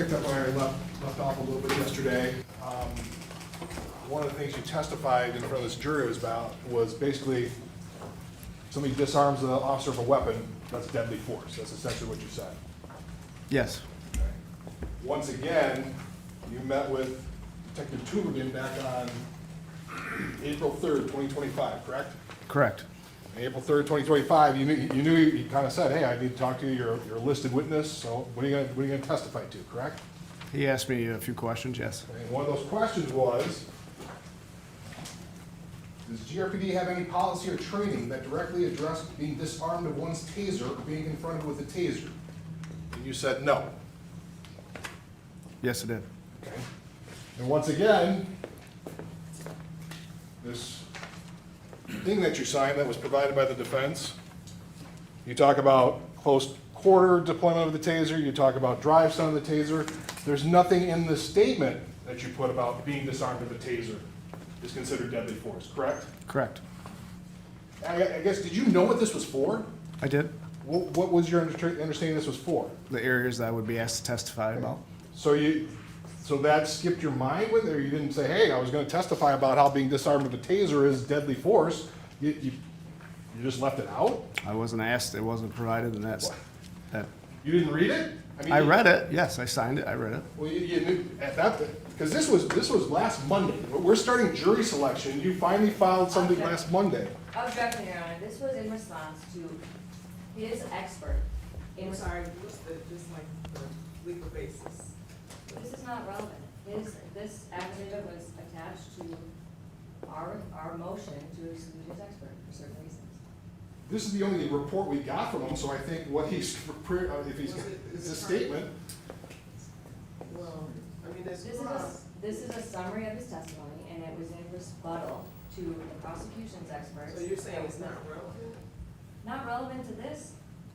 picked up where I left off a little bit yesterday. One of the things you testified in front of this jury was basically somebody disarms the officer of a weapon, that's deadly force. That's essentially what you said. Yes. Okay. Once again, you met with Detective Tubergen back on April 3rd, 2025, correct? Correct. April 3rd, 2025, you knew he kind of said, hey, I need to talk to you, you're a listed witness, so what are you gonna testify to, correct? He asked me a few questions, yes. And one of those questions was, does GRPD have any policy or training that directly address being disarmed of one's taser or being confronted with a taser? And you said no. Yes, it did. Okay. And once again, this thing that you signed that was provided by the defense, you talk about close quarter deployment of the taser, you talk about drive stun of the taser. There's nothing in the statement that you put about being disarmed of a taser is considered deadly force, correct? Correct. I guess, did you know what this was for? I did. What was your understanding this was for? The areas that I would be asked to testify about. So that skipped your mind with it, or you didn't say, hey, I was gonna testify about how being disarmed with a taser is deadly force? You just left it out? I wasn't asked, it wasn't provided, and that. You didn't read it? mean, I read it, yes, I signed it, I read it. Well, you knew at that, because this was last Monday. We're starting jury selection. You finally filed something last Monday. Objection, Your Honor. This was in response to his expert. I'm sorry, what's just like the legal basis? This is not relevant. This affidavit was attached to our motion to exclude his expert for certain reasons. This is the only report we got from him, so I think what he's, if he's, it's a statement. Well, I mean, This is a summary of his testimony, and it was in rebuttal to the prosecution's experts. So you're saying it's not relevant? Not relevant to this.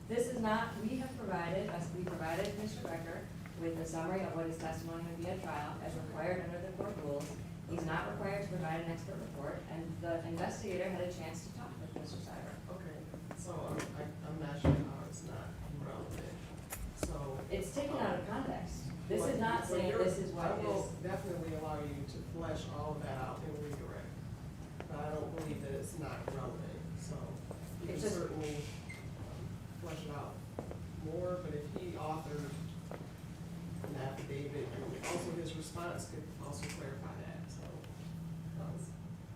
This is not, we provided Mr. Becker with a summary of what his testimony would be at trial as required under the court rules. He's not required to provide an expert report, and the investigator had a chance to talk with Mr. Siver. Okay, so I'm not sure how it's not relevant, so. It's taken out of context. This is not saying this is what I will is. definitely allow you to flesh all of that out and redirect, but I don't believe that it's not relevant, so you can It's just- certainly flesh it out more, but if he authored an affidavit, and also his response could also clarify that, so.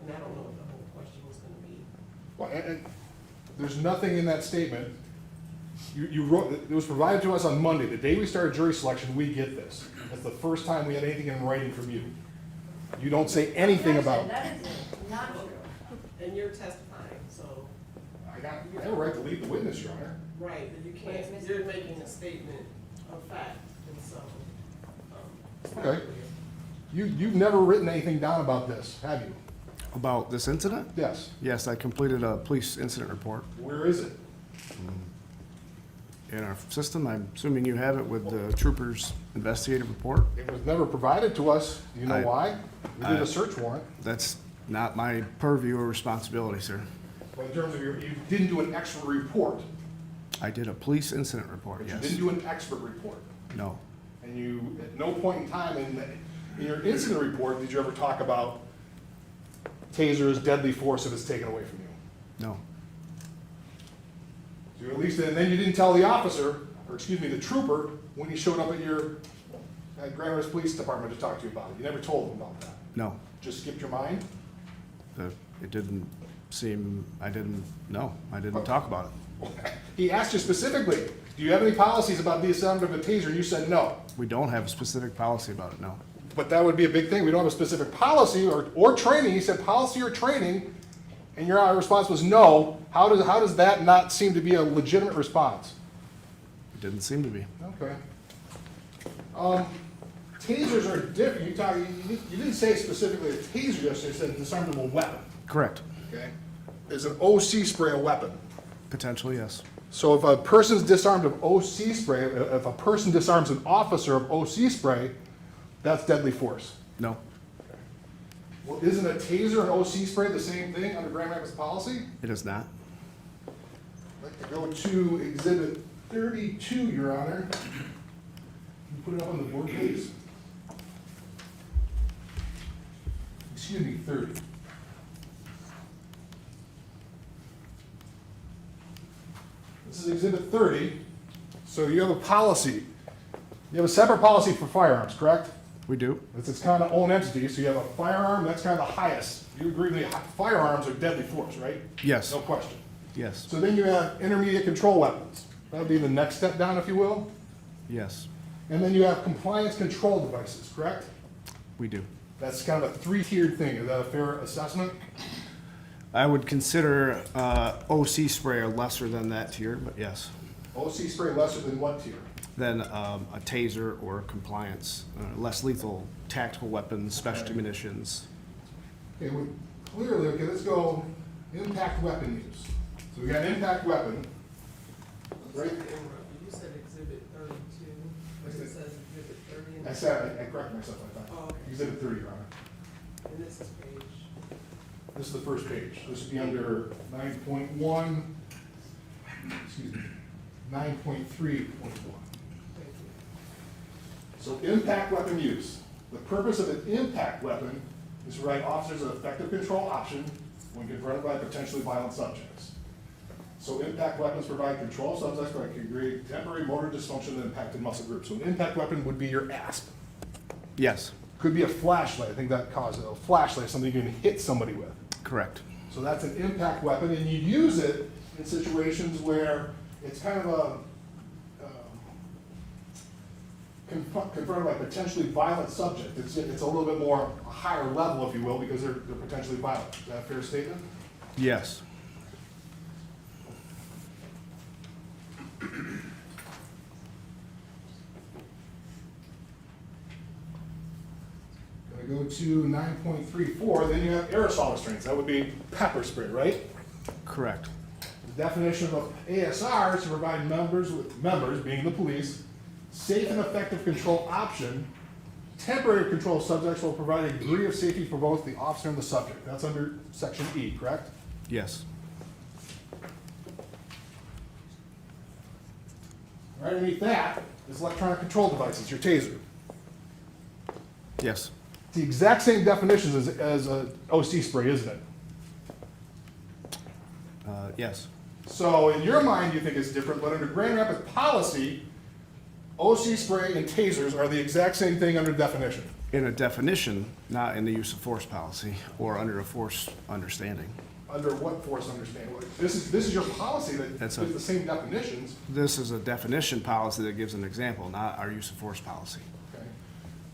And I don't know what the whole question was gonna be. Well, and there's nothing in that statement. You wrote, it was provided to us on Monday. The day we started jury selection, we get this. That's the first time we had anything in writing from you. You don't say anything about. That is not true. And you're testifying, so. I have a right to lead the witness, Your Honor. Right, but you But it's can't, mis- you're making a statement of fact, and so, it's not Okay. clear. You've never written anything down about this, have you? About this incident? Yes. Yes, I completed a police incident report Where is it? in our system. I'm assuming you have it with the trooper's investigative report. It was never provided to us. Do you know why? We did a search warrant. That's not my purview or responsibility, sir. But in terms of you didn't do an expert report. I did a police incident report, But you yes. didn't do an expert report. No, And you, at no point in time in your incident report, did you ever talk about taser's deadly force if it's taken away from you? no, So you at least, and then you didn't tell the officer, or excuse me, the trooper, when he showed up at your, at Grand Rapids Police Department to talk to you about it. You never told him about that. no. Just skipped your mind? It didn't seem, I didn't talk about it. He asked you specifically, do you have any policies about the sound of a taser? And you said no. We don't have a specific policy about it, no. But that would be a big thing. We don't have a specific policy or training. He said policy or training, and your response was no. How does that not seem to be a legitimate response? It didn't seem to be. Okay. Tasers are different. You didn't say specifically a taser yesterday. You said disarmable weapon. Correct. Okay. Is an OC spray a weapon? Potentially, yes. So if a person's disarmed of OC spray, if a person disarms an officer of OC spray, that's deadly force. No, Well, isn't a taser and OC spray the same thing under Grand Rapids policy? it is not. I'd like to go to Exhibit 32, Your Honor. put it up on the board, please? Excuse me, 30. This is exhibit 30. So you have a policy. You have a separate policy for firearms, correct? We do? It's its kind of own entity, so you have a firearm, that's kind of the highest. You agree with me, firearms are deadly force, right? Yes. No question. Yes. So then you have intermediate control weapons. That would be the next step down, if you will. Yes. And then you have compliance control devices, correct? We do. That's kind of a three-tiered thing. Is that a fair assessment? I would consider OC spray lesser than that tier, but yes. OC spray lesser than what tier? Then a taser or compliance, less lethal tactical weapons, specialty munitions. Okay, well, clearly, okay, let's go impact weapon use. So we got impact weapon, right? You said exhibit 32, but it says exhibit 30. and- I said, I corrected myself, I Oh, thought. okay. Exhibit 30, Your Honor. And this is page, This is the first page. This would be under 9.1, excuse me, 9.3.1. thank you. So impact weapon use. The purpose of an impact weapon is to provide officers an effective control option when confronted by potentially violent subjects. So impact weapons provide control subjects by creating temporary motor dysfunction in impacted muscle groups. So an impact weapon would be your ASP. Yes, Could be a flashlight. I think that causes a flashlight, something you can hit somebody with. correct. So that's an impact weapon, and you use it in situations where it's kind of a confronted by potentially violent subject. It's a little bit more a higher level, if you will, because they're potentially violent. Is that a fair statement? Yes. Gonna go to 9.34, then you have aerosol restraints. That would be pepper spray, right? Correct. The definition of ASR is to provide members, being the police, safe and effective control option. Temporary control subjects will provide a degree of safety for both the officer and the subject. That's under section E, correct? Yes. Right underneath that is electronic control devices, your TASER. Yes. It's the exact same definitions as a OC spray, isn't it? Yes. So in your mind, you think it's different, but under Grand Rapids policy, OC spray and tasers are the exact same thing under definition. In a definition, not in the use of force policy or under a force understanding. Under what force understanding? This is your policy that That's gives a- the same definitions. This is a definition policy that gives an example, not our use of force policy. Okay.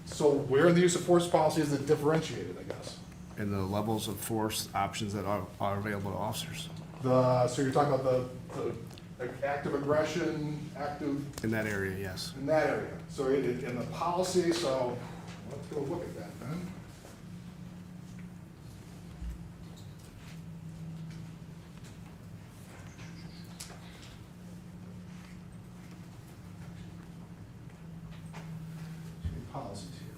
So where in the use of force policy is it differentiated, I guess? And the levels of force options that are available to officers So you're talking about the active aggression, active, in that area, yes. in that area. So in the policy, so let's go look at that then. Policies here.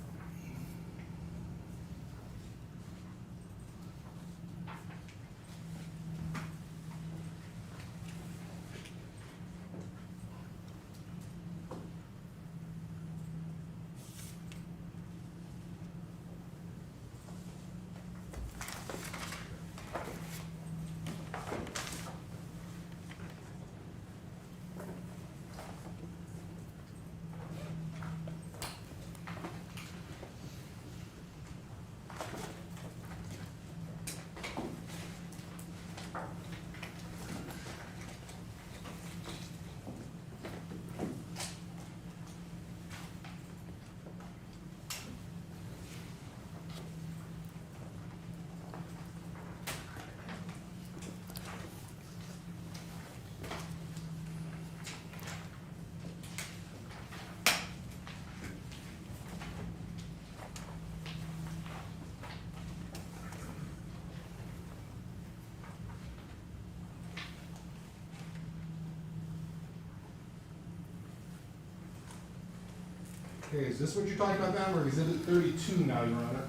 Okay, is this what you're talking about now, or is it 32 now, Your Honor?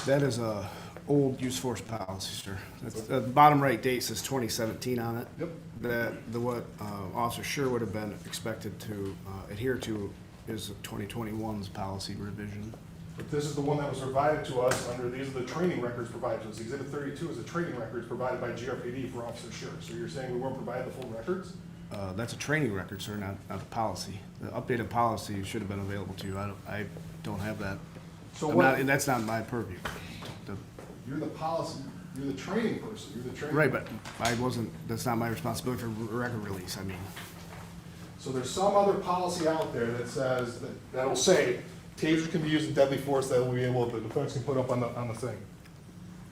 That is a old use force policy, sir. That's, the bottom right date says 2017 on it. Yep. What Officer Schurr would have been expected to adhere to is 2021's policy revision. But this is the one that was provided to us under, these are the training records provided to us. Exhibit 32 is the training records provided by GRPD for Officer Schurr. So you're saying we weren't provided the full records? That's a training record, sir, not the policy. The updated policy should have been available to you. I don't have that. So I'm what, not- that's not my purview. The- you're the policy, you're the training person, you're the training. Right, but I wasn't, that's not my responsibility for record release, I mean. So there's some other policy out there that says, that'll say, tasers can be used in deadly force that will be able, the defense can put up on the thing.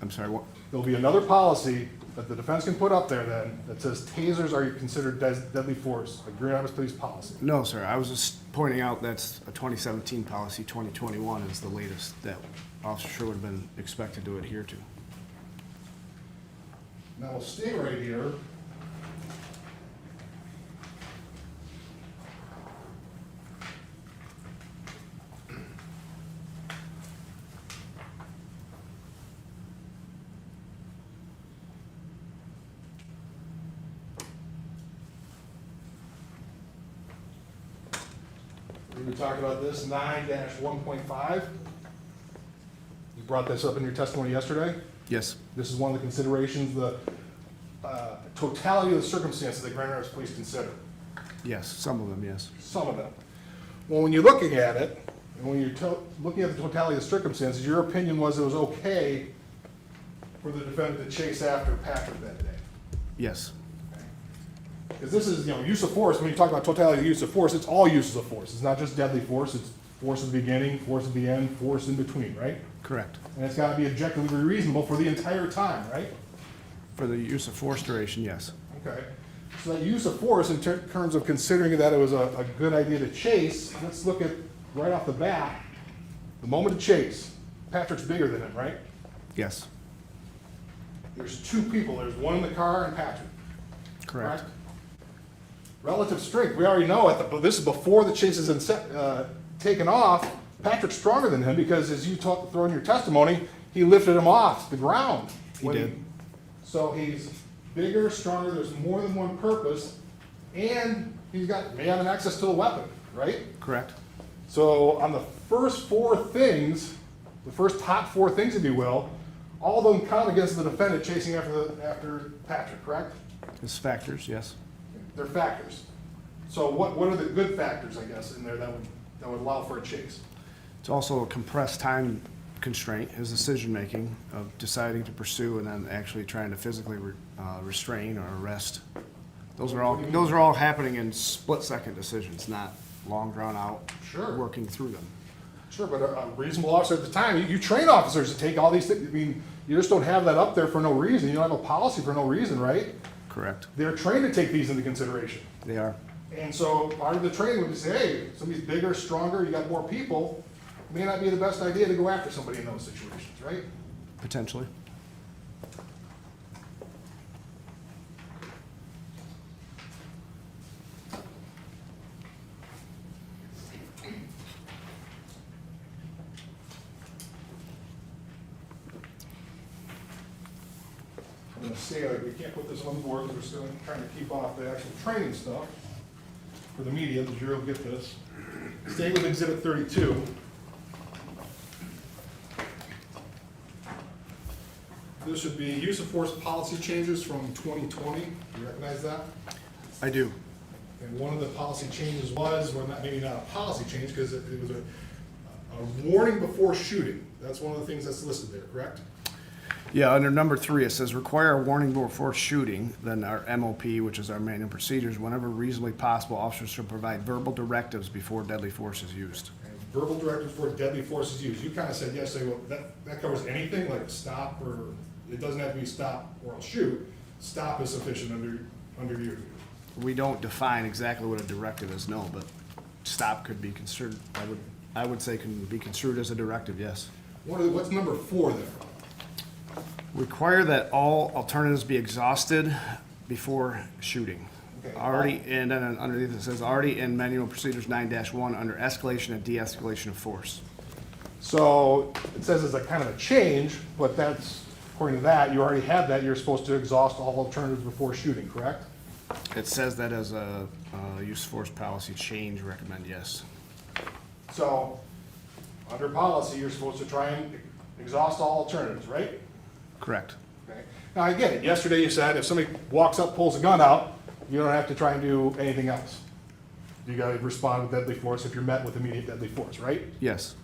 I'm sorry, what? There'll be another policy that the defense can put up there then, that says tasers are considered deadly force, like Grand Rapids Police policy. No, sir, I was just pointing out that's a 2017 policy, 2021 is the latest that Officer Schurr would have been expected to adhere to. Now, we'll stay right here. We were talking about this 9-1.5. You brought this up in your testimony yesterday. Yes, This is one of the considerations, the totality of the circumstances that Grand Rapids Police consider. yes, some of them, yes. Some of them. Well, when you're looking at it, and when you're looking at the totality of the circumstances, your opinion was it was okay for the defendant to chase after Patrick that day. Yes, Because this is, use of force, when you talk about totality of use of force, it's all uses of force. It's not just deadly force, it's force at the beginning, force at the end, force in between, right? correct. And it's gotta be objectively reasonable for the entire time, right? For the use of force duration, yes. Okay. So that use of force in terms of considering that it was a good idea to chase, let's look at right off the bat, the moment to chase. Patrick's bigger than him, right? Yes, There's two people, there's one in the car and Patrick. correct. Relative strength, we already know it, but this is before the chase is taken off. Patrick's stronger than him because as you throw in your testimony, he lifted him off the ground. He did. So he's bigger, stronger, there's more than one purpose, and may have an access to the weapon, right? Correct. So on the first four things, the first top four things, if you will, all of them count against the defendant chasing after Patrick, correct? It's factors, yes. They're factors. So what are the good factors, I guess, in there that would allow for a chase? It's also a compressed time constraint, his decision-making of deciding to pursue and then actually trying to physically restrain or arrest. Those are all happening in split-second decisions, not long drawn-out, Sure. working through them. Sure, but a reasonable officer at the time, you train officers to take all these things. I mean, you just don't have that up there for no reason. You don't have a policy for no reason, right? Correct. They're trained to take these into consideration. They are. And so part of the training would be say, hey, somebody's bigger, stronger, you got more people, it may not be the best idea to go after somebody in those situations, right? Potentially. I'm gonna say, like, we can't put this on the board because we're still trying to keep off the actual training stuff for the media, the jury will get this. Stay with Exhibit 32. This would be use of force policy changes from 2020. You recognize that? I do. And one of the policy changes was, well, maybe not a policy change, because it was a warning before shooting. That's one of the things that's listed there, correct? Yeah, under number 3, it says require a warning before shooting, then our MOP, which is our manual procedures, whenever reasonably possible, officers should provide verbal directives before deadly force is used. And verbal directives before deadly force is used. You kind of said yesterday, well, that covers anything, like stop, or it doesn't have to be stop or I'll shoot. Stop is sufficient under your view. We don't define exactly what a directive is, no, but stop could be construed, I would say can be construed as a directive, yes. What's number 4 there? Require that all alternatives be exhausted before shooting. Okay. Already, and then underneath it says, already in manual procedures 9-1 under escalation and de-escalation of force. So it says it's a kind of a change, but that's, according to that, you already had that, you're supposed to exhaust all alternatives before shooting, correct? It says that as a use of force policy change, recommend yes. So, under policy, you're supposed to try and exhaust all alternatives, right? Correct. Okay. Now, I get it. Yesterday you said if somebody walks up, pulls a gun out, you don't have to try and do anything else. You gotta respond with deadly force if you're met with immediate deadly force, right? Yes.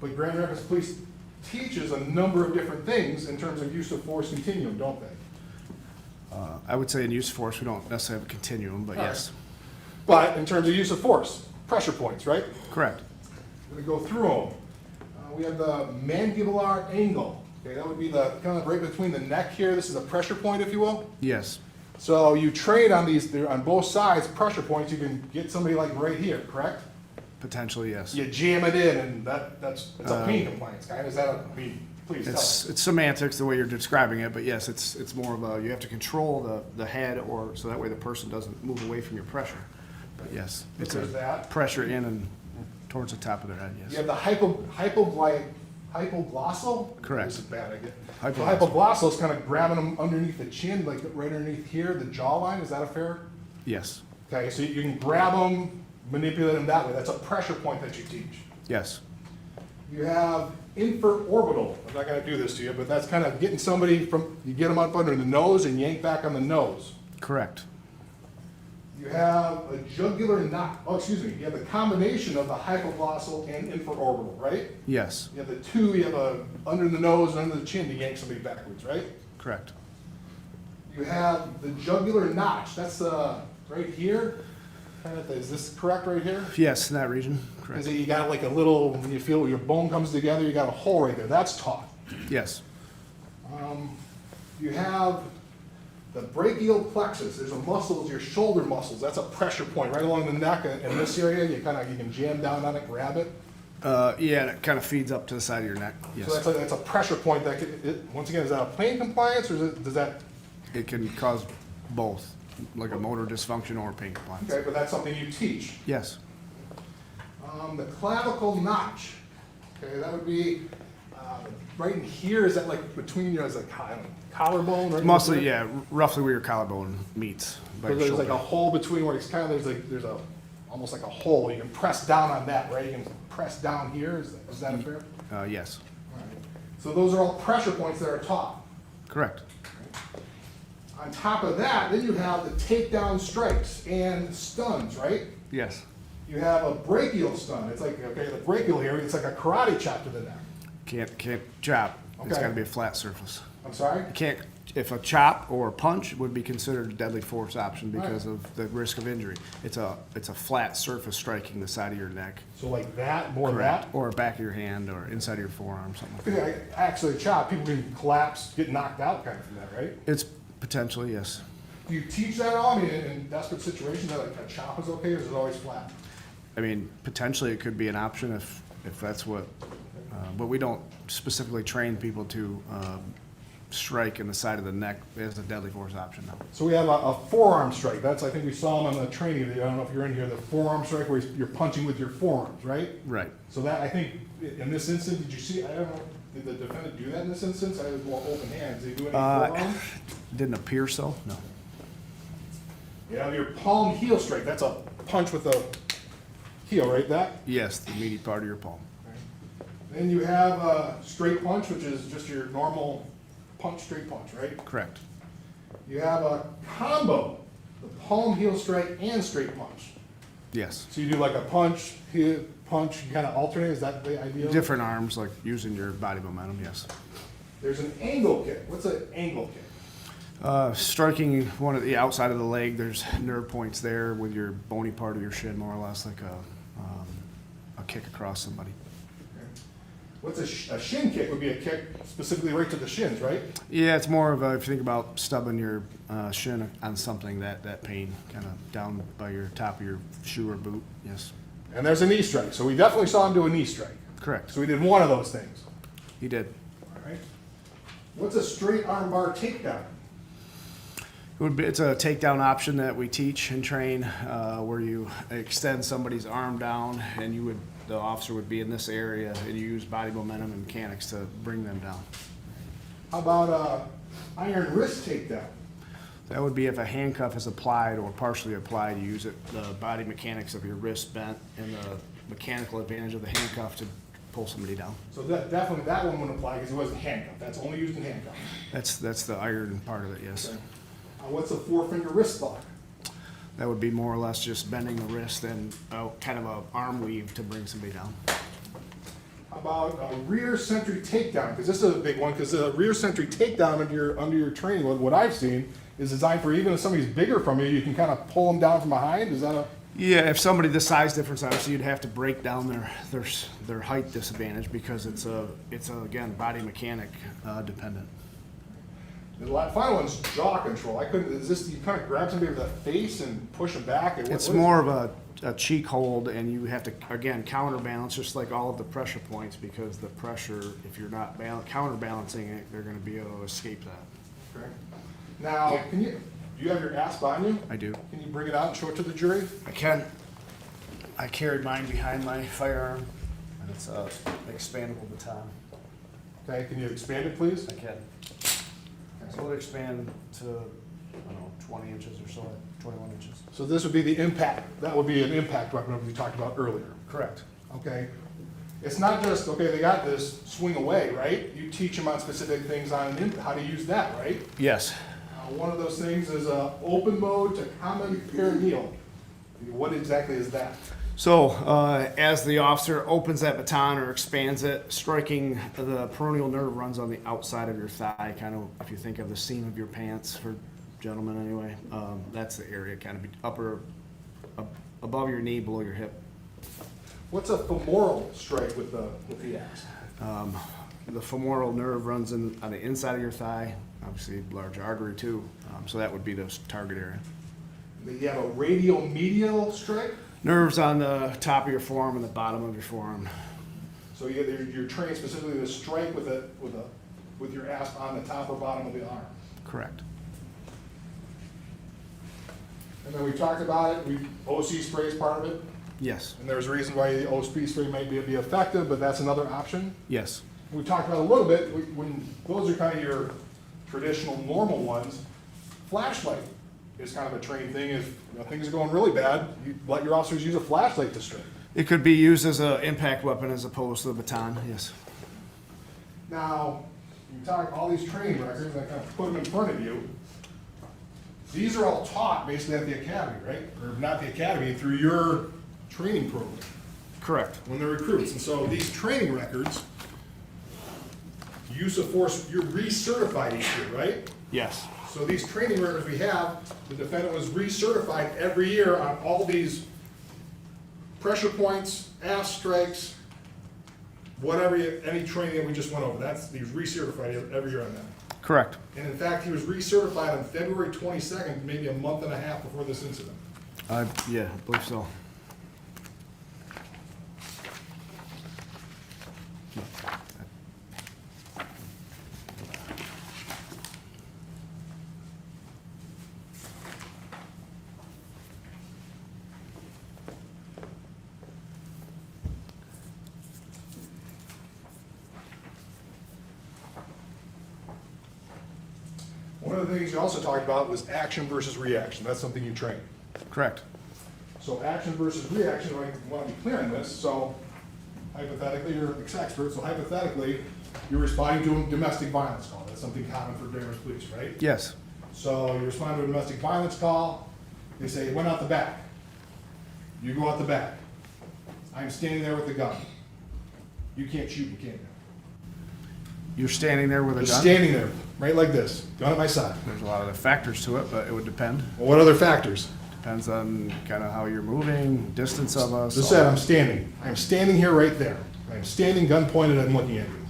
But Grand Rapids Police teaches a number of different things in terms of use of force continuum, don't they? I would say in use of force, we don't necessarily have a continuum, but yes. But in terms of use of force, pressure points, right? Correct. We're gonna go through them. We have the mandibular angle. Okay, that would be the kind of right between the neck here. This is a pressure point, if you will. Yes. So you train on these, they're on both sides, pressure points. You can get somebody like right here, correct? Potentially, yes. You jam it in, and that's a pain compliance guy. Is that a, I mean, please tell us. It's semantics the way you're describing it, but yes, it's more of a, you have to control the head, or so that way the person doesn't move away from your pressure. But yes, it's There's that. pressure in and towards the top of their head, You yes. have the hypoglossal. Correct. This is bad, I get. The Hypoglossal. hypoglossal is kind of grabbing them underneath the chin, like right underneath here, the jawline. Is that a fair? Yes, Okay, so you can grab them, manipulate them that way. That's a pressure point that you teach. yes, You have infraorbital. I'm not going to do this to you, but that's kind of getting somebody from, you get them up under the nose and yank back on the nose. correct. You have a jugular knot. Oh, excuse me. You have the combination of the hypoglossal and infraorbital, right? Yes, You have the two. You have a under the nose and under the chin to yank somebody backwards, right? correct. You have the jugular notch. That's right here. Is this correct right here? Yes, in that region, Because correct. you got like a little, when you feel your bone comes together, you got a hole right there. That's taught. Yes, You have the brachial plexus. There's a muscle, it's your shoulder muscles. That's a pressure point right along the neck. In this area, you can jam down on it, grab it. yeah, and it kind of feeds up to the side of your neck, So yes. that's a pressure point that once again, is that a pain compliance or does that, It can cause both, like a motor dysfunction or pain compliance. okay, but that's something you teach. Yes, The clavicle notch, okay, that would be right in here. Is that like between your, as a collarbone? Right in mostly, between? yeah, roughly where your collarbone meets by So your there's like shoulder. a hole between where it's kind of, there's a, almost like a hole. You can press down on that, right? You can press down here. Is that fair? Yes, All right. So those are all pressure points that are taught. correct. On top of that, then you have the takedown strikes and stuns, right? Yes, You have a brachial stun. It's like, okay, the brachial area, it's like a karate chop to the neck. can't chop. It's Okay. got to be a flat surface. I'm sorry? You can't, if a chop or a punch would be considered a deadly force option because Right. of the risk of injury. It's a flat surface striking the side of your neck. So like that, more Correct. that? Or back of your hand or inside of your forearm, something like that. Yeah, actually, a chop, people can collapse, get knocked out kind of from that, right? It's potentially, yes. Do you teach that all? I mean, in desperate situations, that like a chop is okay, or is it always flat? I mean, potentially it could be an option if that's what, but we don't specifically train people to strike in the side of the neck as a deadly force option, no. So we have a forearm strike. That's, I think we saw them on the training. I don't know if you're in here, the forearm strike where you're punching with your forearms, right? Right. So that, I think, in this instance, did you see, I don't know, did the defendant do that in this instance? I was more open hands. Did he do any forearm? Didn't appear so, no. You have your palm heel strike. That's a punch with the heel, right? That? Yes, the meaty part of your palm. Then you have a straight punch, which is just your normal punch, straight punch, right? Correct. You have a combo, the palm heel strike and straight punch. Yes. So you do like a punch, heel, punch, you kind of alternate. Is that the ideal? Different arms, like using your body momentum, yes. There's an angle kick. What's an angle kick? Striking one of the outside of the leg, there's nerve points there with your bony part of your shin, more or less like a kick across somebody. What's a shin kick? Would be a kick specifically right to the shins, right? Yeah, it's more of a, if you think about stubbing your shin on something, that pain kind of down by your top of your shoe or boot, yes. And there's a knee strike. So we definitely saw him do a knee strike. Correct. So we did one of those things. He did. All right. What's a straight arm bar takedown? It's a takedown option that we teach and train where you extend somebody's arm down and the officer would be in this area and you use body momentum and mechanics to bring them down. How about iron wrist takedown? That would be if a handcuff is applied or partially applied, you use it, the body mechanics of your wrist bent and the mechanical advantage of the handcuff to pull somebody down. So that, definitely that one wouldn't apply because it wasn't handcuffed. That's only used in handcuffs. That's the iron part of it, yes. Okay. What's a 4-finger wrist lock? That would be more or less just bending the wrist and kind of a arm weave to bring somebody down. How about a rear sentry takedown? Because this is a big one, because a rear sentry takedown under your training, what I've seen, is designed for even if somebody's bigger from you, you can kind of pull them down from behind. Is that a... Yeah, if somebody, the size difference, obviously you'd have to break down their height disadvantage because it's again, body mechanic dependent. The final one's jaw control. Is this, you kind of grab somebody with the face and push them back? It's more of a cheek hold, and you have to, again, counterbalance, just like all of the pressure points, because the pressure, if you're not counterbalancing it, they're gonna be able to escape that. Okay. Now, do you have your ASP on you? I do. Can you bring it out and show it to the jury? I can. I carried mine behind my firearm, and it's a expandable baton. Okay, can you expand it, please? I can. So it'll expand to, I don't know, 20 inches or so, 21 inches. So this would be the impact, that would be an impact weapon that we talked about earlier. Correct. Okay? It's not just, okay, they got this, swing away, right? You teach them on specific things on how to use that, right? Yes. One of those things is open mode to common perineal. What exactly is that? So, as the officer opens that baton or expands it, striking the peroneal nerve runs on the outside of your thigh, kind of, if you think of the seam of your pants, for gentlemen anyway, that's the area, kind of above your knee, below your hip. What's a femoral strike with the axe? The femoral nerve runs on the inside of your thigh, obviously large artery too, so that would be the target area. You have a radial medial strike? Nerves on the top of your forearm and the bottom of your forearm. So you're trained specifically to strike with your asp on the top or bottom of the arm. Correct. And then we talked about it. OC spray is part of it. Yes. And there's a reason why the OC spray might be effective, but that's another option. Yes. We talked about a little bit when those are kind of your traditional normal ones. Flashlight is kind of a trained thing. If things are going really bad, you let your officers use a flashlight to strike. It could be used as an impact weapon as opposed to the baton, yes. Now, you talk all these training records, I kind of put them in front of you. These are all taught basically at the academy, right? Or not the academy, through your training program. Correct. When they're recruits. And so these training records, use of force, you're recertified each year, right? Yes. So these training records we have, the defendant was recertified every year on all these pressure points, ass strikes, whatever, any training that we just went over. He was recertified every year on that. Correct. And in fact, he was recertified on February 22nd, maybe a month and a half before this incident. Yeah, I believe so. One of the things you also talked about was action versus reaction. That's something you train. Correct. So action versus reaction, I want to be clear on this. So hypothetically, you're an expert, so hypothetically, you're responding to a domestic violence call. That's something common for Davis police, right? Yes. So you respond to a domestic violence call, they say, went out the back. You go out the back. I'm standing there with a gun. You can't shoot me, can you? You're standing there with a Just gun? standing there, right like this, gun at my side. There's a lot of factors to it, but it would depend. Well, what other factors? Depends on kind of how you're moving, distance of us. Just all said, that. I'm standing. I'm standing here right there. I'm standing, gun pointed, I'm looking at you.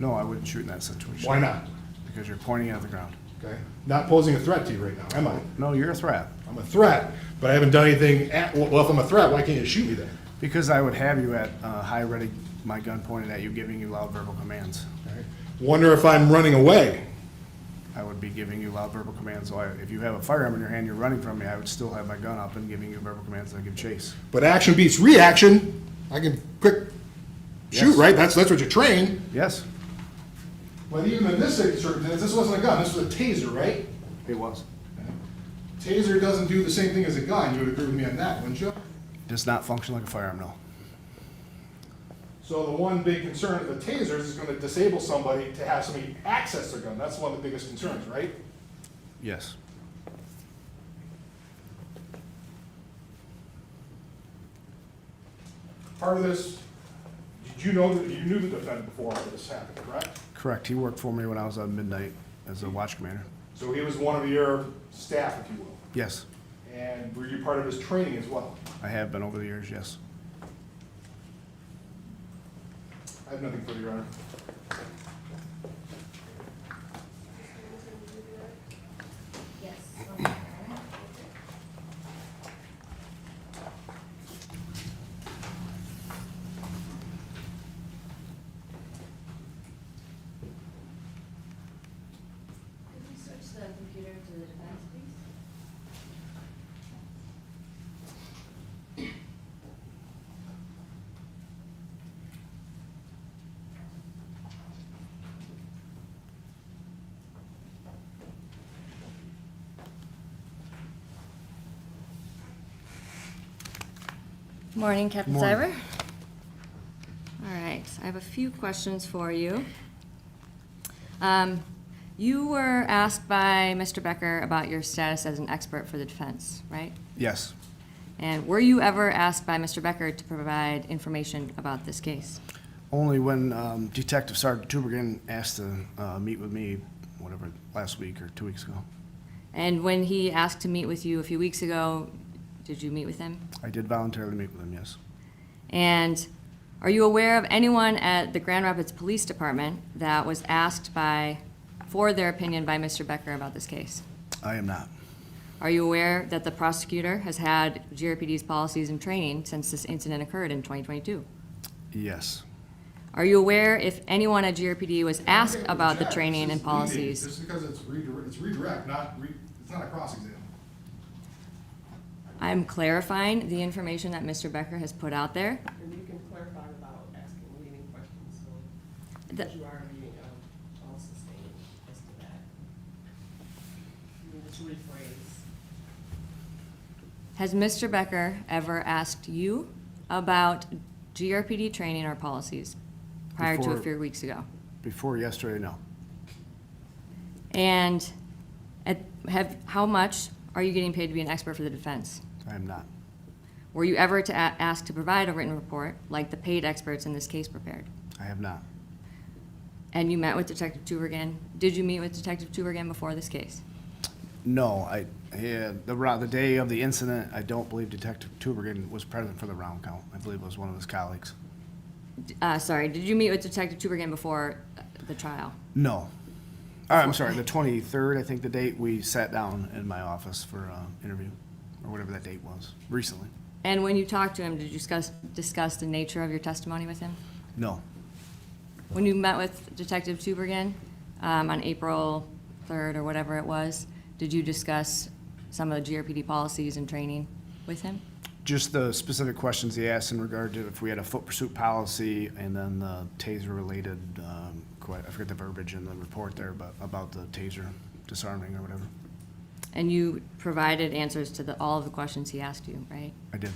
No, I wouldn't shoot in that situation. Why not? Because you're pointing at the ground. Okay? Not posing a threat to you right now, am I? No, you're a threat. I'm a threat, but I haven't done anything well, if I'm a threat, why can't you shoot me then? Because I would have you at high ready, my gun pointed at you, giving you loud verbal commands. Okay? Wonder if I'm running away. I would be giving you loud verbal commands. So if you have a firearm in your hand, you're running from me, I would still have my gun up and giving you verbal commands to give chase. But action beats reaction. I can quick shoot, Yes. right? That's what you're trained. Yes, But even in this circumstance, this wasn't a gun, this was a taser, right? it was. Okay. Taser doesn't do the same thing as a gun. You would agree with me on that, wouldn't you? Does not function like a firearm, no. So the one big concern of the tasers is going to disable somebody to have somebody access their gun. That's one of the biggest concerns, right? Yes. Part of this, did you know that you knew the defendant before all this happened, correct? Correct. He worked for me when I was on midnight as a watch commander. So he was one of your staff, if you will. Yes. And were you part of his training as well? I have been over the years, yes. I have nothing further, Your Honor. Yes. Could we switch the computer to the defense, please? Morning, Captain Morning. Siver. All right, I have a few questions for you. You were asked by Mr. Becker about your status as an expert for the defense, right? Yes. And were you ever asked by Mr. Becker to provide information about this case? Only when Detective Sergeant Tubergen asked to meet with me, whatever, last week or 2 weeks ago. And when he asked to meet with you a few weeks ago, did you meet with him? I did voluntarily meet with him, yes. And are you aware of anyone at the Grand Rapids Police Department that was asked for their opinion by Mr. Becker about this case? I am not. Are you aware that the prosecutor has had GRPD's policies and training since this incident occurred in 2022? Yes. Are you aware if anyone at GRPD was asked about the Jack, training this and is leading, policies? Just because it's redirect, it's not a cross-exam. I'm clarifying the information that Mr. Becker has put out there. And you can clarify without asking leading questions, so, The- because you are being, all sustained as to that. You need to rephrase. Has Mr. Becker ever asked you about GRPD training or policies prior to a Before- few weeks ago? Before yesterday, no. And how much are you getting paid to be an expert for the defense? I am not. Were you ever asked to provide a written report like the paid experts in this case prepared? I have not. And you met with Detective Tubergen? Did you meet with Detective Tubergen before this case? No, the day of the incident, I don't believe Detective Tubergen was present for the round count. I believe it was one of his colleagues. Sorry, did you meet with Detective Tubergen before the trial? No. I'm sorry, the 23rd, I think the date, we sat down in my office for an interview, or whatever that date was, recently. And when you talked to him, did you discuss the nature of your testimony with him? No. When you met with Detective Tubergen on April 3rd or whatever it was, did you discuss some of the GRPD policies and training with him? Just the specific questions he asked in regard to if we had a foot pursuit policy, and then the taser-related, I forget the verbiage in the report there, but about the taser disarming or whatever. And you provided answers to all of the questions he asked you, right? I did.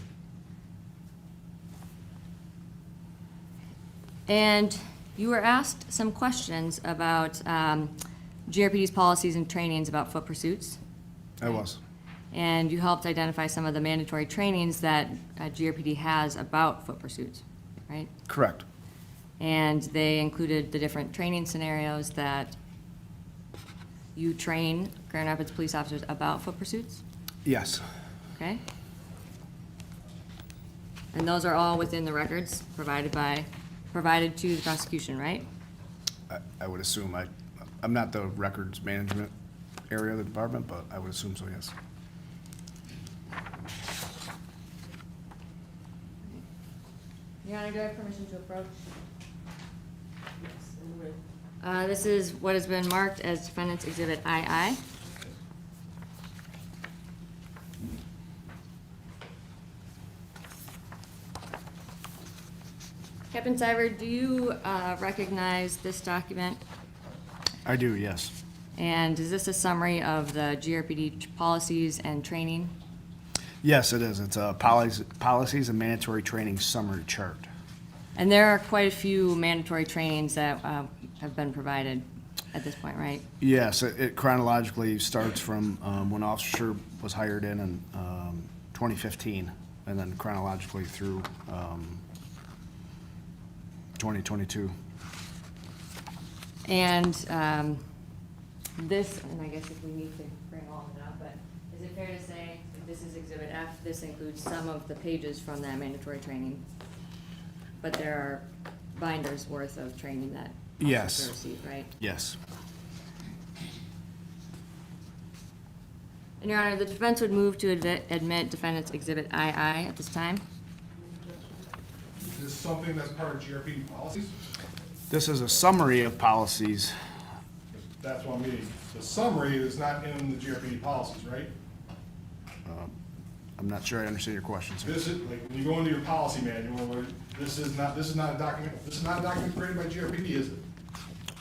And you were asked some questions about GRPD's policies and trainings about foot pursuits. I was. And you helped identify some of the mandatory trainings that GRPD has about foot pursuits, right? Correct. And they included the different training scenarios that you train Grand Rapids police officers about foot pursuits, Yes. okay? And those are all within the records provided to the prosecution, right? I would assume, I'm not the records management area of the department, but I would assume so, yes. Your Honor, do I have permission to approach? Yes, and with, This is what has been marked as Defendant's Exhibit II. Captain Siver, do you recognize this document? I do, yes. And is this a summary of the GRPD policies and training? Yes, it is. It's a policies and mandatory training summary chart. And there are quite a few mandatory trainings that have been provided at this point, right? Yes, it chronologically starts from when Officer Schurr was hired in 2015, and then chronologically through 2022. And this, and I guess if we need to bring all of it up, but is it fair to say that this is Exhibit F? This includes some of the pages from that mandatory training, but there are binders worth of training that Yes. officers received, right? Yes. And Your Honor, the defense would move to admit defendant's Exhibit II at this time. Is this something that's part of GRPD policies? This is a summary of policies. That's what I'm meaning. The summary is not in the GRPD policies, right? I'm not sure I understand your question, sir. This is, like, when you go into your policy manual, where this is not a document created by GRPD, is it?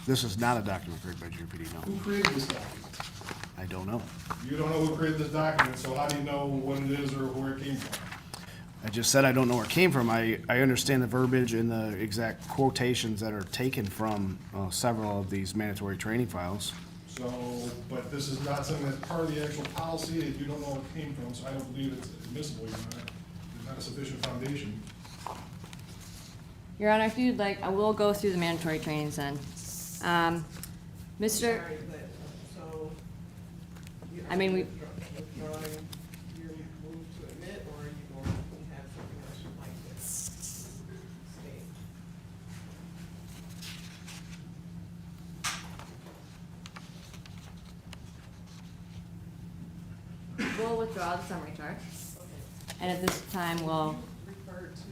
This is not a document created by GRPD, no. Who created this document? I don't know. You don't know who created this document, so how do you know what it is or where it came from? I just said I don't know where it came from. I understand the verbiage and the exact quotations that are taken from several of these mandatory training files. So, but this is not something that's part of the actual policy, that you don't know where it came from, so I don't believe it's admissible, Your Honor. There's not a sufficient foundation. Your Honor, if you'd like, I will go through the mandatory trainings then. Mr. Sorry, but, so. I mean, we- Withdrawing your move to admit, or are you going to have something else you'd like to state? We'll withdraw the summary chart, Okay. and at this time, we'll, Refer to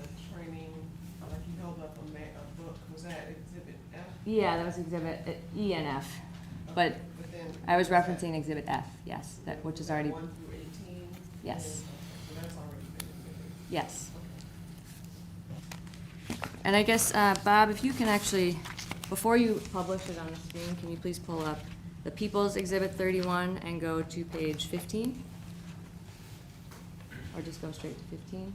the training, like you held up a book, was that Exhibit F? yeah, that was Exhibit E and F, but But then. I was referencing Exhibit F, yes, that, which is already, 1 through 18? Yes. So that's already been admitted. yes. And I guess, Bob, if you can actually, before you publish it on the screen, can you please pull up the People's Exhibit 31 and go to page 15? Or just go straight to 15?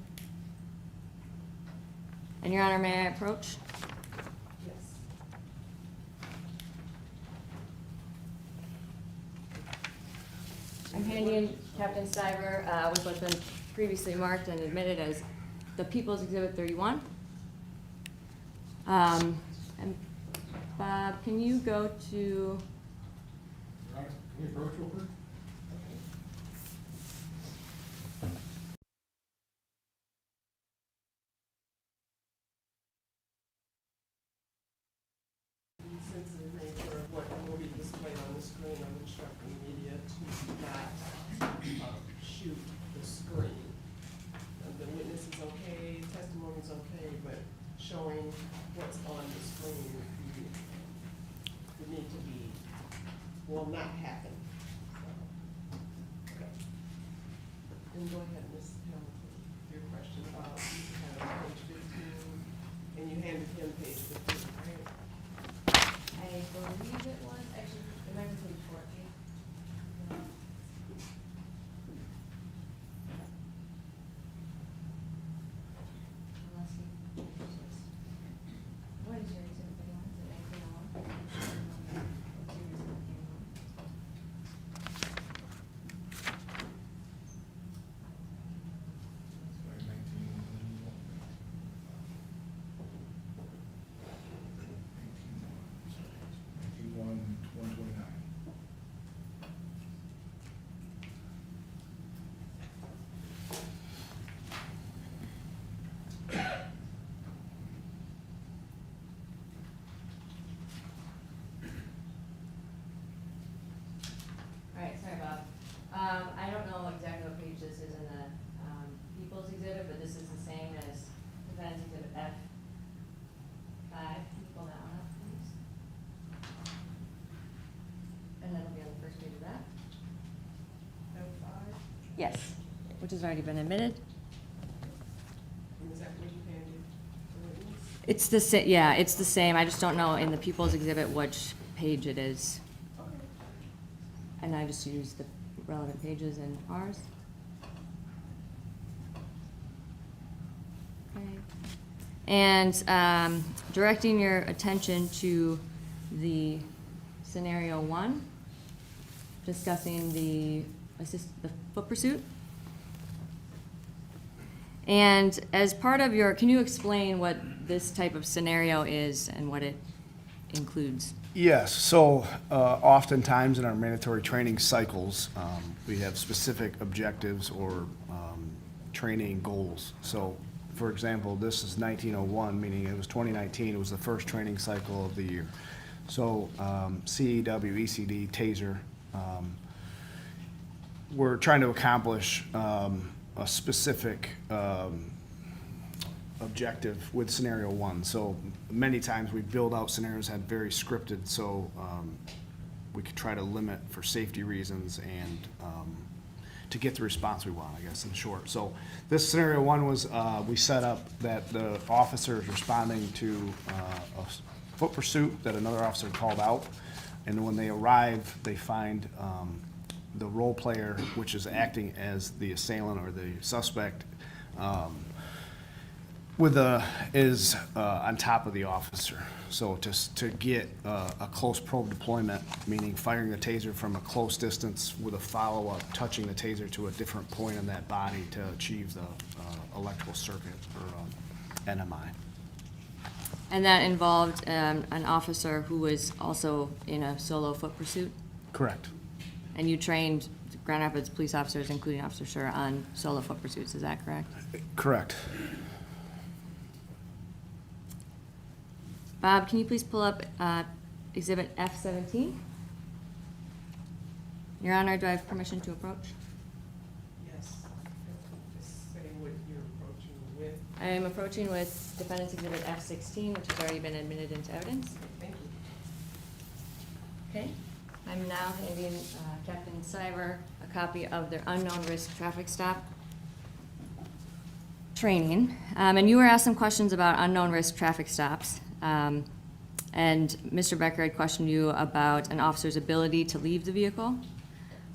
And Your Honor, may I approach? Yes. I'm handing Captain Siver with what's been previously marked and admitted as the People's Exhibit 31. And Bob, can you go to, Your Honor, can we approach real quick? Sensitive nature of what will be displayed on the screen, I'm instructing the media to not shoot the screen. The witness is okay, testimony is okay, but showing what's on the screen would need to be, will not happen. So, okay. And go ahead, Ms. Hamilton, your question about, you have page 15, and you handed him page 15, right? I believe it was, actually, it might be page 14. Unless he, what is your exhibit 31? Is it 1901? What's your exhibit 31? Like 129. All right, sorry, Bob. I don't know exactly what page this is in the People's Exhibit, but this is the same as Defense Exhibit F. 5, can you pull that one up, please? And that'll be on the first page of that. F5, Yes, which has already been admitted. and is that what you handed the witness? It's the yeah, it's the same. I just don't know in the People's Exhibit which page it is. and I just use the relevant pages in ours. Okay. And directing your attention to the scenario 1, discussing the foot pursuit. And as part of your, can you explain what this type of scenario is and what it includes? Yes, so oftentimes in our mandatory training cycles, we have specific objectives or training goals. So, for example, this is 1901, meaning it was 2019, it was the first training cycle of the year. So CEW, ECD, TASER, we're trying to accomplish a specific objective with scenario 1. So many times we build out scenarios that are very scripted, so we could try to limit for safety reasons and to get the response we want, I guess, in short. So this scenario 1 was we set up that the officer is responding to a foot pursuit that another officer called out, and when they arrive, they find the role player, which is acting as the assailant or the suspect, is on top of the officer. So to get a close probe deployment, meaning firing the taser from a close distance with a follow-up, touching the taser to a different point in that body to achieve the electrical circuit or NMI. And that involved an officer who was also in a solo foot pursuit? Correct. And you trained Grand Rapids police officers, including Officer Schurr, on solo foot pursuits, is that correct? Correct. Bob, can you please pull up Exhibit F17? Your Honor, do I have permission to approach? Yes. Just saying what you're approaching with. I am approaching with Defendant's Exhibit F16, which has already been admitted into evidence. Thank you. Okay. I'm now handing Captain Siver a copy of their unknown risk traffic stop training. And you were asked some questions about unknown risk traffic stops. And Mr. Becker had questioned you about an officer's ability to leave the vehicle.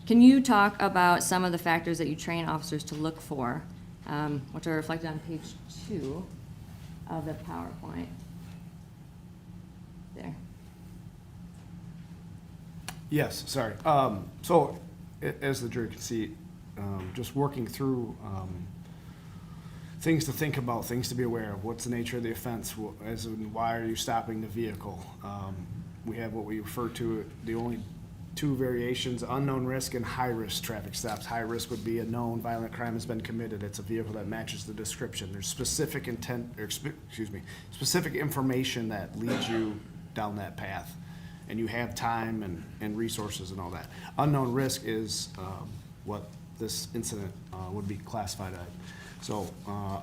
Can you talk about some of the factors that you train officers to look for, which are reflected on page 2 of the PowerPoint? There. Yes, sorry. So as the jury can see, just working through things to think about, things to be aware of. What's the nature of the offense? As in, why are you stopping the vehicle? We have what we refer to, the only 2 variations, unknown risk and high-risk traffic stops. High risk would be a known violent crime has been committed. It's a vehicle that matches the description. There's specific intent, or specific information that leads you down that path, and you have time and resources and all that. Unknown risk is what this incident would be classified as. So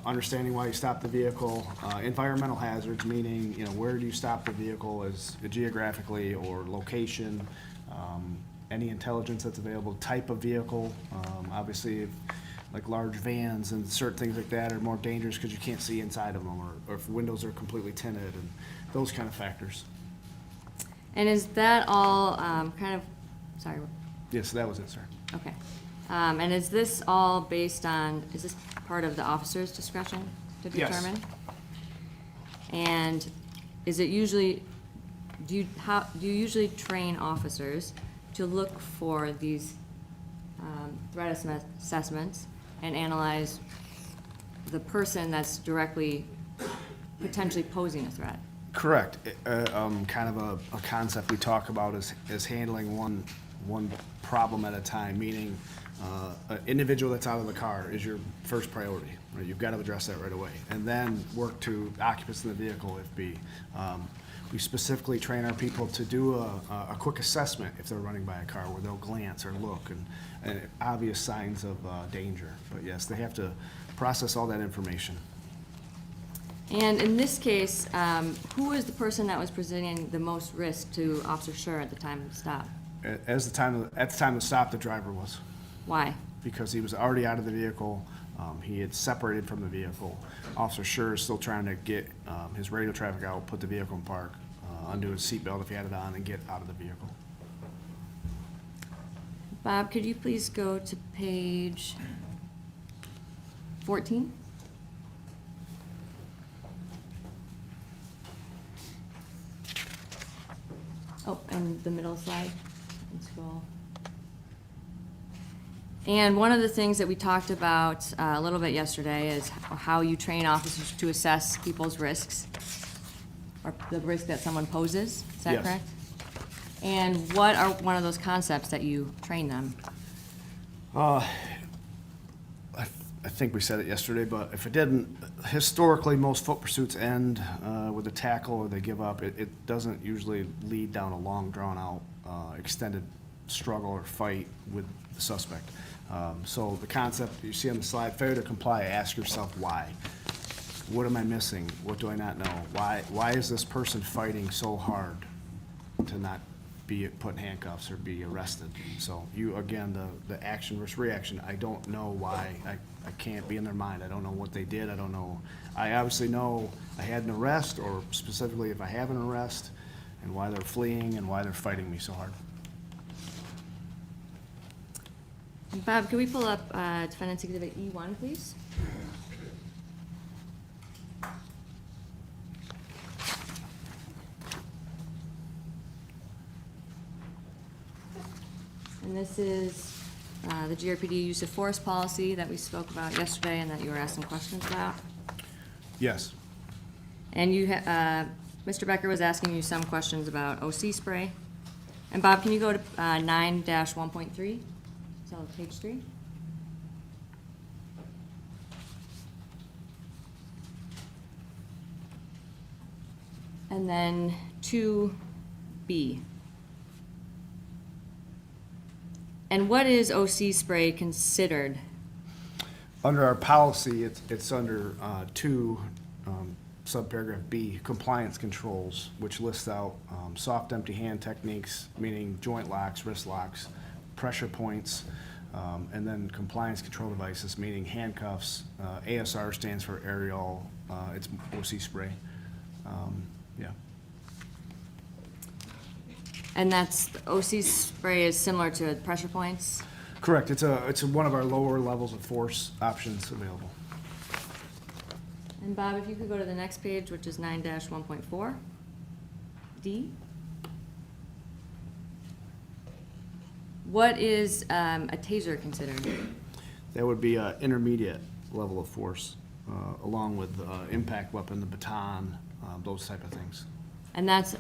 understanding why you stopped the vehicle, environmental hazards, meaning, where do you stop the vehicle as geographically or location, any intelligence that's available, type of vehicle, obviously if, like large vans and certain things like that are more dangerous because you can't see inside of them, or if windows are completely tinted and those kind of factors. And is that all sorry? Yes, that was it, sir. Okay. And is this all based on, is this part of the officer's discretion to Yes. determine? And is it usually, do you usually train officers to look for these threat assessments and analyze the person that's directly potentially posing a threat? Correct. Kind of a concept we talk about is handling one problem at a time, meaning an individual that's out of the car is your first priority. Right? You've got to address that right away. And then work to occupants in the vehicle if be. We specifically train our people to do a quick assessment if they're running by a car where they'll glance or look and obvious signs of danger. But yes, they have to process all that information. And in this case, who is the person that was presenting the most risk to Officer Schurr at the time of the stop? At the time of the stop, the driver was. Why? Because he was already out of the vehicle. He had separated from the vehicle. Officer Schurr is still trying to get his radio traffic out, put the vehicle in park, undo his seatbelt if he had it on, and get out of the vehicle. Bob, could you please go to page 14? Oh, and the middle slide, and scroll. And one of the things that we talked about a little bit yesterday is how you train officers to assess people's risks, or the risk that someone poses, is that Yes. correct? And what are one of those concepts that you train them? I think we said it yesterday, but if it didn't, historically, most foot pursuits end with a tackle or they give up. It doesn't usually lead down a long, drawn-out, extended struggle or fight with the suspect. So the concept you see on the slide, failure to comply, ask yourself why. What am I missing? What do I not know? Why is this person fighting so hard to not be put in handcuffs or be arrested? So you, again, the action versus reaction, I don't know why. I can't be in their mind. I don't know what they did. I don't know. I obviously know I had an arrest, or specifically if I have an arrest, and why they're fleeing and why they're fighting me so hard. Bob, can we pull up Defendant's Exhibit E1, please? And this is the GRPD use of force policy that we spoke about yesterday and that you were asking questions about. Yes. And you, Mr. Becker was asking you some questions about OC spray. And Bob, can you go to 9-1.3? So page 3. And then 2B. And what is OC spray considered? Under our policy, it's under subparagraph B, compliance controls, which lists out soft empty hand techniques, meaning joint locks, wrist locks, pressure points, and then compliance control devices, meaning handcuffs. ASR stands for aerial, it's OC spray. Yeah. And that's, OC spray is similar to pressure points? Correct. It's one of our lower levels of force options available. And Bob, if you could go to the next page, which is 9-1.4, D. What is a TASER considered? That would be an intermediate level of force, along with impact weapon, the baton, those type of things. And that's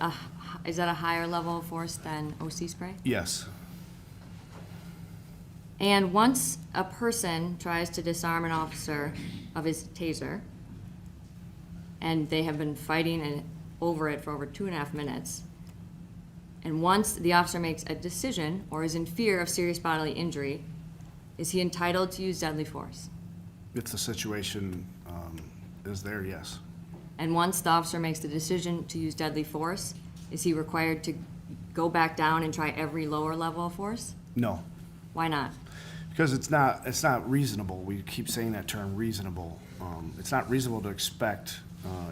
is that a higher level of force than OC spray? Yes. And once a person tries to disarm an officer of his TASER, and they have been fighting over it for over 2.5 minutes, and once the officer makes a decision or is in fear of serious bodily injury, is he entitled to use deadly force? If the situation is there, yes. And once the officer makes the decision to use deadly force, is he required to go back down and try every lower level of force? No. Why not? Because it's not reasonable. We keep saying that term, reasonable. It's not reasonable to expect,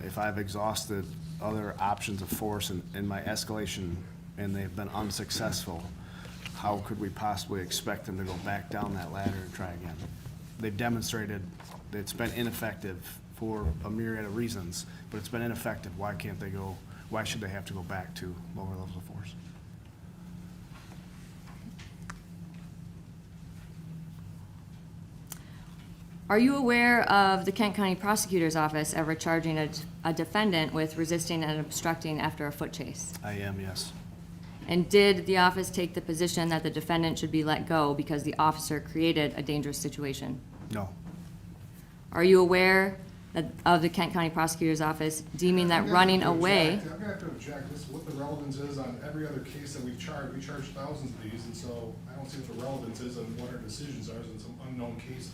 if I've exhausted other options of force in my escalation and they've been unsuccessful, how could we possibly expect them to go back down that ladder and try again? They've demonstrated that it's been ineffective for a myriad of reasons, but it's been ineffective. Why should they have to go back to lower levels of force? Are you aware of the Kent County Prosecutor's Office ever charging a defendant with resisting and obstructing after a foot chase? I am, yes. And did the office take the position that the defendant should be let go because the officer created a dangerous situation? No. Are you aware of the Kent County Prosecutor's Office deeming that running away? I'm gonna have to object. This is what the relevance is on every other case that we've charged. We charge thousands of these, and so I don't see what the relevance is on what our decisions are in some unknown cases.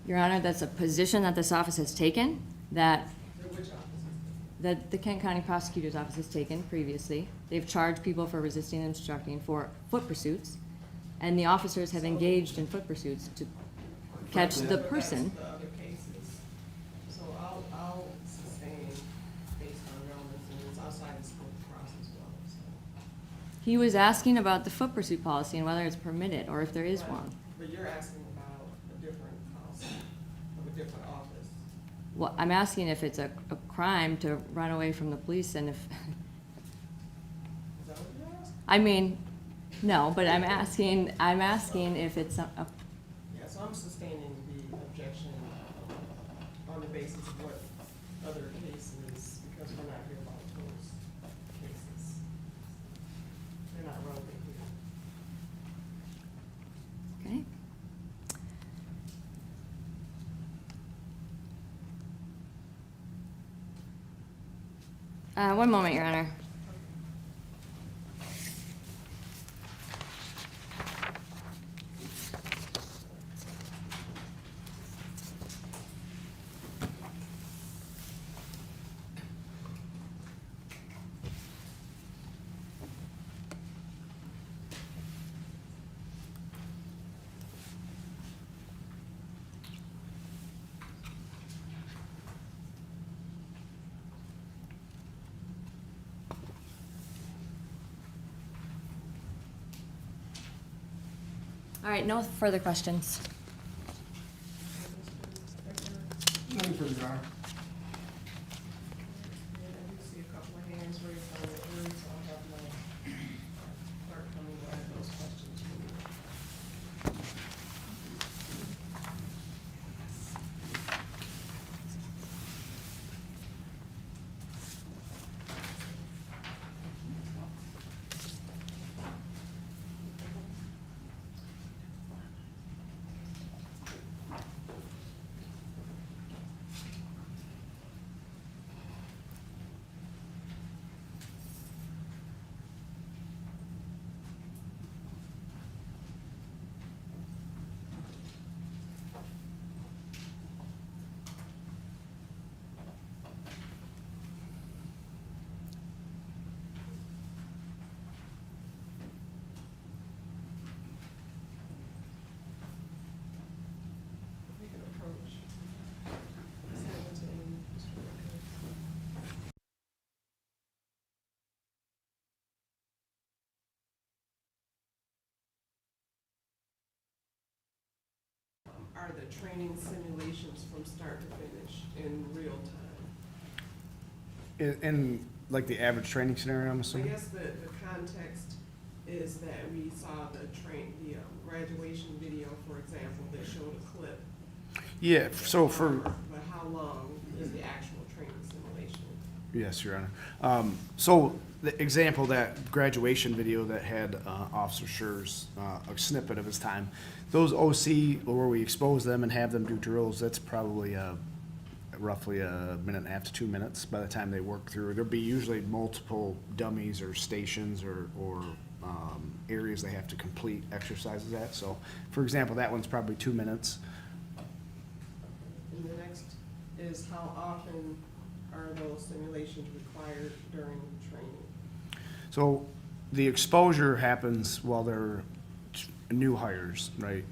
Your Honor, that's a position that this office has taken, that Which office? the Kent County Prosecutor's Office has taken previously. They've charged people for resisting and obstructing for foot pursuits, and the officers have engaged in foot pursuits to catch the person. The other cases. So I'll sustain based on relevance, and it's outside the scope of cross as well, so. He was asking about the foot pursuit policy and whether it's permitted, or if there is Right. one. But you're asking about a different policy of a different office. Well, I'm asking if it's a crime to run away from the police, and if, Is that what you're asking? I mean, no, but I'm asking if it's a, Yeah, so I'm sustaining the objection on the basis of what other cases, because we're not here about those cases. They're not relevant here. okay. One moment, Your Honor. All right, no further questions. Nothing further, Your Honor. And I do see a couple of hands raised on the jury, so I'll have my clerk come and add those questions for you. We can approach. Seventeen, Mr. Ricketts. Are the training simulations from start to finish in real time? In like the average training scenario, I'm I assuming? guess the context is that we saw the graduation video, for example, that showed a clip. Yeah, so for, But how long is the actual training simulation? yes, Your Honor. So the example, that graduation video that had Officer Schurr's, a snippet of his time, those OC, where we expose them and have them do drills, that's probably roughly a minute and a half to 2 minutes by the time they work through. There'll be usually multiple dummies or stations or areas they have to complete exercises at. So, for example, that one's probably 2 minutes. And the next is how often are those simulations required during training? So the exposure happens while they're new hires, right?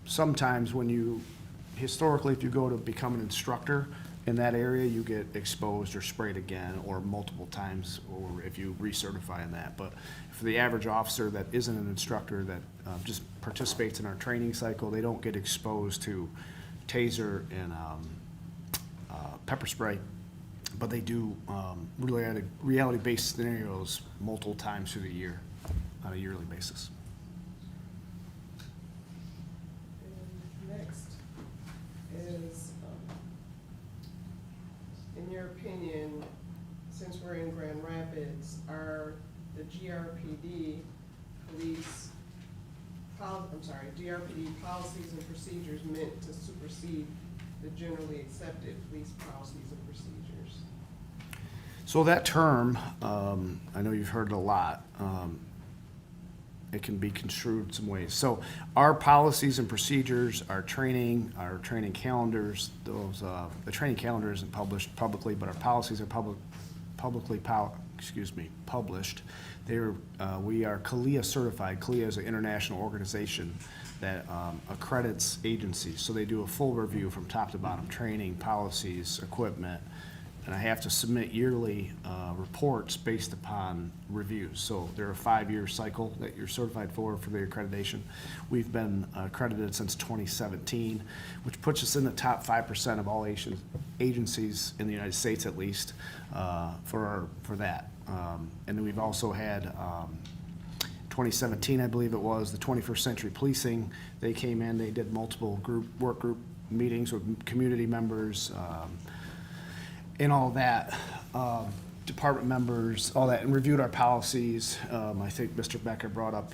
Sometimes when you, historically, if you go to become an instructor in that area, you get exposed or sprayed again or multiple times, or if you recertify in that. But for the average officer that isn't an instructor, that just participates in our training cycle, they don't get exposed to TASER and pepper spray, but they do reality-based scenarios multiple times through the year on a yearly basis. And next is, in your opinion, since we're in Grand Rapids, are the GRPD GRPD policies and procedures meant to supersede the generally accepted police policies and procedures? So that term, I know you've heard it a lot. It can be construed some ways. So our policies and procedures, our training calendars, those, the training calendar isn't published publicly, but our policies are publicly published. We are CALIA certified. CALIA is an international organization that accredits agencies. So they do a full review from top to bottom, training, policies, equipment, and I have to submit yearly reports based upon reviews. So they're a 5-year cycle that you're certified for the accreditation. We've been accredited since 2017, which puts us in the top 5% of all agencies in the United States, at least, for that. And then we've also had 2017, I believe it was, the 21st Century Policing. They came in, they did multiple work group meetings with community members, and all that, department members, all that, and reviewed our policies. I think Mr. Becker brought up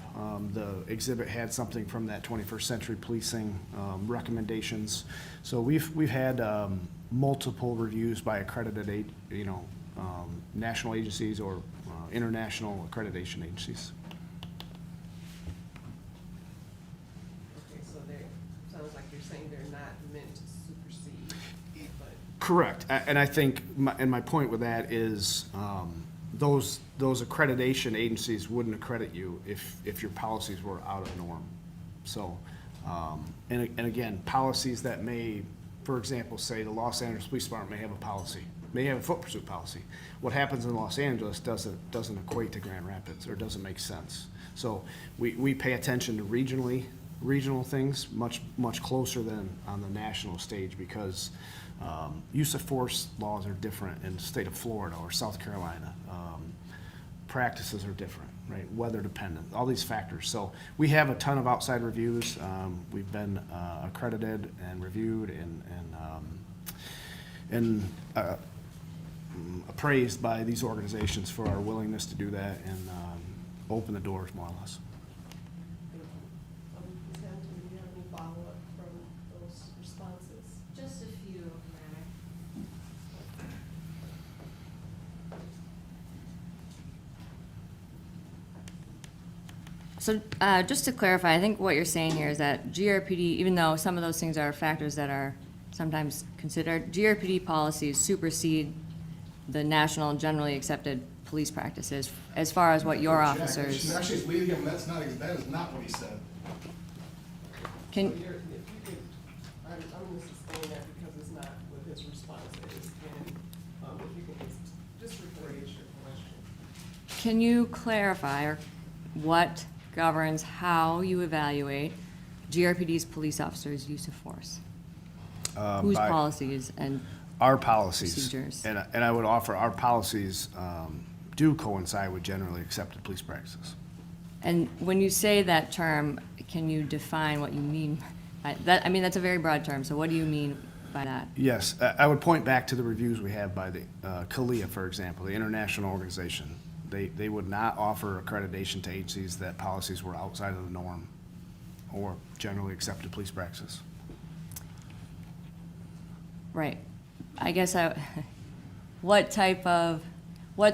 the exhibit had something from that 21st Century Policing recommendations. So we've had multiple reviews by accredited, national agencies or international accreditation agencies. Okay, so sounds like you're saying they're not meant to supersede, but. Correct, and I think, my point with that is, those accreditation agencies wouldn't accredit you if your policies were out of norm. So, and again, policies that may, for example, say the Los Angeles Police Department may have a policy, may have a foot pursuit policy. What happens in Los Angeles doesn't equate to Grand Rapids, or doesn't make sense. So we pay attention to regional things much closer than on the national stage, because use of force laws are different in the state of Florida or South Carolina. Practices are different, right? Weather dependent, all these factors. So we have a ton of outside reviews. We've been accredited and reviewed and appraised by these organizations for our willingness to do that and open the doors, more or less. Ms. Hampton, do you have any follow-up from those responses? Just a few, Madam. So just to clarify, I think what you're saying here is that GRPD, even though some of those things are factors that are sometimes considered, GRPD policies supersede the national generally accepted police practices as far as what your officers. Actually, it's leading him, that is not what he said. Can, So if you could, I'm gonna sustain that because it's not what his response is, and if you could just rephrase your question. Can you clarify what governs how you evaluate GRPD's police officers' use of force? Whose By policies and our policies. procedures? And I would offer our policies do coincide with generally accepted police practices. And when you say that term, can you define what you mean by that? I mean, that's a very broad term, so what do you mean by that? Yes, I would point back to the reviews we have by the CALIA, for example, the international organization. They would not offer accreditation to agencies that policies were outside of the norm or generally accepted police practices. Right. I guess what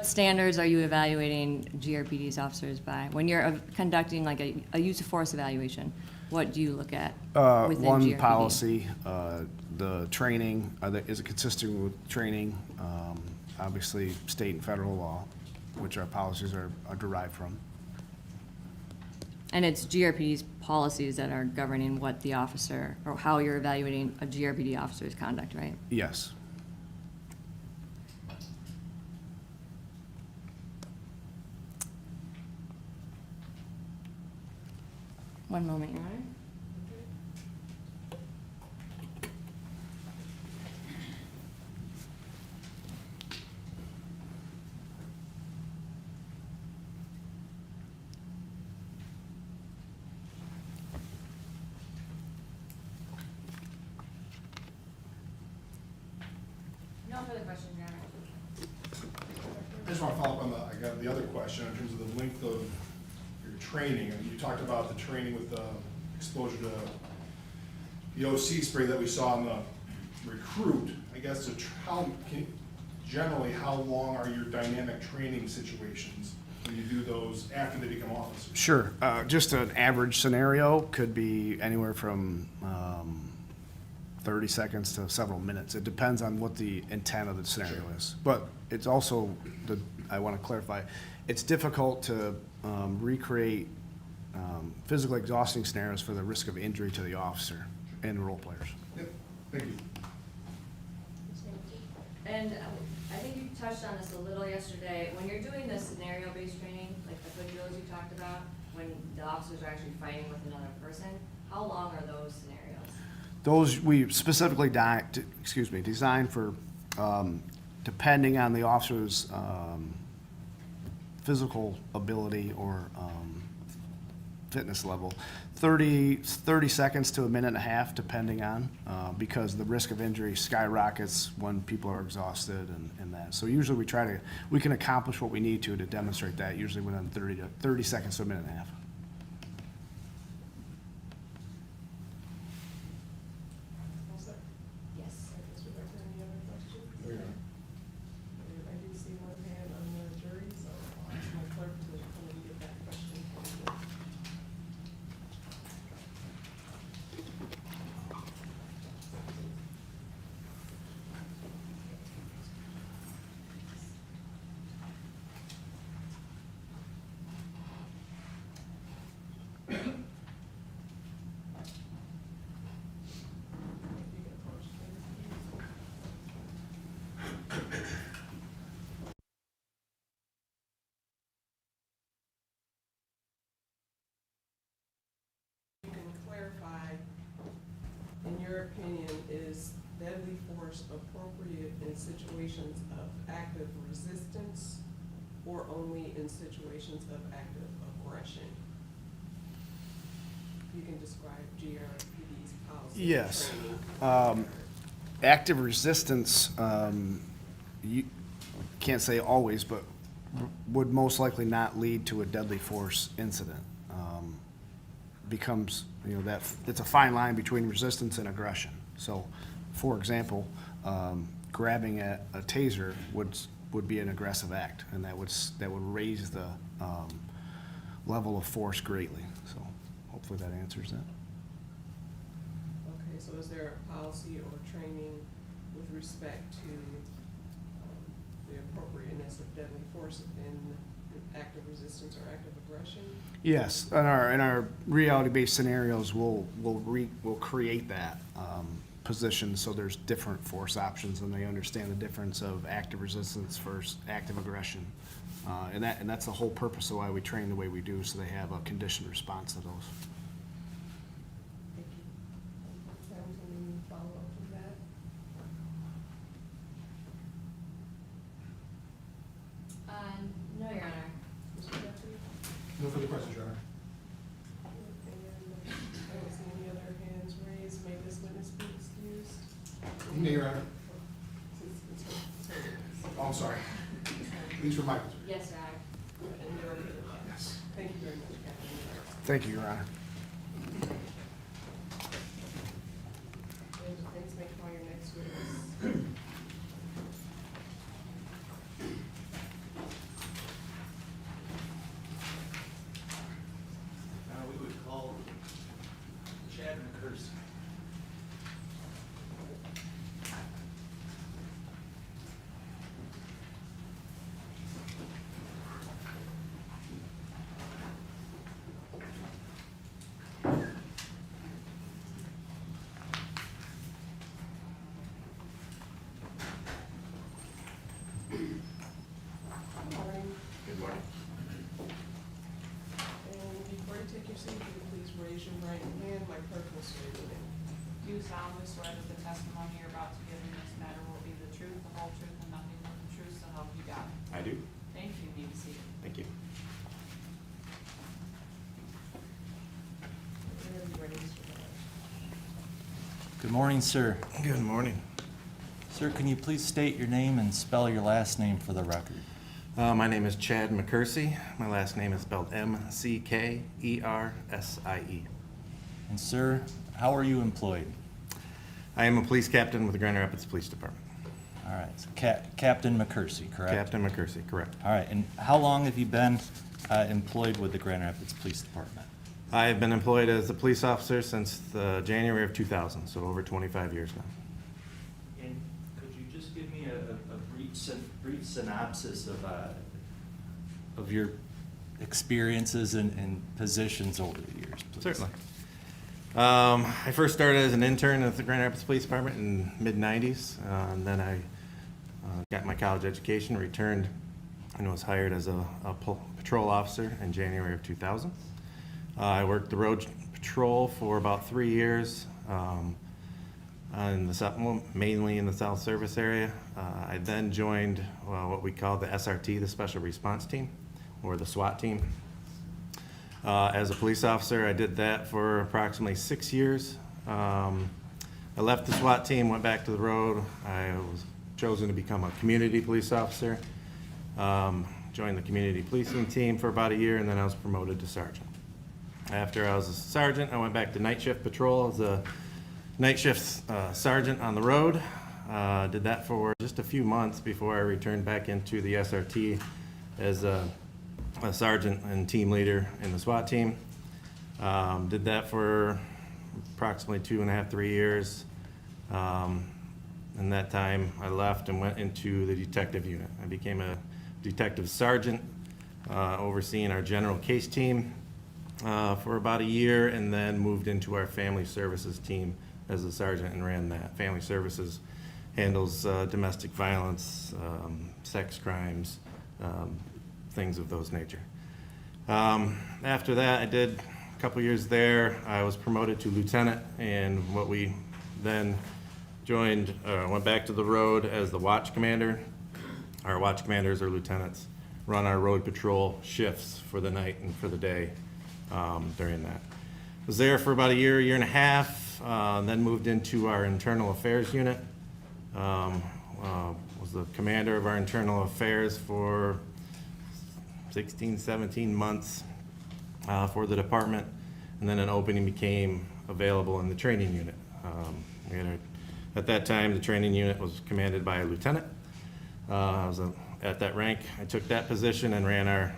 standards are you evaluating GRPD's officers by? When you're conducting like a use of force evaluation, what do you look at within One GRPD? policy, the training, is it consistent with training? Obviously, state and federal law, which our policies are derived from. And it's GRPD's policies that are governing what the officer, or how you're evaluating a GRPD officer's conduct, right? Yes. One moment, Your Honor. No further questions, Your Honor. I just want to follow up on the other question in terms of the length of your training. And you talked about the training with the exposure to the OC spray that we saw in the recruit. I guess generally, how long are your dynamic training situations when you do those after they become officers? Sure. Just an average scenario could be anywhere from 30 seconds to several minutes. It depends on what the intent of the scenario is. But it's also, I want to clarify, it's difficult to recreate physically exhausting scenarios for the risk of injury to the officer and role players. Yep, thank you. And I think you touched on this a little yesterday. When you're doing the scenario-based training, like the good drills you talked about, when the officers are actually fighting with another person, how long are those scenarios? Those we specifically designed for, depending on the officer's physical ability or fitness level, 30 seconds to a minute and a half, depending on, because the risk of injury skyrockets when people are exhausted and that. So usually we can accomplish what we need to demonstrate that, usually within 30 seconds to a minute and a half. All set? Yes. Mr. Becker, any other questions? I do see one hand on the jury, so I'll ask my clerk to come and get that question from you. You can approach the please. You can clarify, in your opinion, is deadly force appropriate in situations of active resistance or only in situations of active aggression? You can describe GRPD's policy. and Yes. training. Active resistance, you can't say always, but would most likely not lead to a deadly force incident. Becomes, that it's a fine line between resistance and aggression. So, for example, grabbing a TASER would be an aggressive act, and that would raise the level of force greatly. So, hopefully that answers that. Okay, so is there a policy or training with respect to the appropriateness of deadly force in active resistance or active aggression? Yes, in our reality-based scenarios, we'll create that position so there's different force options and they understand the difference of active resistance versus active aggression. And that's the whole purpose of why we train the way we do, so they have a conditioned response to those. Thank you. Sounds any follow-up from that? No, Your Honor. Mr. Jeffrey? No further questions, Your Honor. And I don't see any other hands raised. May this witness be excused? No, Your Honor. It's her. Oh, I'm sorry. These were my. Yes, Your Honor. And you're okay. Yes. Thank you very much, Captain. Thank you, Your Honor. And please make call your next witness. We would call Chad McKersie. Good morning. Good morning. And before you take your seat, if you could please raise your right hand. My clerk will swear you in. Do you solemnly swear that the testimony you're about to give in this matter will be the truth, the whole truth, and nothing but the truth, so help you God? I do. Thank you. You may be seated. Thank you. Whenever you're ready, Mr. Miller. Good morning, sir. Good morning. Sir, can you please state your name and spell your last name for the record? My name is Chad McKersie. My last name is spelled McKersie. And sir, how are you employed? I am a police captain with the Grand Rapids Police Department. All right, so Captain McKersie, correct? Captain McKersie, correct. All right, and how long have you been employed with the Grand Rapids Police Department? I have been employed as a police officer since January of 2000, so over 25 years now. And could you just give me a brief synopsis of your experiences and positions over the years, please? Certainly. I first started as an intern at the Grand Rapids Police Department in mid-90s, and then I got my college education, returned, and was hired as a patrol officer in January of 2000. I worked the road patrol for about 3 years, mainly in the South Service area. I then joined what we call the SRT, the Special Response Team, or the SWAT team. As a police officer, I did that for approximately 6 years. I left the SWAT team, went back to the road. I was chosen to become a community police officer. Joined the community policing team for about a year, and then I was promoted to sergeant. After I was a sergeant, I went back to night shift patrol as a night shift sergeant on the road. Did that for just a few months before I returned back into the SRT as a sergeant and team leader in the SWAT team. Did that for approximately 2.5, 3 years. In that time, I left and went into the detective unit. I became a detective sergeant, overseeing our general case team for about a year, and then moved into our family services team as a sergeant and ran that. Family services handles domestic violence, sex crimes, things of those nature. After that, I did a couple years there. I was promoted to lieutenant, and what we then joined, went back to the road as the watch commander. Our watch commanders or lieutenants run our road patrol shifts for the night and for the day during that. Was there for about a year, year and a half, then moved into our internal affairs unit. Was the commander of our internal affairs for 16, 17 months for the department, and then an opening became available in the training unit. At that time, the training unit was commanded by a lieutenant. I was at that rank. I took that position and ran our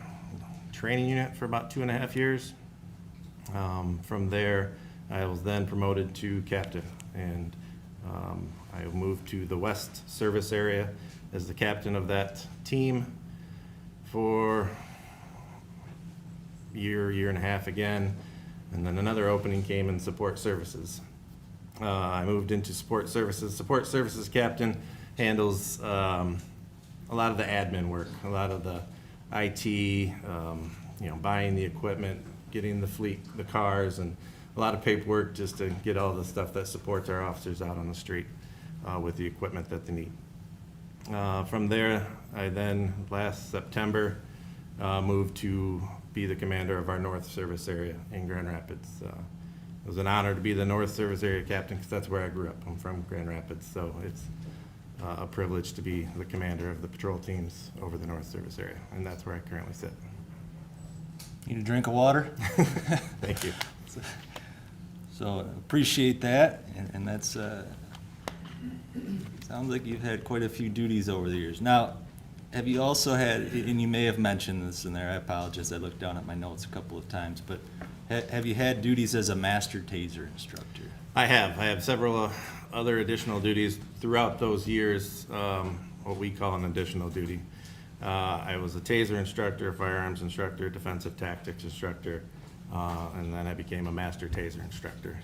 training unit for about 2.5 years. From there, I was then promoted to captain, and I moved to the West Service area as the captain of that team for year and a half again, and then another opening came in support services. I moved into support services. Support services captain handles a lot of the admin work, a lot of the IT, buying the equipment, getting the fleet, the cars, and a lot of paperwork just to get all the stuff that supports our officers out on the street with the equipment that they need. From there, I then, last September, moved to be the commander of our North Service area in Grand Rapids. It was an honor to be the North Service area captain because that's where I grew up. I'm from Grand Rapids, so it's a privilege to be the commander of the patrol teams over the North Service area, and that's where I currently sit. Need a drink of water? Thank you. So appreciate that, and that's, sounds like you've had quite a few duties over the years. Now, have you also had, and you may have mentioned this in there, I apologize, I looked down at my notes a couple of times, but have you had duties as a master TASER instructor? I have several other additional duties throughout those years, what we call an additional duty. I was a TASER instructor, firearms instructor, defensive tactics instructor, and then I became a master TASER instructor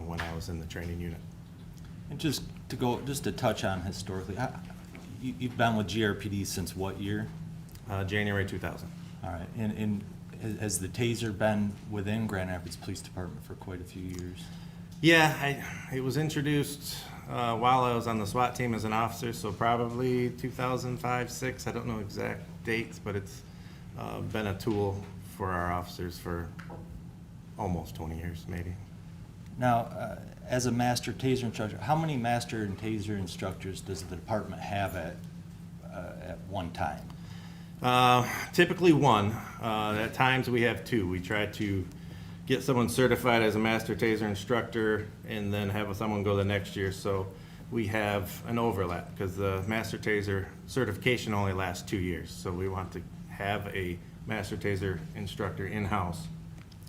when I was in the training unit. And just to touch on historically, you've been with GRPD since what year? January 2000. All right, and has the TASER been within Grand Rapids Police Department for quite a few years? Yeah, it was introduced while I was on the SWAT team as an officer, so probably 2005, 6. I don't know exact dates, but it's been a tool for our officers for almost 20 years, maybe. Now, as a master TASER instructor, how many master and TASER instructors does the department have at one time? Typically one. At times we have two. We try to get someone certified as a master TASER instructor and then have someone go the next year. So we have an overlap because the master TASER certification only lasts 2 years. So we want to have a master TASER instructor in-house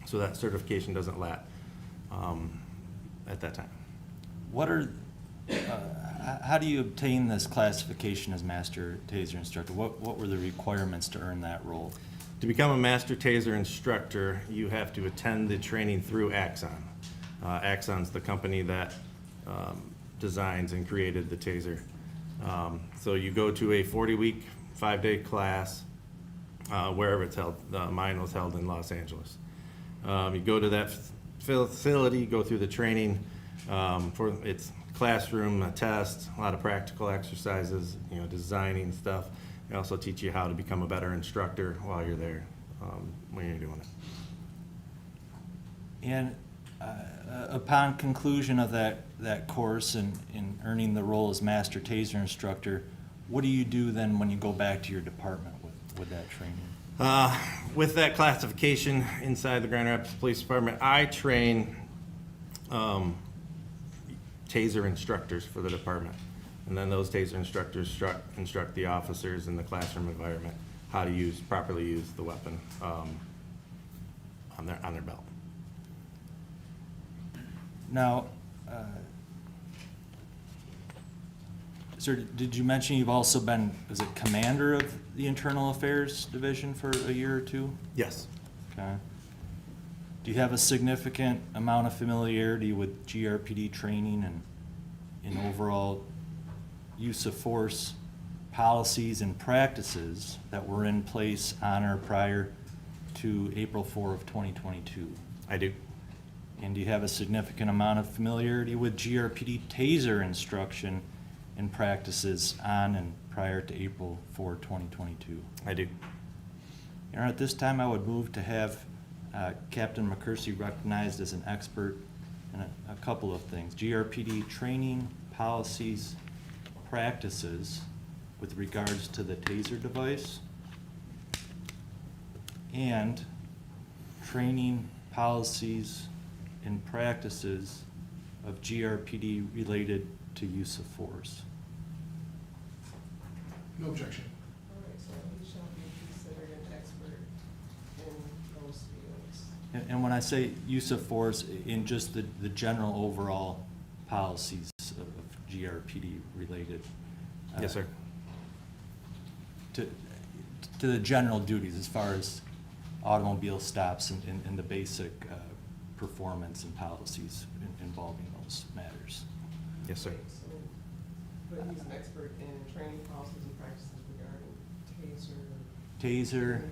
so that certification doesn't lapse at that time. How do you obtain this classification as master TASER instructor? What were the requirements to earn that role? To become a master TASER instructor, you have to attend the training through Axon. Axon's the company that designs and created the TASER. So you go to a 40-week, 5-day class, wherever it's held. Mine was held in Los Angeles. You go to that facility, go through the training for its classroom, a test, a lot of practical exercises, designing stuff. They also teach you how to become a better instructor while you're there, when you're doing it. And upon conclusion of that course and in earning the role as master taser instructor, what do you do then when you go back to your department with that training? With that classification inside the Grand Rapids Police Department, I train taser instructors for the department. And then those taser instructors instruct the officers in the classroom environment how to properly use the weapon on their belt. Now, sir, did you mention you've also been, is it commander of the Internal Affairs Division for a year or two? Yes. Okay. Do you have a significant amount of familiarity with GRPD training and overall use of force policies and practices that were in place on or prior to April 4 of 2022? I do. And do you have a significant amount of familiarity with GRPD TASER instruction and practices on and prior to April 4, 2022? I do. At this time, I would move to have Captain McKersie recognized as an expert in a couple of things. GRPD training, policies, practices with regards to the TASER device, and training, policies, and practices of GRPD related to use of force. No objection. All right, so he shall be considered an expert in those fields. And when I say use of force, in just the general overall policies of GRPD related. Yes, sir. To the general duties as far as automobile stops and the basic performance and policies involving those matters. Yes, sir. So, but he's an expert in training policies and practices regarding TASER. TASER,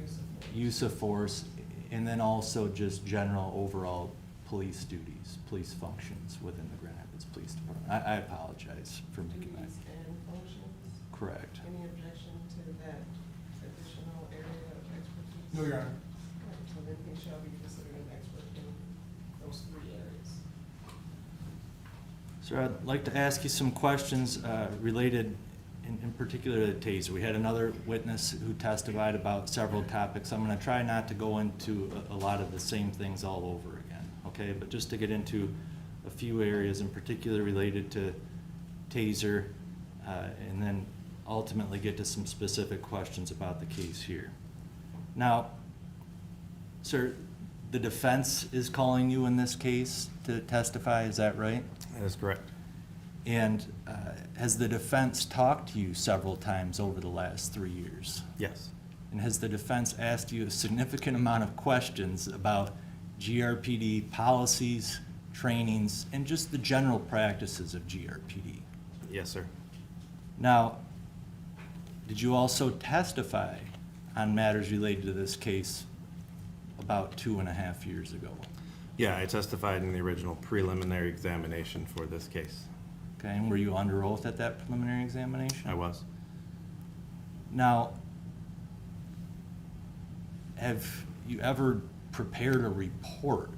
use of force, and then also just general overall police duties, police functions within the Grand Rapids Police Department. I apologize for making that. Duties and functions. Correct. Any objection to that additional area of expertise? No, Your Honor. Okay, so then he shall be considered an expert in those 3 areas. Sir, I'd like to ask you some questions related in particular to TASER. We had another witness who testified about several topics. I'm going to try not to go into a lot of the same things all over again, okay? But just to get into a few areas in particular related to TASER, and then ultimately get to some specific questions about the case here. Now, sir, the defense is calling you in this case to testify, is that right? That is correct. And has the defense talked to you several times over the last 3 years? Yes. And has the defense asked you a significant amount of questions about GRPD policies, trainings, and just the general practices of GRPD? Yes, sir. Now, did you also testify on matters related to this case about 2.5 years ago? Yeah, I testified in the original preliminary examination for this case. Okay, and were you under oath at that preliminary examination? I was. Now, have you ever prepared a report,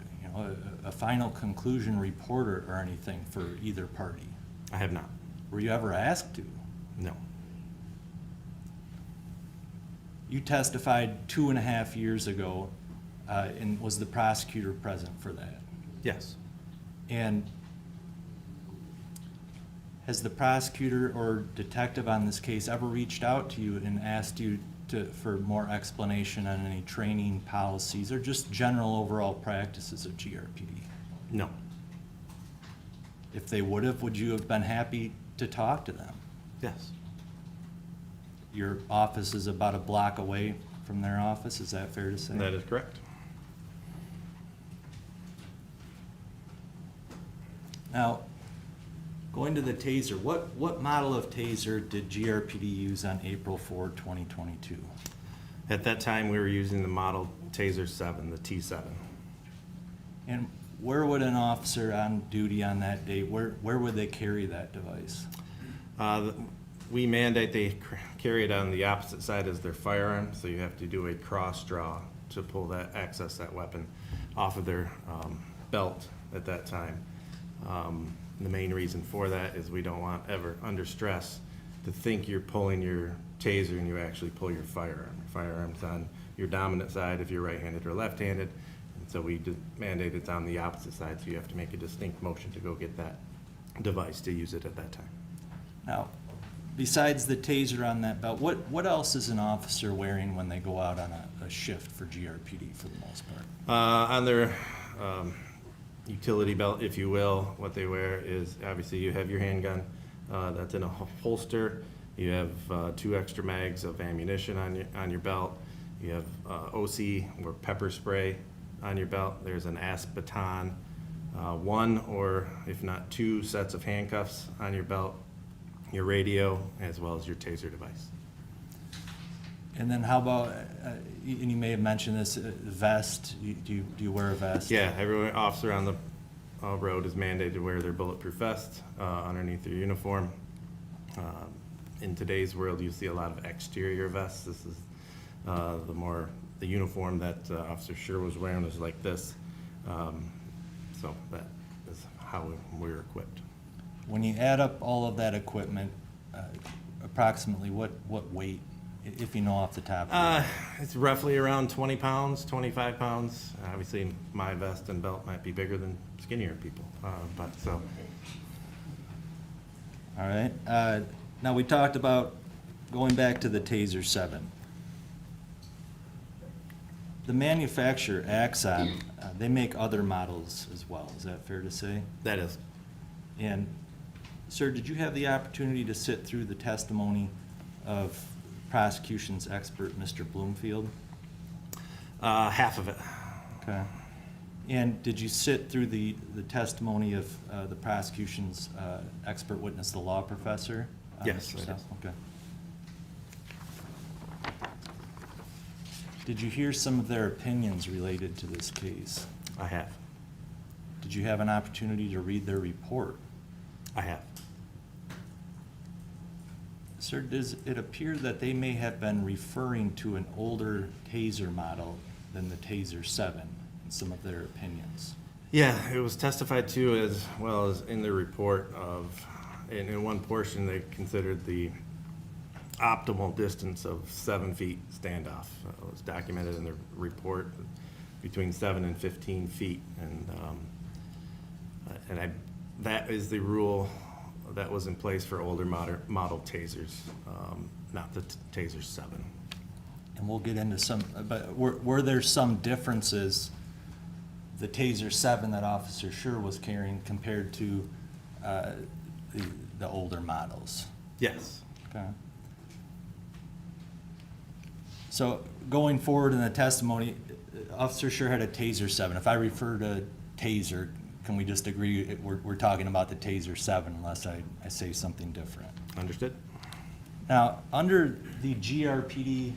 a final conclusion report or anything for either party? I have not. Were you ever asked to? No. You testified 2.5 years ago, and was the prosecutor present for that? Yes. And has the prosecutor or detective on this case ever reached out to you and asked you for more explanation on any training policies or just general overall practices of GRPD? No. If they would you have been happy to talk to them? Yes. Your office is about a block away from their office, is that fair to say? That is correct. Now, Going to the TASER, what model of TASER did GRPD use on April 4, 2022? At that time, we were using the model TASER 7, the T7. And where would an officer on duty on that day, where would they carry that device? We mandate they carry it on the opposite side as their firearm, so you have to do a cross draw to pull that, access that weapon off of their belt at that time. The main reason for that is we don't want ever under stress to think you're pulling your TASER and you actually pull your firearm. Your firearm's on your dominant side if you're right-handed or left-handed, and so we mandate it's on the opposite side, so you have to make a distinct motion to go get that device to use it at that time. Now, besides the TASER on that belt, what else is an officer wearing when they go out on a shift for GRPD for the most part? On their utility belt, if you will, what they wear is, obviously you have your handgun, that's in a holster. You have 2 extra mags of ammunition on your belt. You have OC or pepper spray on your belt. There's an Baton, 1 or if not 2 sets of handcuffs on your belt, your radio, as well as your TASER device. And then how about, and you may have mentioned this, vest, do you wear a vest? Yeah, every officer on the road is mandated to wear their bulletproof vest underneath their uniform. In today's world, you see a lot of exterior vests. This is the uniform that Officer Schurr was wearing was like this. So that is how we're equipped. When you add up all of that equipment, approximately what weight, if you know off the top of your head? It's roughly around 20 pounds, 25 pounds. Obviously, my vest and belt might be bigger than skinnier people, but so. All right. Now, we talked about going back to the TASER 7. The manufacturer, Axon, they make other models as well. Is that fair to say? That is. And, sir, did you have the opportunity to sit through the testimony of prosecution's expert, Mr. Bloomfield? Half of it. Okay. And did you sit through the testimony of the prosecution's expert witness, the law professor? Yes, Mr. I did. Sessel? Okay. Did you hear some of their opinions related to this case? I have. Did you have an opportunity to read their report? I have. Sir, does it appear that they may have been referring to an older TASER model than the TASER 7 in some of their opinions? Yeah, it was testified to as well as in the report of, in one portion, they considered the optimal distance of 7 feet standoff. It was documented in the report between 7 and 15 feet. That is the rule that was in place for older model TASERs, not the TASER 7. And we'll get into some, but were there some differences, the TASER 7 that Officer Schurr was carrying compared to the older models? Yes. Okay. So going forward in the testimony, Officer Schurr had a TASER 7. If I refer to TASER, can we just agree we're talking about the TASER 7 unless I say something different? Understood? Now, under the GRPD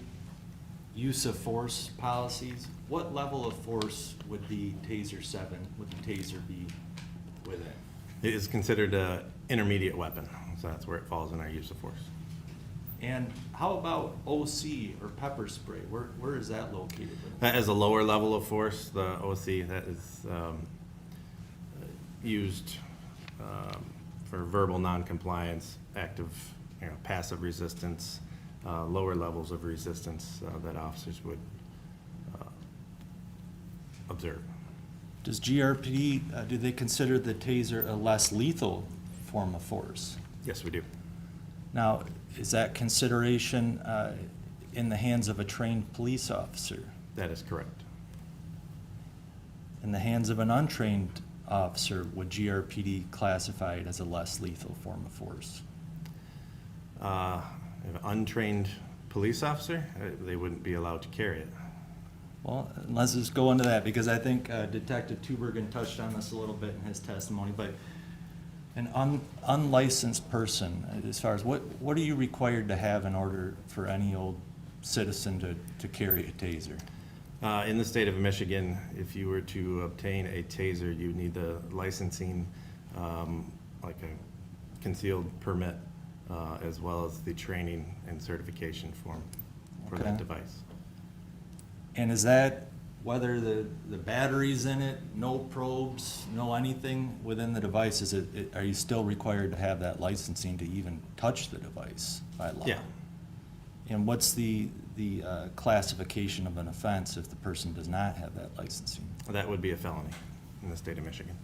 use of force policies, what level of force would the TASER 7, would the TASER be within? It is considered an intermediate weapon, so that's where it falls in our use of force. And how about OC or pepper spray? Where is that located? That is a lower level of force. The OC, that is used for verbal noncompliance, active, passive resistance, lower levels of resistance that officers would observe. Does GRPD, do they consider the TASER a less lethal form of force? Yes, we do. Now, is that consideration in the hands of a trained police officer? That is correct. In the hands of an untrained officer, would GRPD classify it as a less lethal form of force? An untrained police officer, they wouldn't be allowed to carry it. Well, let's just go into that, because I think Detective Tubergen touched on this a little bit in his testimony, but An unlicensed person, as far as what are you required to have in order for any old citizen to carry a taser? In the state of Michigan, if you were to obtain a taser, you need the licensing, like a concealed permit, as well as the training and certification form for that Okay. device. And is that whether the battery's in it, no probes, no anything within the device, are you still required to have that licensing to even touch the device by law? Yeah. And what's the classification of an offense if the person does not have that licensing? That would be a felony in the state of Michigan.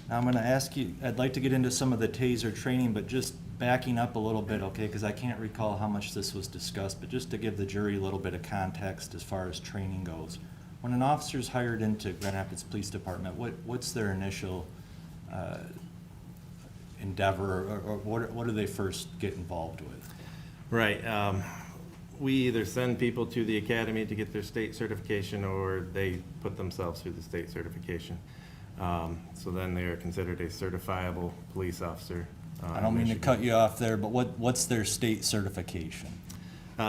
Now, I'm gonna ask you, I'd like to get into some of the TASER training, but just backing up a little bit, okay? Because I can't recall how much this was discussed, but just to give the jury a little bit of context as far as training goes. When an officer's hired into Grand Rapids Police Department, what's their initial endeavor, or what do they first get involved with? Right. We either send people to the academy to get their state certification, or they put themselves through the state certification. So then they are considered a certifiable police officer. I don't mean to cut you off there, but what's their state certification?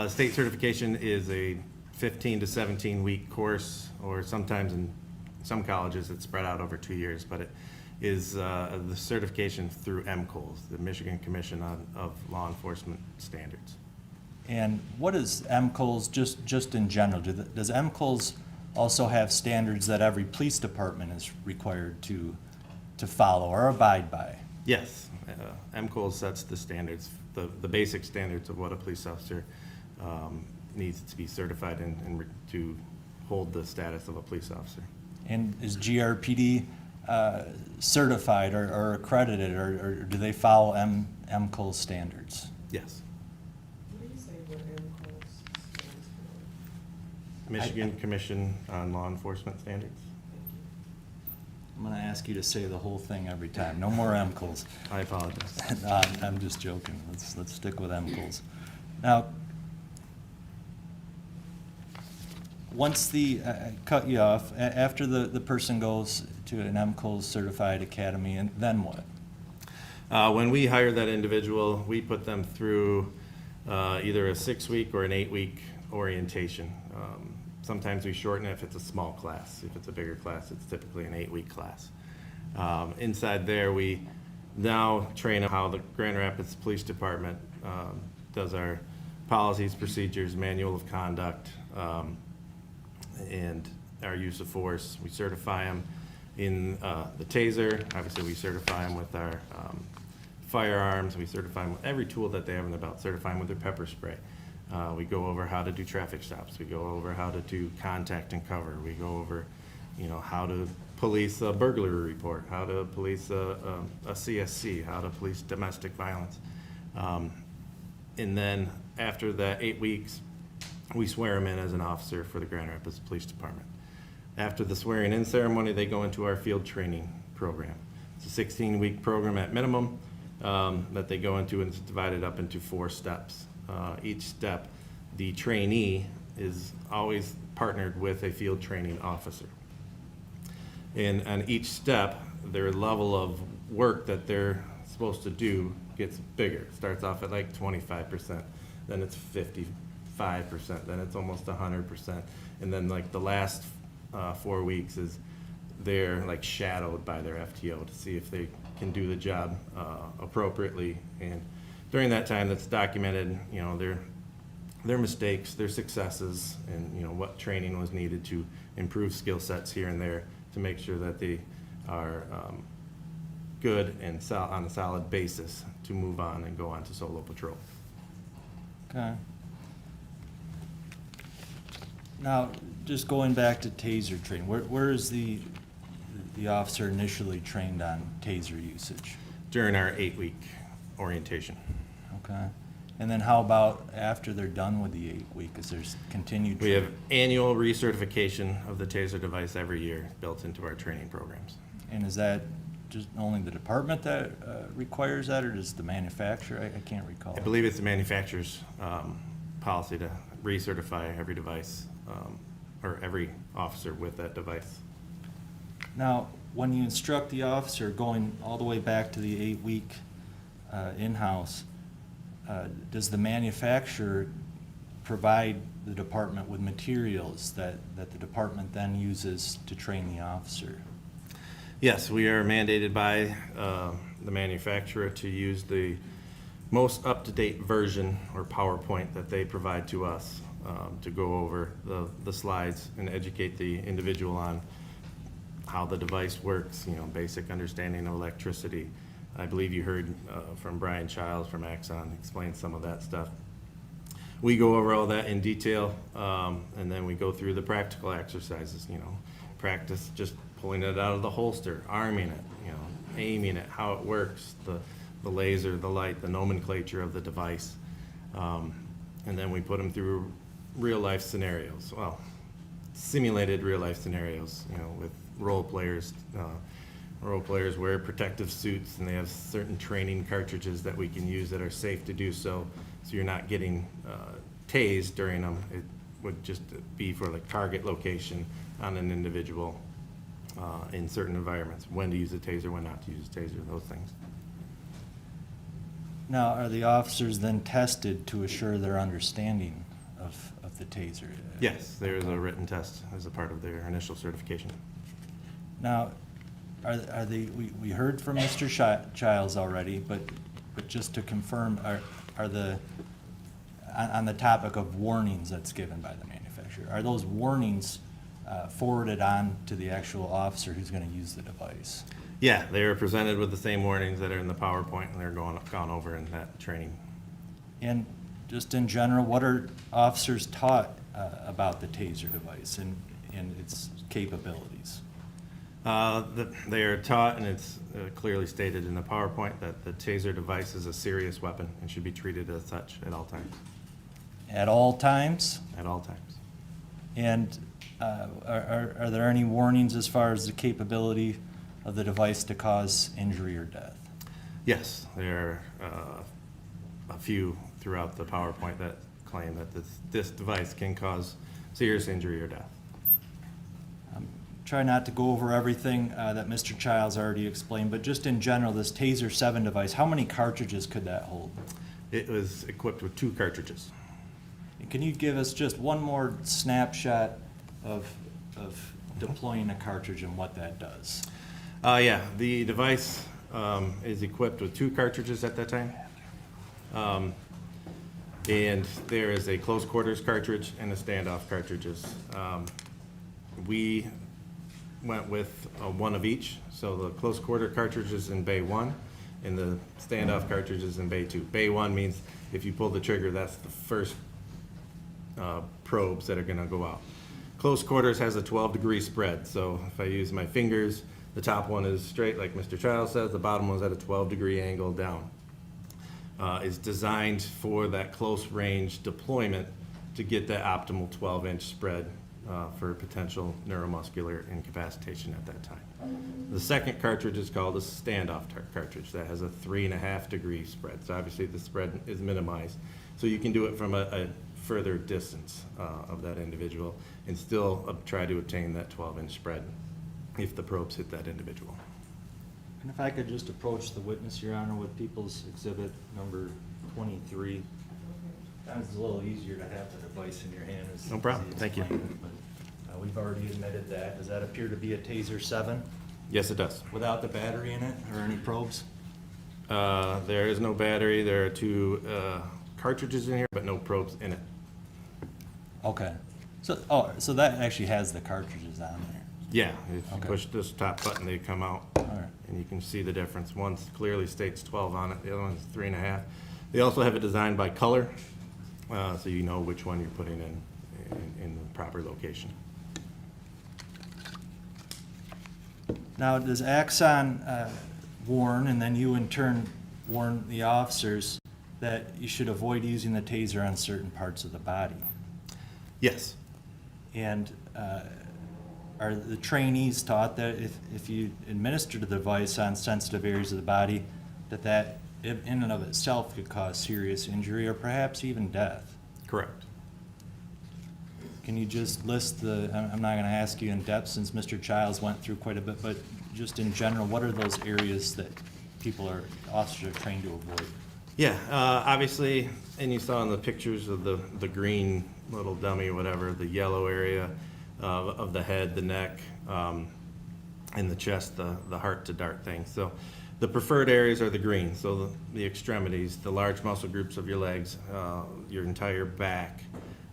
State certification is a 15 to 17-week course, or sometimes in some colleges it's spread out over 2 years, but it is the certification through MCOLS, the Michigan Commission of Law Enforcement Standards. And what is MCOLS, just in general? Does MCOLS also have standards that every police department is required to follow or abide by? Yes, MCOLS sets the standards, the basic standards of what a police officer needs to be certified in to hold the status of a police officer. And is GRPD certified or accredited, or do they follow MCOLS standards? Yes. What do you say what MCOS stands for? Michigan Commission on Law Enforcement Standards. I'm gonna ask you to say the whole thing every time. No more MCOLS. I apologize. No, I'm just joking. Let's stick with MCOLS. Now, once I cut you off, after the person goes to an MCOLS certified academy, and then what? When we hire that individual, we put them through either a 6-week or an 8-week orientation. Sometimes we shorten it if it's a small class. If it's a bigger class, it's typically an 8-week class. Inside there, we now train how the Grand Rapids Police Department does our policies, procedures, manual of conduct, and our use of force. We certify them in the TASER. Obviously, we certify them with our firearms. We certify them with every tool that they have in their belt, certify them with their pepper spray. We go over how to do traffic stops. We go over how to do contact and cover. We go over, how to police a burglary report, how to police a CSC, how to police domestic violence. And then after that 8 weeks, we swear them in as an officer for the Grand Rapids Police Department. After the swearing in ceremony, they go into our field training program. It's a 16-week program at minimum that they go into, and it's divided up into 4 steps. Each step, the trainee is always partnered with a field training officer. And on each step, their level of work that they're supposed to do gets bigger. It starts off at like 25%, then it's 55%, then it's almost 100%. And then like the last 4 weeks is they're like shadowed by their FTO to see if they can do the job appropriately. And during that time, that's documented, their mistakes, their successes, and what training was needed to improve skill sets here and there to make sure that they are good and on a solid basis to move on and go on to solo patrol. Okay. Now, just going back to TASER training, where is the officer initially trained on TASER usage? During our 8-week orientation. Okay. And then how about after they're done with the 8 week? Is there continued We training? have annual recertification of the TASER device every year built into our training programs. And is that just only the department that requires that, or does the manufacturer? I can't recall. I believe it's the manufacturer's policy to recertify every device, or every officer with that device. Now, when you instruct the officer, going all the way back to the 8-week in-house, does the manufacturer provide the department with materials that the department then uses to train the officer? Yes, we are mandated by the manufacturer to use the most up-to-date version or PowerPoint that they provide to us to go over the slides and educate the individual on how the device works, basic understanding of electricity. I believe you heard from Brian Childs from Axon explain some of that stuff. We go over all that in detail, and then we go through the practical exercises, practice just pulling it out of the holster, arming it, aiming it, how it works, the laser, the light, the nomenclature of the device. And then we put them through real-life scenarios, well, simulated real-life scenarios, with role players. Role players wear protective suits, and they have certain training cartridges that we can use that are safe to do so you're not getting tased during them. It would just be for like target location on an individual in certain environments, when to use a taser, when not to use a taser, those things. Now, are the officers then tested to assure their understanding of the taser? Yes, there is a written test as a part of their initial certification. Now, are they, we heard from Mr. Childs already, but just to confirm, are the, on the topic of warnings that's given by the manufacturer, are those warnings forwarded on to the actual officer who's going to use the device? Yeah, they are presented with the same warnings that are in the PowerPoint, and they're gone over in that training. And just in general, what are officers taught about the TASER device and its capabilities? They are taught, and it's clearly stated in the PowerPoint, that the TASER device is a serious weapon and should be treated as such at all times. At all times? At all times. And are there any warnings as far as the capability of the device to cause injury or death? Yes, there are a few throughout the PowerPoint that claim that this device can cause serious injury or death. Try not to go over everything that Mr. Childs already explained, but just in general, this TASER 7 device, how many cartridges could that hold? It was equipped with 2 cartridges. And can you give us just one more snapshot of deploying a cartridge and what that does? Yeah, the device is equipped with 2 cartridges at that time. And there is a close quarters cartridge and a standoff cartridges. We went with one of each. So the close quarter cartridge is in bay 1 and the standoff cartridge is in bay 2. Bay 1 means if you pull the trigger, that's the first probes that are gonna go out. Close quarters has a 12-degree spread. So if I use my fingers, the top one is straight, like Mr. Childs says, the bottom one's at a 12-degree angle down. It's designed for that close range deployment to get that optimal 12-inch spread for potential neuromuscular incapacitation at that time. The second cartridge is called a standoff cartridge that has a 3.5-degree spread. So obviously the spread is minimized. So you can do it from a further distance of that individual and still try to obtain that 12-inch spread if the probes hit that individual. And if I could just approach the witness, Your Honor, with People's Exhibit number 23. It's a little easier to have the device in your hand. No problem. Thank you. But, we've already admitted that. Does that appear to be a TASER 7 Yes, it does. without the battery in it or any probes? There is no battery. There are 2 cartridges in here, but no probes in it. Okay. So that actually has the cartridges on there. Yeah, if you Okay. push this top button, they come out, All right. and you can see the difference. One clearly states 12 on it, the other one's 3.5. They also have it designed by color, so you know which one you're putting in the proper location. Now, does Axon warn, and then you in turn warn the officers that you should avoid using the TASER on certain parts of the body? Yes. And are the trainees taught that if you administer the device on sensitive areas of the body, that in and of itself could cause serious injury or perhaps even death? Correct. Can you just list I'm not gonna ask you in depth since Mr. Childs went through quite a bit, but just in general, what are those areas that officers are trained to avoid? Yeah, obviously, and you saw in the pictures of the green little dummy, whatever, the yellow area of the head, the neck, and the chest, the heart to dart thing. So the preferred areas are the green, so the extremities, the large muscle groups of your legs, your entire back.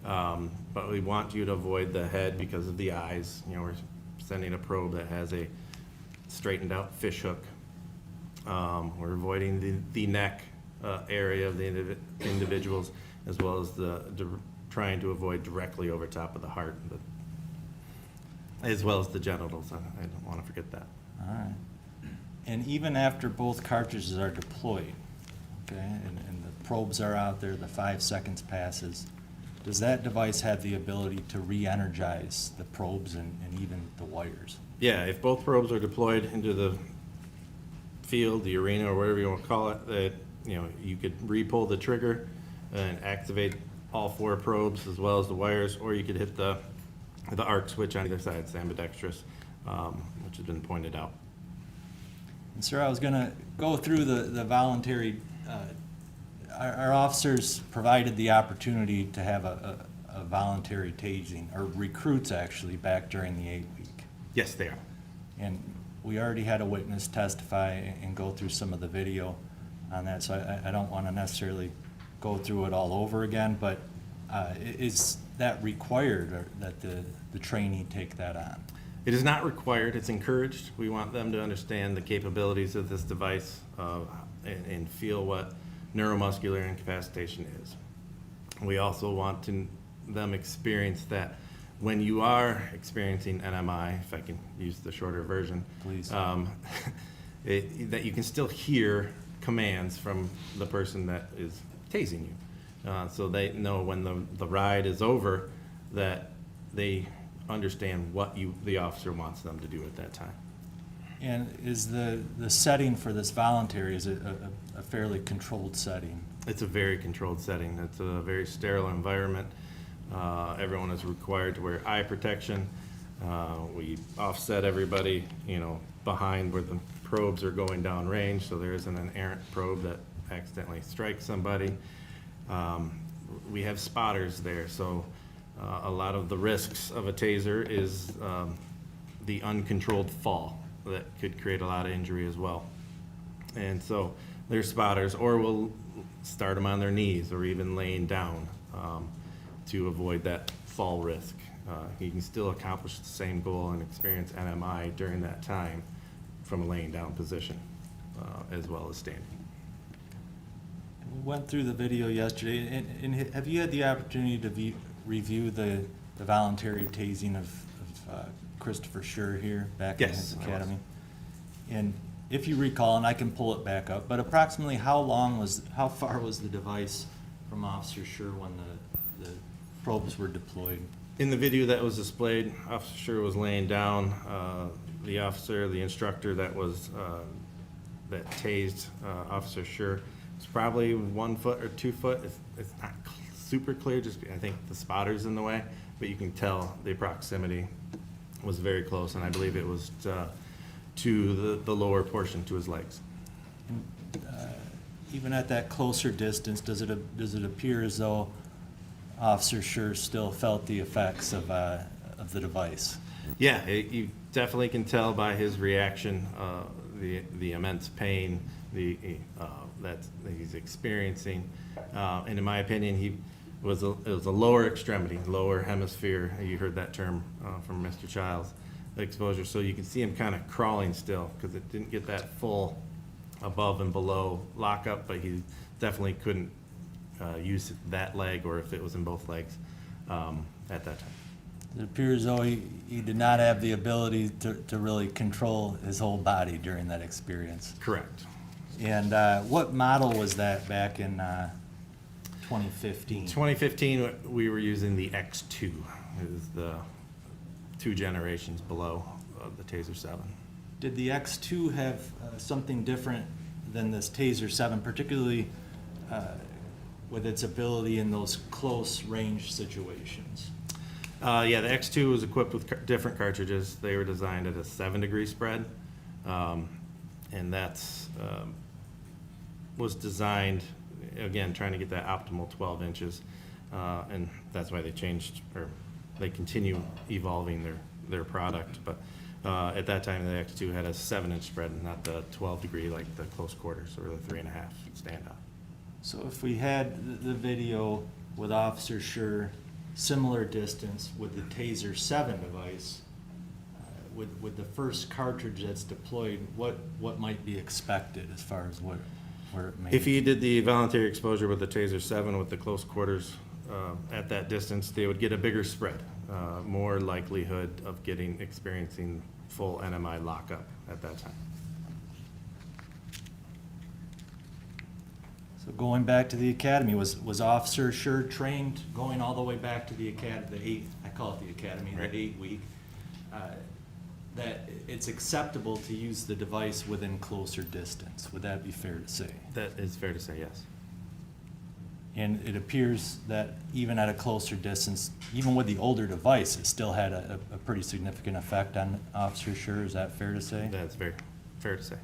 But we want you to avoid the head because of the eyes. You know, we're sending a probe that has a straightened out fish hook. We're avoiding the neck area of the individuals, as well as trying to avoid directly over top of the heart, as well as the genitals. I don't want to forget that. All right. And even after both cartridges are deployed, okay, and the probes are out there, the 5 seconds passes, does that device have the ability to re-energize the probes and even the wires? Yeah, if both probes are deployed into the field, the arena, or whatever you want to call it, that you could re-pull the trigger and activate all 4 probes as well as the wires, or you could hit the arc switch on either side. It's ambidextrous, which has been pointed out. And sir, I was gonna go through the voluntary, our officers provided the opportunity to have a voluntary tasing, or recruits actually, back during the 8-week. Yes, they are. And we already had a witness testify and go through some of the video on that, so I don't want to necessarily go through it all over again, but is that required, or that the trainee take that on? It is not required, it's encouraged. We want them to understand the capabilities of this device and feel what neuromuscular incapacitation is. We also want them experience that when you are experiencing NMI, if I can use the shorter version, Please. That you can still hear commands from the person that is tasing you. So they know when the ride is over that they understand what the officer wants them to do at that time. And is the setting for this voluntary, is it a fairly controlled setting? It's a very controlled setting. It's a very sterile environment. Everyone is required to wear eye protection. We offset everybody, behind where the probes are going down range, so there isn't an errant probe that accidentally strikes somebody. We have spotters there, so a lot of the risks of a taser is the uncontrolled fall that could create a lot of injury as well. And so there's spotters, or we'll start them on their knees or even laying down to avoid that fall risk. You can still accomplish the same goal and experience NMI during that time from a laying down position as well as standing. We went through the video yesterday, and have you had the opportunity to review the voluntary tasing of Christopher Schurr here back in his academy? And if you recall, and I can pull it back up, but approximately how far was the device from Officer Schurr when the probes were deployed? In the video that was displayed, Officer Schurr was laying down. The instructor that tased Officer Schurr was probably 1 foot or 2 foot. It's not super clear, I think the spotter's in the way, but you can tell the proximity was very close, and I believe it was to the lower portion, to his legs. Even at that closer distance, does it appear as though Officer Schurr still felt the effects of the device? Yeah, You definitely can tell by his reaction, the immense pain that he's experiencing. And in my opinion, it was a lower extremity, lower hemisphere. You heard that term from Mr. Childs, exposure. So you can see him kind of crawling still because it didn't get that full above and below lockup, but he definitely couldn't use that leg, or if it was in both legs at that time. It appears as though he did not have the ability to really control his whole body during that experience. Correct. And what model was that back in 2015? 2015, we were using the X2. It is the 2 generations below the TASER 7. Did the X2 have something different than this TASER 7, particularly with its ability in those close range situations? Yeah, the X2 was equipped with different cartridges. They were designed at a 7-degree spread. And that's, was designed, again, trying to get that optimal 12 inches. And that's why they changed, or they continue evolving their product. But at that time, the X2 had a 7-inch spread, not the 12-degree like the close quarters, or the 3.5 standout. So if we had the video with Officer Schurr, similar distance with the TASER 7 device, with the first cartridge that's deployed, what might be expected as far as where it may? If you did the voluntary exposure with the TASER 7 with the close quarters at that distance, they would get a bigger spread, more likelihood of experiencing full NMI lockup at that time. So going back to the academy, was Officer Schurr trained going all the way back to the academy, I call it the academy, Right. that 8-week, that it's acceptable to use the device within closer distance? Would that be fair to say? That is fair to say, yes. And it appears that even at a closer distance, even with the older device, it still had a pretty significant effect on Officer Schurr. Is that fair to say? That's very fair to say.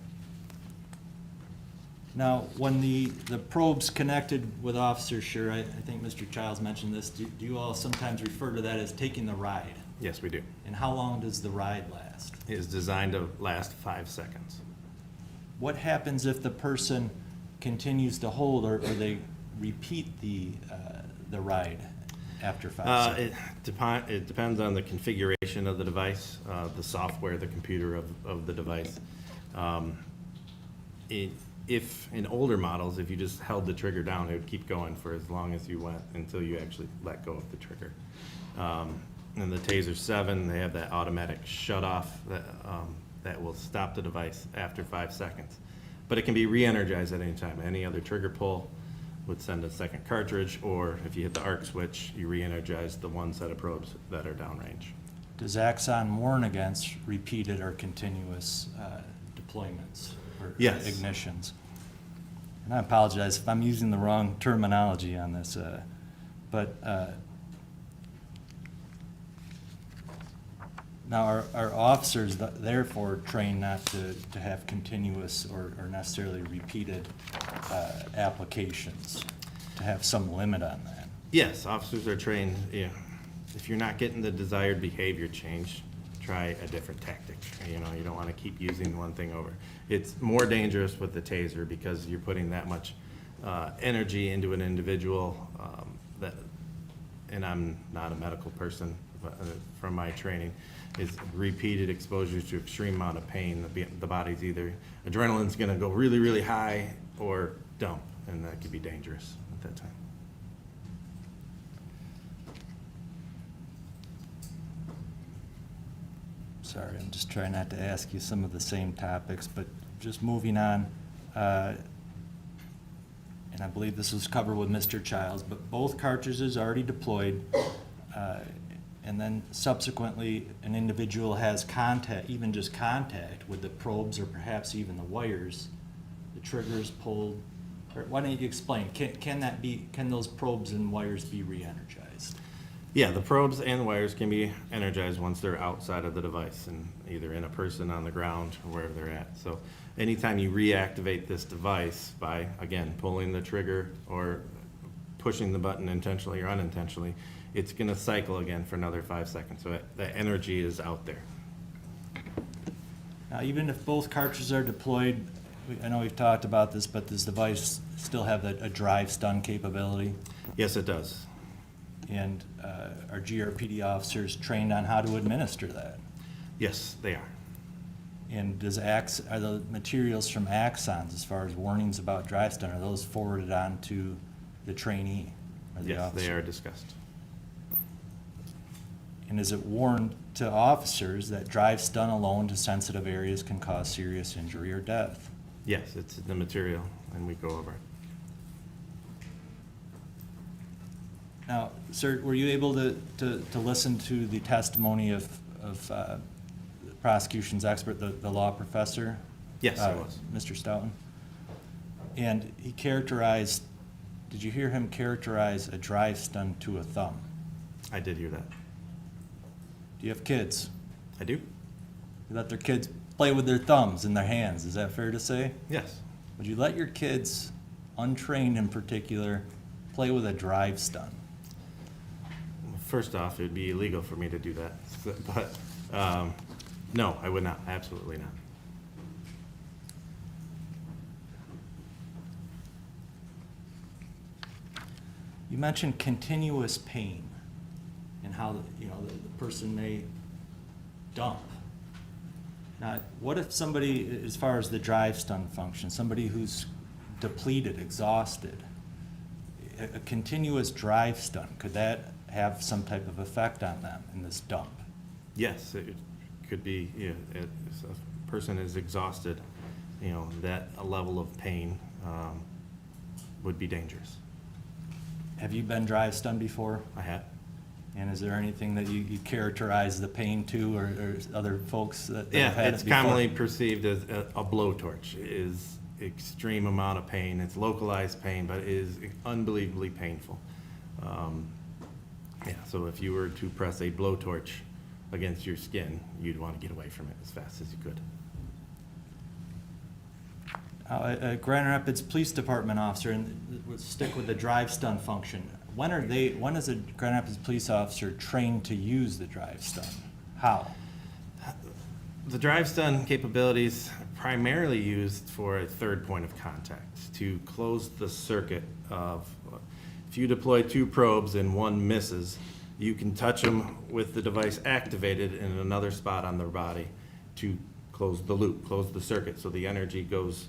Now, when the probes connected with Officer Schurr, I think Mr. Childs mentioned this, do you all sometimes refer to that as taking the ride? Yes, we do. And how long does the ride last? It is designed to last 5 seconds. What happens if the person continues to hold, or they repeat the ride after 5 seconds? It depends on the configuration of the device, the software, the computer of the device. If in older models, if you just held the trigger down, it would keep going for as long as you went until you actually let go of the trigger. In the TASER 7, they have that automatic shut-off that will stop the device after 5 seconds. But it can be re-energized at any time. Any other trigger pull would send a second cartridge, or if you hit the arc switch, you re-energize the one set of probes that are downrange. Does Axon warn against repeated or continuous deployments or Yes. ignitions? And I apologize if I'm using the wrong terminology on this, but now are officers therefore trained not to have continuous or necessarily repeated applications, to have some limit on that? Yes, officers are trained, if you're not getting the desired behavior change, try a different tactic. You don't want to keep using one thing over. It's more dangerous with the TASER because you're putting that much energy into an individual and I'm not a medical person, but from my training, is repeated exposures to extreme amount of pain. The body's either, adrenaline's gonna go really, really high or dump, and that could be dangerous at that time. Sorry, I'm just trying not to ask you some of the same topics, but just moving on. And I believe this was covered with Mr. Childs, but both cartridges already deployed, and then subsequently an individual has contact, even just contact with the probes or perhaps even the wires, the triggers pulled. Or why don't you explain, can those probes and wires be re-energized? Yeah, the probes and the wires can be energized once they're outside of the device and either in a person, on the ground, or wherever they're at. So anytime you reactivate this device by, again, pulling the trigger or pushing the button intentionally or unintentionally, it's going to cycle again for another 5 seconds. So the energy is out there. Now, even if both cartridges are deployed, I know we've talked about this, but does the device still have a drive stun capability? Yes, it does. And are GRPD officers trained on how to administer that? Yes, they are. And are the materials from Axons, as far as warnings about drive stun, are those forwarded on to the trainee or the Yes, officer? they are discussed. And is it warned to officers that drive stun alone to sensitive areas can cause serious injury or death? Yes, it's the material, and we go over it. Now, sir, were you able to listen to the testimony of the prosecution's expert, the law professor? Yes, I was. Mr. Stoughton? And he characterized, did you hear him characterize a drive stun to a thumb? I did hear that. You have kids. I do? You let their kids play with their thumbs in their hands. Is that fair to say? Yes. Would you let your kids, untrained in particular, play with a drive stun? First off, it would be illegal for me to do that. But no, I would not. Absolutely not. You mentioned continuous pain and how, you know, the person may dump. Now, what if somebody, as far as the drive stun function, somebody who's depleted, exhausted, a continuous drive stun, could that have some type of effect on them in this dump? Yes, it could be, yeah, if a person is exhausted, you know, that a level of pain would be dangerous. Have you been drive stunned before? I have. And is there anything that you characterize the pain to, or other folks that have had It's it before? commonly perceived as a blowtorch. It is extreme amount of pain. It's localized pain, but it is unbelievably painful. Yeah, so if you were to press a blowtorch against your skin, you'd want to get away from it as fast as you could. A Grand Rapids Police Department officer, and we'll stick with the drive stun function. When is a Grand Rapids police officer trained to use the drive stun? How? The drive stun capabilities are primarily used for a third point of contact, to close the circuit of, if you deploy 2 probes and one misses, you can touch them with the device activated in another spot on their body to close the loop, close the circuit, so the energy goes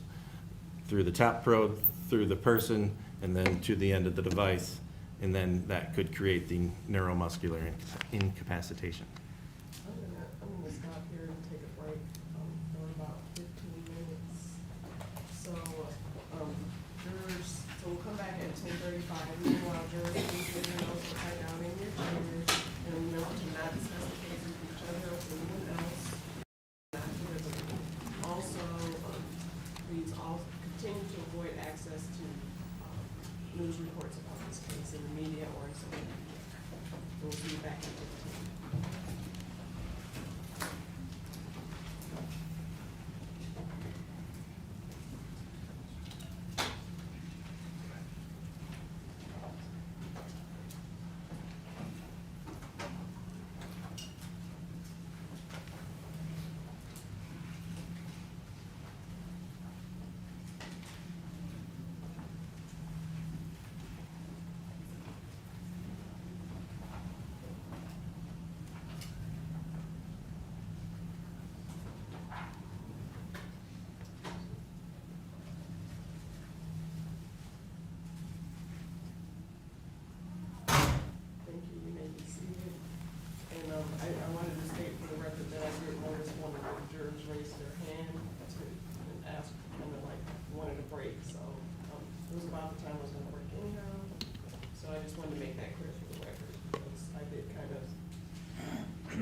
through the top probe, through the person, and then to the end of the device, and then that could create the neuromuscular incapacitation. I'm gonna stop here and take a break, for about 15 minutes. So, jurors, so we'll come back at 10:35. Meanwhile, jurors, please get your notes and write down in your chairs, and remember to not discuss the case with each other or with anyone else. Not to the- Also, please all continue to avoid access to, news reports about this case in the media or in social media. We'll see you back in 15. Thank you, you may be seated. And I wanted to state for the record that I did notice one of the jurors raise their hand and ask, kind of like, wanted a break, so it was about the time I was gonna break anyhow. So I just wanted to make that clear for the record, because I did kind of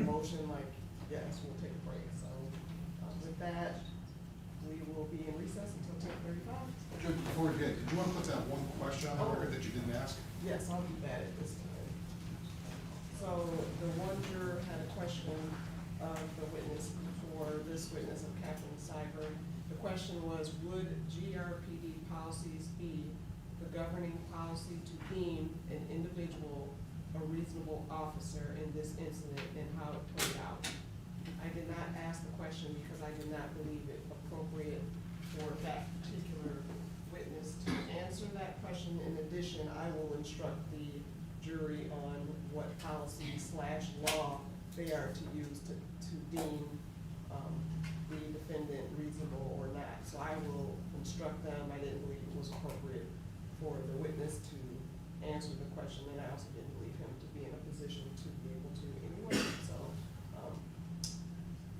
motion like, yes, we'll take a break. So with that, we will be in recess until 10:35. Judge, before we get, did you want to put that one question on the record that you didn't ask? Yes, I'll do that at this time. So the one juror had a question of the witness before this witness of Captain Siver. The question was, would GRPD policies be the governing policy to deem an individual a reasonable officer in this incident and how it played out? I did not ask the question because I did not believe it appropriate for that particular witness to answer that question. In addition, I will instruct the jury on what policy/law they are to use to deem the defendant reasonable or not. So I will instruct them. I didn't believe it was appropriate for the witness to answer the question, and I also didn't believe him to be in a position to be able to anyway. So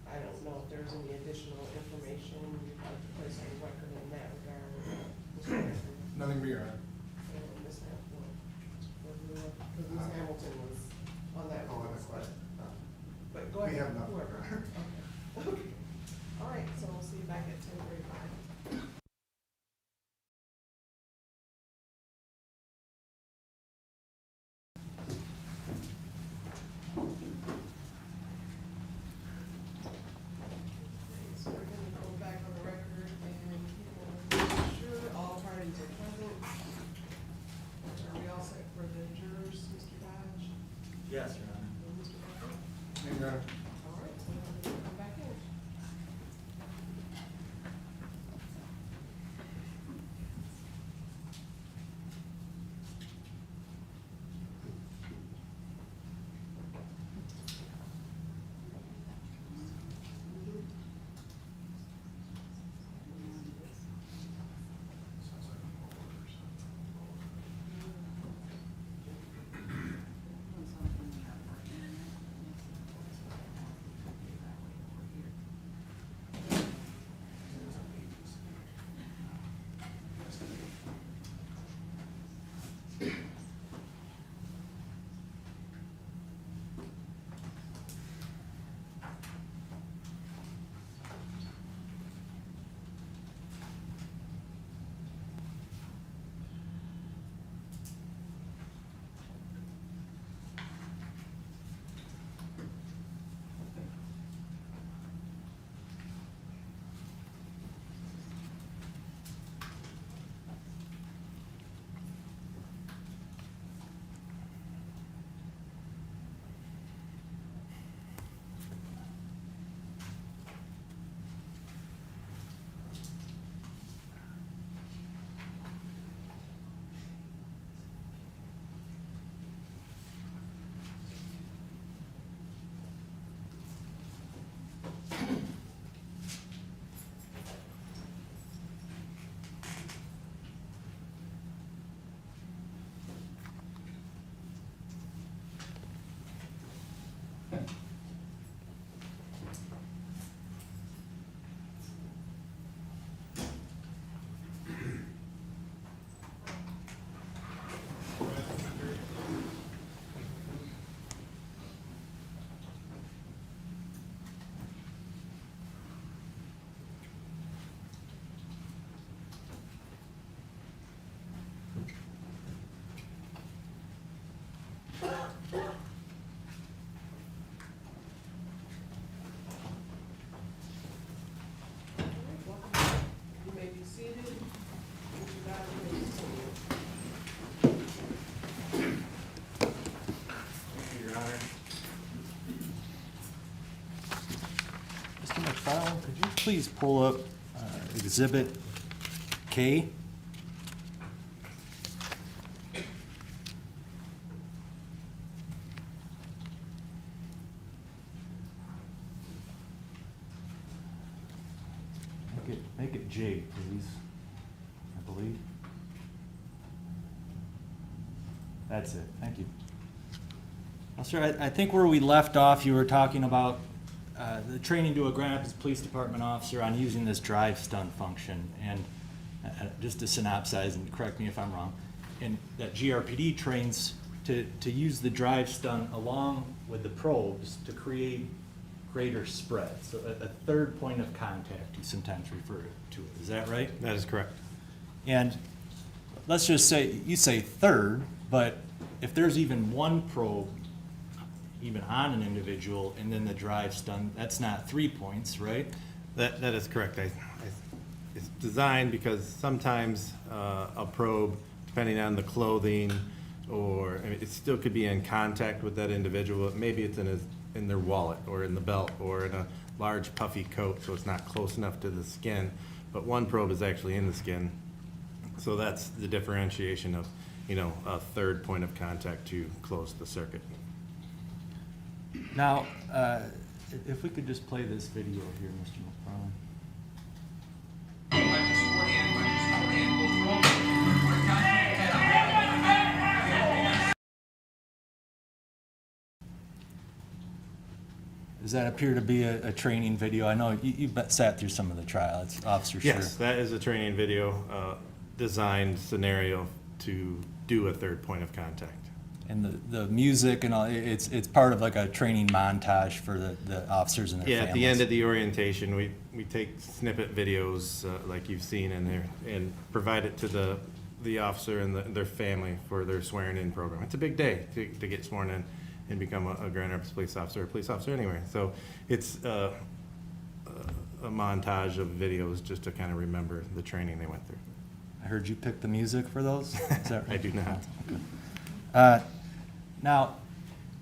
I don't know if there's any additional information you'd like to place on the record in that regard. Mr. Anthony? Nothing beyond. And Ms. Hamilton, because Ms. Hamilton was on that. Oh, that's one. question. But go ahead. We have nothing. whoever. Okay. Okay. All right, so we'll see you back at 10:35. file, could you please pull up Exhibit K? Make it J, please, I believe. That's it, thank you. Well, sir, I think where we left off, you were talking about the training to a Grand Rapids Police Department officer on using this drive stun function. And just to synopsize, and correct me if I'm wrong, and that GRPD trains to use the drive stun along with the probes to create greater spread. So a third point of contact, you sometimes refer to it. Is that right? That is correct. And let's just say, you say third, but if there's even one probe even on an individual and then the drive stun, that's not 3 points, right? That is correct. It's designed because sometimes a probe, depending on the clothing, or I mean, it still could be in contact with that individual. Maybe it's in their wallet or in the belt or in a large puffy coat, so it's not close enough to the skin. But one probe is actually in the skin, so that's the differentiation of, a third point of contact to close the circuit. Now, if we could just play this video here, Mr. McFarland. Does that appear to be a training video? I know you've sat through some of the trial. It's Officer Schurr. Yes, that is a training video designed scenario to do a third point of contact. And the music and all, it's part of like a training montage for the officers and their families. Yeah, at the end of the orientation, we take snippet videos like you've seen in there and provide it to the officer and their family for their swearing in program. It's a big day to get sworn in and become a Grand Rapids police officer or a police officer anywhere. So it's a montage of videos just to kind of remember the training they went through. I heard you pick the music for those? Is that right? I do not. Okay. Now,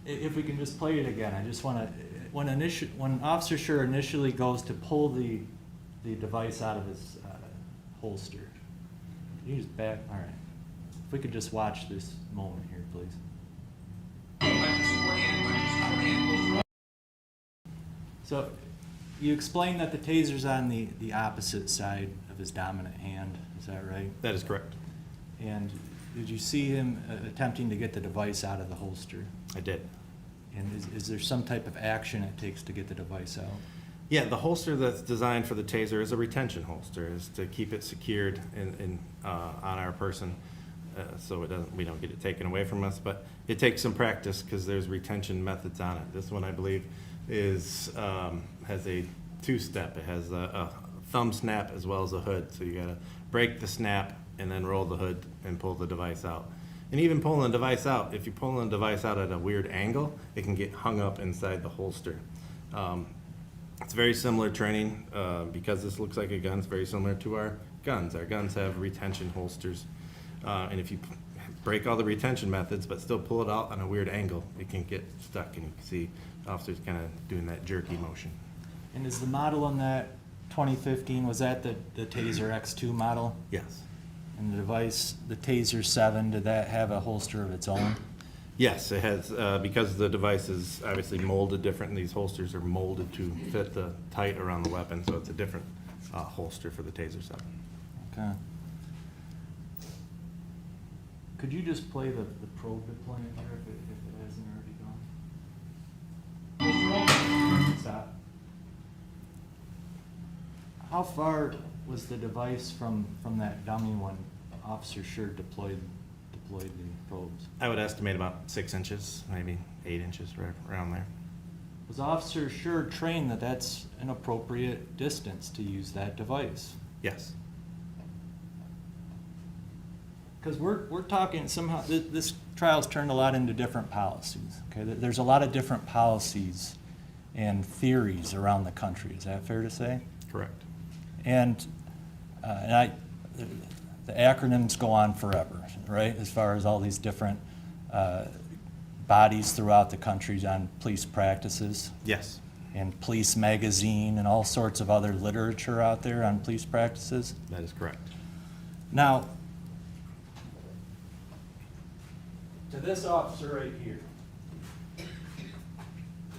if we can just play it again, I just want to, when Officer Schurr initially goes to pull the device out of his holster, you just back, all right. If we could just watch this moment here, please. So, you explained that the taser's on the opposite side of his dominant hand, is that right? That is correct. And did you see him attempting to get the device out of the holster? I did. And is there some type of action it takes to get the device out? Yeah, the holster that's designed for the taser is a retention holster, is to keep it secured on our person, so we don't get it taken away from us. But it takes some practice because there's retention methods on it. This one, I believe, has a two-step. It has a thumb snap as well as a hood. So you gotta break the snap and then roll the hood and pull the device out. And even pulling the device out, if you're pulling the device out at a weird angle, it can get hung up inside the holster. It's very similar training because this looks like a gun. It's very similar to our guns. Our guns have retention holsters. And if you break all the retention methods but still pull it out on a weird angle, it can get stuck. And you can see officers kind of doing that jerky motion. And is the model on that 2015, was that the TASER X2 model? Yes. And the device, the TASER 7, did that have a holster of its own? Yes, it has, because the device is obviously molded different, and these holsters are molded to fit the tight around the weapon, so it's a different holster for the TASER 7. Okay. Could you just play the probe deployment here if it hasn't already gone? Stop. How far was the device from that dummy when Officer Schurr deployed the probes? I would estimate about 6 inches, maybe 8 inches, right around there. Was Officer Schurr trained that that's an appropriate distance to use that device? Yes. Because we're talking somehow, this trial's turned a lot into different policies, okay? There's a lot of different policies and theories around the country, is that fair to say? Correct. And the acronyms go on forever, right? As far as all these different bodies throughout the country on police practices. Yes. and Police Magazine and all sorts of other literature out there on police practices. That is correct. Now, to this officer right here,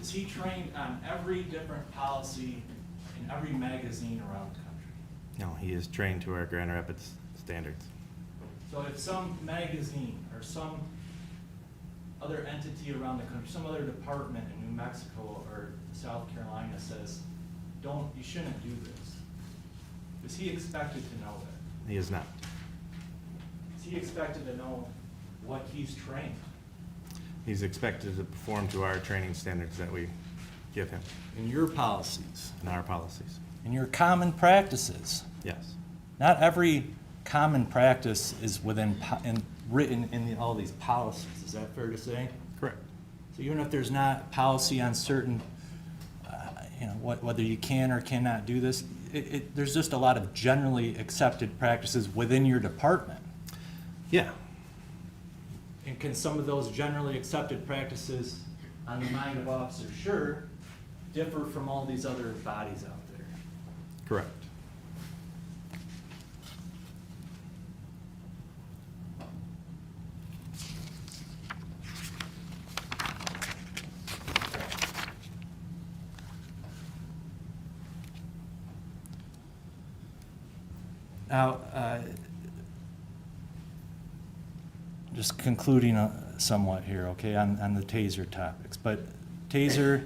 is he trained on every different policy in every magazine around the country? No, he is trained to our Grand Rapids standards. So if some magazine or some other entity around the country, some other department in New Mexico or South Carolina says, you shouldn't do this, is he expected to know that? He is not. Is he expected to know what he's trained? He's expected to perform to our training standards that we give him In your policies, in our policies. in your common practices. Yes. Not every common practice is written in all these policies, is that fair to say? Correct. So even if there's not policy on certain, whether you can or cannot do this, there's just a lot of generally accepted practices within your department. Yeah. And can some of those generally accepted practices on the mind of Officer Schurr differ from all these other bodies out there? Correct. Now, just concluding somewhat here, okay, on the TASER topics. But TASER,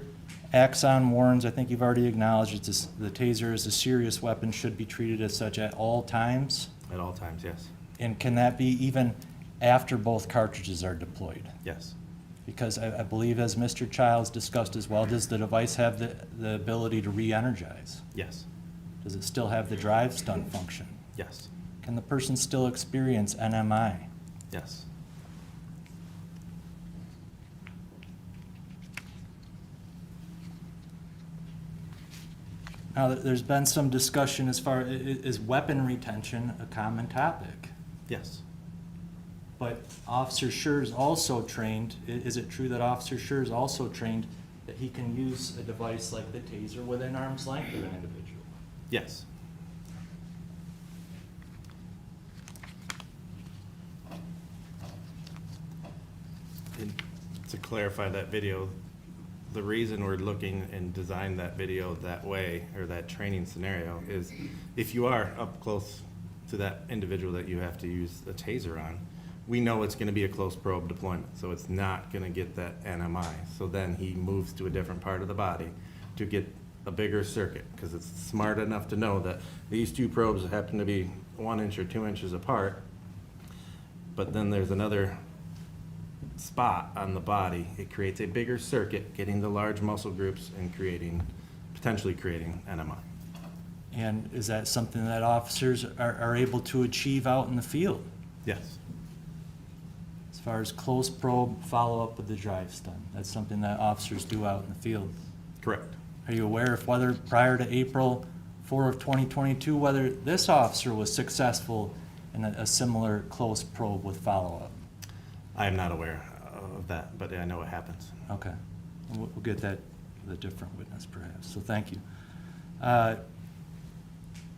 Axon warns, I think you've already acknowledged, the TASER is a serious weapon, should be treated as such at all times. At all times, yes. And can that be even after both cartridges are deployed? Yes. Because I believe, as Mr. Childs discussed as well, does the device have the ability to re-energize? Yes. Does it still have the drive stun function? Yes. Can the person still experience NMI? Yes. Now, there's been some discussion as far, is weapon retention a common topic? Yes. But Officer Schurr is also trained, is it true that Officer Schurr is also trained that he can use a device like the TASER within arm's length of an individual? Yes. And to clarify that video, the reason we're looking and designed that video that way, or that training scenario, is if you are up close to that individual that you have to use a TASER on, we know it's gonna be a close probe deployment, so it's not gonna get that NMI. So then he moves to a different part of the body to get a bigger circuit, because it's smart enough to know that these two probes happen to be 1 inch or 2 inches apart, but then there's another spot on the body. It creates a bigger circuit, getting the large muscle groups and potentially creating NMI. And is that something that officers are able to achieve out in the field? Yes. As far as close probe, follow-up with the drive stun, that's something that officers do out in the field. Correct. Are you aware of whether prior to April 4 of 2022, whether this officer was successful in a similar close probe with follow-up? I am not aware of that, but I know it happens. Okay, we'll get that with a different witness perhaps, so thank you. Now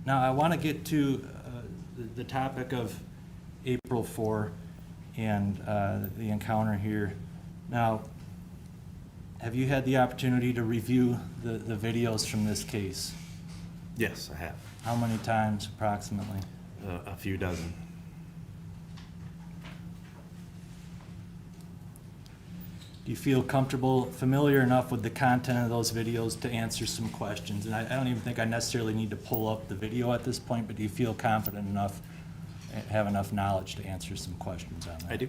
I want to get to the topic of April 4 and the encounter here. Now, have you had the opportunity to review the videos from this case? Yes, I have. How many times approximately? A few dozen. Do you feel comfortable, familiar enough with the content of those videos to answer some questions? And I don't even think I necessarily need to pull up the video at this point, but do you feel confident enough, have enough knowledge to answer some questions on that? I do.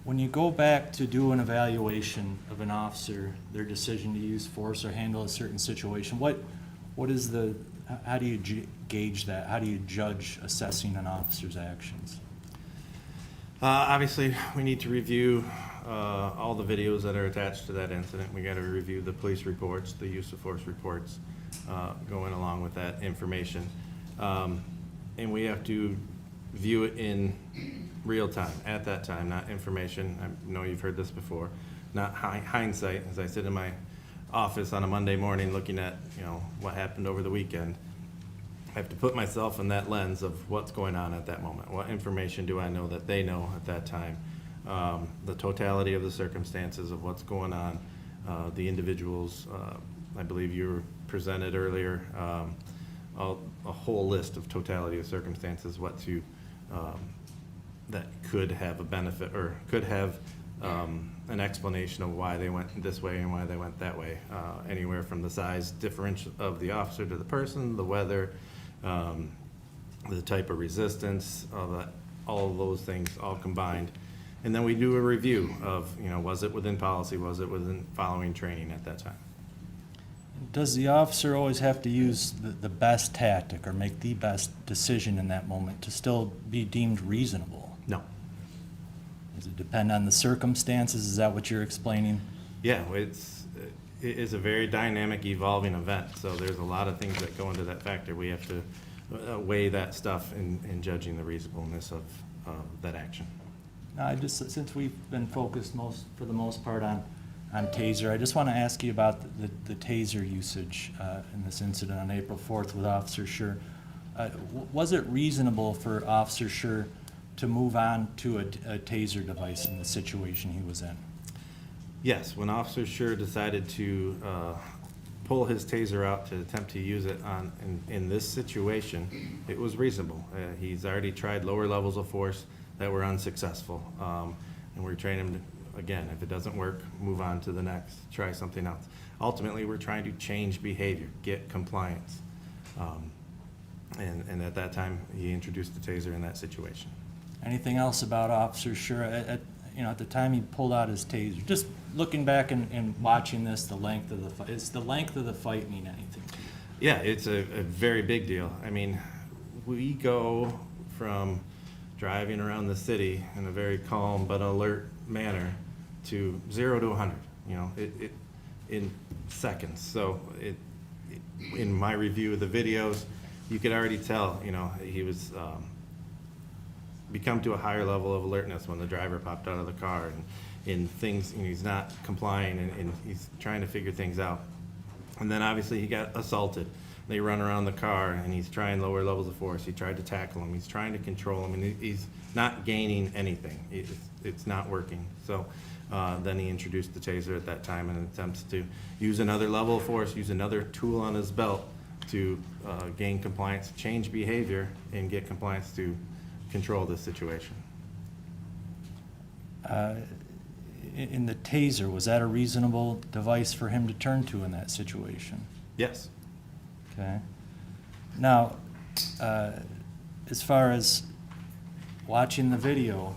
When you go back to do an evaluation of an officer, their decision to use force or handle a certain situation, what is how do you gauge that? How do you judge assessing an officer's actions? Obviously, we need to review all the videos that are attached to that incident. We got to review the police reports, the use of force reports, going along with that information. And we have to view it in real time, at that time, not information. I know you've heard this before, not hindsight, as I sit in my office on a Monday morning looking at, what happened over the weekend. I have to put myself in that lens of what's going on at that moment. What information do I know that they know at that time? The totality of the circumstances of what's going on, the individuals, I believe you were presented earlier, a whole list of totality of circumstances, that could have a benefit or could have an explanation of why they went this way and why they went that way. Anywhere from the size differential of the officer to the person, the weather, the type of resistance, all of those things all combined. And then we do a review of, was it within policy, was it within following training at that time? Does the officer always have to use the best tactic or make the best decision in that moment to still be deemed reasonable? No. Does it depend on the circumstances? Is that what you're explaining? Yeah, it is a very dynamic, evolving event, so there's a lot of things that go into that factor. We have to weigh that stuff in judging the reasonableness of that action. Now, since we've been focused for the most part on TASER, I just want to ask you about the TASER usage in this incident on April 4th with Officer Schurr. Was it reasonable for Officer Schurr to move on to a TASER device in the situation he was in? Yes, when Officer Schurr decided to pull his TASER out to attempt to use it in this situation, it was reasonable. He's already tried lower levels of force that were unsuccessful, and we're training him to, again, if it doesn't work, move on to the next, try something else. Ultimately, we're trying to change behavior, get compliance. And at that time, he introduced the TASER in that situation. Anything else about Officer Schurr? At the time he pulled out his TASER, just looking back and watching this, the length of the fight, does the length of the fight mean anything to you? Yeah, it's a very big deal. I mean, we go from driving around the city in a very calm but alert manner to 0 to 100, it in seconds. So in my review of the videos, you could already tell, he was become to a higher level of alertness when the driver popped out of the car and in things, he's not complying and he's trying to figure things out. And then obviously he got assaulted. They run around the car and he's trying lower levels of force. He tried to tackle him. He's trying to control him and he's not gaining anything. It's not working. So then he introduced the TASER at that time in attempts to use another level of force, use another tool on his belt to gain compliance, change behavior, and get compliance to control this situation. In the TASER, was that a reasonable device for him to turn to in that situation? Yes. Okay. Now, as far as watching the video,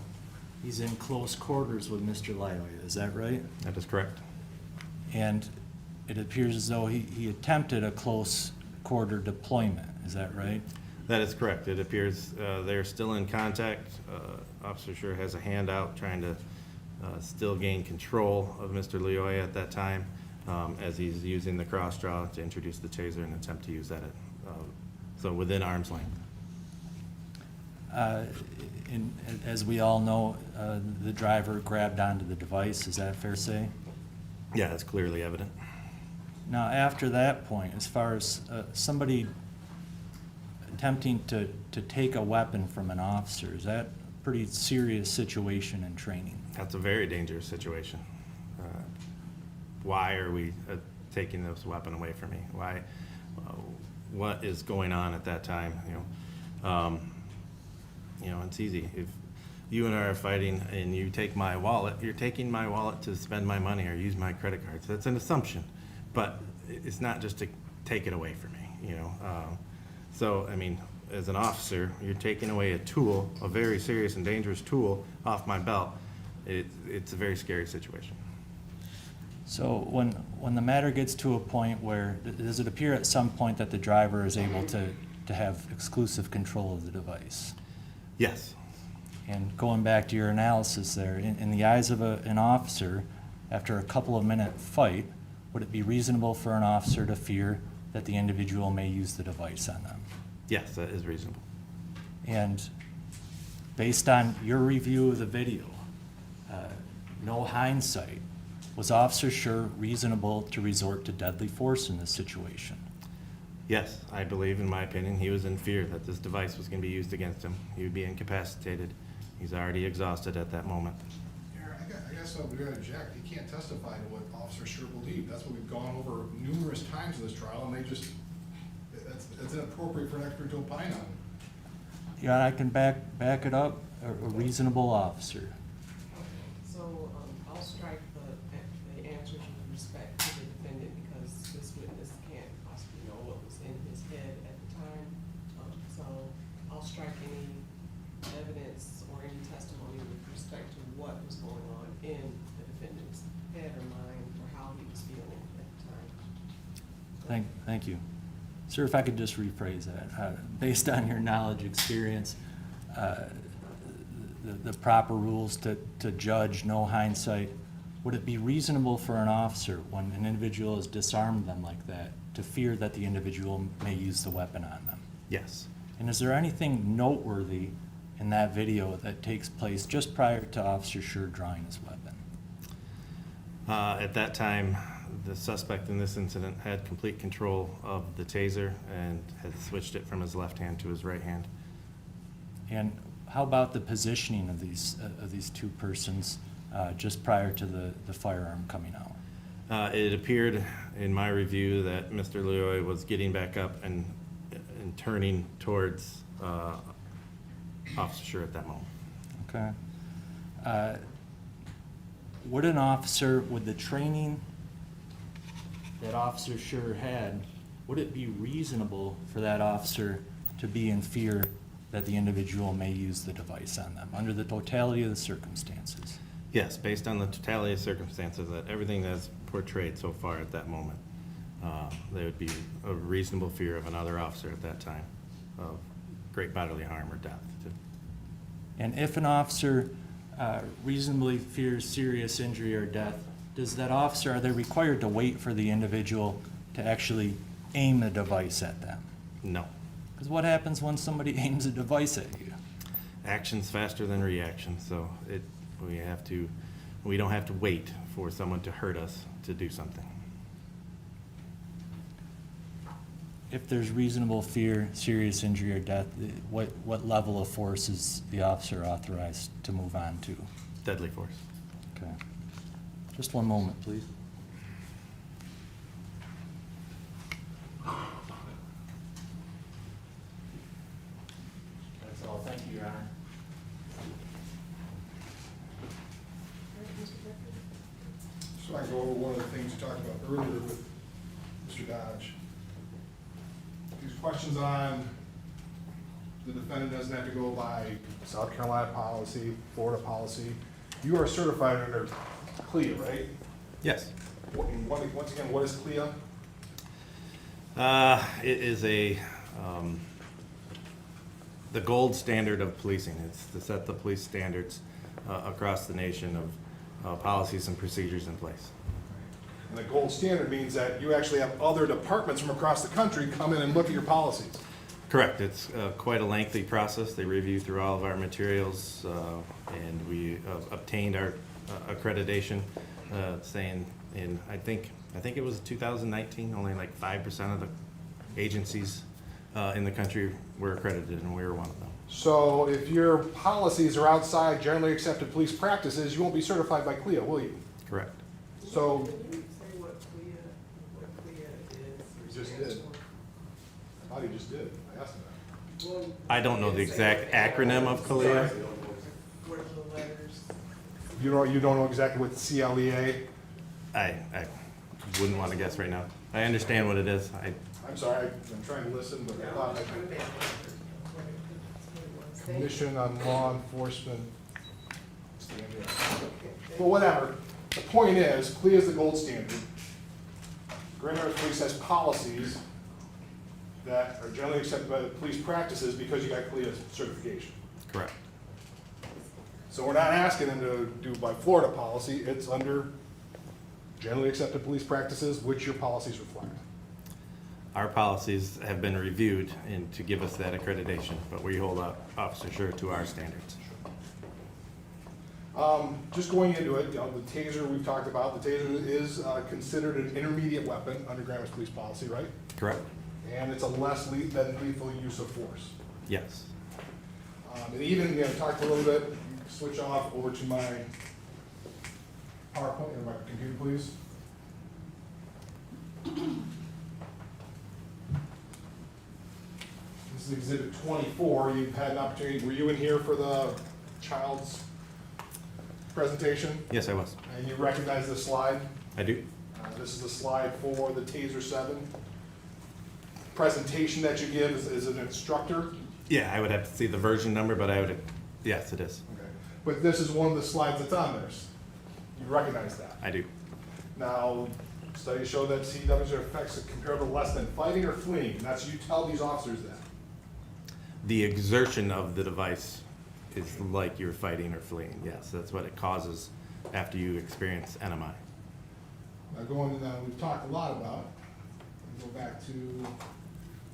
he's in close quarters with Mr. Loyola, is that right? That is correct. And it appears as though he attempted a close quarter deployment, is that right? That is correct. It appears they're still in contact. Officer Schurr has a hand out trying to still gain control of Mr. Loyola at that time as he's using the cross draw to introduce the TASER and attempt to use that so within arm's length. As we all know, the driver grabbed onto the device, is that fair to say? Yeah, that's clearly evident. Now, after that point, as far as somebody attempting to take a weapon from an officer, is that a pretty serious situation in training? That's a very dangerous situation. Why are we taking this weapon away from me? Why? What is going on at that time? It's easy. If you and I are fighting and you take my wallet, you're taking my wallet to spend my money or use my credit cards. That's an assumption, but it's not just to take it away from me. So, I mean, as an officer, you're taking away a tool, a very serious and dangerous tool off my belt. It's a very scary situation. So when the matter gets to a point where, does it appear at some point that the driver is able to have exclusive control of the device? Yes. And going back to your analysis there, in the eyes of an officer, after a couple of minute fight, would it be reasonable for an officer to fear that the individual may use the device on them? Yes, that is reasonable. And based on your review of the video, no hindsight, was Officer Schurr reasonable to resort to deadly force in this situation? Yes, I believe, in my opinion, he was in fear that this device was going to be used against him. He would be incapacitated. He's already exhausted at that moment. I guess we're gonna object. He can't testify to what Officer Schurr believed. That's what we've gone over numerous times in this trial, and it's inappropriate for an expert to opine on. Yeah, I can back it up, a reasonable officer. So, I'll strike the answers with respect to the defendant because this witness can't possibly know what was in his head at the time. So I'll strike any evidence or any testimony with respect to what was going on in the defendant's head or mind or how he was feeling at the time. Thank you. Sir, if I could just rephrase that. Based on your knowledge, experience, the proper rules to judge, no hindsight, would it be reasonable for an officer, when an individual has disarmed them like that, to fear that the individual may use the weapon on them? Yes. And is there anything noteworthy in that video that takes place just prior to Officer Schurr drawing his weapon? At that time, the suspect in this incident had complete control of the taser and had switched it from his left hand to his right hand. And how about the positioning of these two persons just prior to the firearm coming out? It appeared in my review that Mr. Leroy was getting back up and turning towards Officer Schurr at that moment. Okay. Would an officer, with the training that Officer Schurr had, would it be reasonable for that officer to be in fear that the individual may use the device on them, under the totality of the circumstances? Yes, based on the totality of circumstances, that everything that's portrayed so far at that moment, there would be a reasonable fear of another officer at that time of great bodily harm or death. And if an officer reasonably fears serious injury or death, does that officer, are they required to wait for the individual to actually aim the device at them? No. Because what happens when somebody aims a device at you? Action's faster than reaction, so we don't have to wait for someone to hurt us to do something. If there's reasonable fear, serious injury or death, what level of force is the officer authorized to move on to? Deadly force. Okay. Just one moment, please. That's all. Thank you, Your Honor. So I go over one of the things you talked about earlier with Mr. Dodge. These questions on the defendant doesn't have to go by South Carolina policy, Florida policy. You are certified under CLIA, right? Yes. Once again, what is CLIA? It is the gold standard of policing. It's to set the police standards across the nation of policies and procedures in place. And the gold standard means that you actually have other departments from across the country come in and look at your policies. Correct. It's quite a lengthy process. They review through all of our materials, and we obtained our accreditation saying I think it was 2019, only like 5% of the agencies in the country were accredited, and we were one of them. So if your policies are outside generally accepted police practices, you won't be certified by CLIA, will you? Correct. So, Can you say what CLIA is? You just did. I thought he just did. I asked him that. Well, I don't know the exact acronym of CLIA. what are the letters? You don't know exactly what CLEA? I wouldn't want to guess right now. I understand what it is. I'm sorry, I'm trying to listen, but I thought Commission on Law Enforcement Standard. Well, whatever. The point is, CLIA is the gold standard. Grand Rapids Police has policies that are generally accepted by the police practices because you got CLIA certification. Correct. So we're not asking them to do by Florida policy, it's under generally accepted police practices, which your policies reflect. Our policies have been reviewed and to give us that accreditation, but we hold Officer Schurr to our standards. Just going into it, the TASER we've talked about, the TASER is considered an intermediate weapon under Grammar Police policy, right? Correct? And it's a less than lethal use of force. Yes. And even, talked a little bit, switch off over to my PowerPoint, or my computer, please. This is Exhibit 24. You've had an opportunity, were you in here for the child's presentation? Yes, I was. And you recognize this slide? I do. This is the slide for the TASER 7. Presentation that you give is an instructor. Yeah, I would have to see the version number, but I would, yes, it is. Okay. But this is one of the slides that's on there. You recognize that? I do. Now, studies show that CWs are effects comparable to less than fighting or fleeing. And that's, you tell these officers that. The exertion of the device is like you're fighting or fleeing. Yes, that's what it causes after you experience NMI. Now going to that, we've talked a lot about, go back to,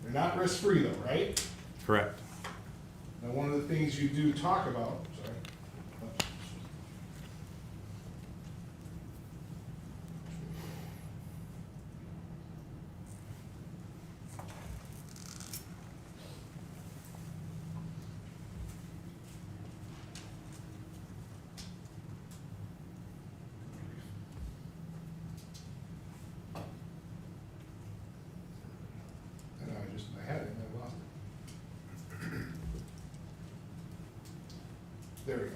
they're not risk-free though, right? Correct. Now, one of the things you do talk about, sorry. I had it and I lost it. There we go.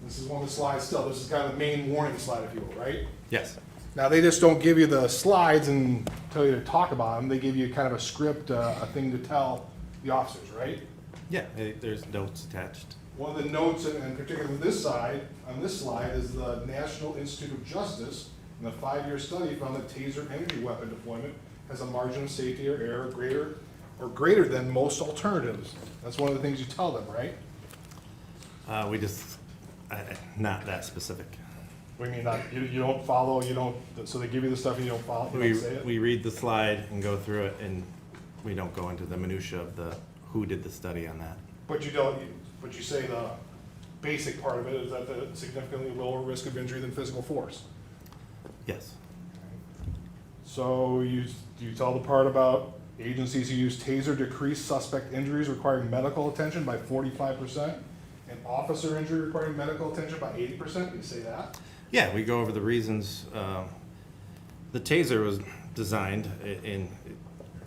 This is one of the slides still. This is kind of the main warning slide, if you will, right? Yes. Now, they just don't give you the slides and tell you to talk about them. They give you kind of a script, a thing to tell the officers, right? Yeah, there's notes attached. One of the notes, and particularly on this side, on this slide, is the National Institute of Justice, in a 5-year study found that TASER energy weapon deployment has a margin of safety or error greater than most alternatives. That's one of the things you tell them, right? We just, not that specific. What do you mean, not, you don't follow, you don't, so they give you the stuff and you don't follow, you don't say it? We read the slide and go through it, and we don't go into the minutia of who did the study on that. But you don't, but you say the basic part of it is that the significantly lower risk of injury than physical force. Yes. So you tell the part about agencies who use TASER decrease suspect injuries requiring medical attention by 45%, and officer injury requiring medical attention by 80%, you say that? Yeah, we go over the reasons. The TASER was designed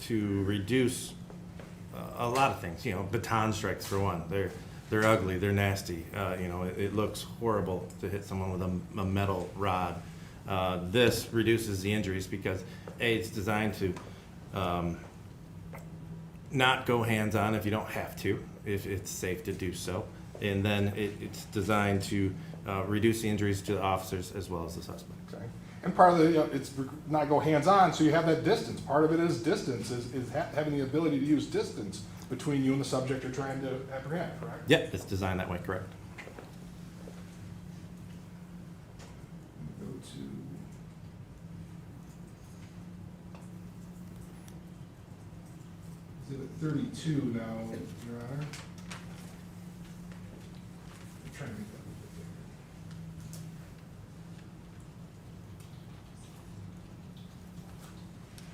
to reduce a lot of things. Baton strikes for one. They're ugly. They're nasty. It looks horrible to hit someone with a metal rod. This reduces the injuries because it's designed to not go hands-on if you don't have to, if it's safe to do so. And then it's designed to reduce the injuries to the officers as well as the suspect. Okay. And part of the, it's not go hands-on, so you have that distance. Part of it is distance, is having the ability to use distance between you and the subject you're trying to apprehend, correct? Yeah, it's designed that way, correct. Go to Exhibit 32 now, Your Honor. I'm trying to make that a little bit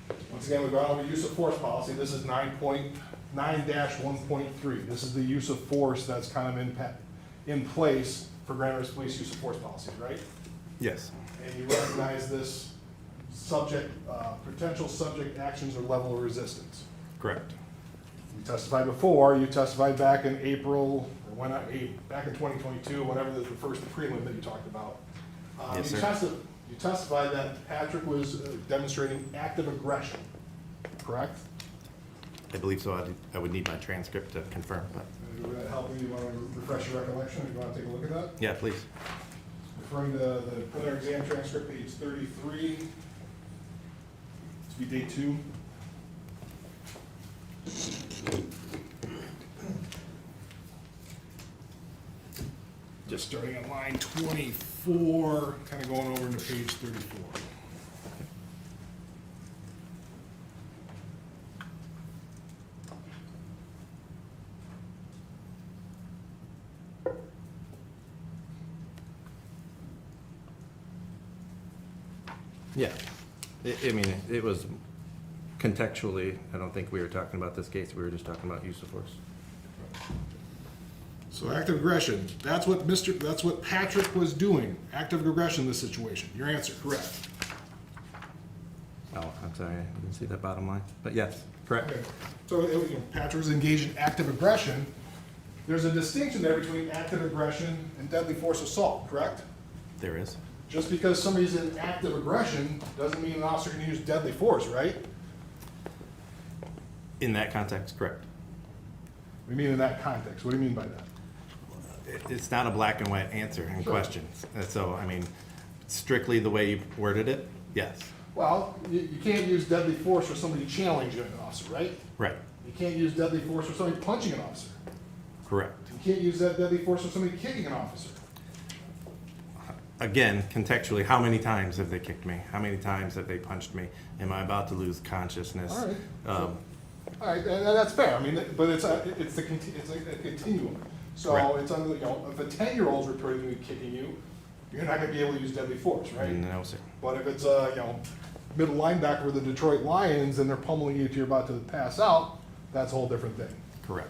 bigger. Once again, we've gone over use of force policy. This is 9.9-1.3. This is the use of force that's kind of in place for Grand Rapids Police use of force policies, right? Yes. And you recognize this subject, potential subject actions or level of resistance. Correct. You testified before, you testified back in April, or back in 2022, whenever the first prelim that you talked about. Yes, You sir. You testified that Patrick was demonstrating active aggression, correct? I believe so. I would need my transcript to confirm, but Would that help you? You want to refresh your recollection? You want to take a look at that? yeah, please. Referring to the preliminary exam transcript, page 33, to be day 2. just starting on line 24, kind of going over into page 34. Yeah, I mean, it was contextually, I don't think we were talking about this case, we were just talking about use of force. So active aggression, that's what Patrick was doing, active aggression in this situation. Your answer, correct. Oh, I'm sorry, I didn't see that bottom line, but yes, correct. Okay. So Patrick was engaged in active aggression. There's a distinction there between active aggression and deadly force assault, correct? There is. Just because somebody's in active aggression doesn't mean an officer can use deadly force, right? In that context, correct. We mean in that context. What do you mean by that? It's not a black and white answer in Sure. questions. So, I mean, strictly the way you worded it, yes. Well, you can't use deadly force for somebody challenging an officer, right? Right, You can't use deadly force for somebody punching an officer. correct. You can't use that deadly force for somebody kicking an officer. Again, contextually, how many times have they kicked me? How many times have they punched me? Am I about to lose consciousness? All right. Um, All right, and that's fair. I mean, but it's a continuum. So Right. it's under, if a 10-year-old's reporting you kicking you, you're not gonna be able to use deadly force, right? No, sir. But if it's a, middle linebacker with the Detroit Lions and they're pummeling you till you're about to pass out, that's a whole different thing. Correct.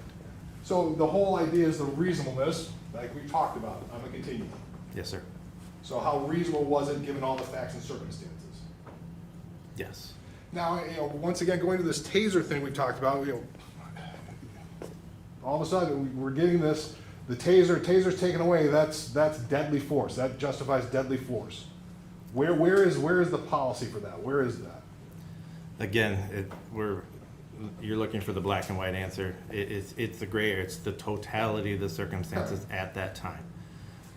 So the whole idea is the reasonableness, like we talked about, on the continuum. Yes, sir. So how reasonable was it given all the facts and circumstances? Yes. Now, once again, going to this taser thing we talked about, all of a sudden, we're getting this, the taser's taken away, that's deadly force, that justifies deadly force. Where is the policy for that? Where is that? Again, you're looking for the black and white answer. It's the gray area, it's the totality of the circumstances at that time.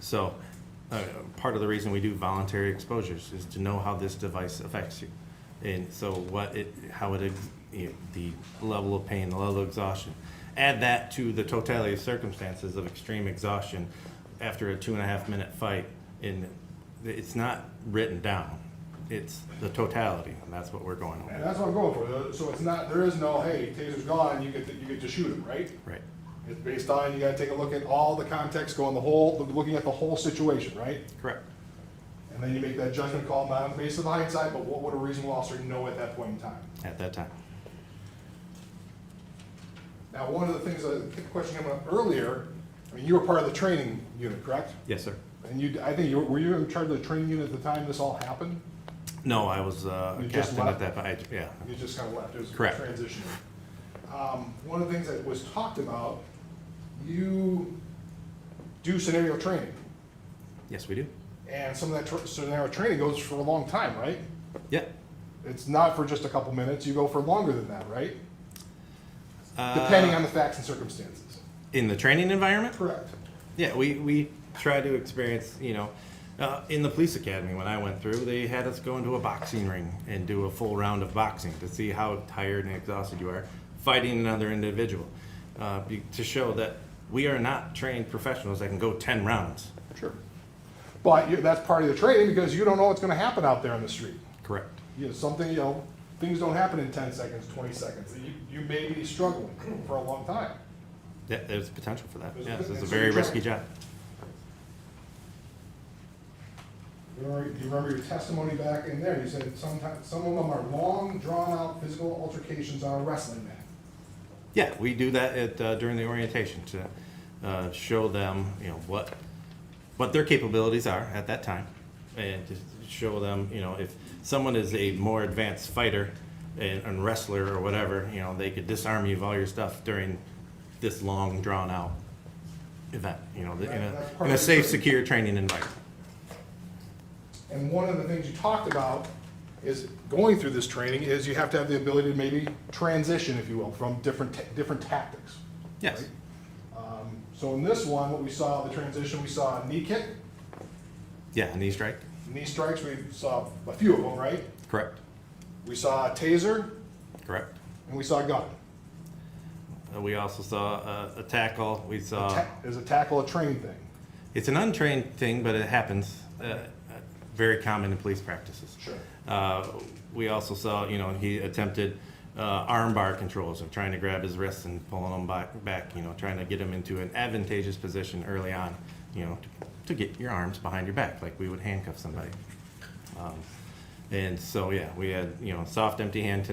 So, part of the reason we do voluntary exposures is to know how this device affects you. And so the level of pain, the level of exhaustion. Add that to the totality of circumstances of extreme exhaustion after a 2.5-minute fight, and it's not written down. It's the totality, and that's what we're going And over. that's what I'm going for. So it's not, there is no, hey, taser's gone, you get to shoot him, right? Right. It's based on, you gotta take a look at all the context, looking at the whole situation, right? Correct. And then you make that judgment call, not on the basis of hindsight, but what would a reasonable officer know at that point in time? At that time. Now, one of the things, the question came up earlier, I mean, you were part of the training unit, correct? Yes, sir. And I think were you in charge of the training unit at the time this all happened? No, I was a You just captain at left? that point. Yeah. You just kind of left, it was Correct. transitioning. One of the things that was talked about, you do scenario training, Yes, we do. and some of that scenario training goes for a long time, right? Yeah. It's not for just a couple minutes, you go for longer than that, right? Depending on the facts and circumstances. In the training environment? Correct. Yeah, we try to experience, in the police academy, when I went through, they had us go into a boxing ring and do a full round of boxing to see how tired and exhausted you are fighting another individual, to show that we are not trained professionals that can go 10 rounds. Sure. But that's part of the training because you don't know what's gonna happen out there on the street. Correct. Things don't happen in 10 seconds, 20 seconds. You may be struggling for a long time. Yeah, there's potential for that. There's Yeah, this is a potential. very risky job. Do you remember your testimony back in there? You said sometimes, some of them are long, drawn-out physical altercations on a wrestling mat. Yeah, we do that during the orientation to show them, what their capabilities are at that time, and to show them, if someone is a more advanced fighter and wrestler or whatever, they could disarm you of all your stuff during this long, drawn-out event, in a safe, secure training environment. And one of the things you talked about is going through this training is you have to have the ability to maybe transition, if you will, from different tactics. Yes. right? So in this one, what we saw, the transition, we saw a knee kick, Yeah, knee strike. knee strikes, we saw a few of them, right? Correct. We saw a taser, Correct. and we saw a gun. We also saw a tackle. We saw, Is a tackle a training thing? It's an untrained thing, but it happens, very common in police practices. Sure. We also saw, he attempted arm bar controls of trying to grab his wrists and pulling them back, trying to get him into an advantageous position early on, to get your arms behind your back, like we would handcuff somebody. And so, yeah, we had, soft, empty hand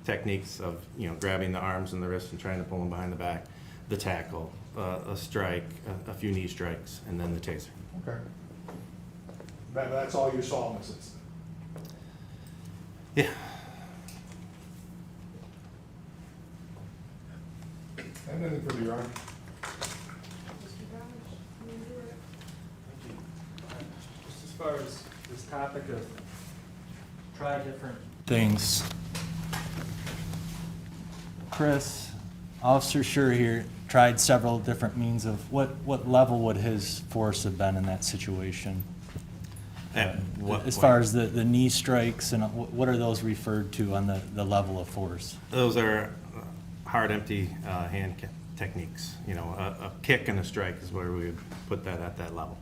techniques of, grabbing the arms and the wrists and trying to pull them behind the back, the tackle, a strike, a few knee strikes, and then the taser. Okay. That's all you saw in this incident? Yeah. And anything further, Your Honor? Just as far as this topic of try different things. Chris, Officer Schurr here tried several different means of what level would his force have been in that situation? At what As point? far as the knee strikes, and what are those referred to on the level of force? Those are hard, empty hand techniques. A kick and a strike is where we would put that at that level.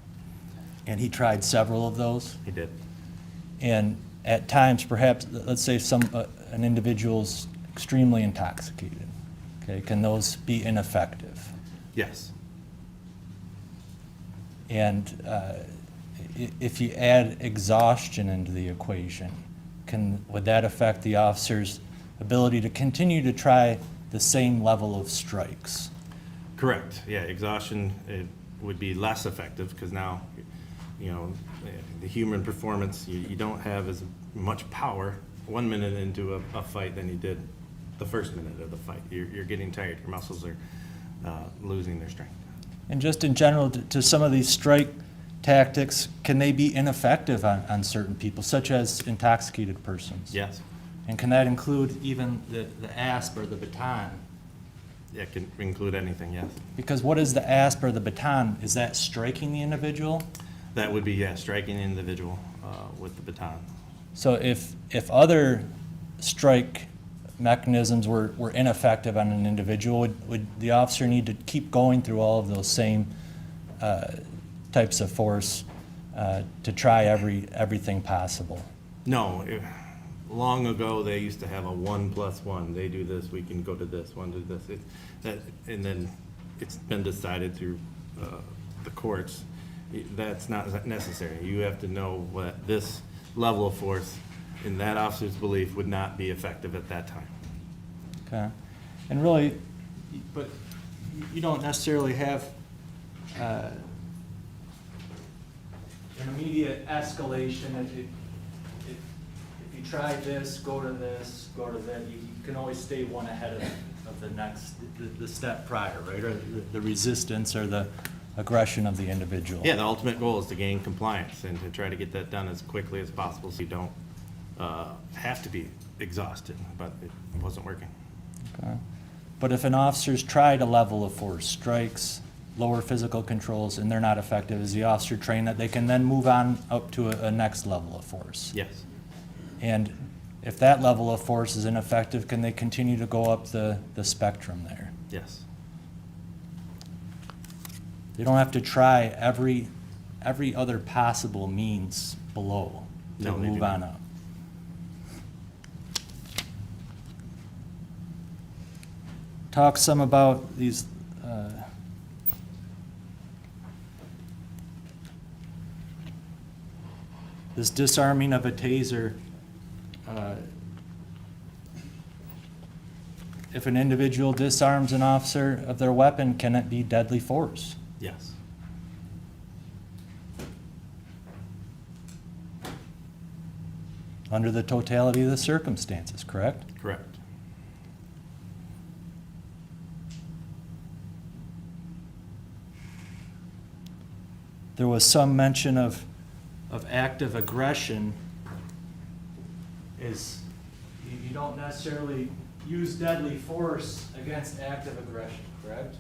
And he tried several of those? He did. And at times, perhaps, let's say an individual's extremely intoxicated, okay, can those be ineffective? Yes. And if you add exhaustion into the equation, would that affect the officer's ability to continue to try the same level of strikes? Correct. Yeah, exhaustion it would be less effective because now, the human performance, you don't have as much power 1 minute into a fight than you did the first minute of the fight. You're getting tired. Your muscles are losing their strength. And just in general, to some of these strike tactics, can they be ineffective on certain people, such as intoxicated persons? Yes. And can that include even the asp or the baton? It can include anything, yes. Because what is the asp or the baton? Is that striking the individual? That would be, yeah, striking the individual with the baton. So if other strike mechanisms were ineffective on an individual, would the officer need to keep going through all of those same types of force to try everything possible? No. Long ago, they used to have a 1+1. They do this, we can go to this, one to this. And then it's been decided through the courts, that's not necessary. You have to know what this level of force, in that officer's belief, would not be effective at that time. Okay. And really, but you don't necessarily have an immediate escalation. If you try this, go to this, go to that, you can always stay one ahead of the next, the step prior, right? Or the resistance or the aggression of the individual. Yeah, the ultimate goal is to gain compliance and to try to get that done as quickly as possible so you don't have to be exhausted, but it wasn't working. Okay. But if an officer's tried a level of force, strikes, lower physical controls, and they're not effective, is the officer trained that they can then move on up to a next level of force? Yes. And if that level of force is ineffective, can they continue to go up the spectrum there? Yes. They don't have to try every other possible means below to No, they do move not. on up. Talk some about these this disarming of a taser. If an individual disarms an officer of their weapon, can it be deadly force? Yes. Under the totality of the circumstances, correct? Correct. There was some mention of active aggression. You don't necessarily use deadly force against active aggression, correct?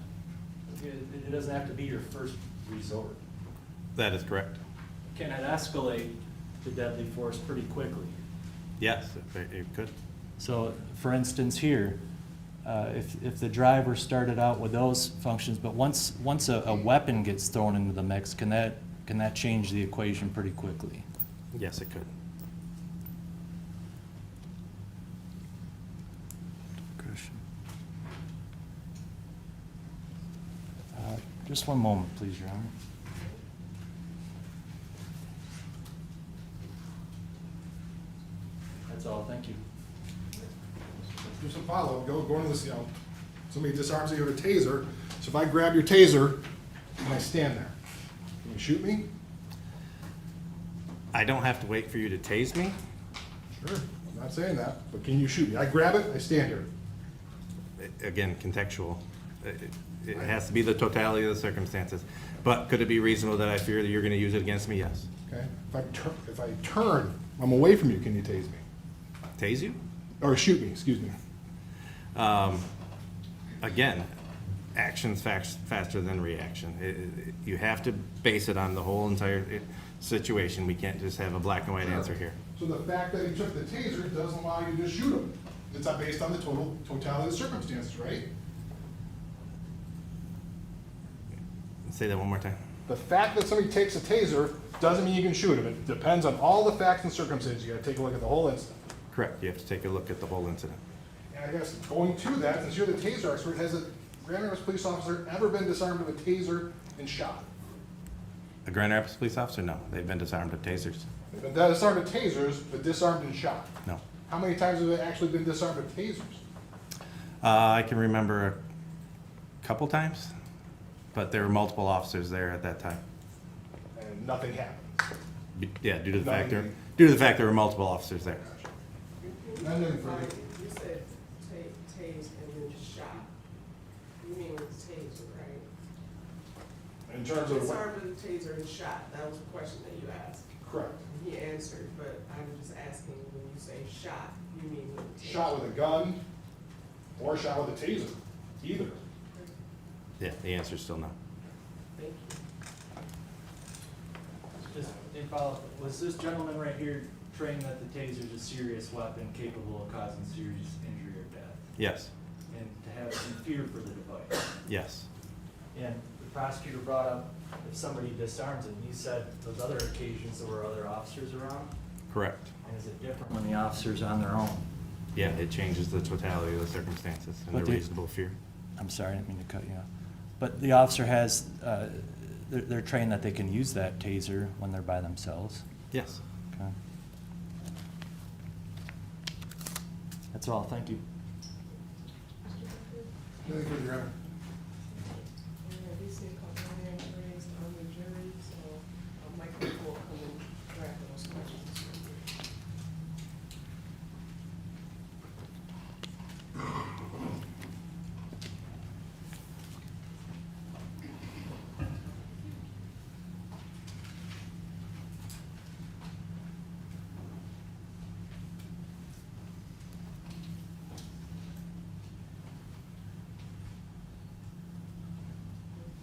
It doesn't have to be your first resort. That is correct. Can it escalate to deadly force pretty quickly? Yes, it could. So, for instance, here, if the driver started out with those functions, but once a weapon gets thrown into the mix, can that change the equation pretty quickly? Yes, it could. Just one moment, please, Your Honor. That's all, thank you. Do some follow-up, go into this, somebody disarms you with a taser, so if I grab your taser and I stand there, can you shoot me? I don't have to wait for you to tase me. Sure, I'm not saying that, but can you shoot me? I grab it, I stand here. Again, contextual. It has to be the totality of the circumstances. But could it be reasonable that I fear that you're going to use it against me? Yes. Okay, if I turn, I'm away from you, can you tase me? Tase you? Or shoot me, excuse me. Again, action's faster than reaction. You have to base it on the whole entire situation. We can't just have a black and white answer here. So the fact that he took the taser doesn't allow you to just shoot him. It's not based on the totality of the circumstances, right? Say that one more time. The fact that somebody takes a taser doesn't mean you can shoot him. It depends on all the facts and circumstances. You gotta take a look at the whole incident. Correct. You have to take a look at the whole incident. And I guess going to that, since you're the taser expert, has a Grand Rapids police officer ever been disarmed with a taser and shot? A Grand Rapids police officer? No. They've been disarmed with tasers. They've been disarmed with tasers, but disarmed and shot. No. How many times have they actually been disarmed with tasers? I can remember a couple times, but there were multiple officers there at that time. And nothing happens. Yeah, due to the fact Nothing. there were multiple officers there. Nothing for me. You said tase and then shot. You mean with taser, right? In terms of what? Disarmed with a taser and shot, that was the question that you asked. Correct. And he answered, but I'm just asking, when you say shot, you mean with a taser? Shot with a gun or shot with a taser, either. Yeah, the answer is still no. Thank you. Just in follow-up, was this gentleman right here trained that the taser is a serious weapon capable of causing serious injury or death? Yes. And to have some fear for the device? Yes. And the prosecutor brought up if somebody disarms it, and you said those other occasions there were other officers around? Correct. And is it different when the officer's on their own? Yeah, it changes the totality of the circumstances and But the the- reasonable fear. I'm sorry, I didn't mean to cut you off. But the officer has, they're trained that they can use that taser when they're by themselves? Yes. Okay. That's all, thank you. Nothing for Your Honor. And we see a couple of hands raised on the jury, so Michael will come and grab those questions.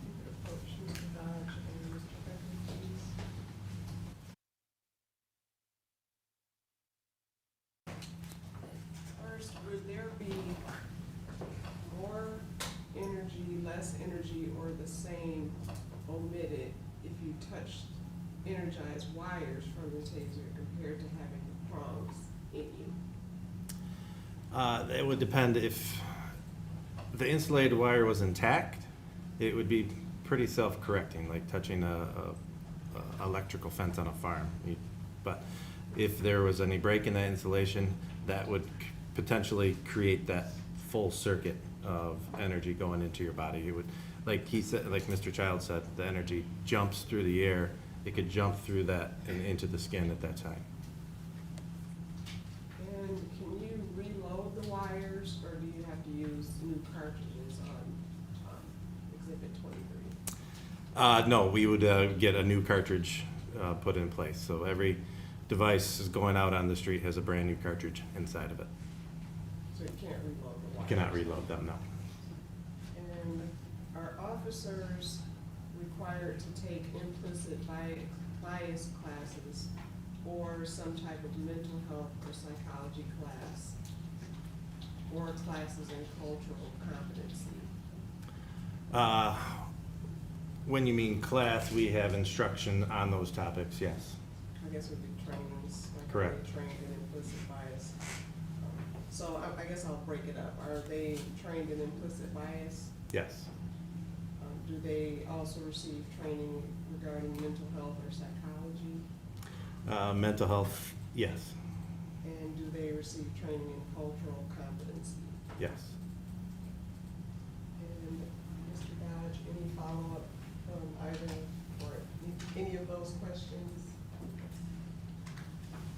You could approach Mr. Dodge and Mr. Becker, please. First, would there be more energy, less energy, or the same omitted if you touched energized wires from the taser compared to having the prongs in you? It would depend if the insulated wire was intact, it would be pretty self-correcting, like touching a electrical fence on a farm. But if there was any break in that insulation, that would potentially create that full circuit of energy going into your body. It would, like he said, like Mr. Child said, the energy jumps through the air. It could jump through that and into the skin at that time. And can you reload the wires, or do you have to use new cartridges on Exhibit 23? No, we would get a new cartridge put in place. So every device is going out on the street has a brand new cartridge inside of it. So you can't reload the You wires? cannot reload them, no. And are officers required to take implicit bias classes or some type of mental health or psychology class? or classes in cultural competency? When you mean class, we have instruction on those topics, yes. I guess would be trainings, like are Correct. they trained in implicit bias? So I guess I'll break it up. Are they trained in implicit bias? Yes. Do they also receive training regarding mental health or psychology? Mental health, yes. And do they receive training in cultural competency? Yes. And Mr. Dodge, any follow-up on either or any of those questions?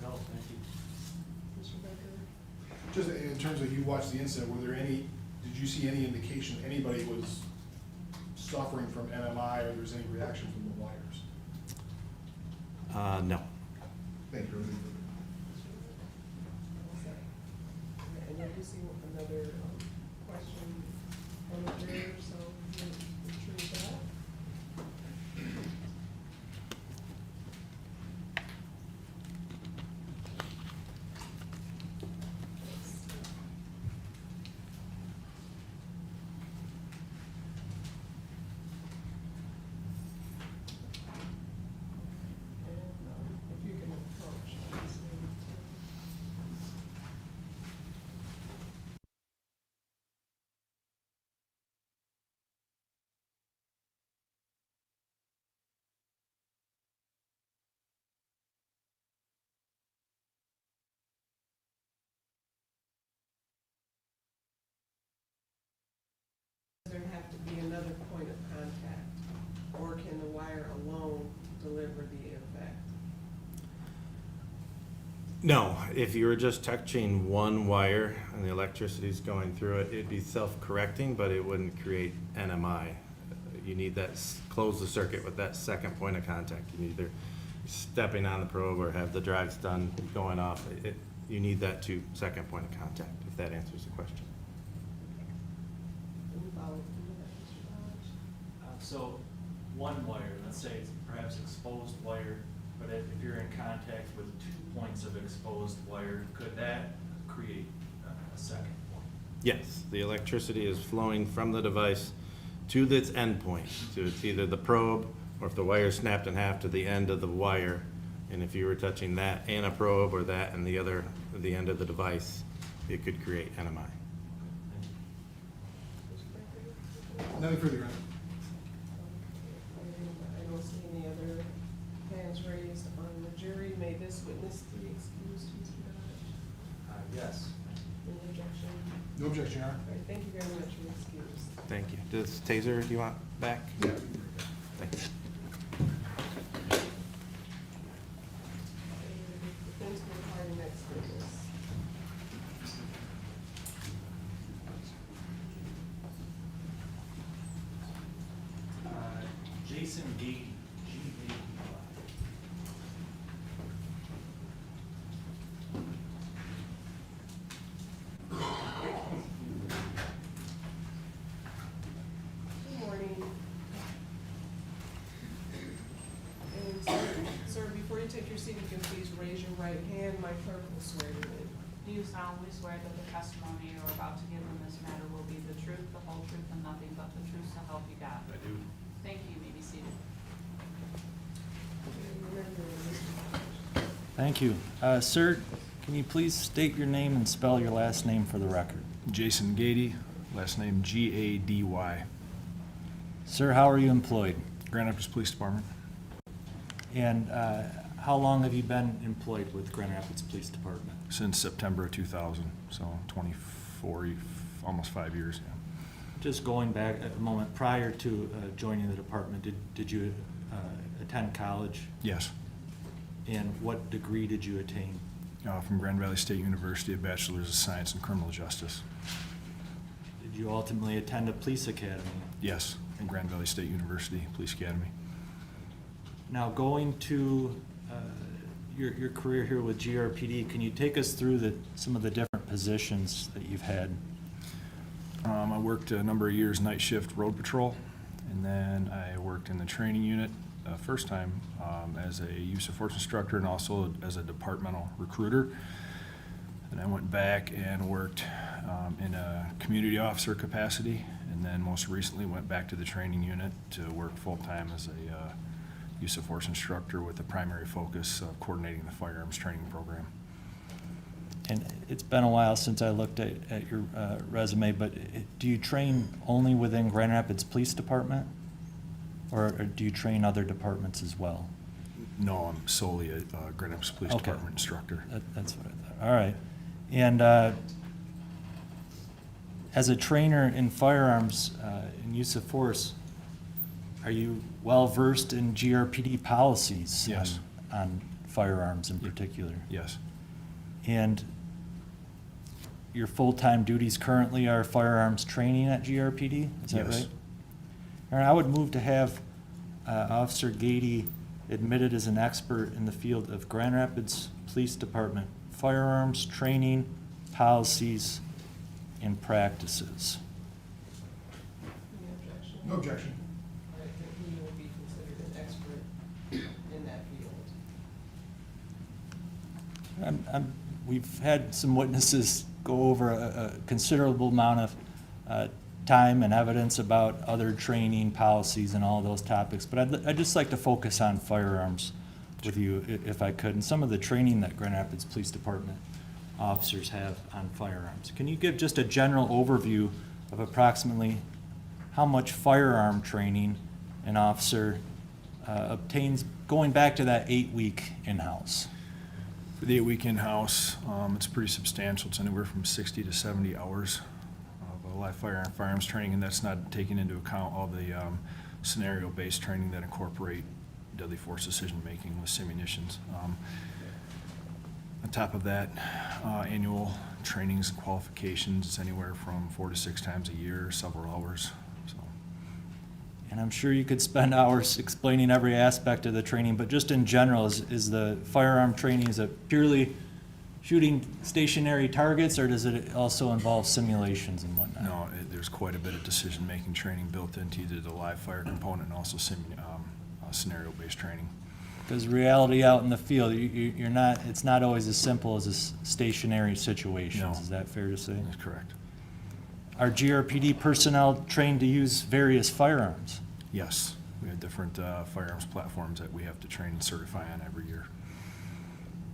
No, thank you. Mr. Becker? Just in terms of you watched the incident, were there any, did you see any indication anybody was suffering from NMI or there was any reaction from the wires? No. Thank you. And then we see another question on the rear, so we'll retrieve that. And if you can approach, please. Does there have to be another point of contact, or can the wire alone deliver the effect? No, if you were just touching one wire and the electricity's going through it, it'd be self-correcting, but it wouldn't create NMI. You need that, close the circuit with that second point of contact. You either stepping on the probe or have the drives done going off. You need that second point of contact, if that answers the question. Any follow-up from that, Mr. Dodge? So, one wire, let's say it's perhaps exposed wire, but if you're in contact with 2 points of exposed wire, could that create a second point? Yes, the electricity is flowing from the device to its endpoint. So it's either the probe, or if the wire snapped in half, to the end of the wire. And if you were touching that and a probe, or that and the other, the end of the device, it could create NMI. Nothing further, Your Honor. I don't see any other hands raised on the jury. May this witness be excused, Mr. Dodge? Yes. Any objection? No objection, Your Honor. All right, thank you very much. You're excused. Thank you. Does TASER, do you want back? Yeah. Thank you. Defense will call the next witness. Jason Gady, G-A-D-Y. Good morning. And sir, before you take your seat, you can please raise your right hand. My clerk will swear you in. Do you solemnly swear that the testimony you are about to give in this matter will be the truth, the whole truth, and nothing but the truth, so help you God? I do. Thank you. You may be seated. And remember, Mr. Thank you. Sir, can you please state your name and spell your last name for the record? Jason Gady, last name Gady. Sir, how are you employed? Grand Rapids Police Department, And how long have you been employed with Grand Rapids Police Department? since September of 2000, so 24, almost 5 years, yeah. Just going back a moment, prior to joining the department, did you attend college? Yes, And what degree did you attain? from Grand Valley State University, a Bachelor's of Science in Criminal Justice. Did you ultimately attend a police academy? Yes, in Grand Valley State University Police Academy. Now, going to your career here with GRPD, can you take us through some of the different positions that you've had? I worked a number of years night shift road patrol, and then I worked in the training unit first time as a use of force instructor and also as a departmental recruiter. And I went back and worked in a community officer capacity, and then most recently went back to the training unit to work full-time as a use of force instructor with the primary focus of coordinating the firearms training program. And it's been a while since I looked at your resume, but do you train only within Grand Rapids Police Department? Or do you train other departments as well? No, I'm solely a Grand Rapids Police Okay. Department instructor. That's what I thought. All right. And as a trainer in firearms and use of force, are you well-versed in GRPD policies? Yes. On firearms in particular? Yes. And your full-time duties currently are firearms training at GRPD? Is that Yes. right? All right, I would move to have Officer Gady admitted as an expert in the field of Grand Rapids Police Department firearms training, policies, and practices. Any objection? No objection. I think he will be considered an expert in that field. We've had some witnesses go over a considerable amount of time and evidence about other training policies and all those topics, but I'd just like to focus on firearms with you if I could, and some of the training that Grand Rapids Police Department officers have on firearms. Can you give just a general overview of approximately how much firearm training an officer obtains going back to that 8-week in-house? For the 8-week in-house, it's pretty substantial. It's anywhere from 60 to 70 hours of live fire and firearms training, and that's not taking into account all the scenario-based training that incorporate deadly force decision-making with simunitions. On top of that, annual trainings and qualifications, it's anywhere from 4 to 6 times a year, several hours. So, And I'm sure you could spend hours explaining every aspect of the training, but just in general, is the firearm training, is it purely shooting stationary targets, or does it also involve simulations and whatnot? no, there's quite a bit of decision-making training built into either the live fire component and also scenario-based training. Because reality out in the field, you're not, it's not always as simple as a stationary situations. No. Is that fair to say? That's correct. Are GRPD personnel trained to use various firearms? Yes, we have different firearms platforms that we have to train and certify on every year.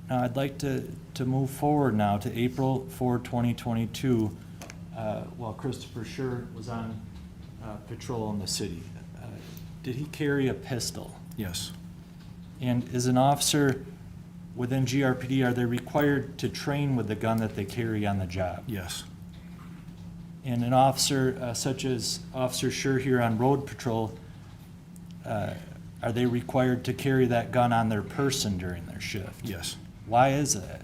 Now, I'd like to move forward now to April 4, 2022, while Christopher Schurr was on patrol in the city. Did he carry a pistol? Yes, And is an officer within GRPD, are they required to train with the gun that they carry on the job? yes, And an officer such as Officer Schurr here on road patrol, are they required to carry that gun on their person during their shift? yes. Why is that?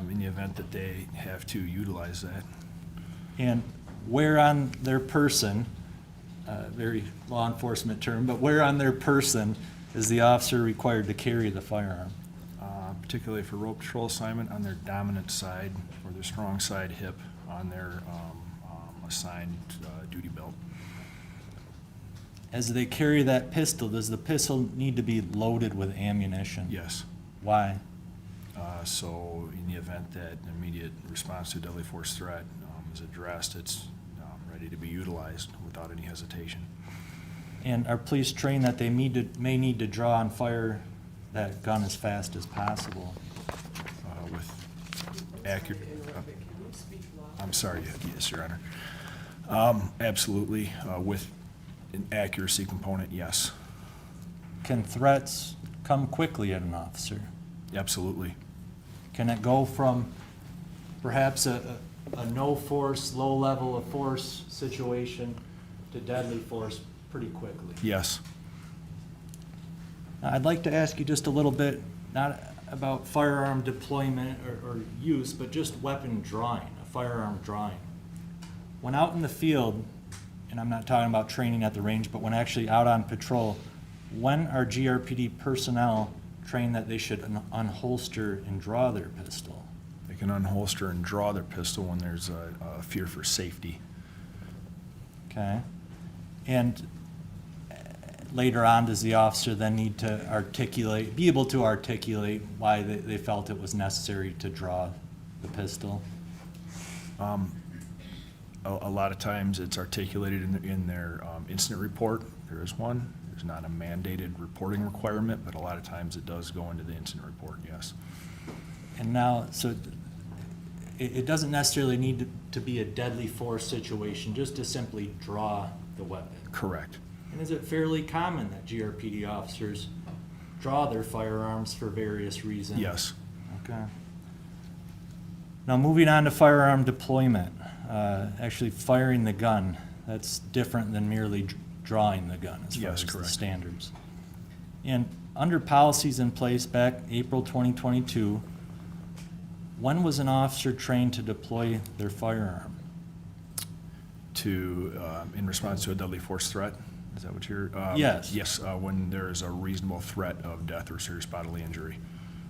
In the event that they have to utilize that. And where on their person, very law enforcement term, but where on their person is the officer required to carry the firearm? Particularly for road patrol assignment, on their dominant side or their strong side hip on their assigned duty belt. As they carry that pistol, does the pistol need to be loaded with ammunition? Yes. Why? So in the event that an immediate response to a deadly force threat is addressed, it's ready to be utilized without any hesitation. And are police trained that they may need to draw and fire that gun as fast as possible? With accurate, Sorry to interrupt, but can you speak louder? I'm sorry, yes, Your Honor. Absolutely, with an accuracy component, yes. Can threats come quickly at an officer? Absolutely. Can it go from perhaps a no force, low level of force situation to deadly force pretty quickly? Yes. Now, I'd like to ask you just a little bit, not about firearm deployment or use, but just weapon drawing, a firearm drawing. When out in the field, and I'm not talking about training at the range, but when actually out on patrol, when are GRPD personnel trained that they should unholster and draw their pistol? They can unholster and draw their pistol when there's a fear for safety. Okay? And later on, does the officer then need to be able to articulate why they felt it was necessary to draw the pistol? A lot of times it's articulated in their incident report. There is one. There's not a mandated reporting requirement, but a lot of times it does go into the incident report, yes. And now, so it doesn't necessarily need to be a deadly force situation, just to simply draw the weapon. Correct. And is it fairly common that GRPD officers draw their firearms for various reasons? Yes. Okay. Now, moving on to firearm deployment, actually firing the gun, that's different than merely drawing the gun as far Yes, as the correct. standards. And under policies in place back April 2022, when was an officer trained to deploy their firearm? In response to a deadly force threat? Is that what you're? Yes. Yes, when there is a reasonable threat of death or serious bodily injury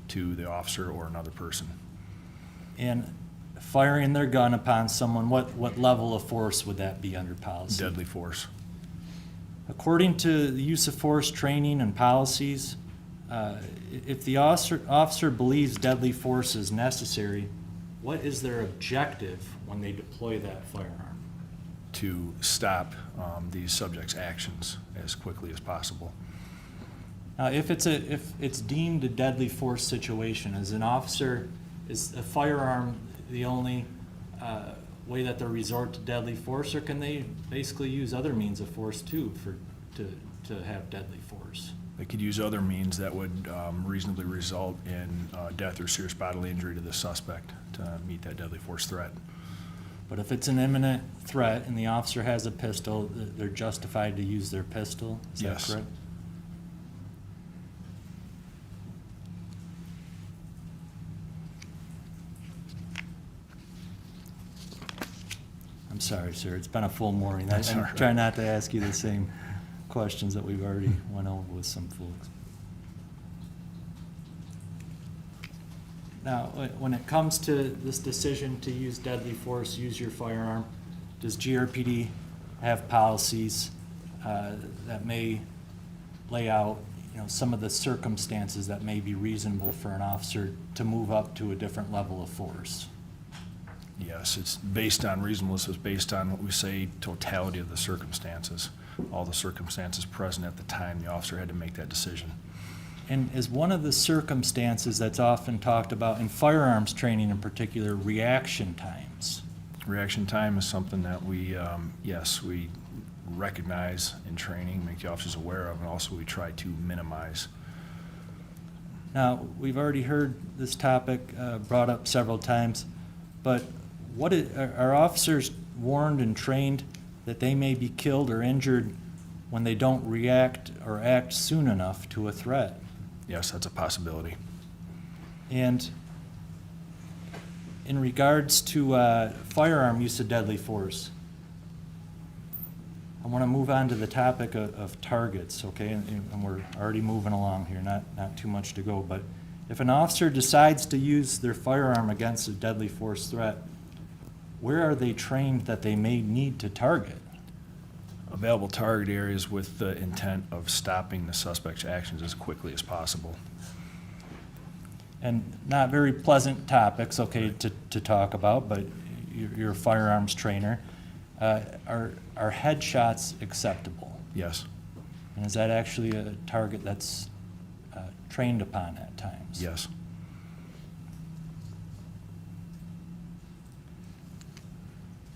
to the officer or another person. And firing their gun upon someone, what level of force would that be under policy? Deadly force. According to the use of force training and policies, if the officer believes deadly force is necessary, what is their objective when they deploy that firearm? To stop these subjects' actions as quickly as possible. Now, if it's deemed a deadly force situation, is a firearm the only way that they resort to deadly force, or can they basically use other means of force too to have deadly force? They could use other means that would reasonably result in death or serious bodily injury to the suspect to meet that deadly force threat. But if it's an imminent threat and the officer has a pistol, they're justified to use their pistol? Is that Yes. correct? I'm sorry, sir. It's been a full morning. That's I'm all right. trying not to ask you the same questions that we've already went over with some folks. Now, when it comes to this decision to use deadly force, use your firearm, does GRPD have policies that may lay out, some of the circumstances that may be reasonable for an officer to move up to a different level of force? Yes, it's based on reasonableness, it's based on what we say totality of the circumstances, all the circumstances present at the time the officer had to make that decision. And is one of the circumstances that's often talked about in firearms training in particular, reaction times? Reaction time is something that we, yes, we recognize in training, make the officers aware of, and also we try to minimize. Now, we've already heard this topic brought up several times, but are officers warned and trained that they may be killed or injured when they don't react or act soon enough to a threat? Yes, that's a possibility. And in regards to firearm use of deadly force, I want to move on to the topic of targets, okay? And we're already moving along here, not too much to go. But if an officer decides to use their firearm against a deadly force threat, where are they trained that they may need to target? Available target areas with the intent of stopping the suspect's actions as quickly as possible. And not very pleasant topics, okay, to talk about, but you're a firearms trainer. Are headshots acceptable? Yes, And is that actually a target that's trained upon at times? yes.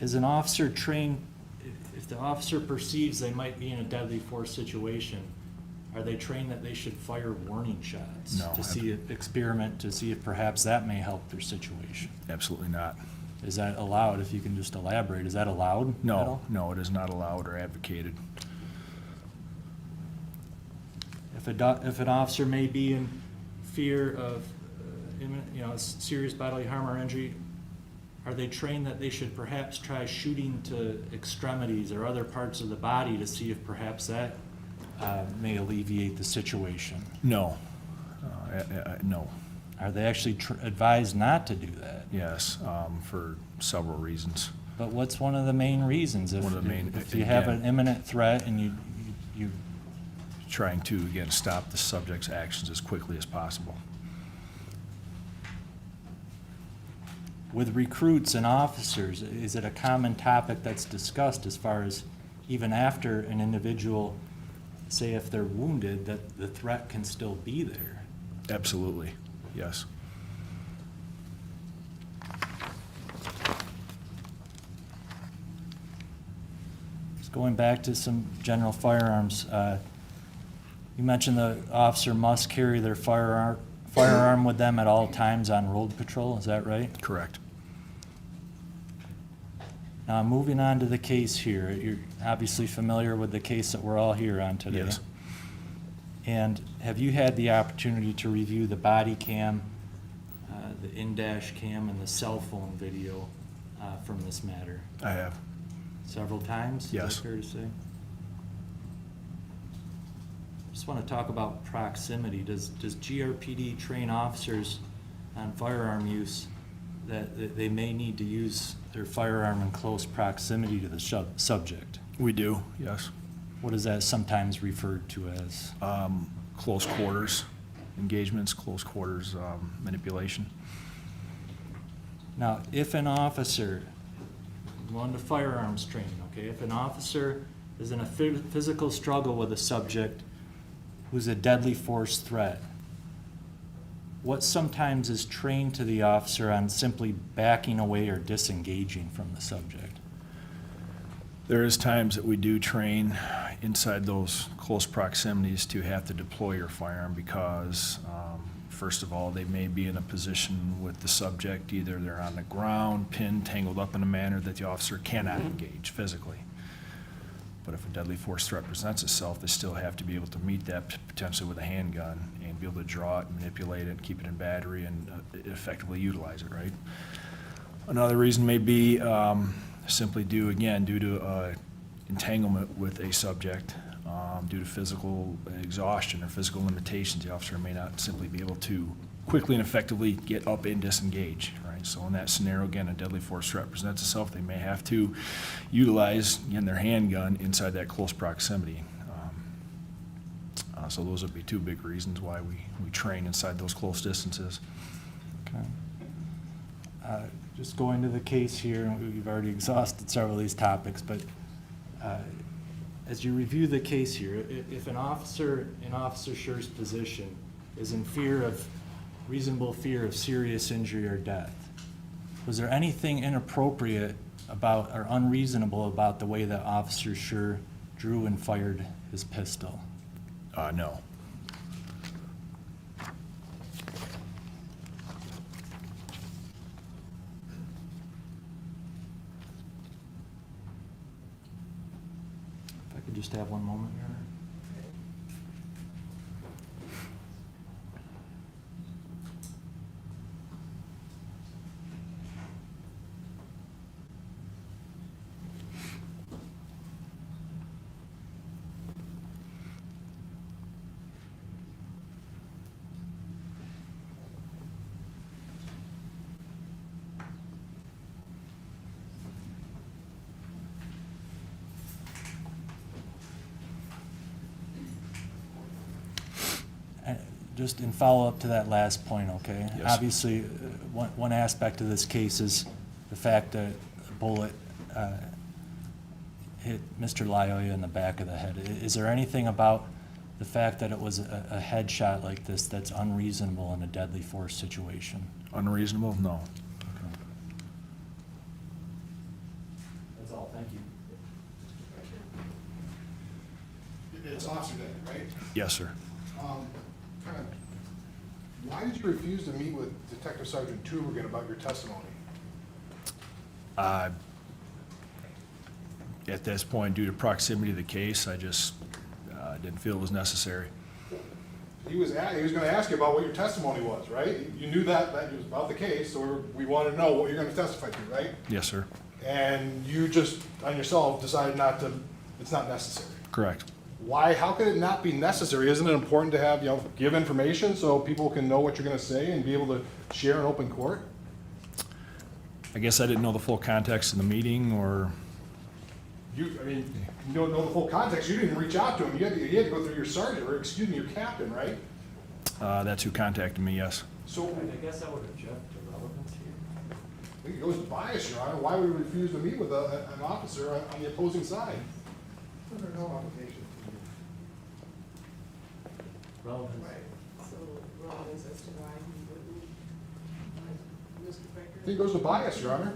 Is an officer trained, if the officer perceives they might be in a deadly force situation, are they trained that they should fire warning shots? No. To see if perhaps that may help their situation? Absolutely not. Is that allowed? If you can just elaborate, is that allowed at No, all? no, it is not allowed or advocated. If an officer may be in fear of serious bodily harm or injury, are they trained that they should perhaps try shooting to extremities or other parts of the body to see if perhaps that may alleviate the situation? No, no, Are they actually advised not to do that? yes, for several reasons. But what's one of the main reasons? One of the main- If you have again- an imminent threat and you Trying to, again, stop the subject's actions as quickly as possible. with recruits and officers, is it a common topic that's discussed as far as even after an individual, say if they're wounded, that the threat can still be there? Absolutely, yes. Just going back to some general firearms, you mentioned the officer must carry their firearm with them at all times on road patrol, is that right? Correct. Now, moving on to the case here, you're obviously familiar with the case that we're all here on today. Yes. And have you had the opportunity to review the body cam, the in-dash cam, and the cell phone video from this matter? I have. Several times? Yes. Is that fair to say? Just want to talk about proximity. Does GRPD train officers on firearm use that they may need to use their firearm in close proximity to the subject? We do, yes. What is that sometimes referred to as? Close quarters engagements, close quarters manipulation. Now, if an officer, going to firearms training, okay, if an officer is in a physical struggle with a subject who's a deadly force threat, what sometimes is trained to the officer on simply backing away or disengaging from the subject? There is times that we do train inside those close proximities to have to deploy your firearm because, first of all, they may be in a position with the subject, either they're on the ground, pinned, tangled up in a manner that the officer cannot engage physically. But if a deadly force threat presents itself, they still have to be able to meet that potentially with a handgun and be able to draw it, manipulate it, keep it in battery, and effectively utilize it, right? Another reason may be simply due to entanglement with a subject, due to physical exhaustion or physical limitations. The officer may not simply be able to quickly and effectively get up and disengage, right? So in that scenario, again, a deadly force threat presents itself. They may have to utilize, again, their handgun inside that close proximity. So those would be two big reasons why we train inside those close distances. Okay. Just going to the case here, we've already exhausted several of these topics, but as you review the case here, if an officer in Officer Schurr's position is in reasonable fear of serious injury or death, was there anything inappropriate about or unreasonable about the way that Officer Schurr drew and fired his pistol? No. If I could just have one moment, Your Honor. Just in follow-up to that last point, okay? Yes. Obviously, one aspect of this case is the fact that a bullet hit Mr. Loyola in the back of the head. Is there anything about the fact that it was a headshot like this that's unreasonable in a deadly force situation? Unreasonable? No. Okay. That's all, thank you. It's Officer Day, right? Yes, sir. Why did you refuse to meet with Detective Sergeant Tubergen about your testimony? At this point, due to proximity to the case, I just didn't feel it was necessary. He was going to ask you about what your testimony was, right? You knew that it was about the case, so we wanted to know what you're going to testify to, right? Yes, sir. And you just, on yourself, decided it's not necessary. Correct. Why, how could it not be necessary? Isn't it important to have, give information so people can know what you're going to say and be able to share in open court? I guess I didn't know the full context of the meeting, or You don't know the full context. You didn't reach out to him. You had to go through your sergeant, or your captain, right? that's who contacted me, yes. So, I guess I would object to relevance here. I think it goes to bias, Your Honor. Why would we refuse to meet with an officer on the opposing side? Under no obligation. Relevance. Right, so relevance as to why he wouldn't, Mr. Becker. I think it goes to bias, Your Honor.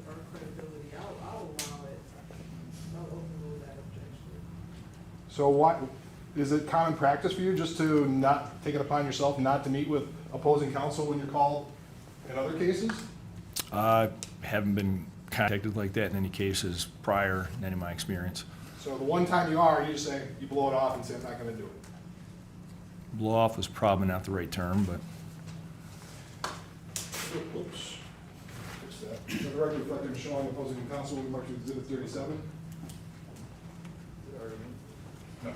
Or credibility, I'll allow it, I'll overrule that objection. So why, is it common practice for you just to not take it upon yourself not to meet with opposing counsel when you're called in other cases? I haven't been contacted like that in any cases prior in any of my experience. So the one time you are, you just say, you blow it off and say, I'm not gonna do it. Blow off was probably not the right term, but Oops. Fix that. For the record, reflecting showing opposing counsel, we marked to exhibit 37. No.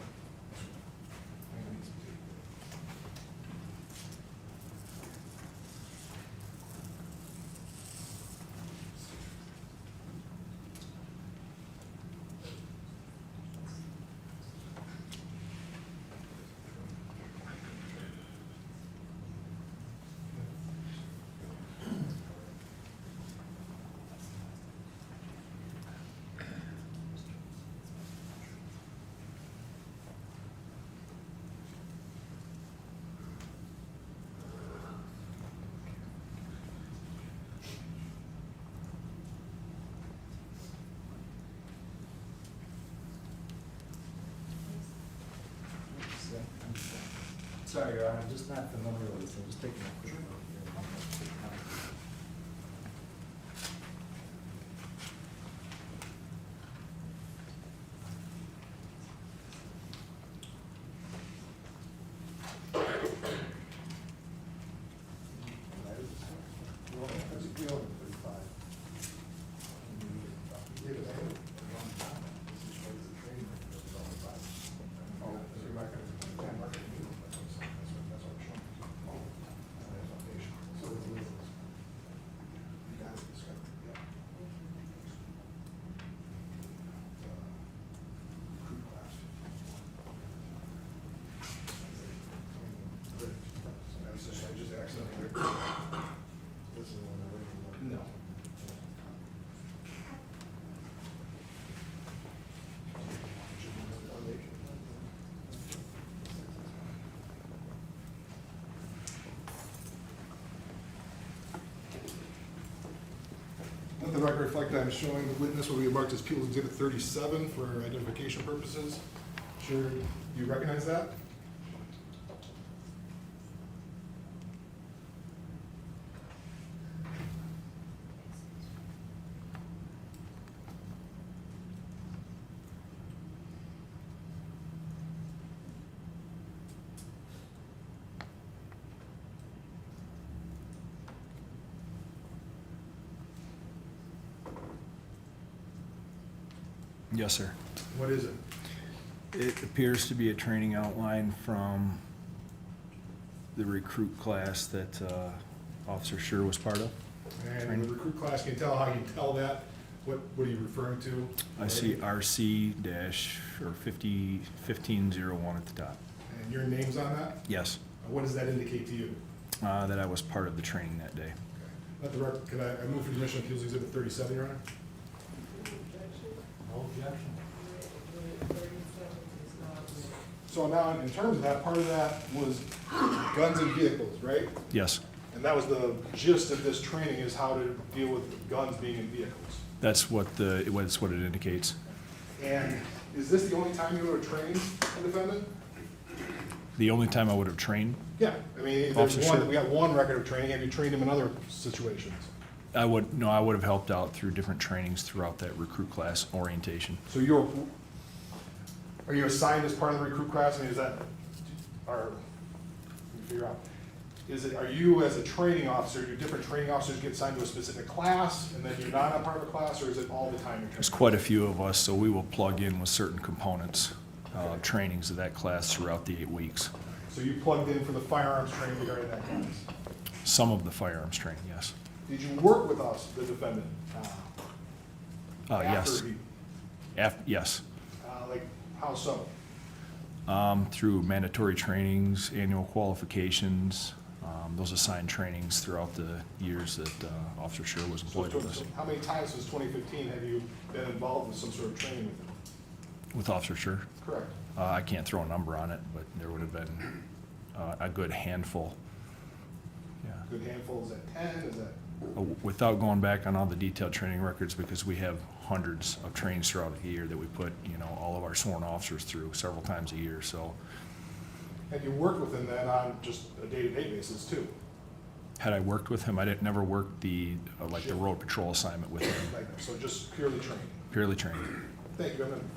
Sorry, Your Honor, I'm just not familiar with this, I'm just taking a quick look here. No. Let the record reflect that I'm showing the witness will be marked as People's Exhibit 37 for identification purposes. Sure, you recognize that? yes, sir. What is it? It appears to be a training outline from the recruit class that Officer Schurr was part of. And the recruit class, can you tell how you tell that? What are you referring to? I see RC dash or 1501 at the top. And your name's on that? Yes, What does that indicate to you? that I was part of the training that day. Let the record, could I move for admission of People's Exhibit 37, Your Honor? No objection. So now, in terms of that, part of that was guns and vehicles, right? Yes, And that was the gist of this training, is how to deal with guns being in vehicles. that's what it indicates. And is this the only time you would have trained a defendant? The only time I would have trained, Yeah, I mean, Officer there's one, Schurr. we got one record of training. Have you trained him in other situations? I would have helped out through different trainings throughout that recruit class orientation. So are you assigned as part of the recruit class? I mean, is that, let me figure out. Are you as a training officer, do different training officers get assigned to a specific class and then you're not a part of a class, or is it all the time you're There's training? quite a few of us, so we will plug in with certain components, trainings of that class throughout the 8 weeks. So you plugged in for the firearms training regarding that class? Some of the firearms training, yes. Did you work with us, the defendant? Yes. After he, Yes. like, how so? Through mandatory trainings, annual qualifications, those assigned trainings throughout the years that Officer Schurr was So employed with us. how many times since 2015 have you been involved with some sort of training with them? With Officer Schurr? Correct. I can't throw a number on it, but there would have been a good handful. Yeah. Good handful, is that 10, is that? Without going back on all the detailed training records, because we have hundreds of trainings throughout the year that we put, all of our sworn officers through several times a year, so. Have you worked with him then on just a day-to-day basis too? Had I worked with him, I didn't never work the road patrol assignment with him, So just purely training? purely training. Thank you, I'm done.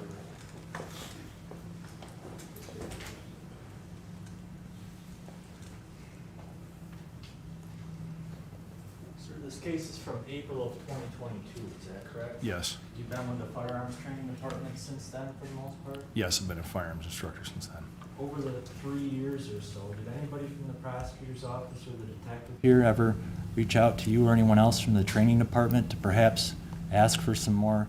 Sir, this case is from April of 2022, is that correct? Yes, You've been with the firearms training department since then, for the most part? yes, I've been a firearms instructor since then. Over the 3 years or so, did anybody from the prosecutor's office or the detective here ever reach out to you or anyone else from the training department to perhaps ask for some more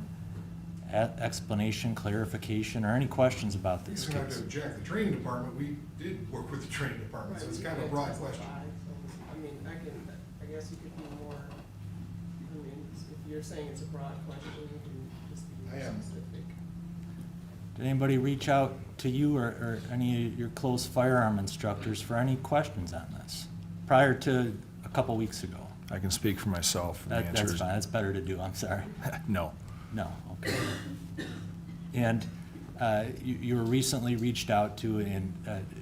explanation, clarification, or any questions about this You're gonna have to case? object. The training department, we did work with the training department, so it's kind of a broad question. I mean, I guess you could be more, I mean, if you're saying it's a broad question, you can just be I more am. specific. Did anybody reach out to you or any of your close firearm instructors for any questions on this prior to a couple weeks ago? I can speak for myself. and the answer That's is fine, that's better to do, I'm sorry. No. No, okay. And you were recently reached out to, and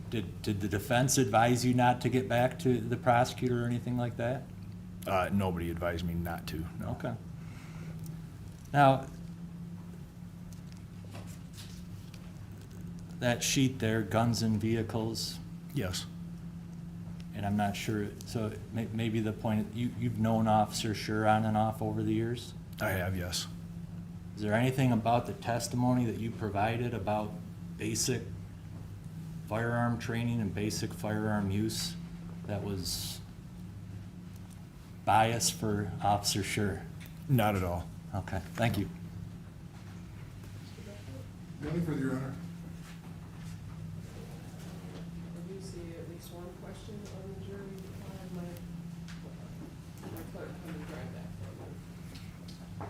did the defense advise you not to get back to the prosecutor or anything like that? Nobody advised me not to, no. Okay. Now, that sheet there, guns and vehicles, Yes, and I'm not sure, so maybe the point, you've known Officer Schurr on and off over the years? I have, yes. Is there anything about the testimony that you provided about basic firearm training and basic firearm use that was biased for Officer Schurr? Not at all. Okay, thank you. Nothing further, Your Honor. I do see at least one question on the jury. My clerk, can you grab that for me?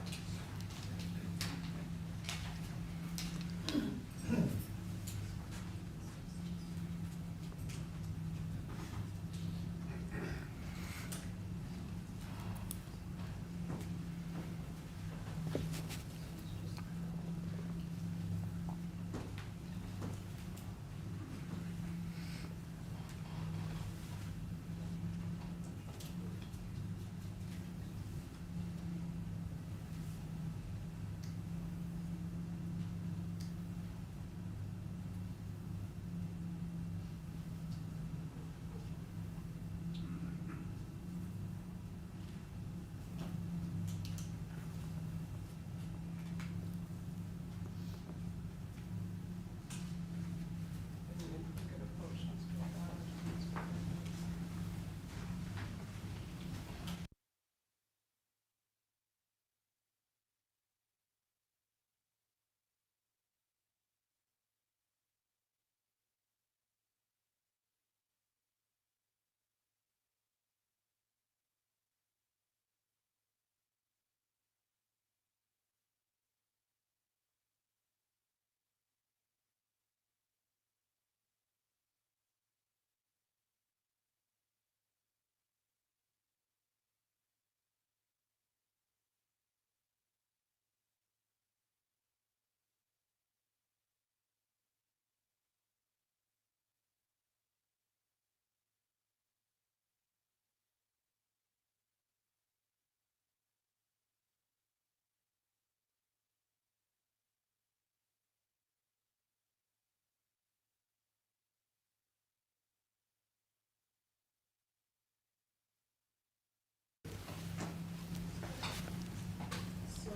So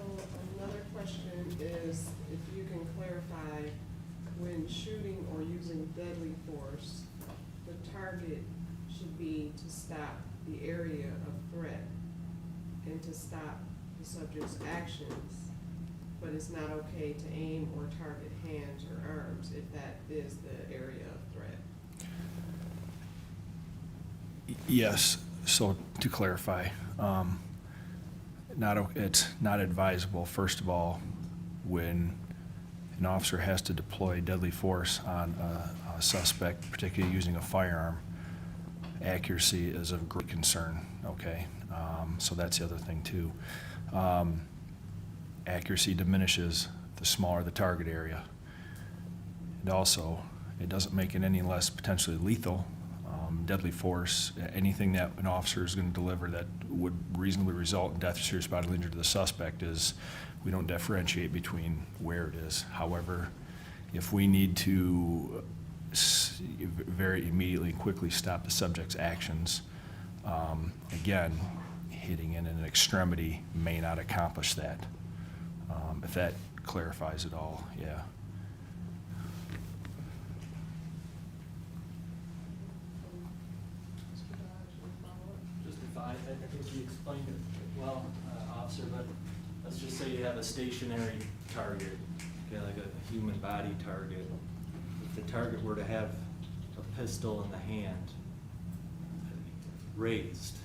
another question is if you can clarify, when shooting or using deadly force, the target should be to stop the area of threat and to stop the subject's actions, but it's not okay to aim or target hands or arms if that is the area of threat. Yes, so to clarify, it's not advisable, first of all, when an officer has to deploy deadly force on a suspect, particularly using a firearm, accuracy is of great concern, okay? So that's the other thing too. Accuracy diminishes the smaller the target area. And also, it doesn't make it any less potentially lethal. Deadly force, anything that an officer is going to deliver that would reasonably result in death or serious bodily injury to the suspect is, we don't differentiate between where it is. However, if we need to very immediately and quickly stop the subject's actions, again, hitting in an extremity may not accomplish that. If that clarifies it all, yeah. Mr. Dodge, any follow-up? Just if I think you explained it well, officer, but let's just say you have a stationary target, okay, like a human body target. If the target were to have a pistol in the hand, raised,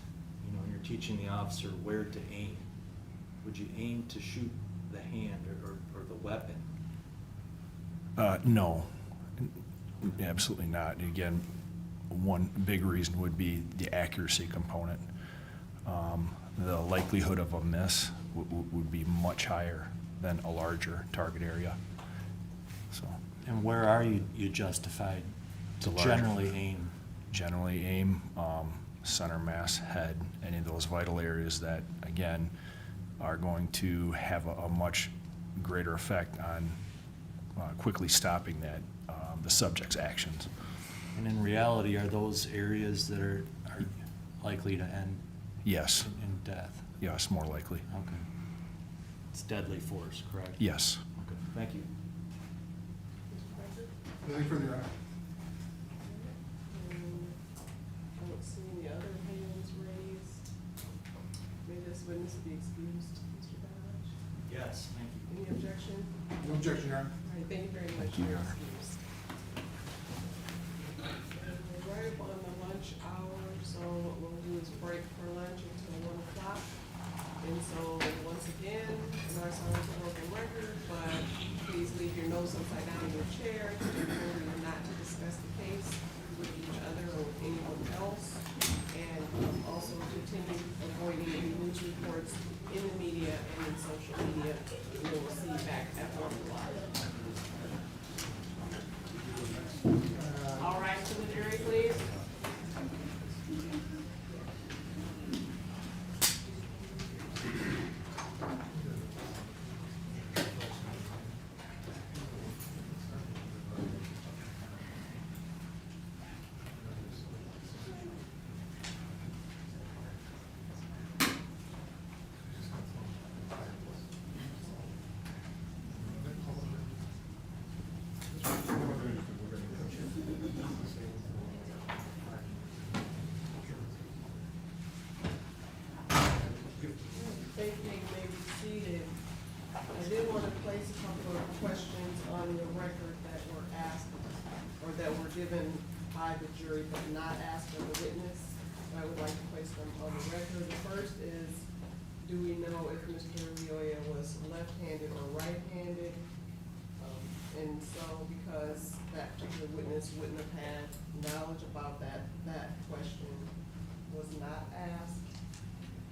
and you're teaching the officer where to aim, would you aim to shoot the hand or the weapon? No, absolutely not. Again, one big reason would be the accuracy component. The likelihood of a miss would be much higher than a larger target area. So And where are you justified to The large- generally aim? generally aim, center mass, head, any of those vital areas that, again, are going to have a much greater effect on quickly stopping that, the subject's actions. And in reality, are those areas that are likely to end Yes, in death? yes, more likely. Okay. It's deadly force, correct? Yes. Okay, thank you. Mr. Becker? Anything further, Your Honor? I don't see any other hands raised. May this witness be excused, Mr. Dodge? Yes, thank you. Any objection? No objection, Your Honor. All right, thank you very much. you, You're Your Honor. excused. We're right up on the lunch hour, so what we'll do is break for lunch until 1 o'clock. And so, once again, I'm not sorry for broken record, but please leave your notes upside down in your chair to ensure you're not to discuss the case with each other or with anyone else. And also to continue avoiding any news reports in the media and in social media. We will see you back at 1 o'clock. All right, to the jury, please. Thank you, you may be seated. I did want to place a couple of questions on the record that were asked, or that were given by the jury, but not asked of the witness. I would like to place them on the record. The first is, do we know if Mr. Rioya was left-handed or right-handed? And so, because that particular witness wouldn't have had knowledge about that question was not asked.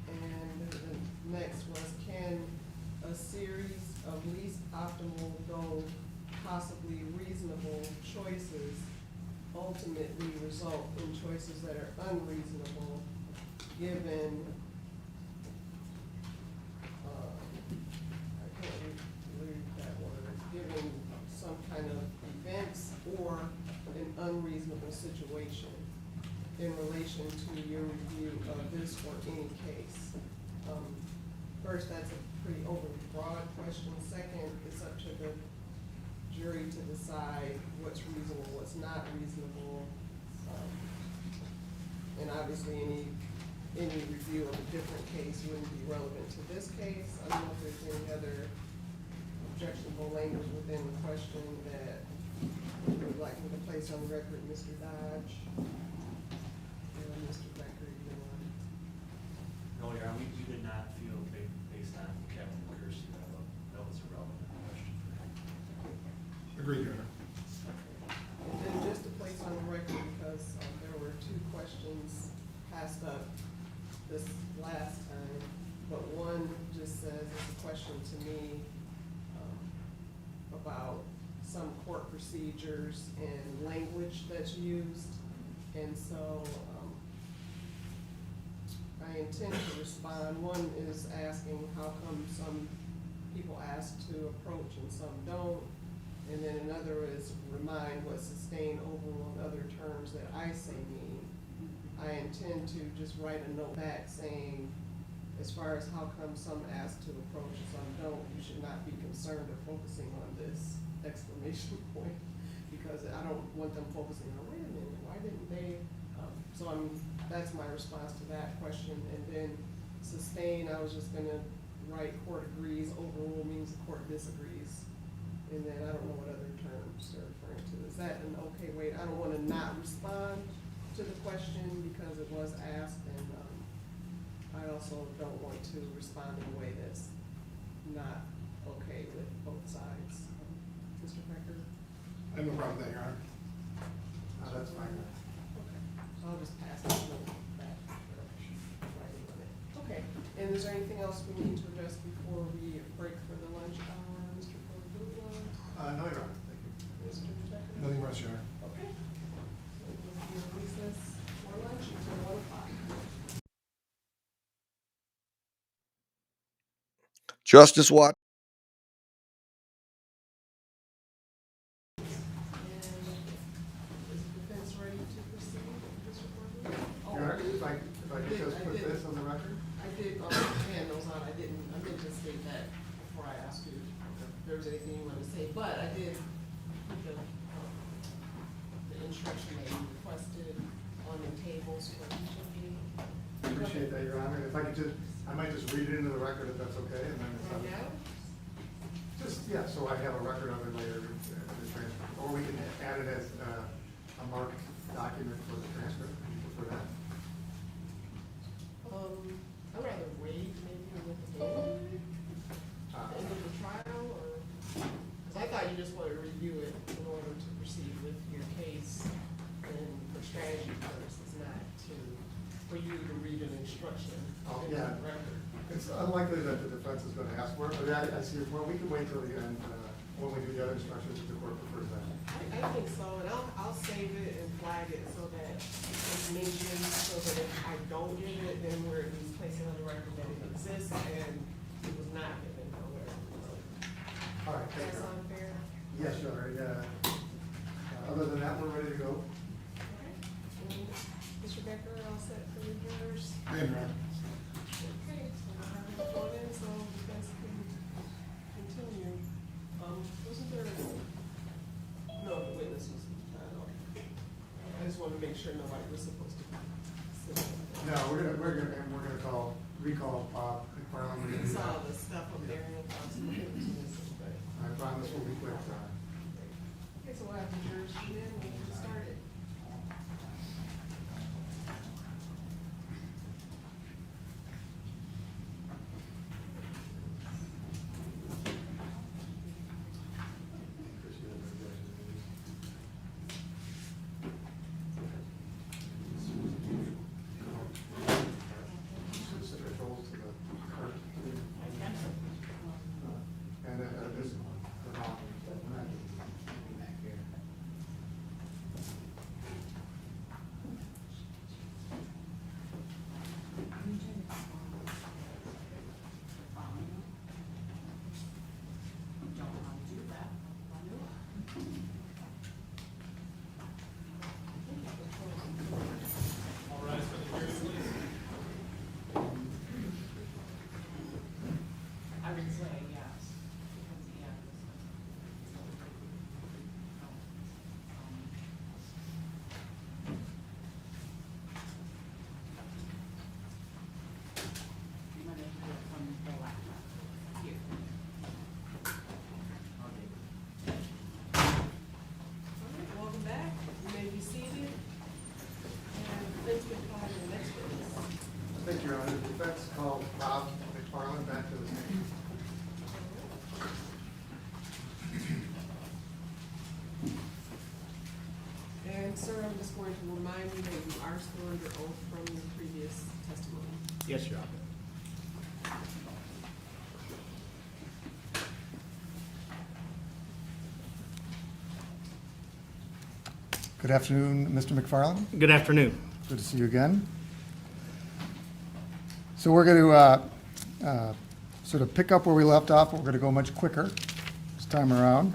And the next was, can a series of least optimal, though possibly reasonable choices ultimately result in choices that are unreasonable, given, I can't read that word, given some kind of events or an unreasonable situation in relation to your review of this or any case? First, that's a pretty overly broad question. Second, it's up to the jury to decide what's reasonable, what's not reasonable. And obviously, any review of a different case wouldn't be relevant to this case. I don't know if there's any other objectionable language within the question that you would like me to place on the record, Mr. Dodge. There are Mr. Becker even on. No, Your Honor, we did not feel based on Captain McKersie that was a relevant question for him. Agreed, Your Honor. And then just to place on the record, because there were two questions passed up this last time, but one just says, it's a question to me about some court procedures and language that's used. And so I intend to respond. One is asking how come some people ask to approach and some don't. And then another is remind what sustained overrule and other terms that I say mean. I intend to just write a note back saying, as far as how come some ask to approach and some don't, you should not be concerned or focusing on this exclamation point, because I don't want them focusing on, wait a minute, why didn't they? So that's my response to that question. And then sustain, I was just gonna write court agrees, overrule means the court disagrees. And then I don't know what other terms they're referring to. Is that an okay way? I don't wanna not respond to the question because it was asked, and I also don't want to respond in a way that's not okay with both sides. Mr. Becker? I have no problem with that, Your Honor. That's fine. Okay, so I'll just pass it back. Writing on it. Okay, and is there anything else we need to address before we break for the lunch hour, Mr. Cordova? No, Your Honor, thank you. Mr. Becker? Nothing more, Your Honor. Okay. We'll be in recess for lunch until 1 o'clock. Justice Watt. Is the defense ready to proceed, Mr. Cordova? Your Honor, if I could just put this on the record? I did, hand those out, I meant to state that before I asked you if there was anything you wanted to say, but I did put the instruction that you requested on the tables for each of you. Appreciate that, Your Honor. If I could just, I might just read it into the record if that's okay, and then it's. Right now? Just, yeah, so I have a record of it later, the transcript, or we can add it as a marked document for the transcript, if you prefer that. I'd rather wait maybe with the end of the trial, or, because I thought you just wanted to review it in order to proceed with your case, and for strategy purposes, not for you to read an instruction Oh, into yeah. the record. It's unlikely that the defense is gonna ask for it, but I see your point. We can wait till the end, when we do the other instructions, if the court prefers that. I think so, and I'll save it and flag it so that it's mentioned, so that if I don't give it, then we're at least placing on the record that it exists and it was not given, however. All right, thank That you. sound fair? Yes, Your Honor, other than that, we're ready to go. Okay. And Mr. Becker, all set for your jurors? I am, Your Honor. Okay, so we'll have it going in, so you guys can continue. Wasn't there, no, the witness was, I just wanted to make sure nobody was supposed to sit. No, we're gonna recall Bob McFarland. I saw the stuff from there and but. I promise we'll be quick. Okay, so we'll have the jurors come in, we'll get started. sir, I'm just going to remind you that you are still under oath from the previous testimony. Yes, Your Honor. Good afternoon, Mr. McFarland. Good afternoon. Good to see you again. So we're going to sort of pick up where we left off, but we're going to go much quicker this time around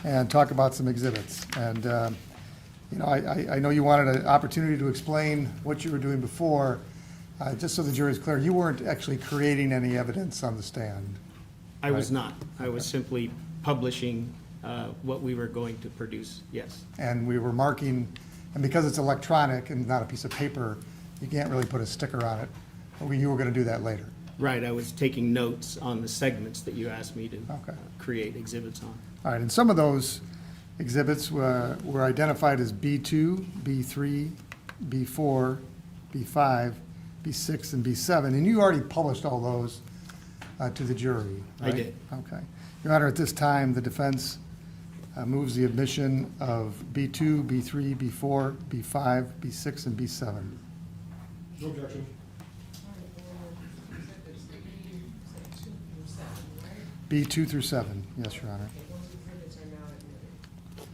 and talk about some exhibits. And, you know, I know you wanted an opportunity to explain what you were doing before. Just so the jury's clear, you weren't actually creating any evidence on the stand. I was Right. not. I was simply publishing what we were going to produce, yes. And we were marking, and because it's electronic and not a piece of paper, you can't really put a sticker on it. But you were going to do that later. Right, I was taking notes on the segments that you asked me to Okay. create exhibits on. All right, and some of those exhibits were identified as B2, B3, B4, B5, B6, and B7, and you already published all those to the jury, I right? did. Okay. Your Honor, at this time, the defense moves the admission of B2, B3, B4, B5, B6, and B7. No objection. B2 through 7, yes, Your Honor. Okay, those exhibits are now admitted.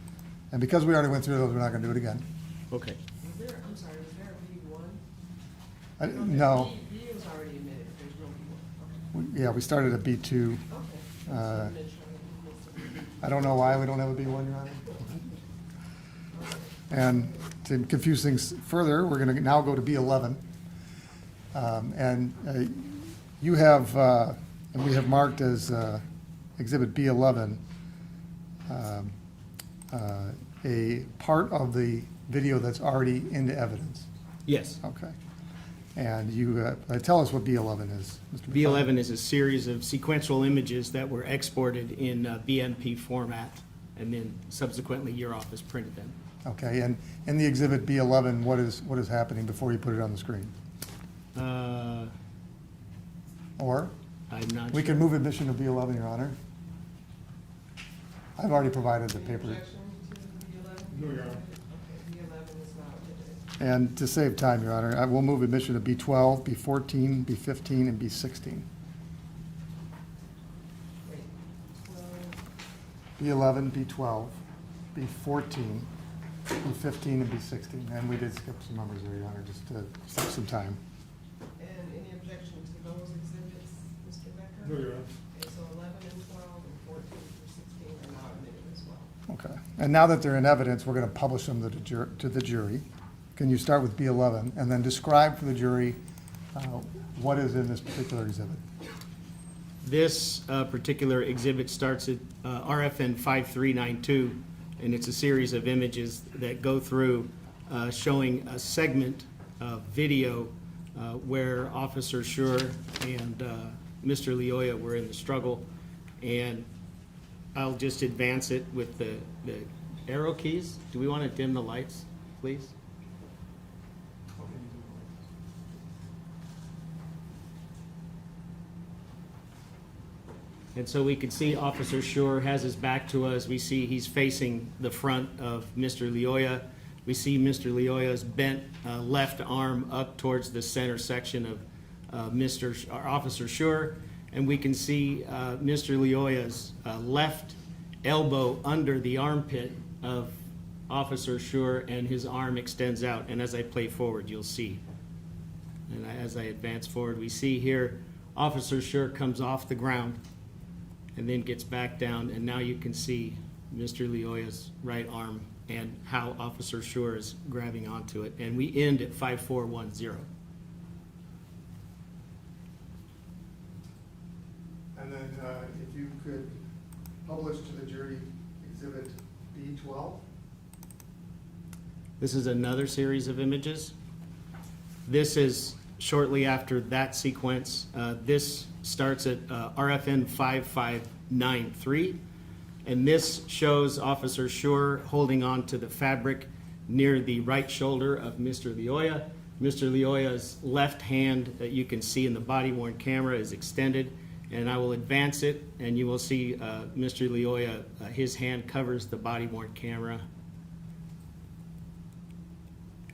And because we already went through those, we're not going to do it again. Okay. Was there, I'm sorry, was there a B1? No, B was already admitted, there's no B1. Okay. yeah, we started at B2. Okay. Uh, Just wanted to make sure that you listed I don't know why we don't have a B1, Your Honor. And to confuse things further, we're going to now go to B11. And you have, and we have marked as Exhibit B11, a part of the video that's already into evidence. Yes. Okay. And you, tell us what B11 is, Mr. McFarland. B11 is a series of sequential images that were exported in BMP format, and then subsequently your office printed them. Okay, and in the Exhibit B11, what is happening before you put it on the screen? Or? I'm not We sure. can move admission to B11, Your Honor. I've already provided the paper. Objection to B11? No, Your Honor. Okay, B11 is now admitted. And to save time, Your Honor, I will move admission to B12, B14, B15, and B16. Wait, 12, B11, B12, B14, B15, and B16. And we did skip some numbers there, Your Honor, just to save some time. and any objection to those exhibits, Mr. Becker? No, Your Honor. Okay, so 11 and 12 and 14 through 16 are now admitted as well. Okay. And now that they're in evidence, we're going to publish them to the jury. Can you start with B11 and then describe for the jury what is in this particular exhibit? This particular exhibit starts at RFN 5392, and it's a series of images that go through showing a segment of video where Officer Schurr and Mr. Leoya were in the struggle. And I'll just advance it with the arrow keys. Do we want to dim the lights, please? And so we can see Officer Schurr has his back to us. We see he's facing the front of Mr. Leoya. We see Mr. Leoya's bent left arm up towards the center section of Officer Schurr. And we can see Mr. Leoya's left elbow under the armpit of Officer Schurr, and his arm extends out. And as I play forward, you'll see. And as I advance forward, we see here Officer Schurr comes off the ground and then gets back down, and now you can see Mr. Leoya's right arm and how Officer Schurr is grabbing onto it. And we end at 5410. And then if you could publish to the jury Exhibit B12. This is another series of images. This is shortly after that sequence. This starts at RFN 5593, and this shows Officer Schurr holding on to the fabric near the right shoulder of Mr. Leoya. Mr. Leoya's left hand that you can see in the body-worn camera is extended, and I will advance it, and you will see Mr. Leoya, his hand covers the body-worn camera.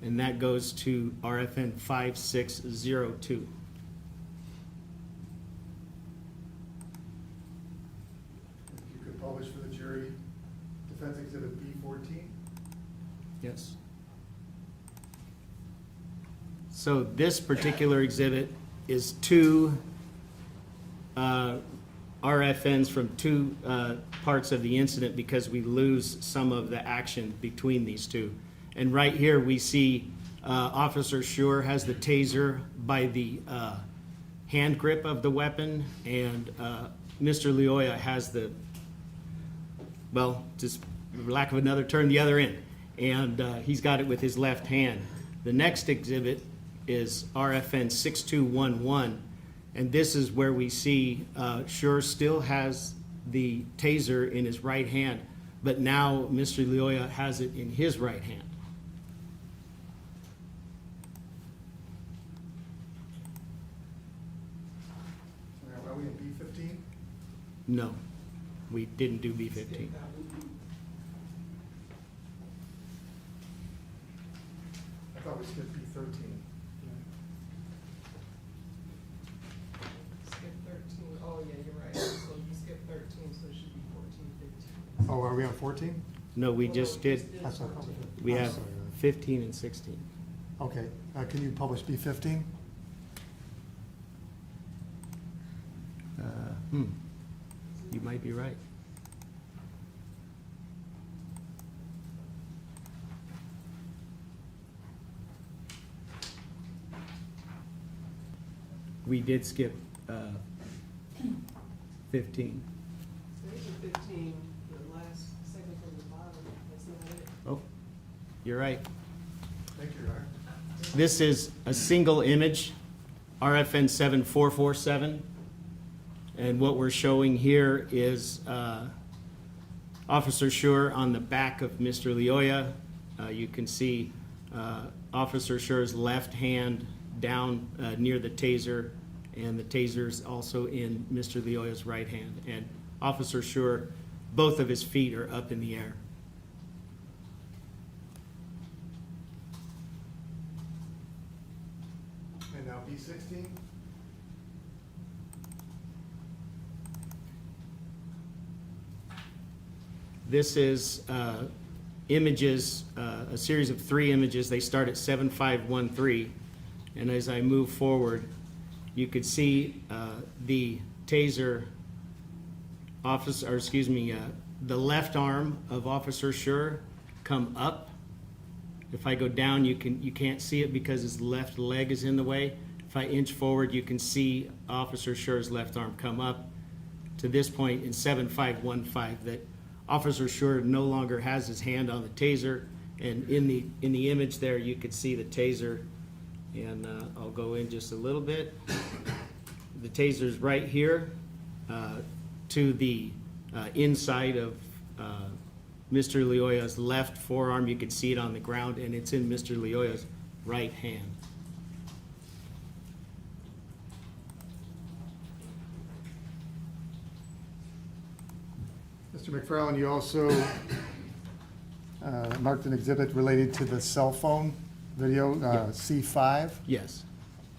and that goes to RFN 5602. If you could publish for the jury, Defense Exhibit B14. Yes. So this particular exhibit is two RFNs from two parts of the incident because we lose some of the action between these two. And right here, we see Officer Schurr has the taser by the hand grip of the weapon, and Mr. Leoya has the, well, just for lack of another term, the other end. And he's got it with his left hand. The next exhibit is RFN 6211, and this is where we see Schurr still has the taser in his right hand, but now Mr. Leoya has it in his right hand. Are we in B15? No, we didn't do B15. I thought we skipped B13. Skip 13. Oh, yeah, you're right. So you skipped 13, so it should be 14, 15. Oh, are we on 14? No, we just did, That's what I thought we did. we I'm have sorry. 15 and 16. Okay, can you publish B15? You might be right. We did skip 15. There's a 15, the last second from the bottom. That's not it. Oh, you're right. Thank you, Ryan. This is a single image, RFN 7447. And what we're showing here is Officer Schurr on the back of Mr. Leoya. You can see Officer Schurr's left hand down near the taser, and the taser's also in Mr. Leoya's right hand. And Officer Schurr, both of his feet are up in the air. And now B16? This is images, a series of 3 images. They start at 7513. And as I move forward, you could see the taser officer, or excuse me, the left arm of Officer Schurr come up. If I go down, you can't see it because his left leg is in the way. If I inch forward, you can see Officer Schurr's left arm come up to this point in 7515 that Officer Schurr no longer has his hand on the taser, and in the image there you could see the taser, and I'll go in just a little bit. The taser's right here to the inside of Mr. Leoya's left forearm. You can see it on the ground, and it's in Mr. Leoya's right hand. Mr. McFarland, you also marked an exhibit related to the cell phone video, C5. Yes.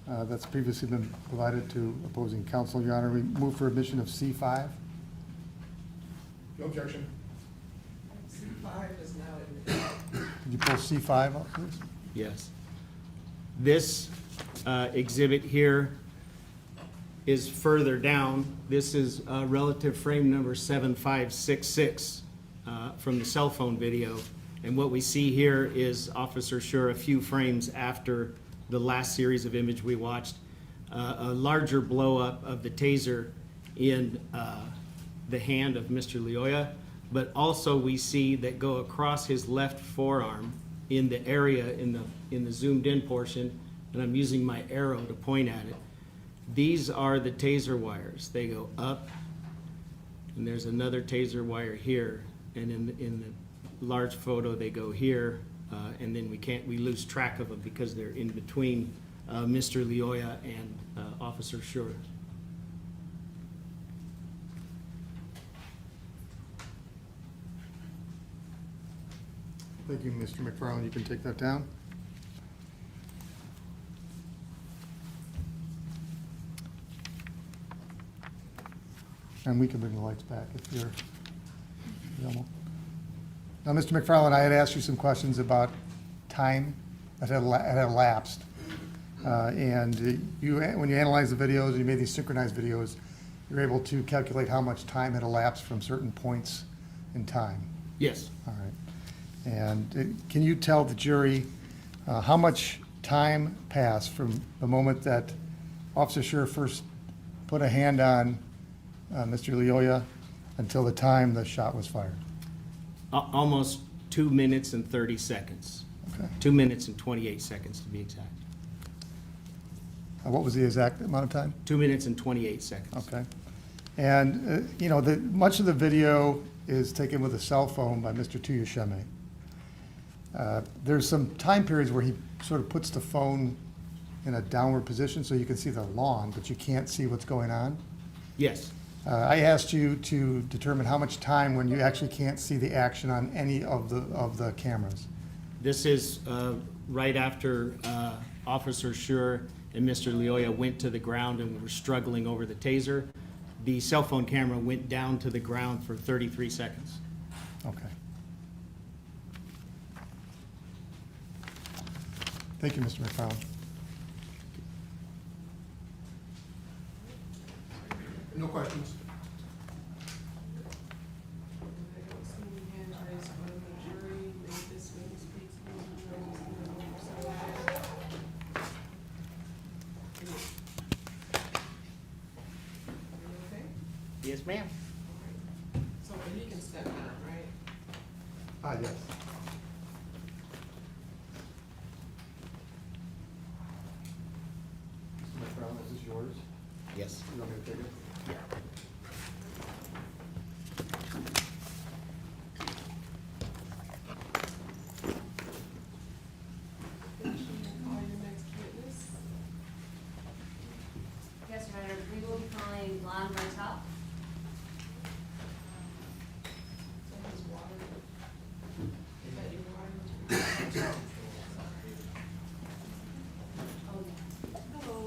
That's previously been provided to opposing counsel, Your Honor. We move for admission of C5. No objection. C5 is now admitted. Could you pull C5 up, please? Yes. This exhibit here is further down. This is relative frame number 7566 from the cell phone video. And what we see here is Officer Schurr a few frames after the last series of image we watched, a larger blow up of the taser in the hand of Mr. Leoya, but also we see that go across his left forearm in the area in the zoomed in portion, and I'm using my arrow to point at it. These are the taser wires. They go up, and there's another taser wire here, and in the large photo they go here, and then we lose track of them because they're in between Mr. Leoya and Officer Schurr. Thank you, Mr. McFarland. You can take that down. And we can bring the lights back if you're available. Now, Mr. McFarland, I had asked you some questions about time that had elapsed. And you, when you analyze the videos, you made these synchronized videos, you're able to calculate how much time had elapsed from certain points in time. Yes. All right. And can you tell the jury how much time passed from the moment that Officer Schurr first put a hand on Mr. Lioya until the time the shot was fired? Almost 2 minutes and 30 seconds. Okay. 2 minutes and 28 seconds to be exact. What was the exact amount of time? 2 minutes and 28 seconds. Okay. And, you know, much of the video is taken with a cell phone by Mr. Tuyasheme. There's some time periods where he sort of puts the phone in a downward position so you can see the lawn, but you can't see what's going on. Yes. I asked you to determine how much time when you actually can't see the action on any of the cameras. This is right after Officer Schurr and Mr. Lioya went to the ground and were struggling over the taser. The cell phone camera went down to the ground for 33 seconds. Okay. Thank you, Mr. McFarland. No questions? I don't see any hands raised from the jury. May this witness speak to me? Okay? Yes, ma'am. So he can step down, right? Yes. Mr. McFarland, is this yours? Yes. You want me to take it? Call your next witness. Yes, Your Honor, we will be calling Bartel. So his water. Is that your water? Hello.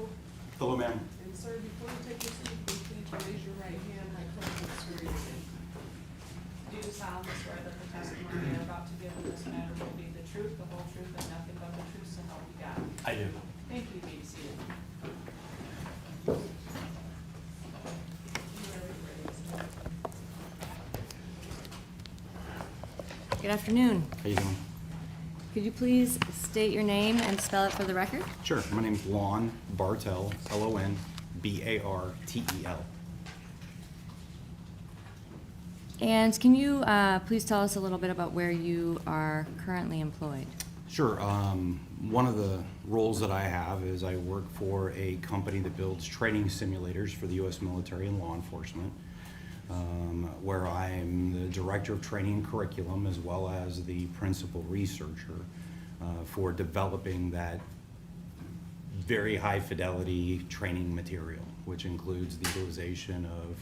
Hello, ma'am. And sir, before you take your seat, please raise your right hand. I pledge to swear you in. Do you solemnly swear that the testimony you're about to give in this matter will be the truth, the whole truth, and nothing but the truth, so help you God? I do. Thank you, be seated. Good afternoon. How you doing? Could you please state your name and spell it for the record? Sure. My name's Lon Bartel, L-O-N-B-A-R-T-E-L. And can you please tell us a little bit about where you are currently employed? Sure. One of the roles that I have is I work for a company that builds training simulators for the U.S. military and law enforcement, where I'm the director of training and curriculum as well as the principal researcher for developing that very high fidelity training material, which includes the utilization of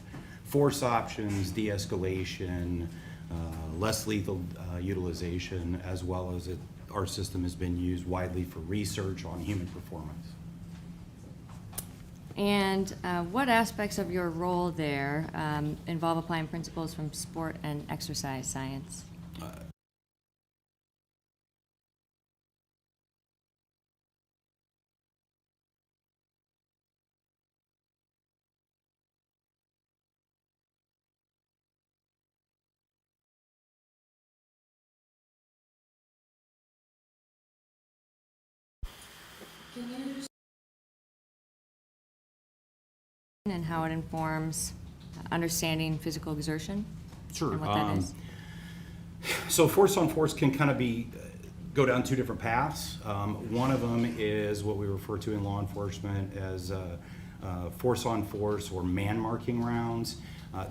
force options, de-escalation, less lethal utilization, as well as our system has been used widely for research on human performance. And what aspects of your role there involve applying principles from sport and exercise science? And how it informs understanding physical exertion? Sure. And what that is? So force on force can kind of go down two different paths. One of them is what we refer to in law enforcement as force on force or man marking rounds.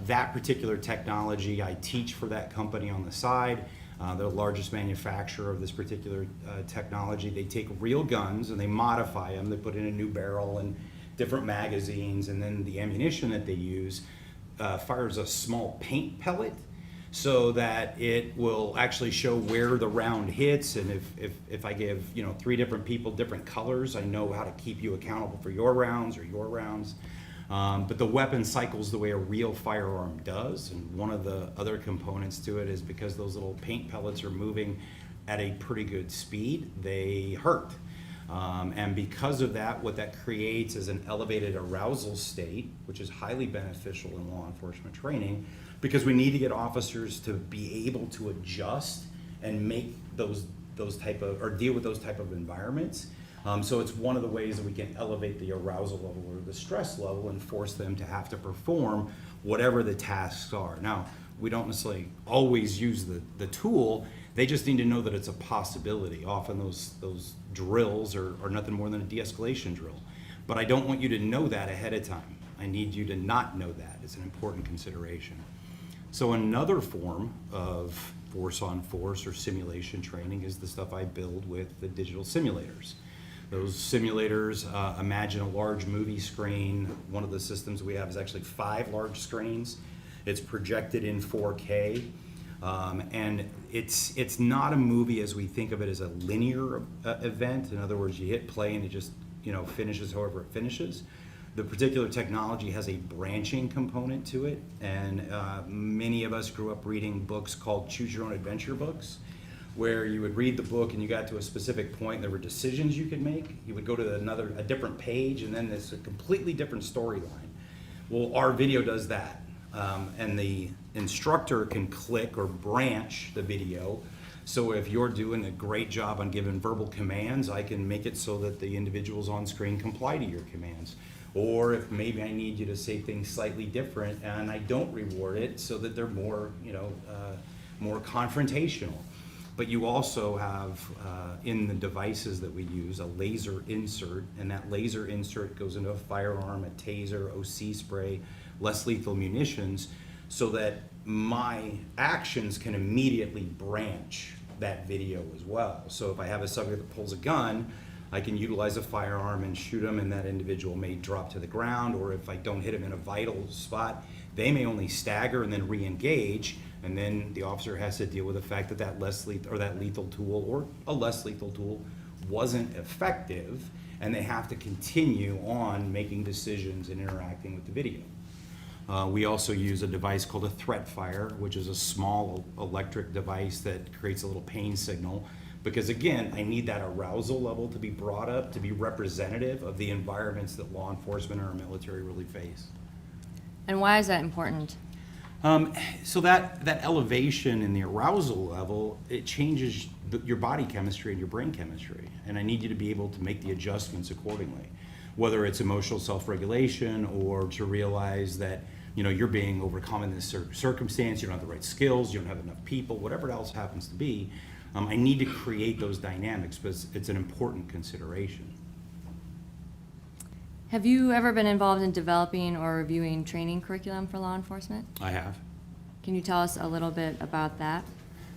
That particular technology I teach for that company on the side. They're the largest manufacturer of this particular technology. They take real guns and they modify them. They put in a new barrel and different magazines, and then the ammunition that they use fires a small paint pellet so that it will actually show where the round hits. And if I give 3 different people different colors, I know how to keep you accountable for your rounds or your rounds. But the weapon cycles the way a real firearm does, and one of the other components to it is because those little paint pellets are moving at a pretty good speed, they hurt. And because of that, what that creates is an elevated arousal state, which is highly beneficial in law enforcement training, because we need to get officers to be able to adjust and make those type of, or deal with those type of environments. So it's one of the ways that we can elevate the arousal level or the stress level and force them to have to perform whatever the tasks are. Now, we don't necessarily always use the tool, they just need to know that it's a possibility. Often those drills are nothing more than a de-escalation drill. But I don't want you to know that ahead of time. I need you to not know that. It's an important consideration. So another form of force on force or simulation training is the stuff I build with the digital simulators. Those simulators, imagine a large movie screen. One of the systems we have is actually 5 large screens. It's projected in 4K. And it's not a movie as we think of it as a linear event. In other words, you hit play and it just finishes however it finishes. The particular technology has a branching component to it, and many of us grew up reading books called Choose Your Own Adventure books, where you would read the book and you got to a specific point and there were decisions you could make. You would go to a different page and then there's a completely different storyline. Well, our video does that. And the instructor can click or branch the video. So if you're doing a great job on giving verbal commands, I can make it so that the individuals on screen comply to your commands. Or if maybe I need you to say things slightly different and I don't reward it so that they're more, more confrontational. But you also have, in the devices that we use, a laser insert, and that laser insert goes into a firearm, a taser, OC spray, less lethal munitions, so that my actions can immediately branch that video as well. So if I have a subject that pulls a gun, I can utilize a firearm and shoot them, and that individual may drop to the ground, or if I don't hit them in a vital spot, they may only stagger and then re-engage, and then the officer has to deal with the fact that that lethal tool or a less lethal tool wasn't effective, and they have to continue on making decisions and interacting with the video. We also use a device called a threat fire, which is a small electric device that creates a little pain signal. Because again, I need that arousal level to be brought up, to be representative of the environments that law enforcement or our military really face. And why is that important? So that elevation in the arousal level, it changes your body chemistry and your brain chemistry. And I need you to be able to make the adjustments accordingly. Whether it's emotional self-regulation or to realize that you're being overcome in this circumstance, you don't have the right skills, you don't have enough people, whatever else happens to be. I need to create those dynamics, but it's an important consideration. Have you ever been involved in developing or reviewing training curriculum for law enforcement? I have. Can you tell us a little bit about that?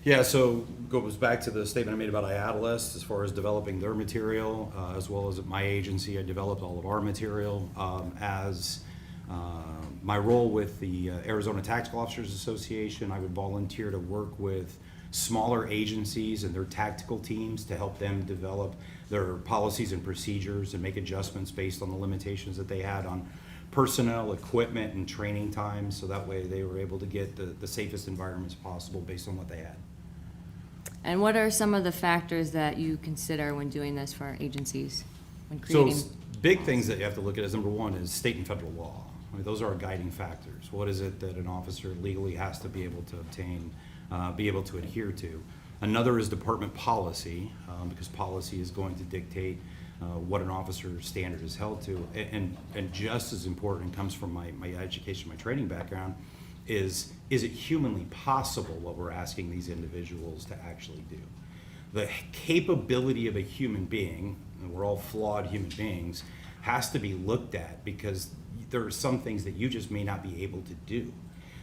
Yeah, so goes back to the statement I made about IADLEST as far as developing their material, as well as at my agency, I developed all of our material. As my role with the Arizona Tactical Officers Association, I would volunteer to work with smaller agencies and their tactical teams to help them develop their policies and procedures and make adjustments based on the limitations that they had on personnel, equipment, and training times, so that way they were able to get the safest environments possible based on what they had. And what are some of the factors that you consider when doing this for agencies, when creating? So big things that you have to look at is, number one, is state and federal law. I mean, those are our guiding factors. What is it that an officer legally has to be able to obtain, be able to adhere to? Another is department policy, because policy is going to dictate what an officer's standard is held to. And just as important, and comes from my education, my training background, is it humanly possible what we're asking these individuals to actually do? The capability of a human being, and we're all flawed human beings, has to be looked at, because there are some things that you just may not be able to do.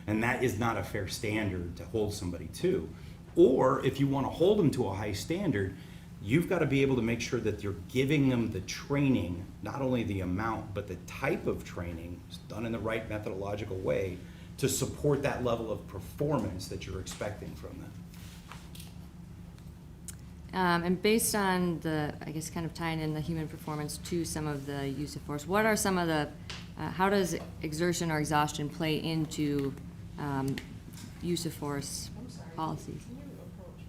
And that is not a fair standard to hold somebody to. Or if you want to hold them to a high standard, you've got to be able to make sure that you're giving them the training, not only the amount, but the type of training done in the right methodological way to support that level of performance that you're expecting from them. And based on the, I guess, kind of tying in the human performance to some of the use of force, what are some of the how does exertion or exhaustion play into use of force policies? Can you approach?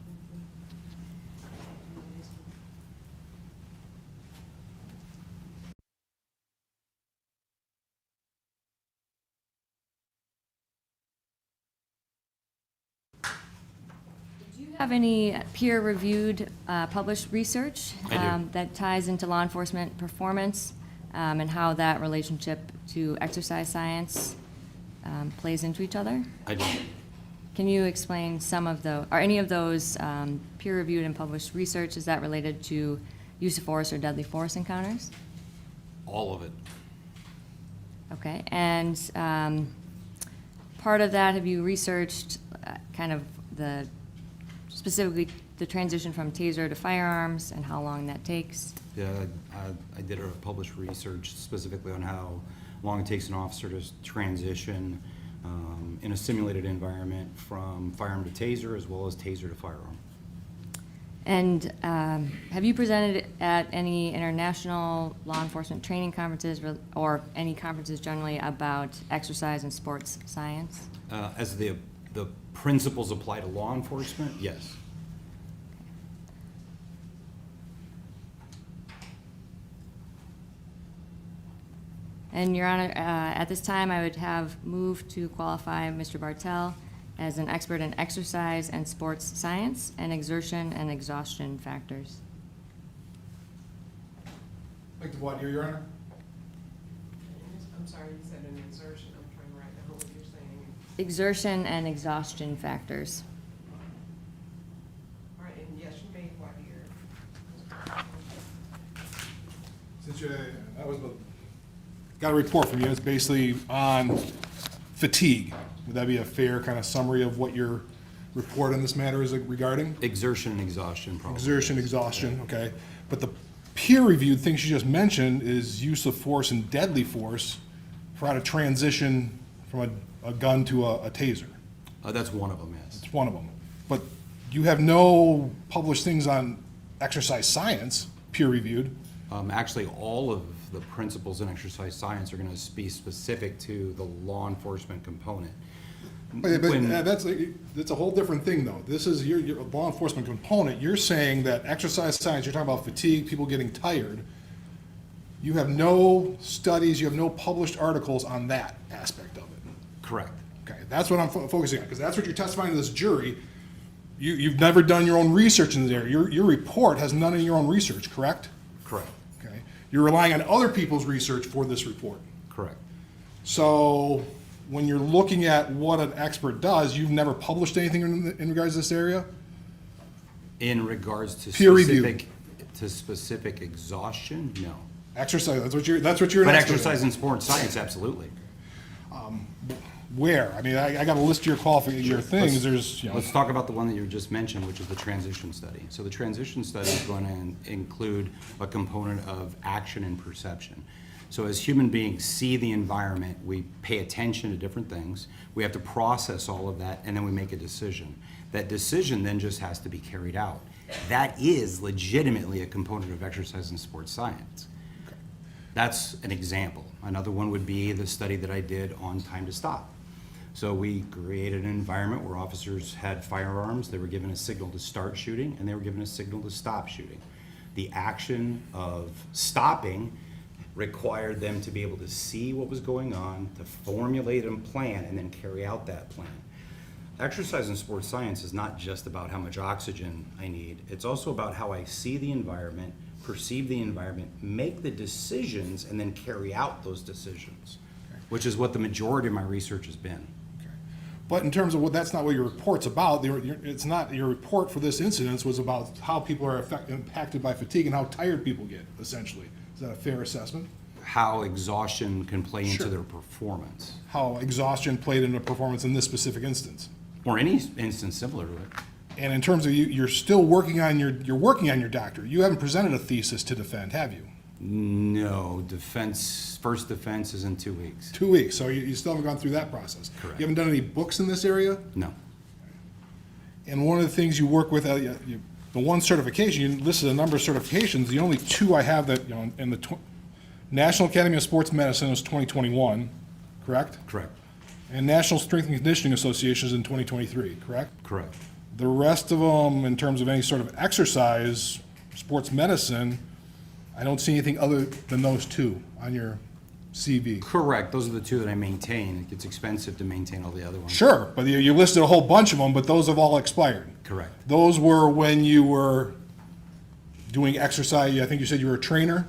Do you have any peer-reviewed, published research I do. that ties into law enforcement performance and how that relationship to exercise science plays into each other? I do. Can you explain some of the, are any of those peer-reviewed and published research, is that related to use of force or deadly force encounters? All of it. Okay, and part of that, have you researched kind of the, specifically the transition from TASER to firearms and how long that takes? Yeah, I did a published research specifically on how long it takes an officer to transition in a simulated environment from firearm to TASER as well as TASER to firearm. And have you presented at any international law enforcement training conferences or any conferences generally about exercise and sports science? As the principles apply to law enforcement, yes. And Your Honor, at this time, I would have moved to qualify Mr. Bartel as an expert in exercise and sports science and exertion and exhaustion factors. Like to what, Your Honor? I'm sorry, you said an exertion, I'm trying to write down what you're saying. Exertion and exhaustion factors. All right, and yes, you made what here? Since got a report from you, it's basically on fatigue. Would that be a fair kind of summary of what your report on this matter is regarding? Exertion and exhaustion, probably. Exertion, exhaustion, okay. But the peer-reviewed things you just mentioned is use of force and deadly force for how to transition from a gun to a taser. That's one of them, yes. It's one of them. But you have no published things on exercise science, peer-reviewed. Actually, all of the principles in exercise science are going to be specific to the law enforcement component. But When- that's a whole different thing, though. This is your law enforcement component. You're saying that exercise science, you're talking about fatigue, people getting tired. You have no studies, you have no published articles on that aspect of it. Correct. Okay, that's what I'm focusing on, because that's what you're testifying to this jury. You've never done your own research in this area. Your report has none of your own research, correct? Correct. Okay. You're relying on other people's research for this report. Correct. So when you're looking at what an expert does, you've never published anything in regards to this area? In regards to Peer review. specific exhaustion, no. Exercise, that's what you're an But expert in. exercise and sports science, absolutely. Where? I mean, I got a list of your qualifications, your things, there's, you know. Let's talk about the one that you just mentioned, which is the transition study. So the transition study is going to include a component of action and perception. So as human beings see the environment, we pay attention to different things. We have to process all of that, and then we make a decision. That decision then just has to be carried out. That is legitimately a component of exercise and sports science. That's an example. Another one would be the study that I did on time to stop. So we created an environment where officers had firearms, they were given a signal to start shooting, and they were given a signal to stop shooting. The action of stopping required them to be able to see what was going on, to formulate a plan, and then carry out that plan. Exercise in sports science is not just about how much oxygen I need, it's also about how I see the environment, perceive the environment, make the decisions, and then carry out those decisions, which is what the majority of my research has been. But in terms of what, that's not what your report's about. It's not, your report for this incident was about how people are impacted by fatigue and how tired people get, essentially. Is that a fair assessment? How exhaustion can play into Sure. their performance, How exhaustion played into performance in this specific instance? or any instance similar to it. And in terms of you're still working on you're working on your doctorate. You haven't presented a thesis to defend, have you? No, first defense is in 2 weeks. 2 weeks, so you still haven't gone through that process. Correct. You haven't done any books in this area? No. And one of the things you work with, the one certification, you listed a number of certifications. The only two I have that, in the National Academy of Sports Medicine was 2021, correct? Correct. And National Strength and Conditioning Association is in 2023, correct? Correct. The rest of them, in terms of any sort of exercise, sports medicine, I don't see anything other than those two on your CV. Correct. Those are the two that I maintain. It gets expensive to maintain all the other ones. Sure, but you listed a whole bunch of them, but those have all expired. Correct. Those were when you were doing exercise, I think you said you were a trainer,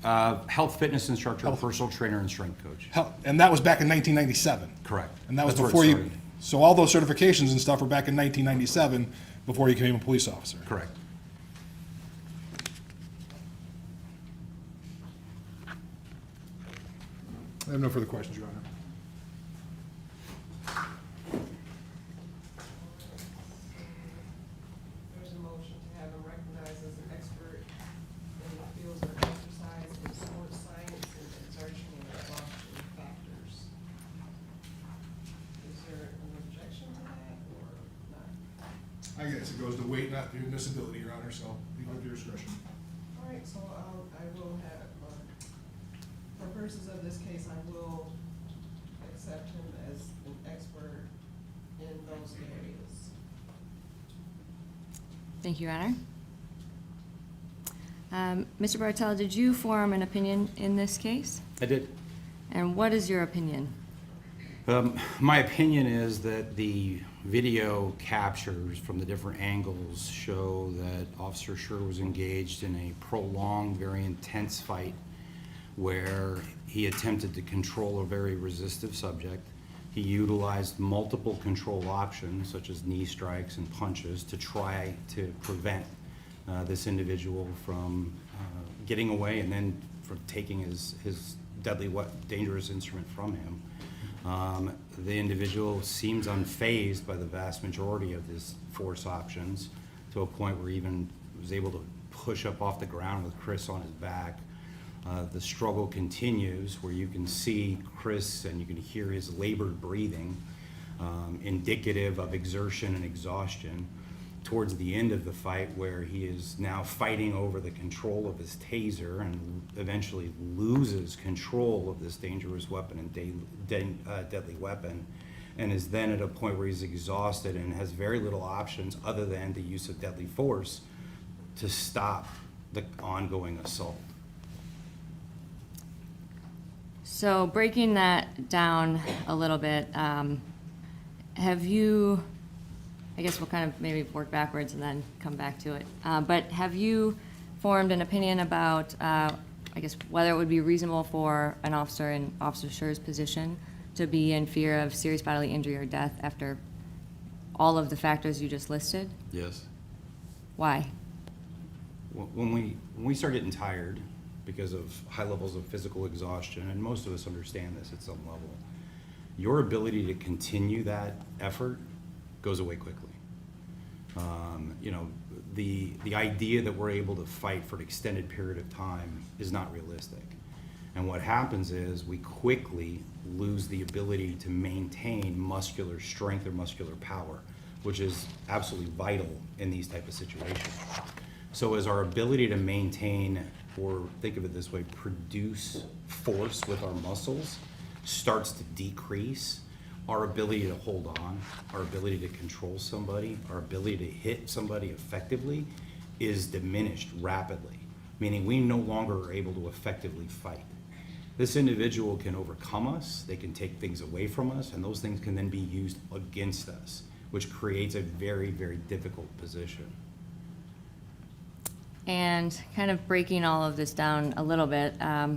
Health fitness instructor, personal trainer, and strength coach. and that was back in 1997. Correct. And that was That's where it before you, started. so all those certifications and stuff were back in 1997, before you became a police officer. Correct. I have no further questions, Your Honor. There's a motion to have him recognized as an expert in the fields of exercise and sports science and exertion and exhaustion factors. Is there an objection to that or not? I guess it goes to weight, not to disability, Your Honor, so leave it to your discretion. All right, so I will have, for purposes of this case, I will accept him as an expert in those areas. Thank you, Your Honor. Mr. Bartel, did you form an opinion in this case? I did. And what is your opinion? My opinion is that the video captures from the different angles show that Officer Schurr was engaged in a prolonged, very intense fight where he attempted to control a very resistive subject. He utilized multiple control options, such as knee strikes and punches, to try to prevent this individual from getting away and then from taking his deadly, dangerous instrument from him. The individual seems unfazed by the vast majority of his force options, to a point where he even was able to push up off the ground with Chris on his back. The struggle continues, where you can see Chris and you can hear his labored breathing, indicative of exertion and exhaustion. Towards the end of the fight, where he is now fighting over the control of his taser and eventually loses control of this dangerous weapon and deadly weapon, and is then at a point where he's exhausted and has very little options other than the use of deadly force to stop the ongoing assault. So breaking that down a little bit, have you, I guess we'll kind of maybe work backwards and then come back to it. But have you formed an opinion about, I guess, whether it would be reasonable for an officer in Officer Schurr's position to be in fear of serious bodily injury or death after all of the factors you just listed? Yes. Why? When we start getting tired because of high levels of physical exhaustion, and most of us understand this at some level, your ability to continue that effort goes away quickly. The idea that we're able to fight for an extended period of time is not realistic. And what happens is we quickly lose the ability to maintain muscular strength or muscular power, which is absolutely vital in these type of situations. So as our ability to maintain, or think of it this way, produce force with our muscles starts to decrease, our ability to hold on, our ability to control somebody, our ability to hit somebody effectively is diminished rapidly, meaning we no longer are able to effectively fight. This individual can overcome us, they can take things away from us, and those things can then be used against us, which creates a very, very difficult position. And kind of breaking all of this down a little bit,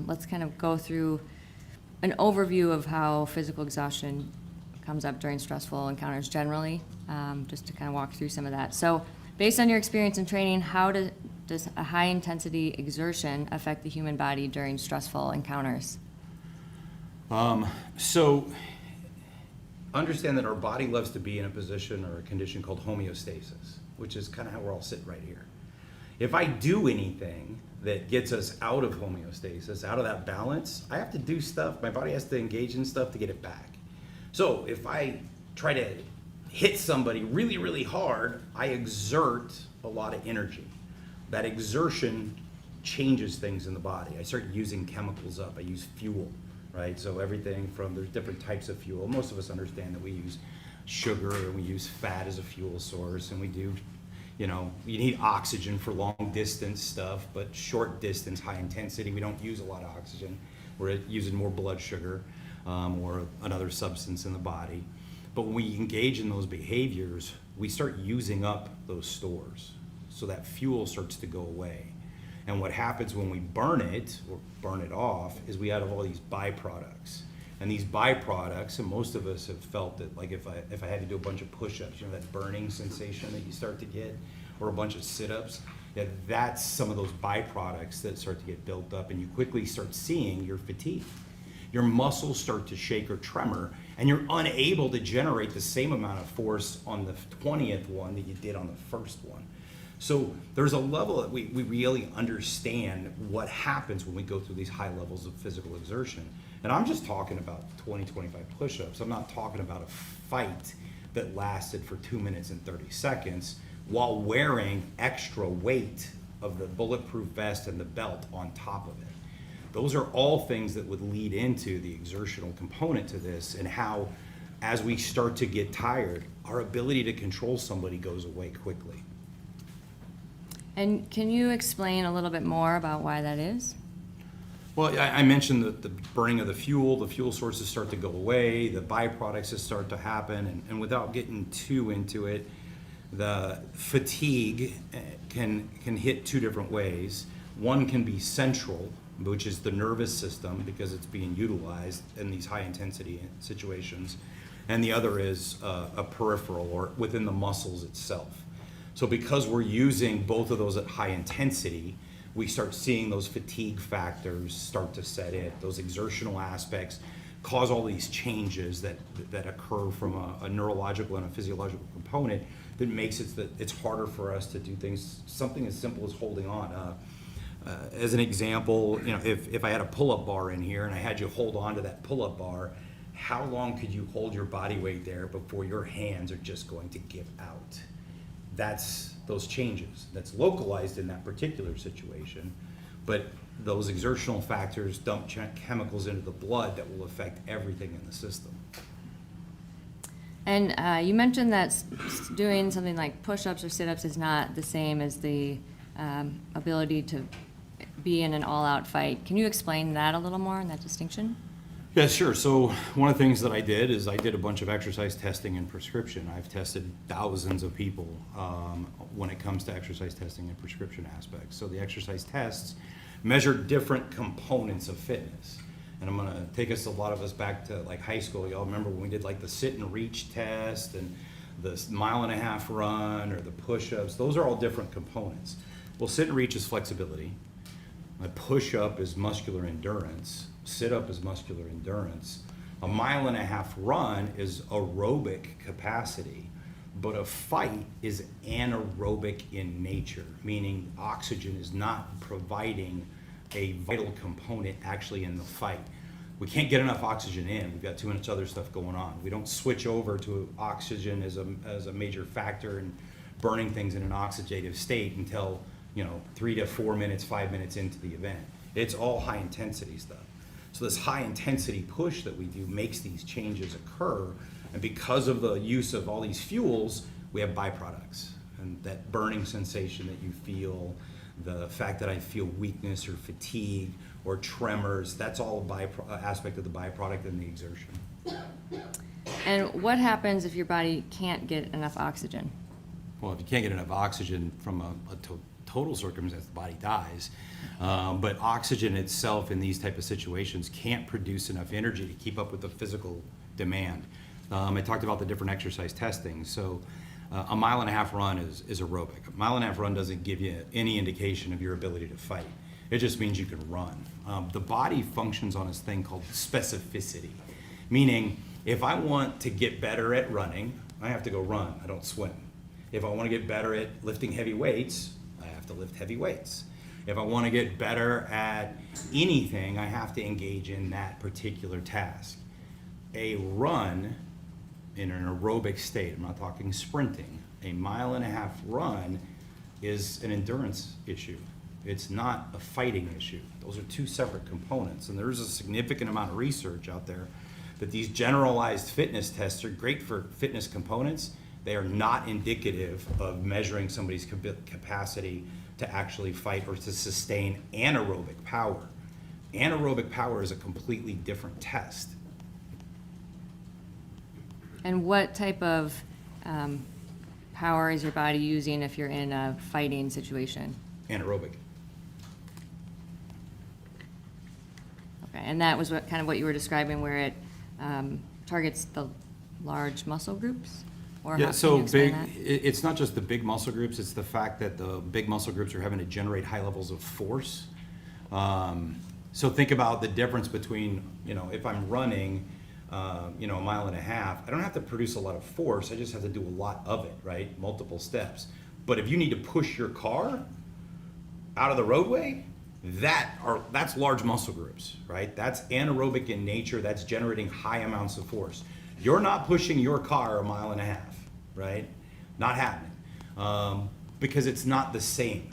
let's kind of go through an overview of how physical exhaustion comes up during stressful encounters generally, just to kind of walk through some of that. So based on your experience and training, how does a high-intensity exertion affect the human body during stressful encounters? So understand that our body loves to be in a position or a condition called homeostasis, which is kind of how we're all sitting right here. If I do anything that gets us out of homeostasis, out of that balance, I have to do stuff, my body has to engage in stuff to get it back. So if I try to hit somebody really, really hard, I exert a lot of energy. That exertion changes things in the body. I start using chemicals up. I use fuel, right? So everything from, there's different types of fuel. Most of us understand that we use sugar and we use fat as a fuel source, and we do, you need oxygen for long distance stuff, but short distance, high intensity, we don't use a lot of oxygen. We're using more blood sugar or another substance in the body. But when we engage in those behaviors, we start using up those stores. So that fuel starts to go away. And what happens when we burn it or burn it off is we have all these byproducts. And these byproducts, and most of us have felt that, like if I had to do a bunch of push-ups, that burning sensation that you start to get, or a bunch of sit-ups, that's some of those byproducts that start to get built up, and you quickly start seeing your fatigue. Your muscles start to shake or tremor, and you're unable to generate the same amount of force on the 20th one that you did on the first one. So there's a level that we really understand what happens when we go through these high levels of physical exertion. And I'm just talking about 20, 25 push-ups. I'm not talking about a fight that lasted for 2 minutes and 30 seconds while wearing extra weight of the bulletproof vest and the belt on top of it. Those are all things that would lead into the exertional component to this, and how, as we start to get tired, our ability to control somebody goes away quickly. And can you explain a little bit more about why that is? Well, I mentioned the burning of the fuel sources start to go away, the byproducts start to happen, and without getting too into it, the fatigue can hit two different ways. One can be central, which is the nervous system, because it's being utilized in these high intensity situations, and the other is a peripheral, or within the muscles itself. So because we're using both of those at high intensity, we start seeing those fatigue factors start to set in. Those exertional aspects cause all these changes that occur from a neurological and a physiological component that makes it that it's harder for us to do things, something as simple as holding on. As an example, if I had a pull-up bar in here and I had you hold on to that pull-up bar, how long could you hold your body weight there before your hands are just going to give out? That's those changes. That's localized in that particular situation, but those exertional factors dump chemicals into the blood that will affect everything in the system. And you mentioned that doing something like push-ups or sit-ups is not the same as the ability to be in an all-out fight. Can you explain that a little more, and that distinction? Yeah, sure. So one of the things that I did is I did a bunch of exercise testing and prescription. I've tested thousands of people when it comes to exercise testing and prescription aspects. So the exercise tests measure different components of fitness. And I'm gonna take us, a lot of us, back to like high school. Y'all remember when we did like the sit and reach test and the 1.5 mile run or the push-ups? Those are all different components. Well, sit and reach is flexibility. A push-up is muscular endurance. Sit-up is muscular endurance. A 1.5 mile run is aerobic capacity, but a fight is anaerobic in nature, meaning oxygen is not providing a vital component actually in the fight. We can't get enough oxygen in. We've got too much other stuff going on. We don't switch over to oxygen as a major factor in burning things in an oxidative state until 3 to 4 minutes, 5 minutes into the event. It's all high intensity stuff. So this high intensity push that we do makes these changes occur, and because of the use of all these fuels, we have byproducts. And that burning sensation that you feel, the fact that I feel weakness or fatigue or tremors, that's all a aspect of the byproduct and the exertion. And what happens if your body can't get enough oxygen? Well, if you can't get enough oxygen from a total circumstance, the body dies. But oxygen itself in these type of situations can't produce enough energy to keep up with the physical demand. I talked about the different exercise testing. So a 1.5 mile run is aerobic. A 1.5 mile run doesn't give you any indication of your ability to fight. It just means you can run. The body functions on this thing called specificity, meaning if I want to get better at running, I have to go run. I don't swim. If I want to get better at lifting heavy weights, I have to lift heavy weights. If I want to get better at anything, I have to engage in that particular task. A run in an aerobic state, I'm not talking sprinting, a 1.5 mile run is an endurance issue. It's not a fighting issue. Those are two separate components, and there's a significant amount of research out there that these generalized fitness tests are great for fitness components. They are not indicative of measuring somebody's capacity to actually fight or to sustain anaerobic power. Anaerobic power is a completely different test. And what type of power is your body using if you're in a fighting situation? Anaerobic. Okay, and that was what you were describing, where it targets the large muscle groups? Or Yeah, how, so can you explain big, that? it's not just the big muscle groups, it's the fact that the big muscle groups are having to generate high levels of force. So think about the difference between, if I'm running, a mile and a half, I don't have to produce a lot of force, I just have to do a lot of it, right? Multiple steps. But if you need to push your car out of the roadway, that's large muscle groups, right? That's anaerobic in nature, that's generating high amounts of force. You're not pushing your car a mile and a half, right? Not happening, because it's not the same.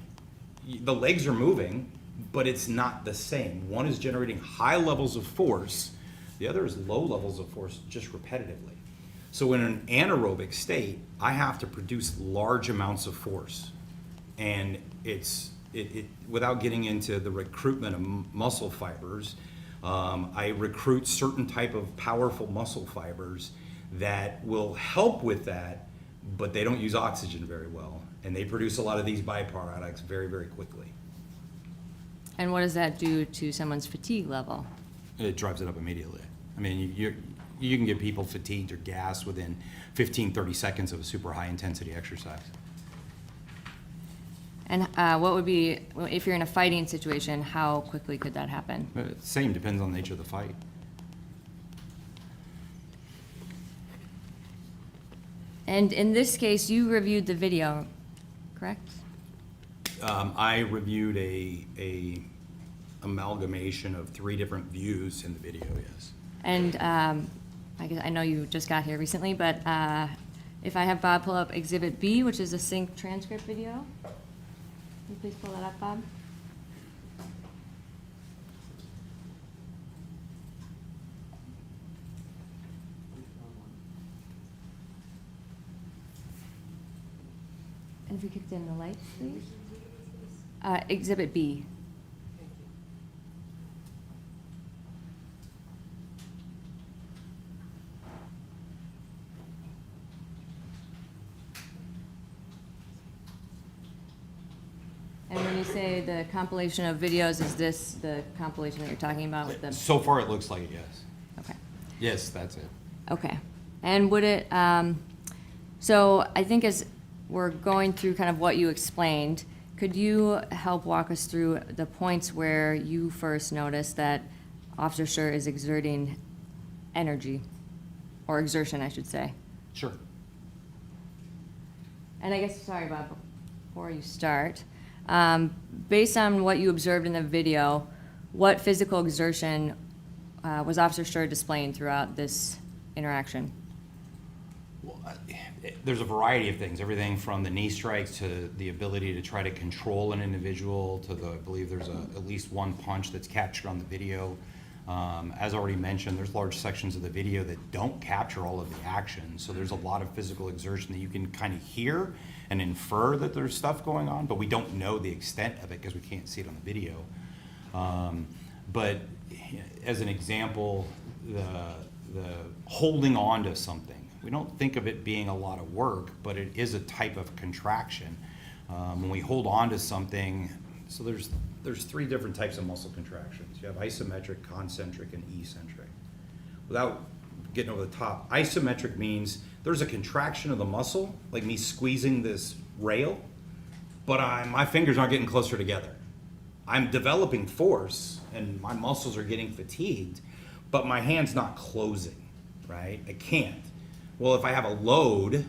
The legs are moving, but it's not the same. One is generating high levels of force, the other is low levels of force just repetitively. So in an anaerobic state, I have to produce large amounts of force. And without getting into the recruitment of muscle fibers, I recruit certain type of powerful muscle fibers that will help with that, but they don't use oxygen very well. And they produce a lot of these byproducts very, very quickly. And what does that do to someone's fatigue level? It drives it up immediately. I mean, you can get people fatigued or gassed within 15, 30 seconds of a super high intensity exercise. And what would be, if you're in a fighting situation, how quickly could that happen? Same, depends on the nature of the fight. And in this case, you reviewed the video, correct? I reviewed a amalgamation of 3 different views in the video, yes. And I know you just got here recently, but if I have Bob pull up Exhibit B, which is a sync transcript video. Can you please pull that up, Bob? And if you could dim the lights, please. Exhibit B. And when you say the compilation of videos, is this the compilation that you're talking about with the? So far, it looks like it, yes. Okay. Yes, that's it. Okay. And would it, so I think as we're going through kind of what you explained, could you help walk us through the points where you first noticed that Officer Schurr is exerting energy, or exertion, I should say? Sure. And I guess, sorry, Bob, before you start, based on what you observed in the video, what physical exertion was Officer Schurr displaying throughout this interaction? Well, there's a variety of things, everything from the knee strikes to the ability to try to control an individual to I believe there's at least one punch that's captured on the video. As already mentioned, there's large sections of the video that don't capture all of the action, so there's a lot of physical exertion that you can kind of hear and infer that there's stuff going on, but we don't know the extent of it because we can't see it on the video. But as an example, the holding on to something, we don't think of it being a lot of work, but it is a type of contraction. When we hold on to something, so there's 3 different types of muscle contractions. You have isometric, concentric, and eccentric. Without getting over the top, isometric means there's a contraction of the muscle, like me squeezing this rail, but my fingers aren't getting closer together. I'm developing force, and my muscles are getting fatigued, but my hand's not closing, right? I can't. Well, if I have a load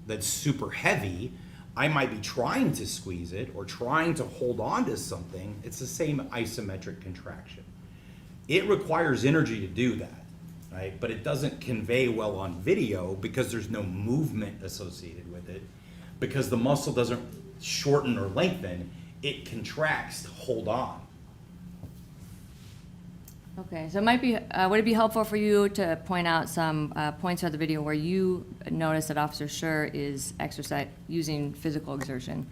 that's super heavy, I might be trying to squeeze it or trying to hold on to something. It's the same isometric contraction. It requires energy to do that, right? But it doesn't convey well on video because there's no movement associated with it, because the muscle doesn't shorten or lengthen. it contracts to hold on. Okay, so it might be, would it be helpful for you to point out some points of the video where you notice that Officer Schurr is using physical exertion?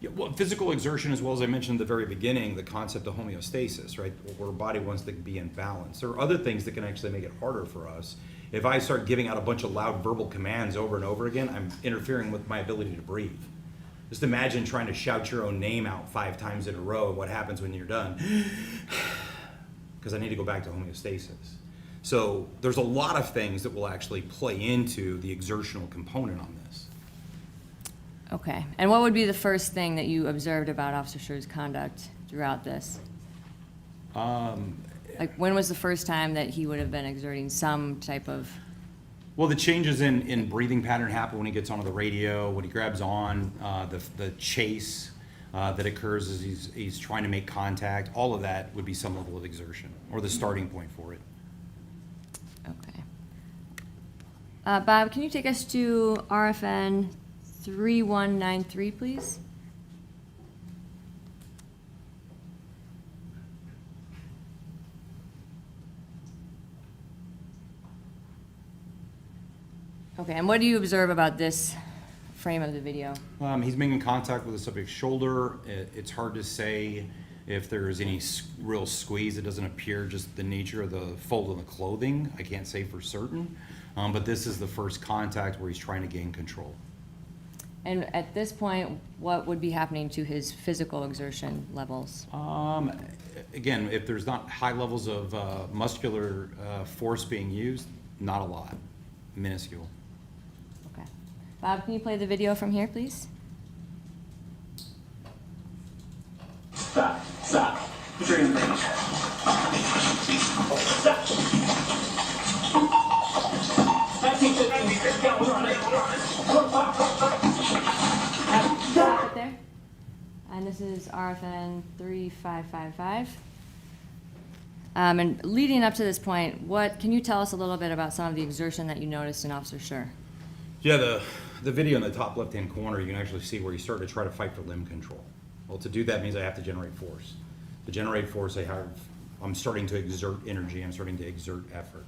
Yeah, well, physical exertion, as well as I mentioned at the very beginning, the concept of homeostasis, right? Where our body wants to be in balance. There are other things that can actually make it harder for us. If I start giving out a bunch of loud verbal commands over and over again, I'm interfering with my ability to breathe. Just imagine trying to shout your own name out 5 times in a row, and what happens when you're done? Because I need to go back to homeostasis. So there's a lot of things that will actually play into the exertional component on this. Okay, and what would be the first thing that you observed about Officer Schur's conduct throughout this? Like, when was the first time that he would have been exerting some type of... Well, the changes in breathing pattern happen when he gets onto the radio, when he grabs on, the chase that occurs as he's trying to make contact. All of that would be some level of exertion, or the starting point for it. Okay. Bob, can you take us to RFN 3193, please? Okay, and what do you observe about this frame of the video? He's making contact with the subject's shoulder. It's hard to say if there's any real squeeze. It doesn't appear, just the nature of the fold of the clothing. I can't say for certain, but this is the first contact where he's trying to gain control. And at this point, what would be happening to his physical exertion levels? Again, if there's not high levels of muscular force being used, not a lot, minuscule. Okay. Bob, can you play the video from here, please? Stop. Put your hands down. Stop. Stop it there. And this is RFN 3555. And leading up to this point, can you tell us a little bit about some of the exertion that you noticed in Officer Schurr? Yeah, the video in the top left-hand corner, you can actually see where he started to try to fight for limb control. Well, to do that means I have to generate force. To generate force, I'm starting to exert energy, I'm starting to exert effort.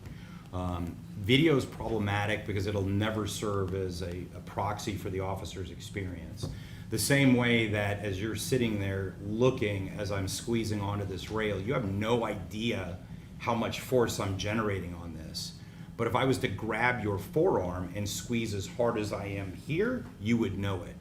Video is problematic because it'll never serve as a proxy for the officer's experience. The same way that as you're sitting there looking as I'm squeezing onto this rail, you have no idea how much force I'm generating on this. But if I was to grab your forearm and squeeze as hard as I am here, you would know it.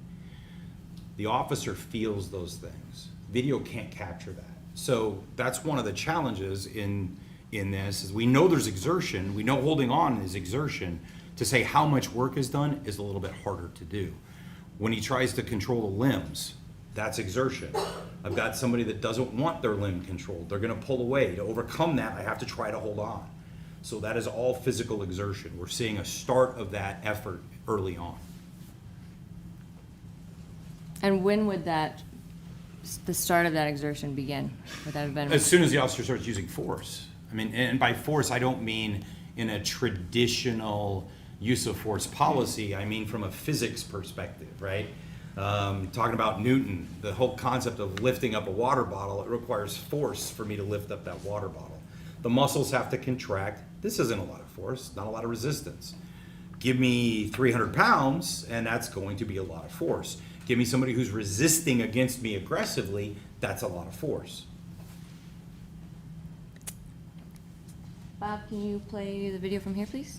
The officer feels those things. Video can't capture that. So that's one of the challenges in this, is we know there's exertion, we know holding on is exertion. To say how much work is done is a little bit harder to do. When he tries to control the limbs, that's exertion. I've got somebody that doesn't want their limb controlled. They're gonna pull away. To overcome that, I have to try to hold on. So that is all physical exertion. We're seeing a start of that effort early on. And when would the start of that exertion begin? Would that have been? As soon as the officer starts using force. I mean, and by force, I don't mean in a traditional use of force policy. I mean from a physics perspective, right? Talking about Newton, the whole concept of lifting up a water bottle, it requires force for me to lift up that water bottle. The muscles have to contract. This isn't a lot of force, not a lot of resistance. Give me 300 pounds, and that's going to be a lot of force. Give me somebody who's resisting against me aggressively, that's a lot of force. Bob, can you play the video from here, please?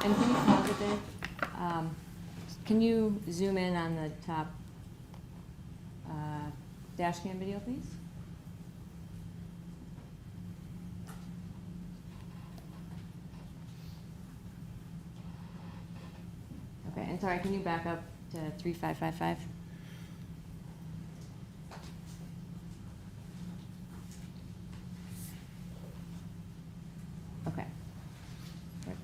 And can you pause it there? Can you zoom in on the top dash cam video, please? Okay, and sorry, can you back up to 3555? Okay. Right.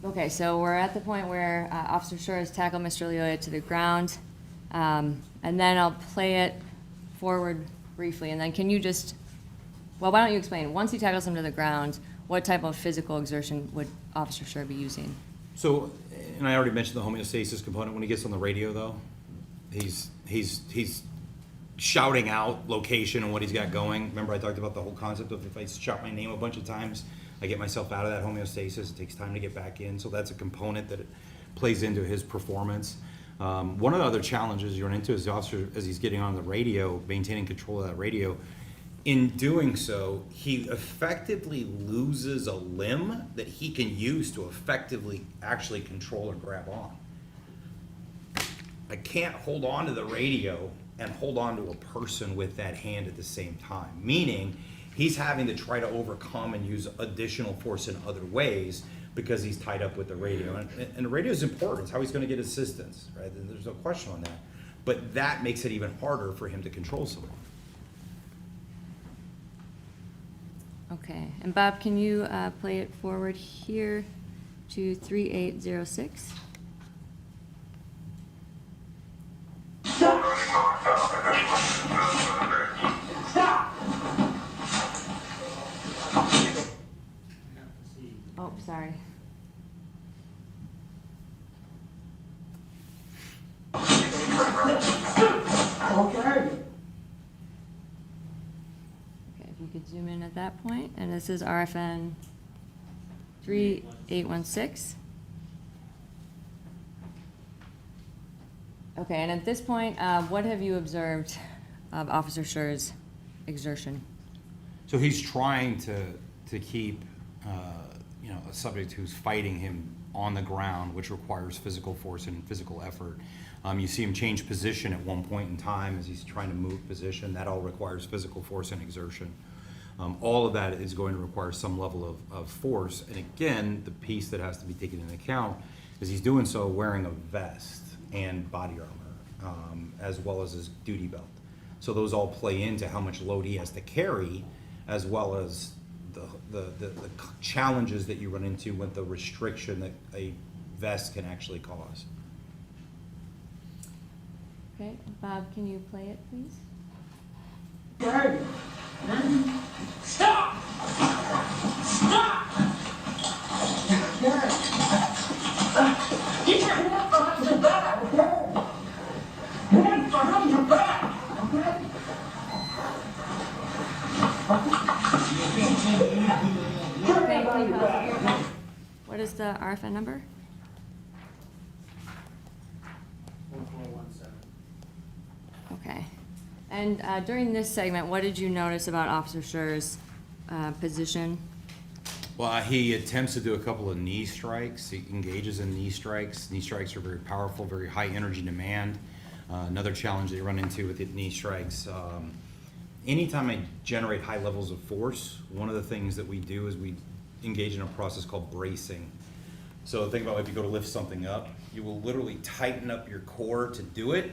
Okay, so we're at the point where Officer Schurr has tackled Mr. Leoya to the ground. And then I'll play it forward briefly, and then can you just, well, why don't you explain, once he tackles him to the ground, what type of physical exertion would Officer Schurr be using? So, and I already mentioned the homeostasis component. When he gets on the radio, though, he's shouting out location and what he's got going. Remember, I talked about the whole concept of if I shout my name a bunch of times, I get myself out of that homeostasis. It takes time to get back in. So that's a component that plays into his performance. One of the other challenges you run into as the officer, as he's getting on the radio, maintaining control of that radio. In doing so, he effectively loses a limb that he can use to effectively actually control or grab on. I can't hold on to the radio and hold on to a person with that hand at the same time, meaning he's having to try to overcome and use additional force in other ways because he's tied up with the radio. And the radio is important. It's how he's going to get assistance, right? And there's no question on that. But that makes it even harder for him to control someone. Okay, and Bob, can you play it forward here to 3806? Oh, sorry. Okay, if you could zoom in at that point, and this is RFN 3816. Okay, and at this point, what have you observed of Officer Schurr's exertion? So he's trying to keep, a subject who's fighting him on the ground, which requires physical force and physical effort. You see him change position at one point in time as he's trying to move position. That all requires physical force and exertion. All of that is going to require some level of force. And again, the piece that has to be taken into account is he's doing so wearing a vest and body armor, as well as his duty belt. So those all play into how much load he has to carry, as well as the challenges that you run into with the restriction that a vest can actually cause. Okay, Bob, can you play it, please? Stop! Stop! Get your hands behind your back, okay? Hands behind your back, okay? Okay, can you pause it here, Bob? What is the RFN number? 1417. Okay. And during this segment, what did you notice about Officer Schurr's position? Well, he attempts to do a couple of knee strikes. He engages in knee strikes. Knee strikes are very powerful, very high energy demand. Another challenge that you run into with the knee strikes, anytime I generate high levels of force, one of the things that we do is we engage in a process called bracing. So think about if you go to lift something up, you will literally tighten up your core to do it,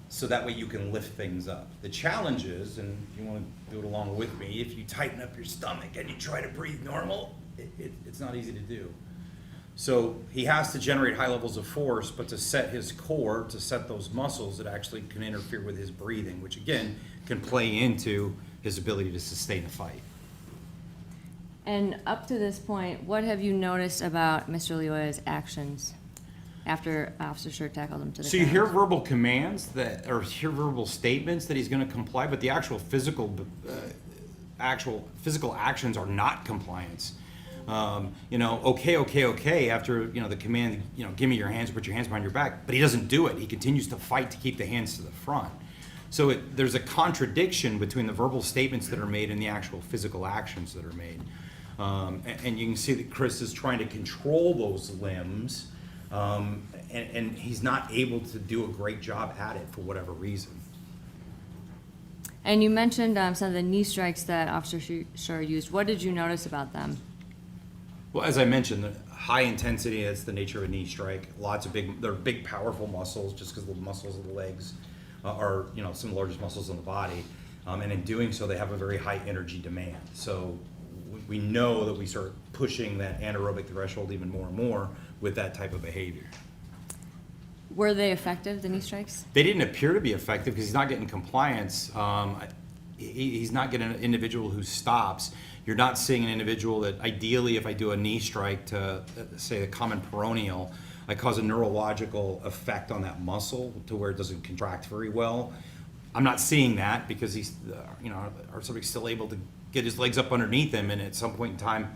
so that way you can lift things up. The challenge is, and if you want to do it along with me, if you tighten up your stomach and you try to breathe normal, it's not easy to do. So he has to generate high levels of force, but to set his core, to set those muscles, it actually can interfere with his breathing, which again can play into his ability to sustain a fight. And up to this point, what have you noticed about Mr. Leoya's actions after Officer Schurr tackled him to the So you ground? hear verbal commands that, or hear verbal statements that he's going to comply, but the actual physical actions are not compliance. Okay, after, the command, give me your hands, put your hands behind your back, but he doesn't do it. He continues to fight to keep the hands to the front. So there's a contradiction between the verbal statements that are made and the actual physical actions that are made. And you can see that Chris is trying to control those limbs, and he's not able to do a great job at it for whatever reason. And you mentioned some of the knee strikes that Officer Schurr used. What did you notice about them? Well, as I mentioned, the high intensity, that's the nature of a knee strike. They're big, powerful muscles, just because the muscles of the legs are, some of the largest muscles in the body. And in doing so, they have a very high energy demand. So we know that we start pushing that anaerobic threshold even more and more with that type of behavior. Were they effective, the knee strikes? They didn't appear to be effective because he's not getting compliance. He's not getting an individual who stops. You're not seeing an individual that ideally, if I do a knee strike to, say, the common peroneal, I cause a neurological effect on that muscle to where it doesn't contract very well. I'm not seeing that because he's, our subject's still able to get his legs up underneath him and at some point in time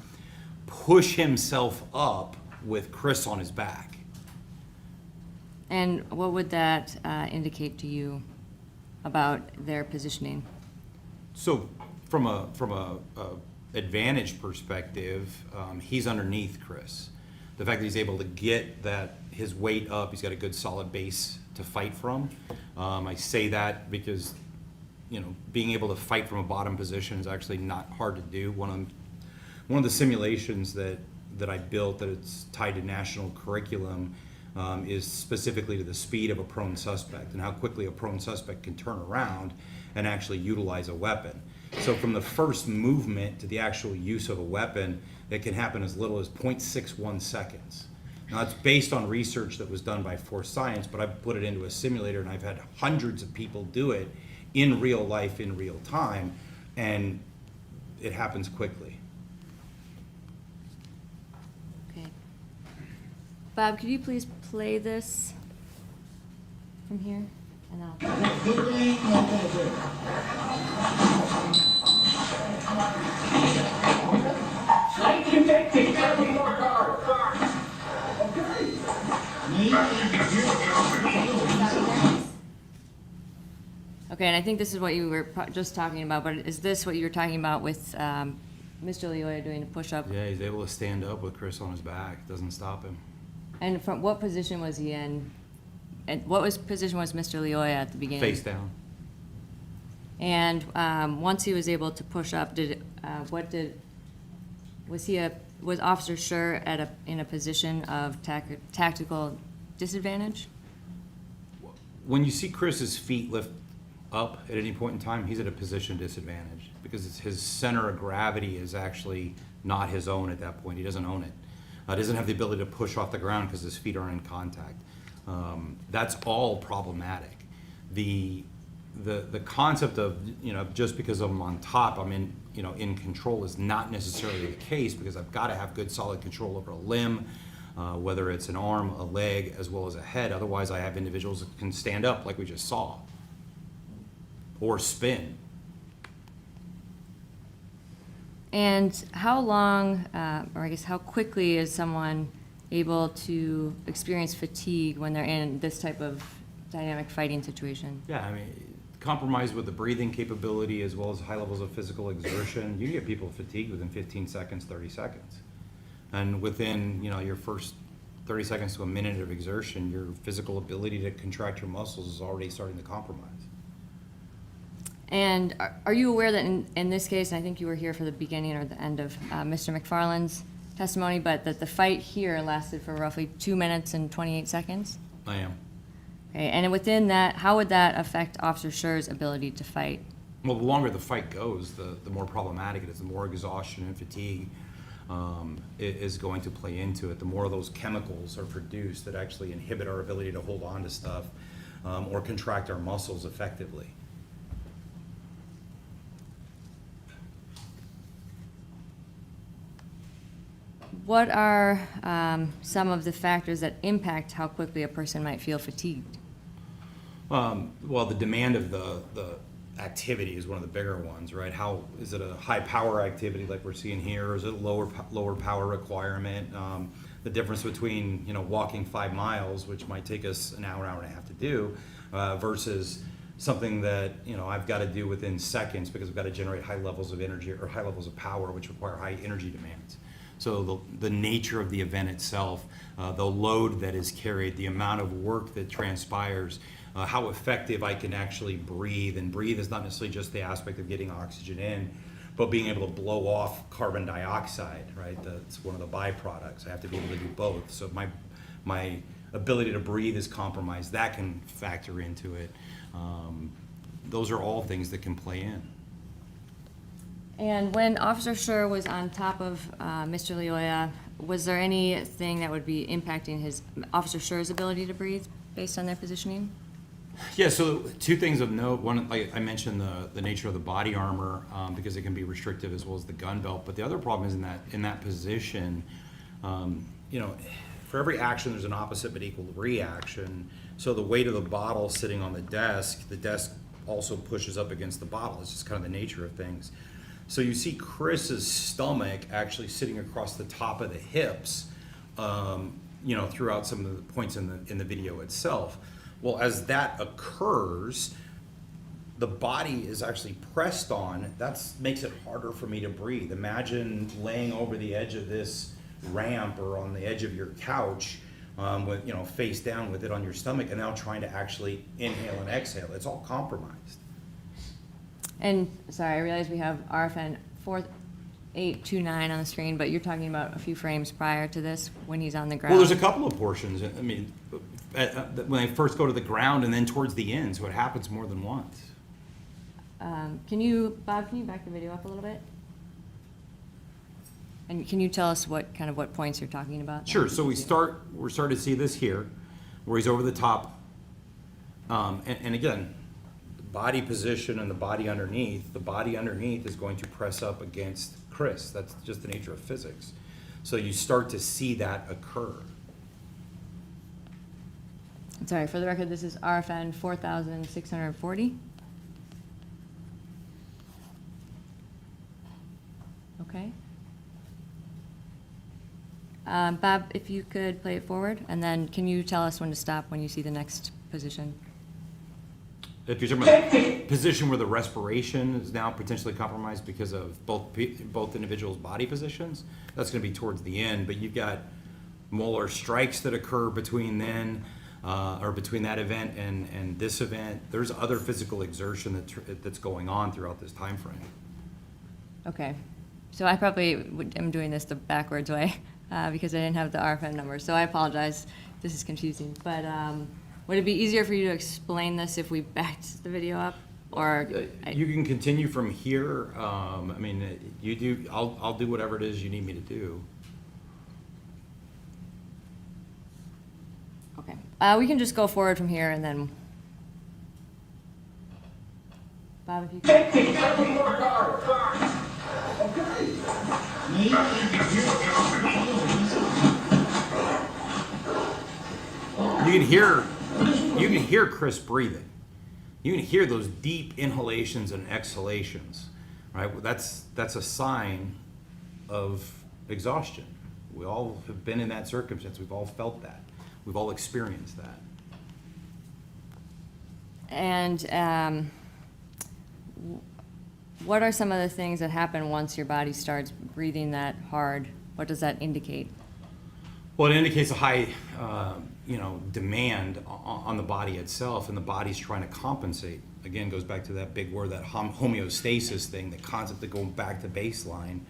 push himself up with Chris on his back. And what would that indicate to you about their positioning? So from a advantage perspective, he's underneath Chris. The fact that he's able to get his weight up, he's got a good solid base to fight from. I say that because, being able to fight from a bottom position is actually not hard to do. One of the simulations that I built that it's tied to national curriculum is specifically to the speed of a prone suspect and how quickly a prone suspect can turn around and actually utilize a weapon. So from the first movement to the actual use of a weapon, it can happen as little as 0.61 seconds. Now, it's based on research that was done by Force Science, but I've put it into a simulator and I've had hundreds of people do it in real life, in real time, and it happens quickly. Okay. Bob, could you please play this from here? And I'll... Okay, and I think this is what you were just talking about, but is this what you were talking about with Mr. Lioya doing a push-up? Yeah, he's able to stand up with Chris on his back. Doesn't stop him. And from what position was he in? And position was Mr. Lioya at the beginning? Face down. And once he was able to push up, was Officer Schurr in a position of tactical disadvantage? When you see Chris's feet lift up at any point in time, he's at a position disadvantage because his center of gravity is actually not his own at that point. He doesn't own it. He doesn't have the ability to push off the ground because his feet are in contact. That's all problematic. The concept of, just because I'm on top, I'm in control is not necessarily the case because I've got to have good solid control over a limb, whether it's an arm, a leg, as well as a head. Otherwise, I have individuals that can stand up like we just saw, or spin. And how long, or I guess how quickly is someone able to experience fatigue when they're in this type of dynamic fighting situation? Yeah, I mean, compromised with the breathing capability as well as high levels of physical exertion, you can get people fatigued within 15 seconds, 30 seconds. And within, your first 30 seconds to a minute of exertion, your physical ability to contract your muscles is already starting to compromise. And are you aware that in this case, and I think you were here for the beginning or the end of Mr. McFarland's testimony, but that the fight here lasted for roughly 2 minutes and 28 seconds? I am. Okay, and within that, how would that affect Officer Schurr's ability to fight? Well, the longer the fight goes, the more problematic it is, the more exhaustion and fatigue is going to play into it. The more of those chemicals are produced that actually inhibit our ability to hold on to stuff or contract our muscles effectively. What are some of the factors that impact how quickly a person might feel fatigued? Well, the demand of the activity is one of the bigger ones, right? How is it a high power activity like we're seeing here, or is it a lower power requirement? The difference between walking 5 miles, which might take us an hour and a half to do, versus something that I've got to do within seconds because I've got to generate high levels of energy or high levels of power, which require high energy demands. So the nature of the event itself, the load that is carried, the amount of work that transpires, how effective I can actually breathe. And breathe is not necessarily just the aspect of getting oxygen in, but being able to blow off carbon dioxide, right? That's one of the byproducts. I have to be able to do both. So my ability to breathe is compromised. That can factor into it. Those are all things that can play in. And when Officer Schurr was on top of Mr. Lioya, Was there anything that would be impacting Officer Schurr's ability to breathe based on their positioning? Yeah, so two things of note. One, like I mentioned, the nature of the body armor, because it can be restrictive, as well as the gun belt. But the other problem is in that position, for every action, there's an opposite but equal reaction. So the weight of the bottle sitting on the desk also pushes up against the bottle. It's just kind of the nature of things. So you see Chris's stomach actually sitting across the top of the hips, throughout some of the points in the video itself. Well, as that occurs, the body is actually pressed on. That makes it harder for me to breathe. Imagine laying over the edge of this ramp or on the edge of your couch, with face down with it on your stomach, and now trying to actually inhale and exhale. It's all compromised. And, sorry, I realize we have RFN 4829 on the screen, but you're talking about a few frames prior to this, when he's on the ground. Well, there's a couple of portions. I mean, when they first go to the ground and then towards the end, so it happens more than once. Bob, can you back the video up a little bit? And can you tell us what points you're talking about? Sure. So we're starting to see this here, where he's over the top, and again, body position and the body underneath. The body underneath is going to press up against Chris. That's just the nature of physics. So you start to see that occur. Sorry, for the record, this is RFN 4640. Okay. Bob, if you could play it forward, and then can you tell us when to stop when you see the next position? If you're talking about a position where the respiration is now potentially compromised because of both individuals' body positions, that's going to be towards the end. But you've got molar strikes that occur between then, or between that event and this event. There's other physical exertion that's going on throughout this time frame. Okay, so I probably am doing this the backwards way because I didn't have the RFN number, so I apologize. This is confusing, but would it be easier for you to explain this if we backed the video up, or? You can continue from here. You do. I'll do whatever it is you need me to do. Okay, we can just go forward from here, and then. Bob, if you could. You can hear Chris breathing. You can hear those deep inhalations and exhalations, right? That's a sign of exhaustion. We all have been in that circumstance. We've all felt that. We've all experienced that. And what are some of the things that happen once your body starts breathing that hard? What does that indicate? Well, it indicates a high, demand on the body itself, and the body's trying to compensate. Again, goes back to that big word, that homeostasis thing, the concept of going back to baseline,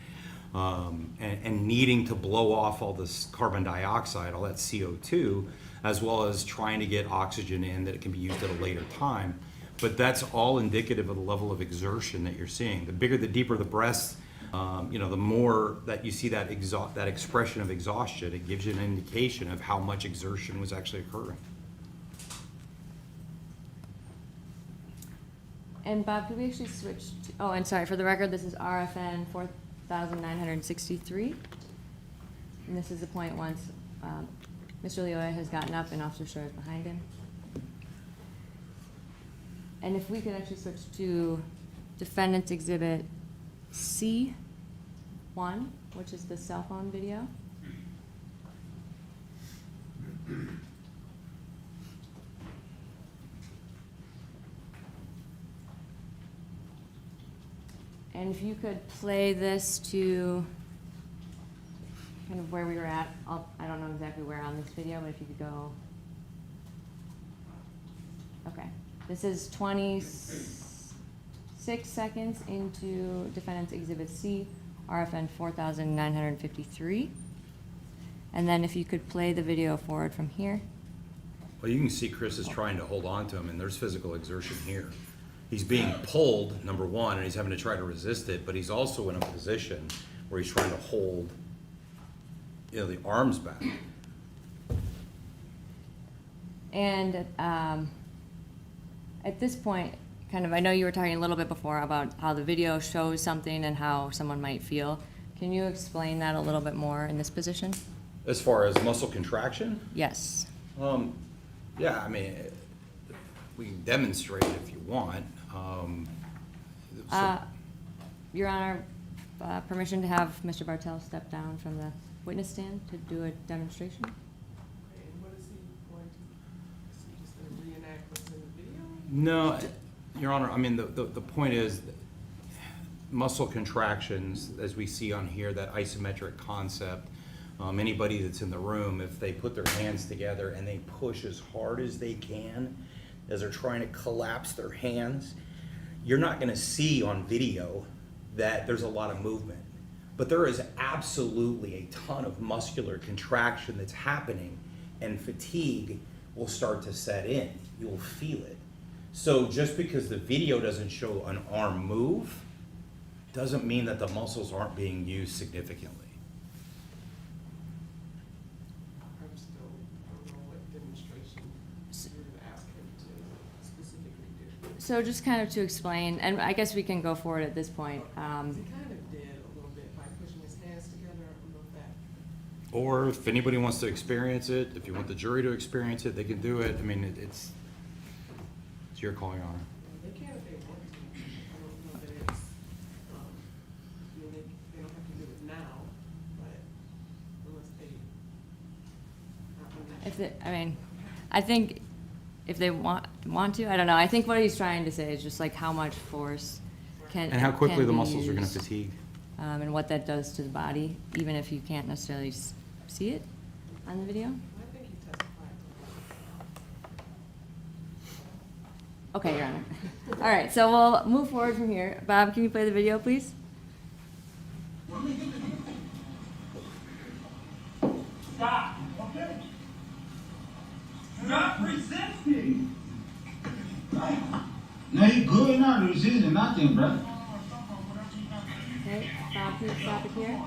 and needing to blow off all this carbon dioxide, all that CO2, as well as trying to get oxygen in that it can be used at a later time. But that's all indicative of the level of exertion that you're seeing. The bigger, the deeper the breaths, the more that you see that expression of exhaustion, it gives you an indication of how much exertion was actually occurring. And Bob, could we actually switch to, oh, and sorry, for the record, this is RFN 4963. And this is the point once Mr. Leoya has gotten up and Officer Schurr is behind him. And if we could actually switch to Defendant's Exhibit C1, which is the cell phone video. And if you could play this to kind of where we were at, I don't know exactly where on this video, but if you could go. Okay. This is 26 seconds into Defendant's Exhibit C, RFN 4953. And then if you could play the video forward from here. Well, you can see Chris is trying to hold on to him, and there's physical exertion here. He's being pulled, number one, and he's having to try to resist it, but he's also in a position where he's trying to hold the arms back. And at this point, kind of, I know you were talking a little bit before about how the video shows something and how someone might feel. Can you explain that a little bit more in this position? As far as muscle contraction, Yes. yeah, I mean, we can demonstrate it if you want. Your Honor, permission to have Mr. Bartel step down from the witness stand to do a demonstration? Okay, and what is he going to, is he just gonna reenact what's in the video? No, Your Honor, I mean, the point is, muscle contractions, as we see on here, that isometric concept, anybody that's in the room, if they put their hands together and they push as hard as they can, as they're trying to collapse their hands, you're not gonna see on video that there's a lot of movement. But there is absolutely a ton of muscular contraction that's happening, and fatigue will start to set in. You'll feel it. So just because the video doesn't show an arm move, doesn't mean that the muscles aren't being used significantly. I'm still, don't know what demonstration you're gonna ask him to specifically do. So just kind of to explain, and I guess we can go forward at this point. He kind of did a little bit by pushing his hands together, I don't know if that. Or if anybody wants to experience it, if you want the jury to experience it, they can do it. I mean, it's your call, Your Honor. They can if they want to. I don't know that it's, you know, they don't have to do it now, but unless they, I'm not If they, I mean, I think if they want to, I don't know. I think what he's trying to say is just like how much force can And how quickly can the be muscles are gonna used, fatigue. and what that does to the body, even if you can't necessarily see it on the video. I think he testified. Okay, Your Honor. All right, so we'll move forward from here. Bob, can you play the video, please? Stop, okay? Stop resisting. No, you good now, resisting nothing, bro. Okay, Bob, can you stop it here?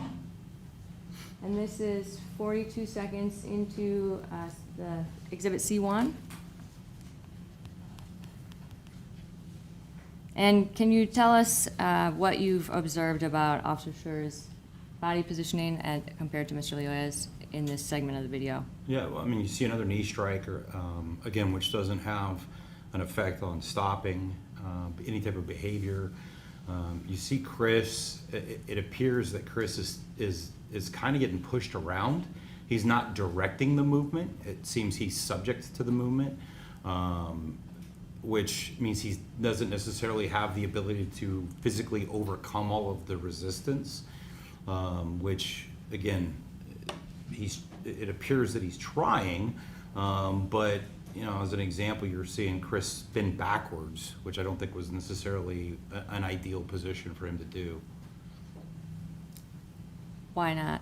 And this is 42 seconds into the Exhibit C1. And can you tell us what you've observed about Officer Schurr's body positioning compared to Mr. Leoya's in this segment of the video? Yeah, well, I mean, you see another knee strike, or, again, which doesn't have an effect on stopping any type of behavior. You see Chris, it appears that Chris is kind of getting pushed around. He's not directing the movement. It seems he's subject to the movement, which means he doesn't necessarily have the ability to physically overcome all of the resistance, which, again, it appears that he's trying, but, you know, as an example, you're seeing Chris spin backwards, which I don't think was necessarily an ideal position for him to do. Why not?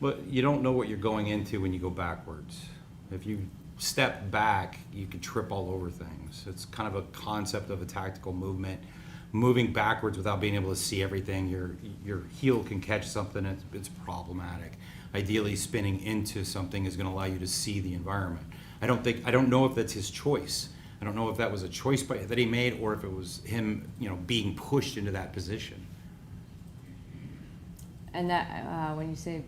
But you don't know what you're going into when you go backwards. If you step back, you could trip all over things. It's kind of a concept of a tactical movement. Moving backwards without being able to see everything, your heel can catch something, it's problematic. Ideally, spinning into something is going to allow you to see the environment. I don't know if that's his choice. I don't know if that was a choice that he made, or if it was him, you know, being pushed into that position. And that, when you say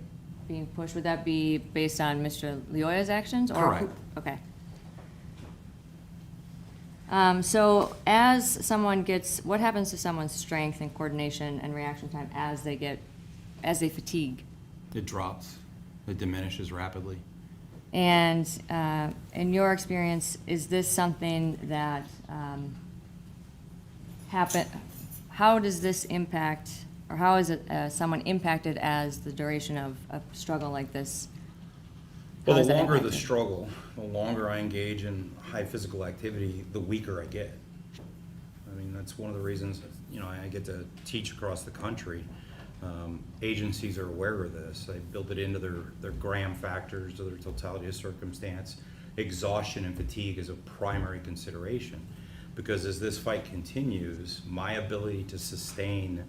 being pushed, would that be based on Mr. Leoya's actions? Or Correct. Okay. So as someone gets, what happens to someone's strength and coordination and reaction time as they fatigue? It drops. It diminishes rapidly. And in your experience, is this something that how does this impact, or how is it someone impacted as the duration of a struggle like this? Well, How is the that longer the impacted? struggle, the longer I engage in high physical activity, the weaker I get. I mean, that's one of the reasons, you know, I get to teach across the country. Agencies are aware of this. They built it into their Graham factors, or their totality of circumstance. Exhaustion and fatigue is a primary consideration, because as this fight continues, my ability to sustain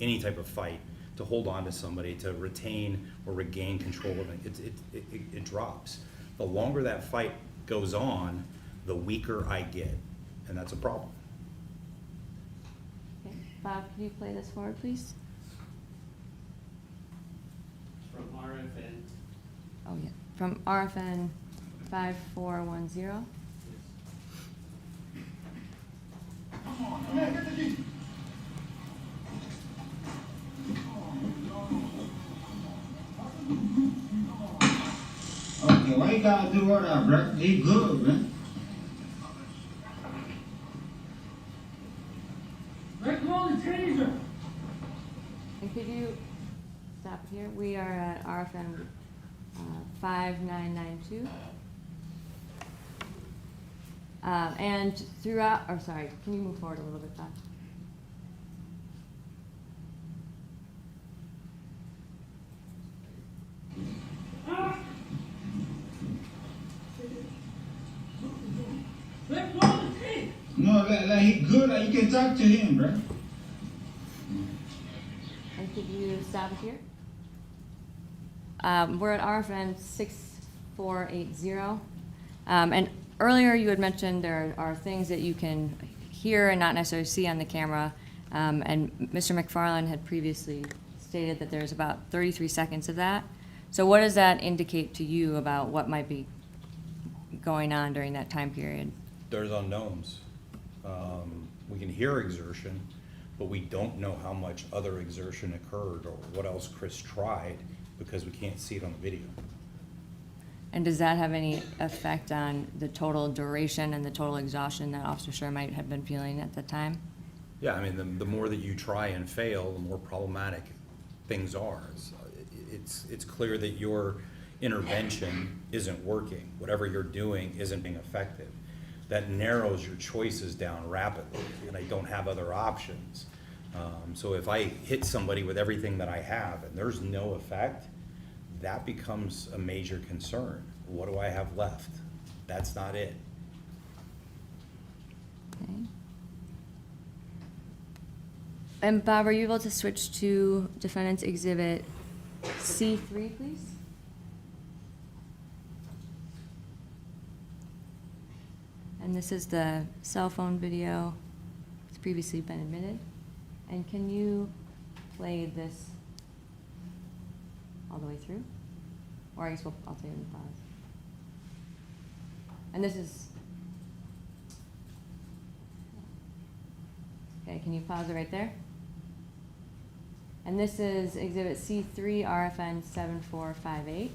any type of fight, to hold on to somebody, to retain or regain control of it, it drops. The longer that fight goes on, the weaker I get, and that's a problem. Okay, Bob, can you play this forward, please? From RFN. Oh, yeah, from RFN 5410. Okay, why you gotta do all that, bro? He good, man. Let go of the taser. And could you stop here? We are at RFN 5992. And throughout, or sorry, can you move forward a little bit, Bob? Let go of the taser. No, like he good, like you can talk to him, bro. And could you stop it here? We're at RFN 6480. And earlier you had mentioned there are things that you can hear and not necessarily see on the camera. And Mr. McFarland had previously stated that there's about 33 seconds of that. So what does that indicate to you about what might be going on during that time period? There's unknowns. We can hear exertion, but we don't know how much other exertion occurred or what else Chris tried because we can't see it on the video. And does that have any effect on the total duration and the total exhaustion that Officer Schurr might have been feeling at the time? Yeah, I mean, the more that you try and fail, the more problematic things are. It's clear that your intervention isn't working. Whatever you're doing isn't being effective. That narrows your choices down rapidly, and I don't have other options. So if I hit somebody with everything that I have and there's no effect, that becomes a major concern. What do I have left? That's not it. Okay. And Bob, are you able to switch to Defendant's Exhibit C3, please? And this is the cell phone video. It's previously been admitted. And can you play this all the way through? Or I guess I'll take it in pause. And this is, okay, can you pause it right there? And this is Exhibit C3, RFN 7458.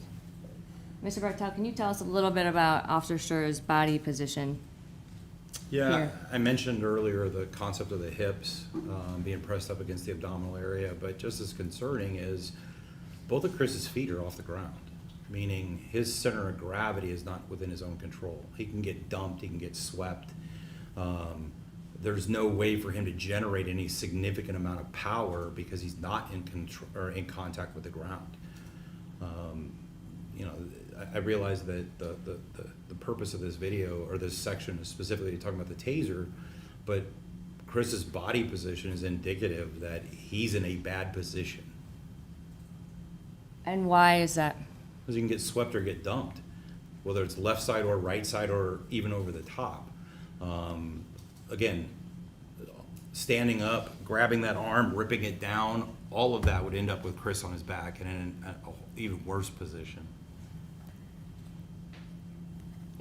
Mr. Bartel, can you tell us a little bit about Officer Schurr's body position? Yeah, Here. I mentioned earlier the concept of the hips being pressed up against the abdominal area, but just as concerning is both of Chris's feet are off the ground, meaning his center of gravity is not within his own control. He can get dumped, he can get swept. There's no way for him to generate any significant amount of power because he's not in control or in contact with the ground. You know, I realize that the purpose of this video or this section is specifically talking about the taser, but Chris's body position is indicative that he's in a bad position. And why is that? Because you can get swept or get dumped, whether it's left side or right side or even over the top. Again, standing up, grabbing that arm, ripping it down, all of that would end up with Chris on his back and in an even worse position.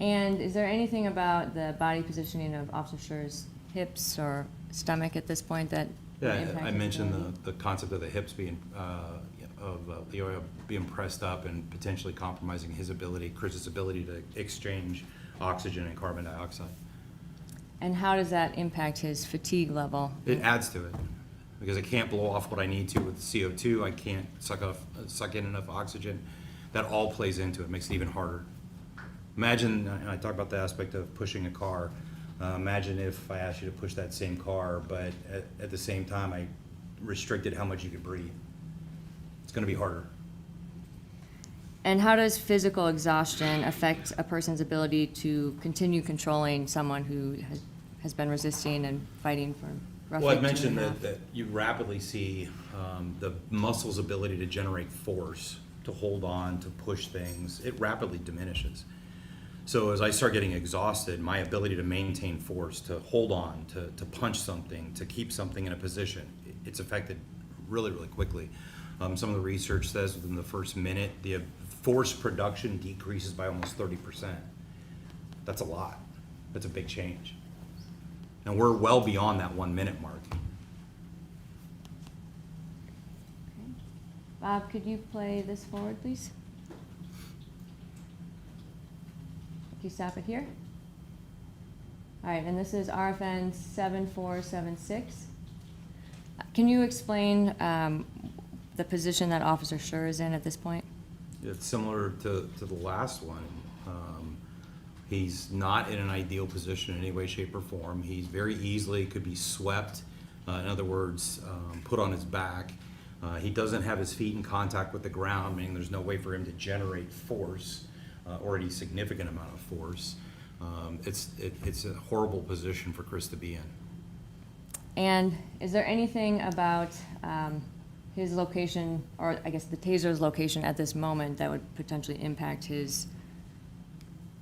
And is there anything about the body positioning of Officer Schurr's hips or stomach at this point that would Yeah, impact I his mentioned ability? the concept of the hips being, of Leoya being pressed up and potentially compromising his ability, Chris's ability to exchange oxygen and carbon dioxide. And how does that impact his fatigue level? It adds to it, because I can't blow off what I need to with CO2, I can't suck in enough oxygen. That all plays into it, makes it even harder. Imagine, and I talk about the aspect of pushing a car, imagine if I asked you to push that same car, but at the same time I restricted how much you could breathe. It's gonna be harder. And how does physical exhaustion affect a person's ability to continue controlling someone who has been resisting and fighting for roughly Well, I 2.5. mentioned that you rapidly see the muscle's ability to generate force, to hold on, to push things, it rapidly diminishes. So as I start getting exhausted, my ability to maintain force, to hold on, to punch something, to keep something in a position, it's affected really, really quickly. Some of the research says within the first minute, the force production decreases by almost 30%. That's a lot. That's a big change. And we're well beyond that 1 minute mark. Bob, could you play this forward, please? Can you stop it here? All right, and this is RFN 7476. Can you explain the position that Officer Schurr is in at this point? It's similar to the last one. He's not in an ideal position in any way, shape, or form. He's very easily could be swept, in other words, put on his back. He doesn't have his feet in contact with the ground, meaning there's no way for him to generate force or any significant amount of force. It's a horrible position for Chris to be in. And is there anything about his location, or I guess the taser's location at this moment, that would potentially impact his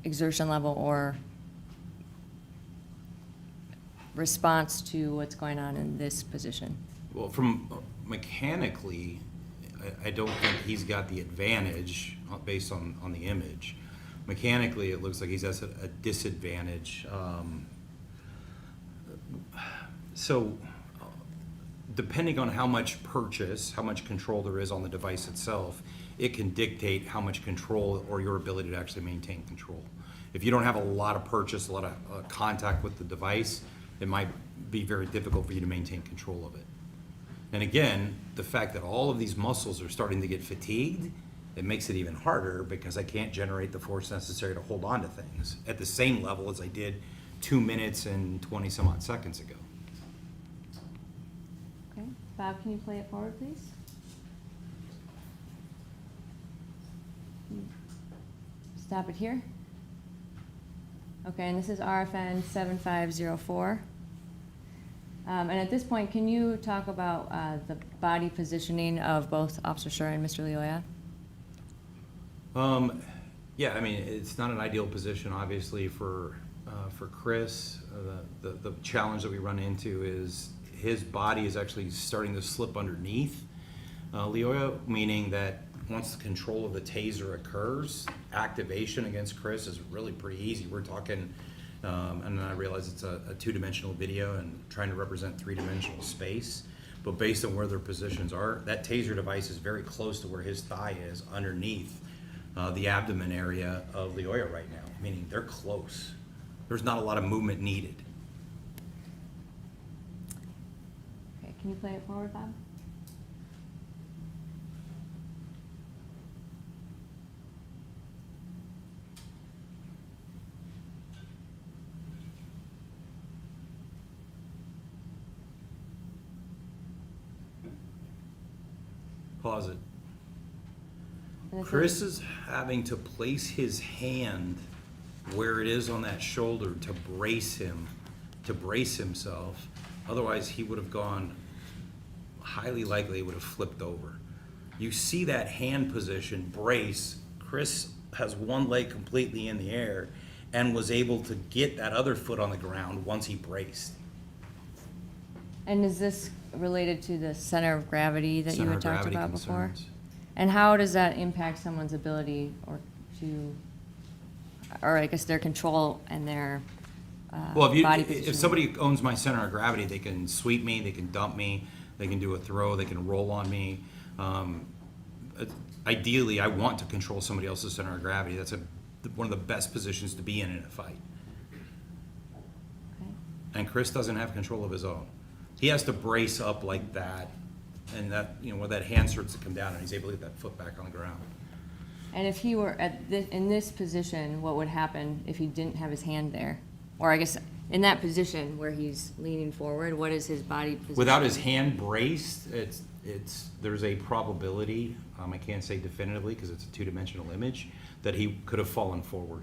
exertion level or response to what's going on in this position? Well, from mechanically, I don't think he's got the advantage based on the image. Mechanically, it looks like he's at a disadvantage. So depending on how much purchase, how much control there is on the device itself, it can dictate how much control or your ability to actually maintain control. If you don't have a lot of purchase, a lot of contact with the device, it might be very difficult for you to maintain control of it. And again, the fact that all of these muscles are starting to get fatigued, it makes it even harder because I can't generate the force necessary to hold on to things at the same level as I did 2 minutes and 20 some odd seconds ago. Okay, Bob, can you play it forward, please? Stop it here. Okay, and this is RFN 7504. And at this point, can you talk about the body positioning of both Officer Schurr and Mr. Lioya? Yeah, I mean, it's not an ideal position, obviously, for Chris. The challenge that we run into is his body is actually starting to slip underneath Lioya, meaning that once the control of the taser occurs, activation against Chris is really pretty easy. We're talking, and I realize it's a two-dimensional video and trying to represent three-dimensional space, but based on where their positions are, that taser device is very close to where his thigh is underneath the abdomen area of Lioya right now, meaning they're close. There's not a lot of movement needed. Okay, can you play it forward, Bob? Pause it. And this Chris is having to place his hand where it is on that shoulder to brace him, to brace himself. Otherwise, he would have gone, highly likely, would have flipped over. You see that hand position, brace. Chris has one leg completely in the air and was able to get that other foot on the ground once he braced. And is this related to the center of gravity that you Center had of talked gravity about before? concerns. And how does that impact someone's ability or to, or I guess their control and their Well, body if position? somebody owns my center of gravity, they can sweep me, they can dump me, they can do a throw, they can roll on me. Ideally, I want to control somebody else's center of gravity. That's one of the best positions to be in a fight. Okay. And Chris doesn't have control of his own. He has to brace up like that, and that, you know, where that hand starts to come down, and he's able to get that foot back on the ground. And if he were in this position, what would happen if he didn't have his hand there? Or I guess in that position where he's leaning forward, what is his body position? Without his hand braced, there's a probability, I can't say definitively because it's a two-dimensional image, that he could have fallen forward.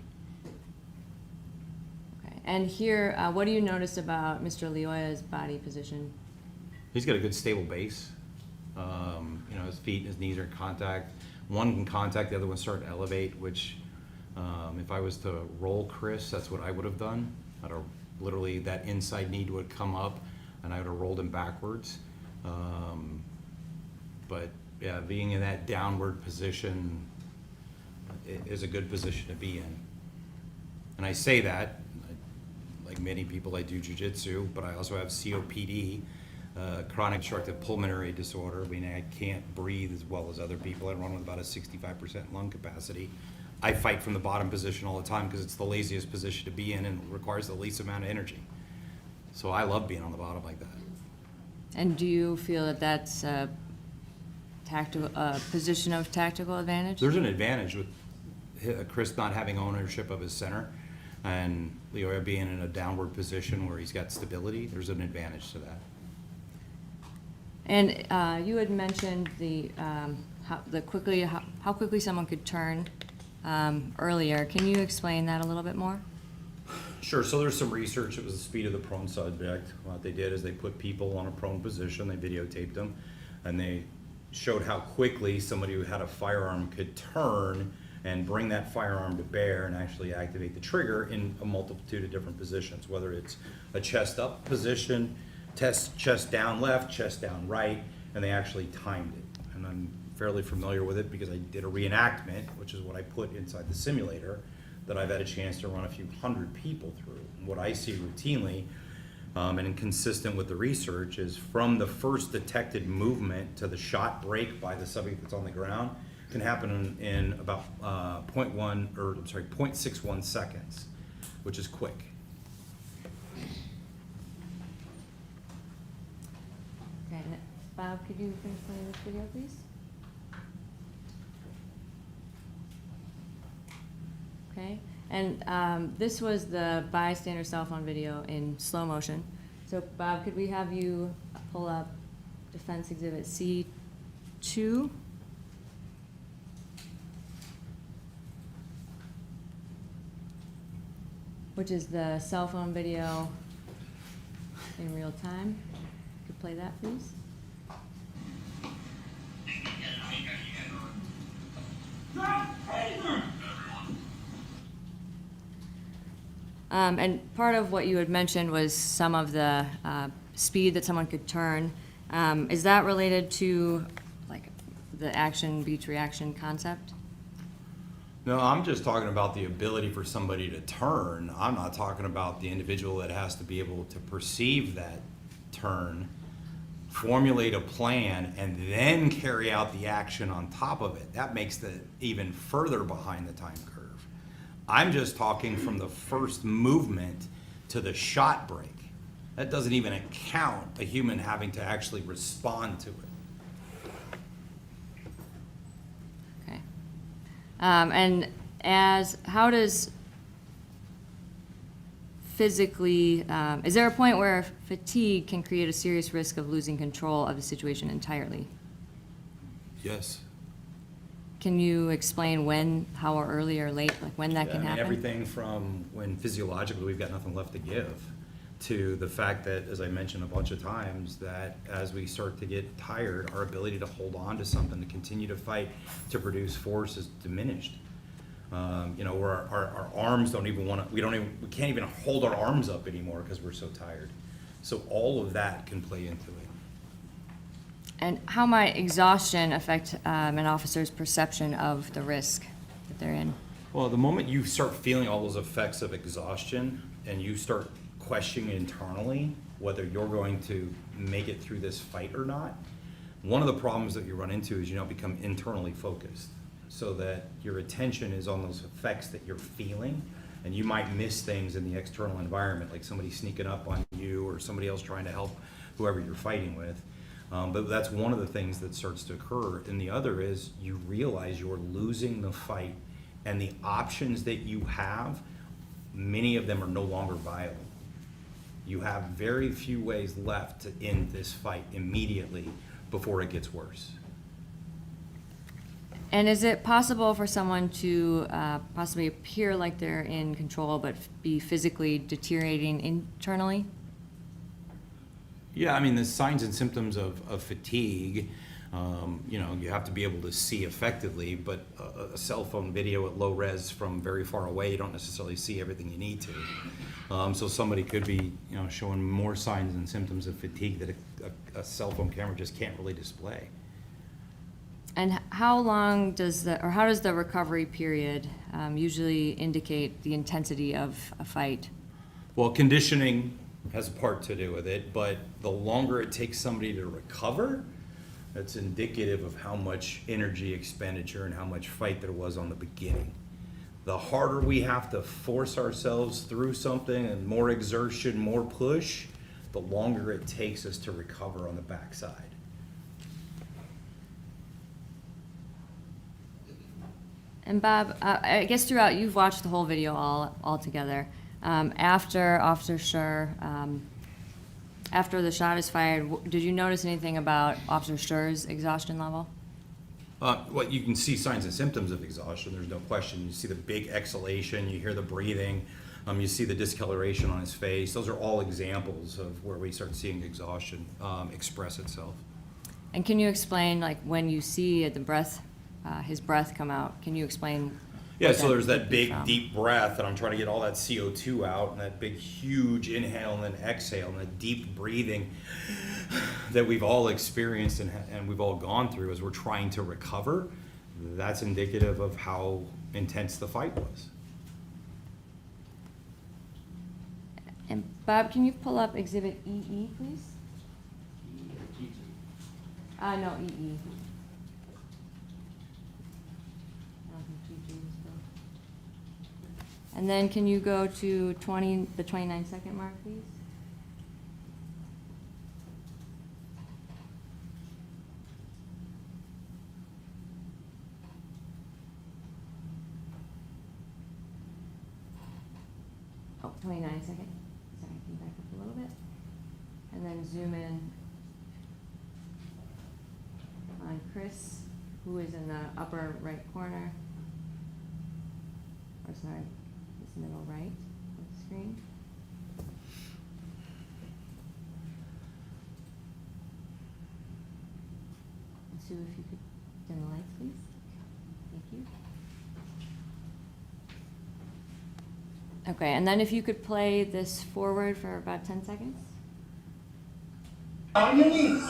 Okay. And here, what do you notice about Mr. Leoya's body position? He's got a good stable base. You know, his feet and his knees are in contact. One in contact, the other one starting to elevate, which if I was to roll Chris, that's what I would have done. I'd have literally, that inside knee would come up and I would have rolled him backwards. But yeah, being in that downward position is a good position to be in. And I say that, like many people, I do jujitsu, but I also have COPD, chronic obstructive pulmonary disorder. I mean, I can't breathe as well as other people. I run with about a 65% lung capacity. I fight from the bottom position all the time because it's the laziest position to be in and requires the least amount of energy. So I love being on the bottom like that. And do you feel that that's a position of tactical advantage? There's an advantage with Chris not having ownership of his center and Leoya being in a downward position where he's got stability. There's an advantage to that. And you had mentioned how quickly someone could turn earlier. Can you explain that a little bit more? Sure, so there's some research. It was the speed of the prone subject. What they did is they put people on a prone position, they videotaped them, and they showed how quickly somebody who had a firearm could turn and bring that firearm to bear and actually activate the trigger in a multitude of different positions, whether it's a chest up position, chest down left, chest down right, and they actually timed it. And I'm fairly familiar with it because I did a reenactment, which is what I put inside the simulator, that I've had a chance to run a few hundred people through. And what I see routinely, and consistent with the research, is from the first detected movement to the shot break by the subject that's on the ground can happen in about 0.61 seconds, which is quick. Okay, Bob, could you finish playing this video, please? Okay, and this was the bystander cell phone video in slow motion. So Bob, could we have you pull up Defense Exhibit C2? Which is the cell phone video in real time. Could play that, please? And part of what you had mentioned was some of the speed that someone could turn. Is that related to like the action beats reaction concept? No, I'm just talking about the ability for somebody to turn. I'm not talking about the individual that has to be able to perceive that turn, formulate a plan, and then carry out the action on top of it. That makes it even further behind the time curve. I'm just talking from the first movement to the shot break. That doesn't even account a human having to actually respond to it. Okay. And how does physically, is there a point where fatigue can create a serious risk of losing control of the situation entirely? Yes. Can you explain when, how early or late, like when that can happen? Everything from when physiologically we've got nothing left to give, to the fact that, as I mentioned a bunch of times, that as we start to get tired, our ability to hold on to something, to continue to fight, to produce force is diminished. Where our arms don't even want to, we can't even hold our arms up anymore because we're so tired. So all of that can play into it. And how might exhaustion affect an officer's perception of the risk that they're in? Well, the moment you start feeling all those effects of exhaustion and you start questioning internally whether you're going to make it through this fight or not, one of the problems that you run into is you now become internally focused, so that your attention is on those effects that you're feeling, and you might miss things in the external environment, like somebody sneaking up on you or somebody else trying to help whoever you're fighting with. But that's one of the things that starts to occur. And the other is you realize you're losing the fight, and the options that you have, many of them are no longer viable. You have very few ways left to end this fight immediately before it gets worse. And is it possible for someone to possibly appear like they're in control but be physically deteriorating internally? Yeah, I mean, the signs and symptoms of fatigue, you have to be able to see effectively, but a cell phone video at low res from very far away, you don't necessarily see everything you need to. So somebody could be, showing more signs and symptoms of fatigue that a cell phone camera just can't really display. And how long how does the recovery period usually indicate the intensity of a fight? Well, conditioning has a part to do with it, but the longer it takes somebody to recover, that's indicative of how much energy expenditure and how much fight there was on the beginning. The harder we have to force ourselves through something and more exertion, more push, the longer it takes us to recover on the backside. And Bob, I guess throughout, you've watched the whole video all together. After Officer Schurr, after the shot is fired, did you notice anything about Officer Schurr's exhaustion level? Well, you can see signs and symptoms of exhaustion, there's no question. You see the big exhalation, you hear the breathing, you see the discoloration on his face. Those are all examples of where we start seeing exhaustion express itself. And can you explain, like, when you see the breath, his breath come out, can you explain? Yeah, what so there's that could be big, from? deep breath, and I'm trying to get all that CO2 out, and that big, huge inhale and then exhale, and that deep breathing that we've all experienced and we've all gone through as we're trying to recover. That's indicative of how intense the fight was. And Bob, can you pull up Exhibit EE, please? No, EE. I don't think GG is still. And then can you go to the 29-second mark, please? Oh, 29 seconds. Sorry, can you back up a little bit? And then zoom in on Chris, who is in the upper right corner. Or sorry, this middle right of the screen. And Sue, if you could dim the lights, please. Thank you. Okay, and then if you could play this forward for about 10 seconds. All you need.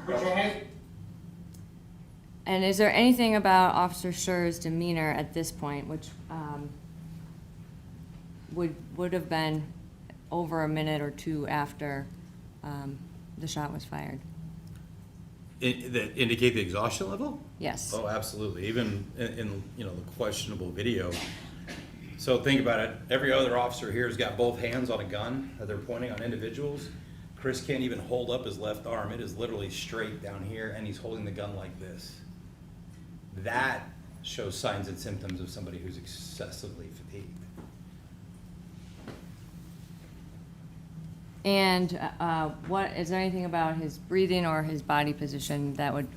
Put your hands. And is there anything about Officer Schurr's demeanor at this point, which would have been over a minute or two after the shot was fired? That indicate the exhaustion level? Yes. Oh, absolutely. Even in the questionable video. So think about it. Every other officer here has got both hands on a gun that they're pointing on individuals. Chris can't even hold up his left arm. It is literally straight down here, and he's holding the gun like this. That shows signs and symptoms of somebody who's excessively fatigued. And is there anything about his breathing or his body position that would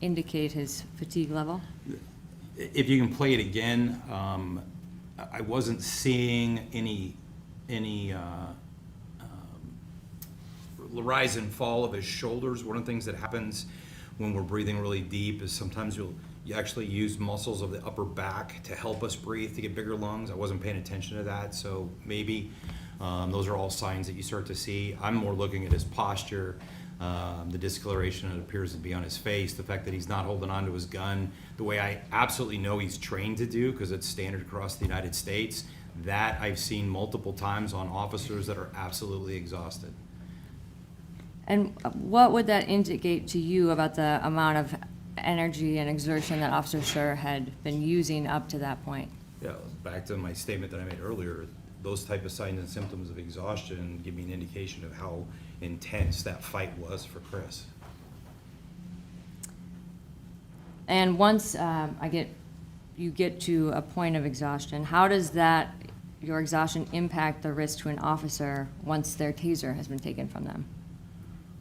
indicate his fatigue level? If you can play it again, I wasn't seeing any rise and fall of his shoulders. One of the things that happens when we're breathing really deep is sometimes you actually use muscles of the upper back to help us breathe, to get bigger lungs. I wasn't paying attention to that, so maybe those are all signs that you start to see. I'm more looking at his posture, the discoloration that appears to be on his face, the fact that he's not holding onto his gun, the way I absolutely know he's trained to do, because it's standard across the United States. That I've seen multiple times on officers that are absolutely exhausted. And what would that indicate to you about the amount of energy and exertion that Officer Schurr had been using up to that point? Yeah, back to my statement that I made earlier, those type of signs and symptoms of exhaustion give me an indication of how intense that fight was for Chris. And once you get to a point of exhaustion, how does your exhaustion impact the risk to an officer once their taser has been taken from them?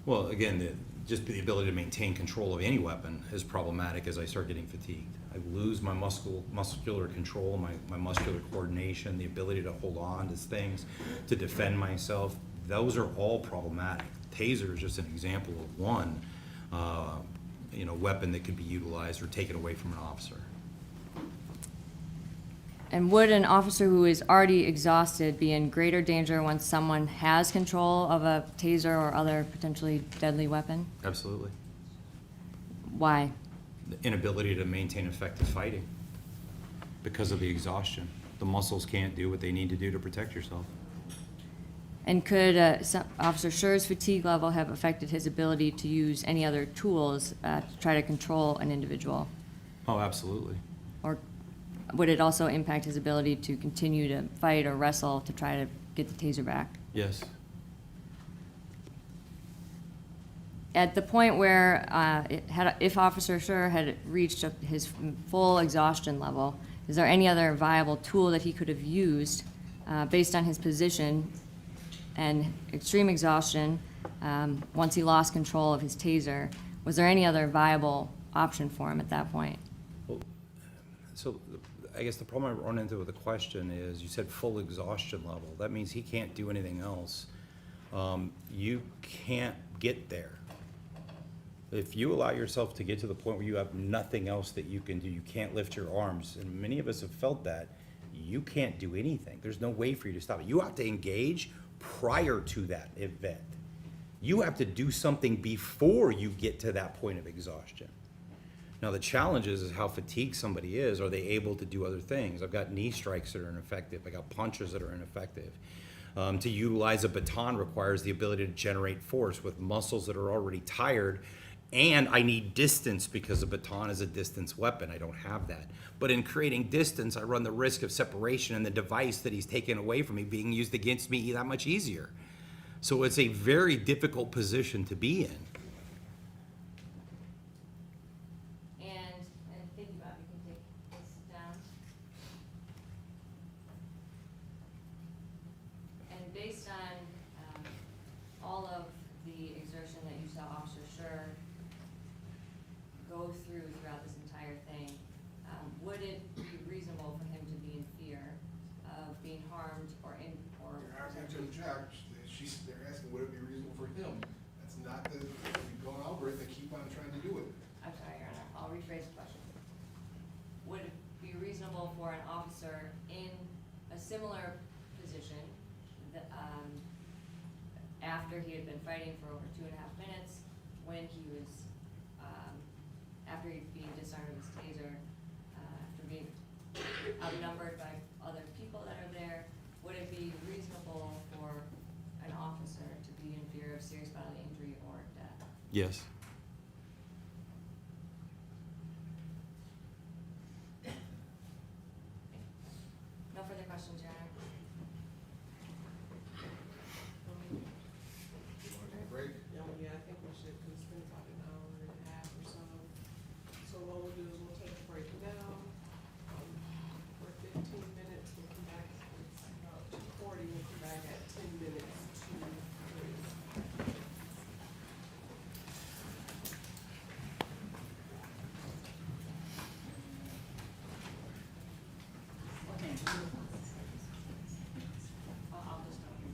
Well, again, just the ability to maintain control of any weapon is problematic as I start getting fatigued. I lose my muscular control, my muscular coordination, the ability to hold on to things, to defend myself. Those are all problematic. Taser is just an example of one, weapon that could be utilized or taken away from an officer. And would an officer who is already exhausted be in greater danger once someone has control of a taser or other potentially deadly weapon? Absolutely. Why? The inability to maintain effective fighting because of the exhaustion. The muscles can't do what they need to do to protect yourself. And could Officer Schurr's fatigue level have affected his ability to use any other tools to try to control an individual? Oh, absolutely. Or would it also impact his ability to continue to fight or wrestle to try to get the taser back? Yes. At the point where, if Officer Schurr had reached his full exhaustion level, is there any other viable tool that he could have used based on his position and extreme exhaustion once he lost control of his taser? Was there any other viable option for him at that point? Well, so I guess the problem I run into with the question is you said full exhaustion level. That means he can't do anything else. You can't get there. If you allow yourself to get to the point where you have nothing else that you can do, you can't lift your arms, and many of us have felt that, you can't do anything. There's no way for you to stop it. You have to engage prior to that event. You have to do something before you get to that point of exhaustion. Now, the challenge is how fatigued somebody is. Are they able to do other things? I've got knee strikes that are ineffective. I got punches that are ineffective. To utilize a baton requires the ability to generate force with muscles that are already tired, and I need distance because a baton is a distance weapon. I don't have that. But in creating distance, I run the risk of separation and the device that he's taken away from me being used against me that much easier. So it's a very difficult position to be in. And thank you, Bob, you can take this down. And based on all of the exertion that you saw Officer Schurr go throughout this entire thing, would it be reasonable for him to be in fear of being harmed or in, or? You're asking to object, they're asking, would it be reasonable for him? That's not the, we've gone over it, they keep on trying to do it. I'm sorry, Your Honor, I'll rephrase the question. Would it be reasonable for an officer in a similar position that, after he had been fighting for over 2.5 minutes, when he was, after he'd been disarmed of his taser, after being outnumbered by other people that are there, would it be reasonable for an officer to be in fear of serious bodily injury or death? Yes. No further questions, Your Honor. Break? Yeah, I think we should, because it's been about an hour and a half or so. So what we'll do is we'll take a break now, for 15 minutes, we'll come back, it's about 2:40, we'll come back at 10 minutes to 3. I'll just note here.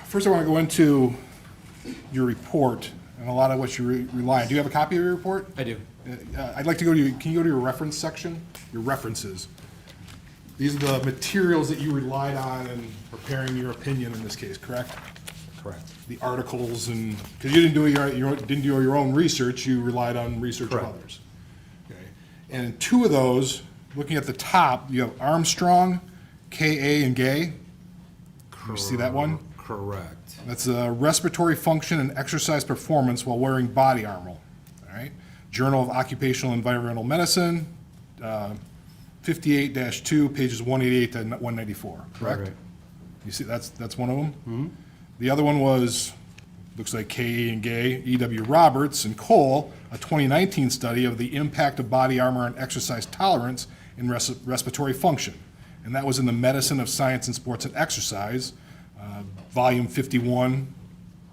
first I want to go into your report and a lot of what you rely on. Do you have a copy of your report? I do. I'd like to go to, can you go to your reference section? Your references. These are the materials that you relied on in preparing your opinion in this case, correct? Correct. The articles and, because you didn't do your own research, you relied on research of Correct. others. Okay. And in two of those, looking at the top, you have Armstrong, KA, and Gay. You see that one? Correct. That's respiratory function and exercise performance while wearing body armor. All right. Journal of Occupational and Environmental Medicine, 58-2, pages 188 to 194. Correct? Right. You see, that's one of them. Mm-hmm. The other one was, looks like K.E. and Gay, E.W. Roberts and Kroll, a 2019 study of the impact of body armor on exercise tolerance and respiratory function. And that was in the Medicine of Science and Sports and Exercise, volume 51,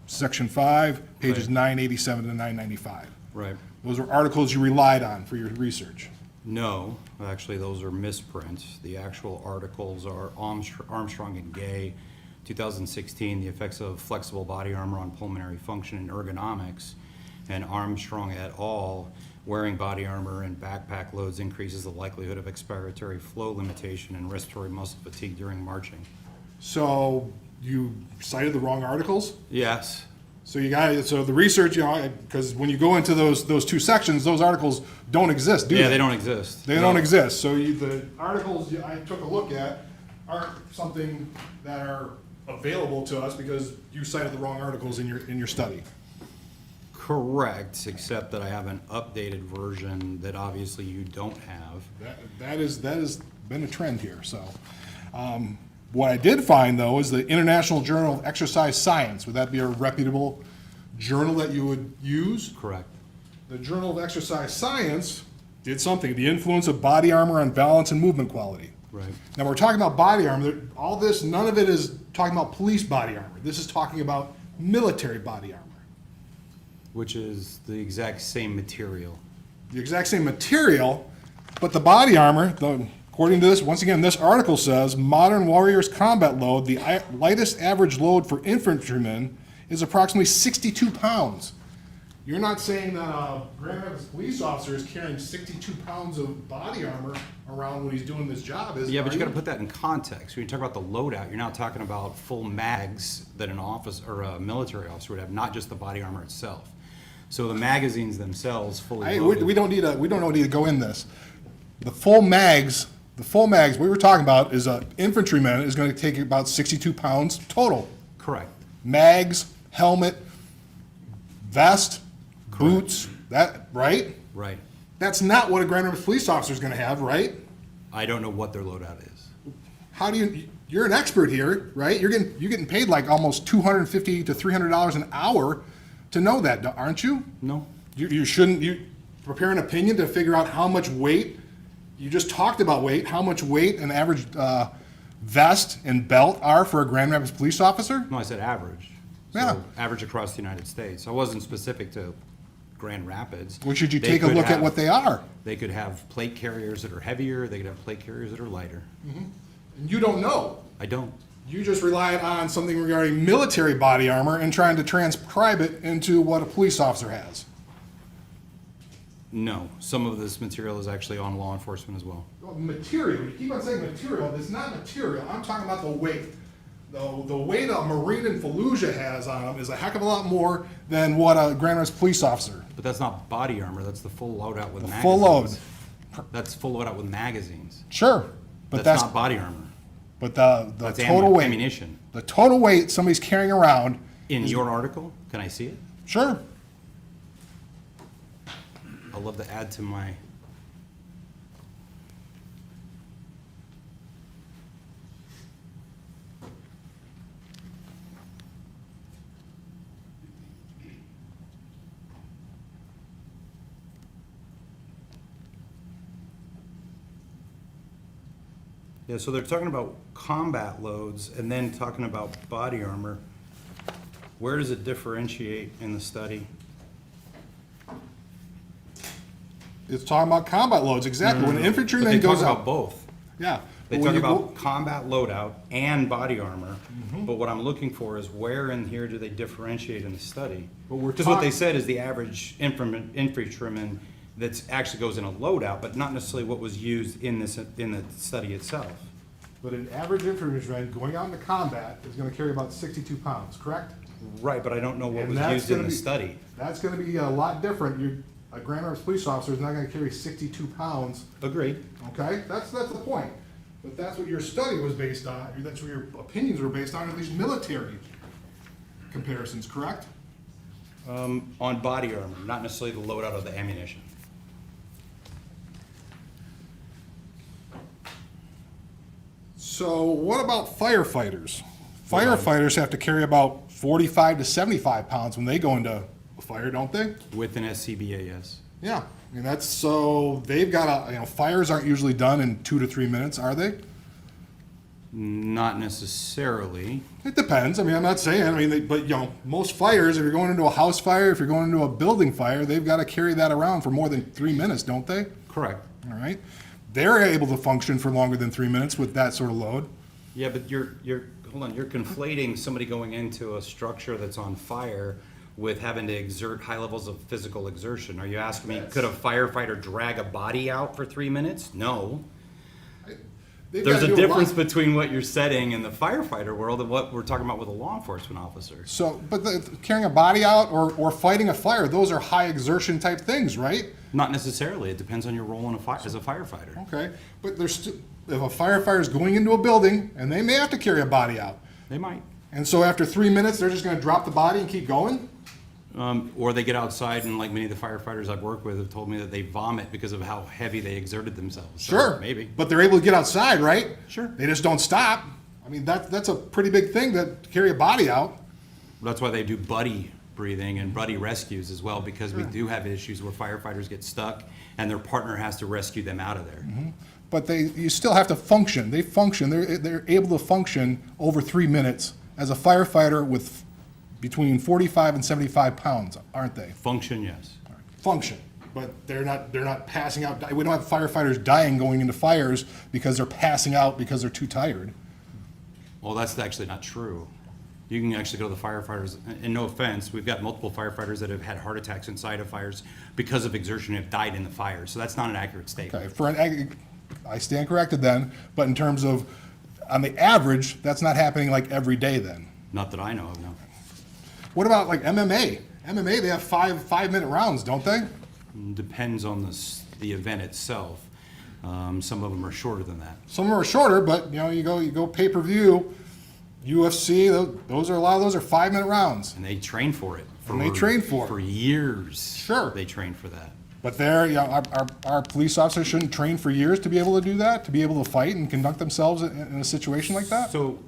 section 5, pages Right. 987 to 995. Right. Those are articles you relied on for your research. No, actually, those are misprints. The actual articles are Armstrong and Gay, 2016, the effects of flexible body armor on pulmonary function and ergonomics, and Armstrong et al., wearing body armor and backpack loads increases the likelihood of expiratory flow limitation and respiratory muscle fatigue during marching. So you cited the wrong articles? Yes. So you got so the research, because when you go into those two sections, those articles don't exist, do they? Yeah, they don't exist. They No. don't exist. So the articles I took a look at aren't something that are available to us because you cited the wrong articles in your study. Correct, except that I have an updated version that obviously you don't have. That has been a trend here. So what I did find though is the International Journal of Exercise Science. Would that be a reputable journal that you would use? Correct. The Journal of Exercise Science did something, the influence of body armor on balance and movement quality. Right. Now, we're talking about body armor. All this, none of it is talking about police body armor. This is talking about military body armor. Which is the exact same material. The exact same material, but the body armor, according to this, once again, this article says, modern warriors combat load, the lightest average load for infantrymen is approximately 62 pounds. You're not saying that a Grand Rapids police officer is carrying 62 pounds of body armor around when he's doing this job, is Yeah, but you are gotta put that in context. When you talk about the loadout, you're not talking about full mags that an officer or a military officer would have, not just the body armor itself. So the magazines themselves fully loaded. We don't need to go in this. The full mags we were talking about is a infantryman is going to take about 62 pounds total. Correct. Mags, helmet, vest, boots, that, right? Right. That's not what a Grand Rapids police officer is going to have, right? I don't know what their loadout is. How do you're an expert here, right? You're getting paid like almost $250 to $300 an hour to know that, aren't you? No. You prepare an opinion to figure out how much weight, you just talked about weight, how much weight an average vest and belt are for a Grand Rapids police officer? No, I said average. Yeah. So average across the United States. I wasn't specific to Grand Rapids. Well, should you They take a could look at have- what they are? They could have plate carriers that are heavier, they could have plate carriers that are lighter. And you don't know. I don't. You just relied on something regarding military body armor and trying to transcribe it into what a police officer has. No, some of this material is actually on law enforcement as well. Material, you keep on saying material, it's not material, I'm talking about the weight. The weight a Marine in Fallujah has on them is a heck of a lot more than what a Grand Rapids police officer. But that's not body armor, that's the full loadout with magazines. Full load. That's full loadout with magazines. Sure, but That's not body armor. but the That's total weight, ammunition. the total weight somebody's carrying around, In your article, can I see it? sure. I'd love to add to my. Yeah, so they're talking about combat loads and then talking about body armor. Where does it differentiate in the study? It's talking about combat loads, exactly. When an But infantryman they goes talk out. about both. Yeah, They But talk when you about combat loadout and body armor, Mm-hmm. but what I'm looking for is where in here do they differentiate in the study? But we're Because what they talk- said is the average infantryman that actually goes in a loadout, but not necessarily what was used in the study itself. But an average infantryman going out into combat is gonna carry about 62 pounds, correct? Right, but I don't know what And was that's used in gonna the be- study. That's gonna be a lot different. A Grand Rapids police officer is not gonna carry 62 pounds, Agreed. okay? That's the point. But that's what your study was based on, that's what your opinions were based on, at least military comparisons, correct? On body armor, not necessarily the loadout of the ammunition. So what about firefighters? Firefighters have to carry about 45 to 75 pounds when they go into a fire, don't they? With an SCBA, yes. Yeah, I mean, that's, so they've got fires aren't usually done in 2 to 3 minutes, are they? Not necessarily. It depends. I mean, I'm not saying, but most fires, if you're going into a house fire, if you're going into a building fire, they've got to carry that around for more than 3 minutes, don't they? Correct. All right. They're able to function for longer than 3 minutes with that sort of load. Yeah, but you're conflating somebody going into a structure that's on fire with having to exert high levels of physical exertion. Are you asking me, could a firefighter drag a body out for 3 minutes? No. They've There's gotta a do difference lot. between what you're setting in the firefighter world and what we're talking about with a law enforcement officer. So, but carrying a body out or fighting a fire, those are high exertion type things, right? Not necessarily. It depends on your role in as a firefighter. Okay, but if a firefighter is going into a building and they may have to carry a body out, They might. and so after 3 minutes, they're just gonna drop the body and keep going? Or they get outside, and like many of the firefighters I've worked with have told me that they vomit because of how heavy they exerted themselves. So, Sure. maybe. But they're able to get outside, right? Sure. They just don't stop. I mean, that's a pretty big thing to carry a body out. That's why they do buddy breathing and buddy rescues as well, because we do have issues where firefighters get stuck and their partner has to rescue them out of there. But you still have to function. They function. They're able to function over 3 minutes as a firefighter with between 45 and 75 pounds, aren't they? Function, yes. Function. But they're not passing out. We don't have firefighters dying going into fires because they're passing out because they're too tired. Well, that's actually not true. You can actually go to the firefighters, and no offense, we've got multiple firefighters that have had heart attacks inside of fires because of exertion and have died in the fire. So that's not an accurate statement. Okay, I stand corrected then, but in terms of, on the average, that's not happening like every day then. Not that I know of, no. What about like MMA? MMA, they have 5-minute rounds, don't they? Depends on the event itself. Some of them are shorter than that. Some of them are shorter, but you go pay-per-view, UFC, a lot of those are 5-minute rounds. And they train for it. And they train for it. For years. Sure. They train for that. But our police officers shouldn't train for years to be able to do that, to be able to fight and conduct themselves in a situation like that? So,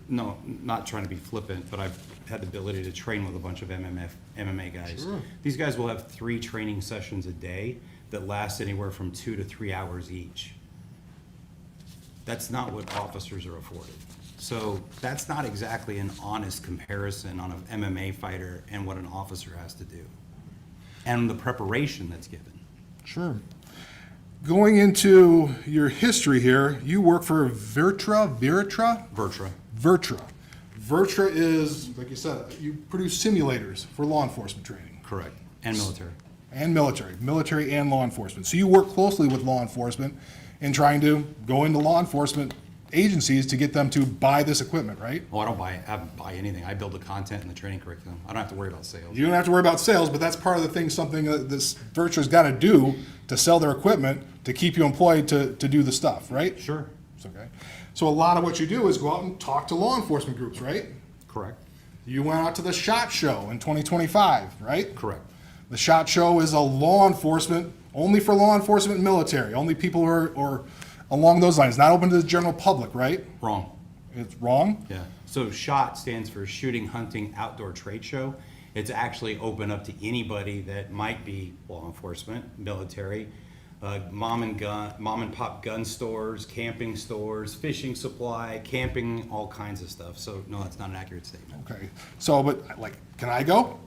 no, not trying to be flippant, but I've had the ability to train with a bunch of MMA guys. Sure. These guys will have 3 training sessions a day that last anywhere from 2 to 3 hours each. That's not what officers are afforded. So that's not exactly an honest comparison on an MMA fighter and what an officer has to do. And the preparation that's given. Sure. Going into your history here, you work for Vertra? Vertra. Vertra is, like you said, you produce simulators for law enforcement training. Correct. And military. And military and law enforcement. So you work closely with law enforcement in trying to go into law enforcement agencies to get them to buy this equipment, right? Oh, I don't buy anything. I build the content and the training curriculum. I don't have to worry about sales. You don't have to worry about sales, but that's part of the thing, something that this Vertra's got to do to sell their equipment to keep you employed to do the stuff, right? Sure. Okay. So a lot of what you do is go out and talk to law enforcement groups, right? Correct. You went out to the SHOT Show in 2025, right? Correct. The SHOT Show is a law enforcement, only for law enforcement and military, only people who are along those lines, not open to the general public, right? Wrong. It's wrong? Yeah. So SHOT stands for Shooting, Hunting, Outdoor Trade Show. It's actually open up to anybody that might be law enforcement, military, mom and pop gun stores, camping stores, fishing supply, camping, all kinds of stuff. So no, that's not an accurate statement. Okay. So, but like, can I go?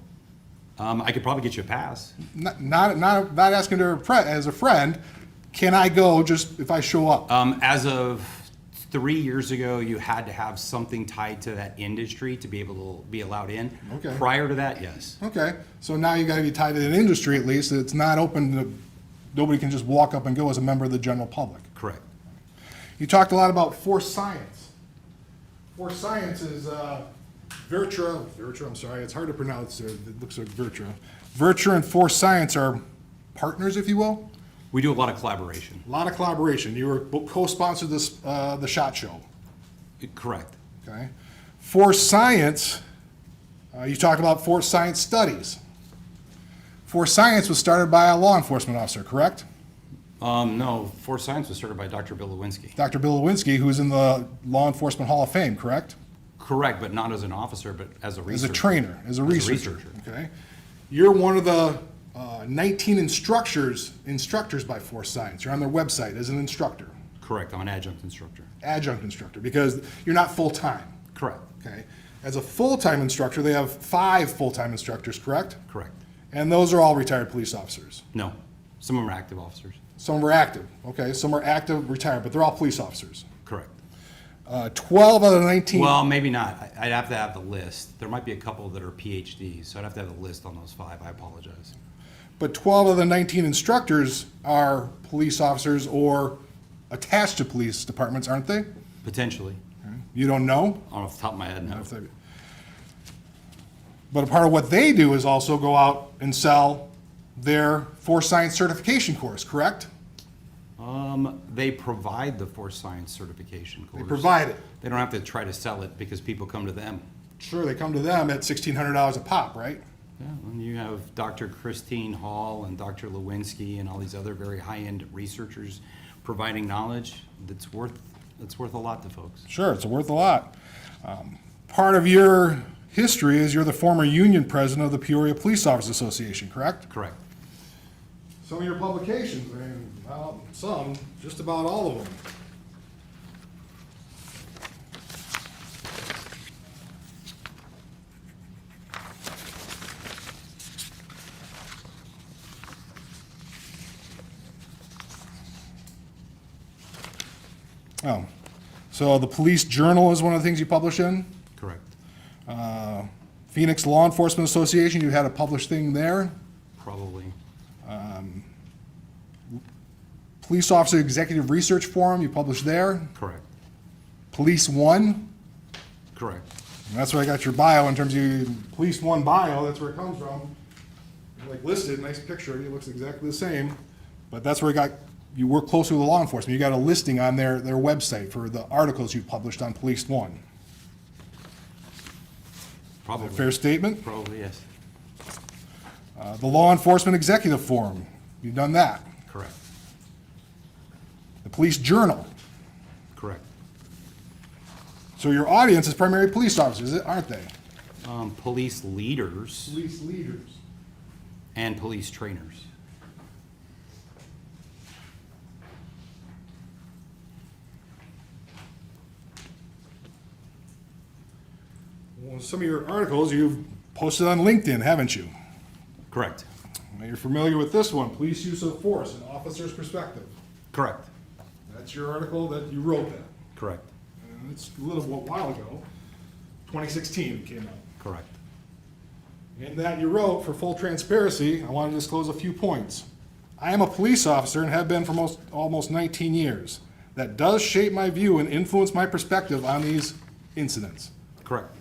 I could probably get you a pass. Not asking to as a friend. Can I go just if I show up? As of 3 years ago, you had to have something tied to that industry to be able to be allowed in. Okay. Prior to that, yes. Okay, so now you gotta be tied to an industry at least, it's not open to, nobody can just walk up and go as a member of the general public. Correct. You talked a lot about force science. Force science is, Virtua, I'm sorry, it's hard to pronounce, it looks like Virtua. Virtua and force science are partners, if you will? We do a lot of collaboration. A lot of collaboration. You were co-sponsored this, the SHOT Show, Correct. okay? Force science, you talked about force science studies. Force science was started by a law enforcement officer, correct? No, Force Science was started by Dr. Bill Lewinsky. Dr. Bill Lewinsky, who's in the Law Enforcement Hall of Fame, correct? Correct, but not as an officer, but as a As researcher. a trainer, as a researcher, okay? You're one of the 19 instructors by Force Science. You're on their website as an instructor, Correct, I'm an adjunct instructor. adjunct instructor, because you're not full-time, Correct, okay? As a full-time instructor, they have 5 full-time instructors, correct? correct. And those are all retired police officers. No, some of them are active officers. Some are active, okay? Some are active, retired, but they're all police officers. Correct. 12 out of the 19. Well, maybe not. I'd have to have the list. There might be a couple that are PhDs, so I'd have to have the list on those 5. I apologize. But 12 of the 19 instructors are police officers or attached to police departments, aren't they? Potentially. You don't know? Off the top of my head, no. But a part of what they do is also go out and sell their force science certification course, correct? They provide the Force Science certification course. They provide it. They don't have to try to sell it because people come to them. Sure, they come to them at $1,600 a pop, right? Yeah, and you have Dr. Christine Hall and Dr. Lewinsky and all these other very high-end researchers providing knowledge that's worth a lot to folks. Sure, it's worth a lot. Part of your history is you're the former union president of the Peoria Police Officers Association, correct? Correct. Some of your publications, I mean, well, some, just about all of them. Oh, so the Police Journal is one of the things you publish in? Correct. Phoenix Law Enforcement Association, you had a published thing there? Probably. Police Officer Executive Research Forum, you published there? Correct. Police One, Correct. and that's where I got your bio in terms of your Police One bio, that's where it comes from. Like listed, nice picture, it looks exactly the same, but that's where you work closely with law enforcement. You got a listing on their website for the articles you published on Police One. Probably. Fair statement? Probably, yes. The Law Enforcement Executive Forum, you've done that. Correct. The Police Journal. Correct. So your audience is primarily police officers, aren't they? Police leaders Police leaders. and police trainers. Well, some of your articles you've posted on LinkedIn, haven't you? Correct. Now you're familiar with this one, Police Use of Force, an Officer's Perspective. Correct. That's your article that you wrote that. Correct. And it's a little while ago, 2016 it came out. Correct. In that you wrote, for full transparency, I want to disclose a few points. I am a police officer and have been for almost 19 years. That does shape my view and influence my perspective on these incidents. Correct.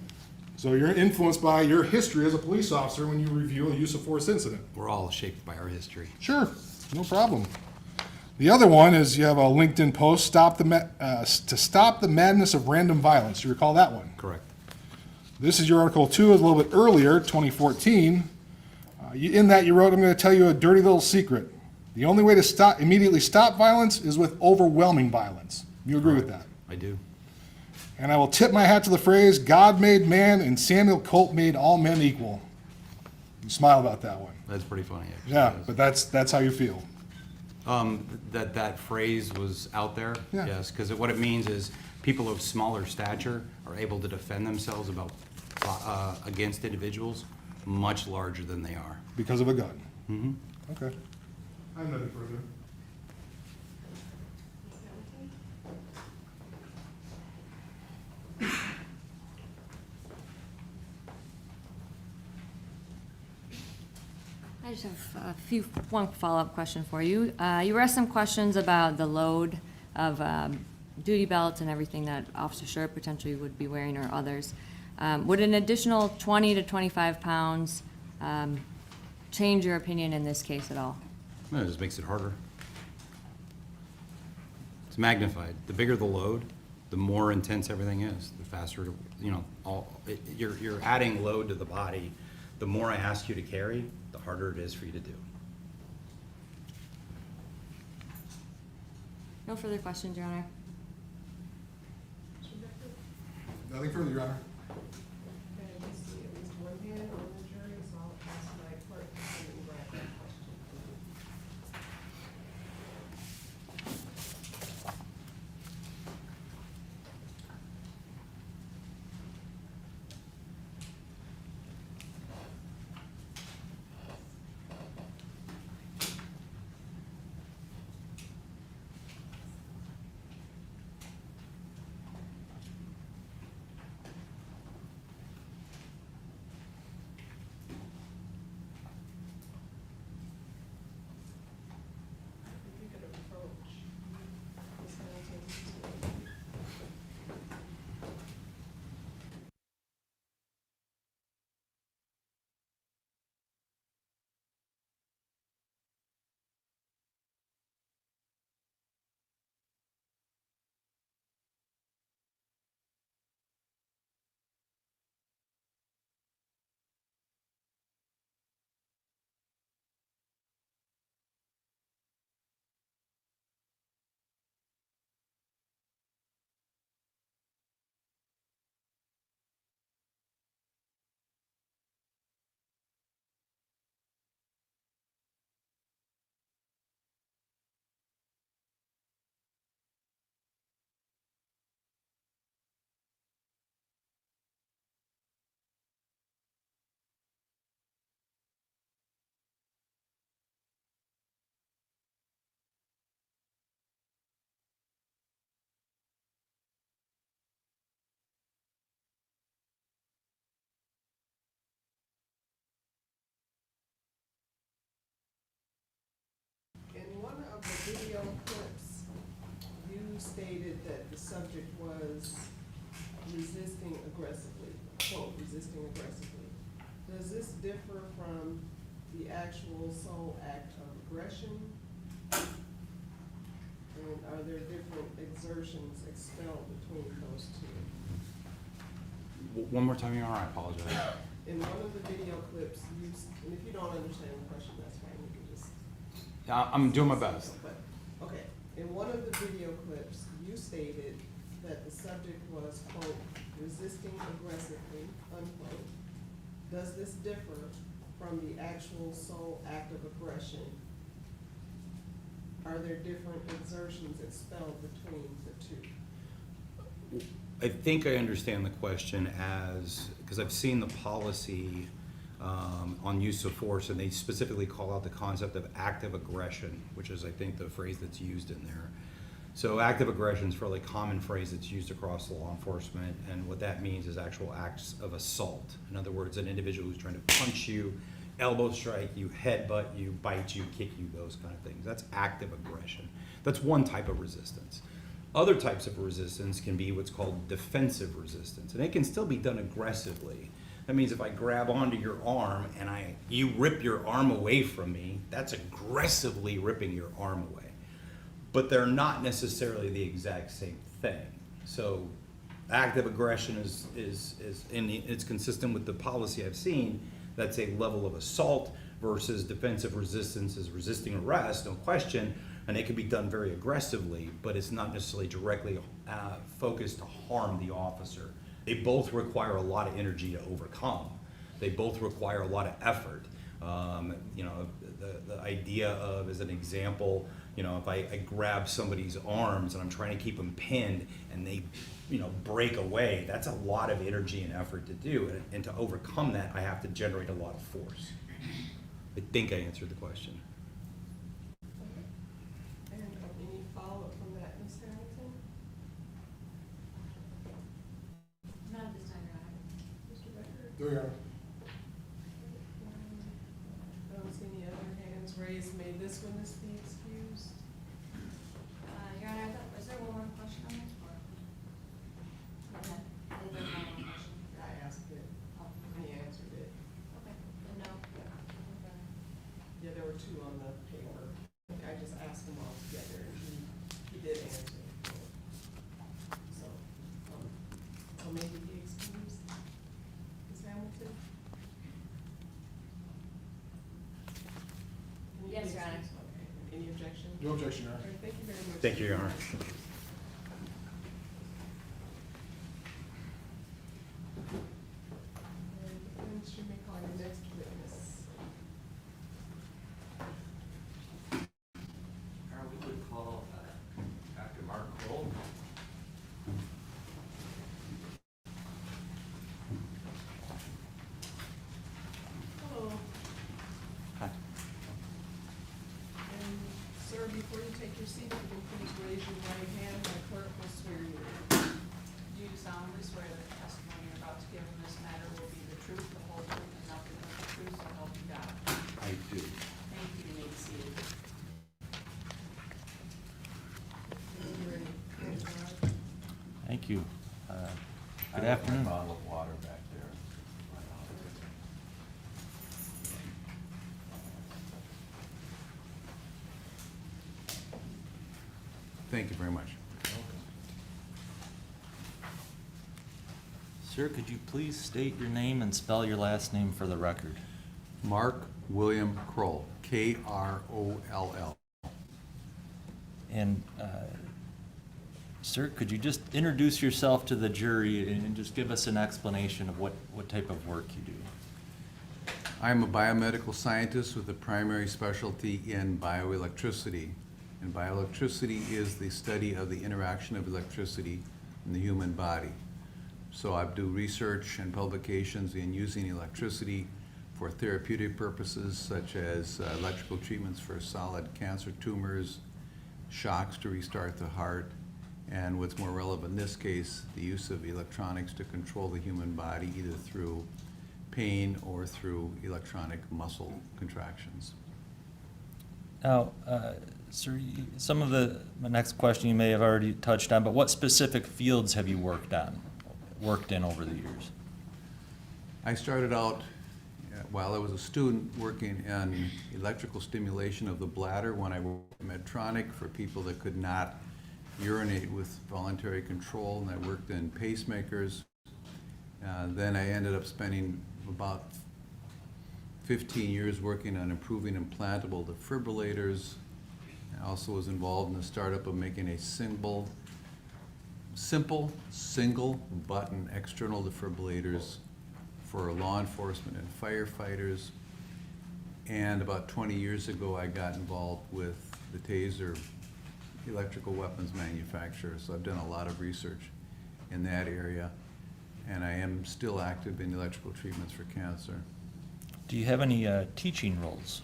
So you're influenced by your history as a police officer when you review a use of force incident. We're all shaped by our history. Sure, no problem. The other one is you have a LinkedIn post, to stop the madness of random violence. You recall that one? Correct. This is your article 2, a little bit earlier, 2014. In that you wrote, I'm going to tell you a dirty little secret. The only way to immediately stop violence is with overwhelming violence. You agree with that? I do. And I will tip my hat to the phrase, God made man and Samuel Colt made all men equal. You smile about that one. That's pretty funny, actually. Yeah, but that's how you feel. That phrase was out there, Yeah. yes, because what it means is people of smaller stature are able to defend themselves against individuals much larger than they are. Because of a gun. Mm-hmm. Okay. I have nothing further. just have one follow-up question for you. You were asked some questions about the load of duty belts and everything that Officer Schurr potentially would be wearing or others. Would an additional 20 to 25 pounds change your opinion in this case at all? Well, it just makes it harder. It's magnified. The bigger the load, the more intense everything is, the faster, you're adding load to the body. The more I ask you to carry, the harder it is for you to do. No further questions, Your Honor. Nothing further, Your Honor. Okay, I see at least one hand on the jury, so I'll ask my clerk to come and grab that question. If you could approach Ms. Hamilton. In one of the video clips, you stated that the subject was resisting aggressively, quote, resisting aggressively. Does this differ from the actual sole act of aggression? And are there different exertions expelled between those two? One more time, Your Honor, I apologize. In one of the video clips, and if you don't understand the question, that's fine, you can just. I'm doing my best. But, okay, in one of the video clips, you stated that the subject was, quote, resisting aggressively, unquote. Does this differ from the actual sole act of aggression? Are there different exertions expelled between the two? I think I understand the question as, because I've seen the policy on use of force, and they specifically call out the concept of active aggression, which is, I think, the phrase that's used in there. So active aggression is a fairly common phrase that's used across law enforcement, and what that means is actual acts of assault. In other words, an individual who's trying to punch you, elbow strike you, headbutt you, bite you, kick you, those kind of things. That's active aggression. That's one type of resistance. Other types of resistance can be what's called defensive resistance, and it can still be done aggressively. That means if I grab onto your arm and you rip your arm away from me, that's aggressively ripping your arm away. But they're not necessarily the exact same thing. So active aggression it's consistent with the policy I've seen. That's a level of assault versus defensive resistance is resisting arrest, no question, and it can be done very aggressively, but it's not necessarily directly focused to harm the officer. They both require a lot of energy to overcome. They both require a lot of effort. The idea of, as an example, if I grab somebody's arms and I'm trying to keep them pinned and they, break away, that's a lot of energy and effort to do. And to overcome that, I have to generate a lot of force. I think I answered the question. And any follow-up from that, Ms. Hamilton? Not at this time, Your Honor. Mr. Becker? There you are. I don't see any other this witness be excused? Your Honor, is there one more question on this? Okay. I think there's one more question. I asked it, Oh, and he answered it. okay, then no. Yeah, there were two on the paper. I just asked them all together, and he did answer. So maybe he excused Ms. Hamilton? Can you Yes, be Your Honor. excused? Okay. Any objection? No objection, Your All Honor. right, thank you very much. Thank you, Your Honor. And defense, you may call your next witness. We would call Dr. Mark Kroll. Hello. Hi. And sir, before you take your seat, if you can please raise your right hand, my clerk will swear you in. Do you solemnly swear that the testimony you're about to give in this matter will be the truth, the whole truth, and nothing but the truth, so help you God? I do. Thank you. You may be seated. When you're ready. Thank you, Rod. Thank you. Good I left my afternoon. bottle of water back there. Thank you very much. Sir, could you please state your name and spell your last name for the record? Mark William Kroll, K-R-O-L-L. And, sir, could you just introduce yourself to the jury and just give us an explanation of what type of work you do? I'm a biomedical scientist with a primary specialty in bioelectricity. And bioelectricity is the study of the interaction of electricity in the human body. So I do research and publications in using electricity for therapeutic purposes, such as electrical treatments for solid cancer tumors, shocks to restart the heart, and what's more relevant in this case, the use of electronics to control the human body either through pain or through electronic muscle contractions. Now, sir, some of the next question you may have already touched on, but what specific fields have you worked in over the years? I started out while I was a student working in electrical stimulation of the bladder when I worked at Medtronic for people that could not urinate with voluntary control, and I worked in pacemakers. Then I ended up spending about 15 years working on improving implantable defibrillators. I also was involved in the startup of making a simple single button external defibrillators for law enforcement and firefighters. And about 20 years ago, I got involved with the TASER electrical weapons manufacturer. So I've done a lot of research in that area. And I am still active in electrical treatments for cancer. Do you have any teaching roles?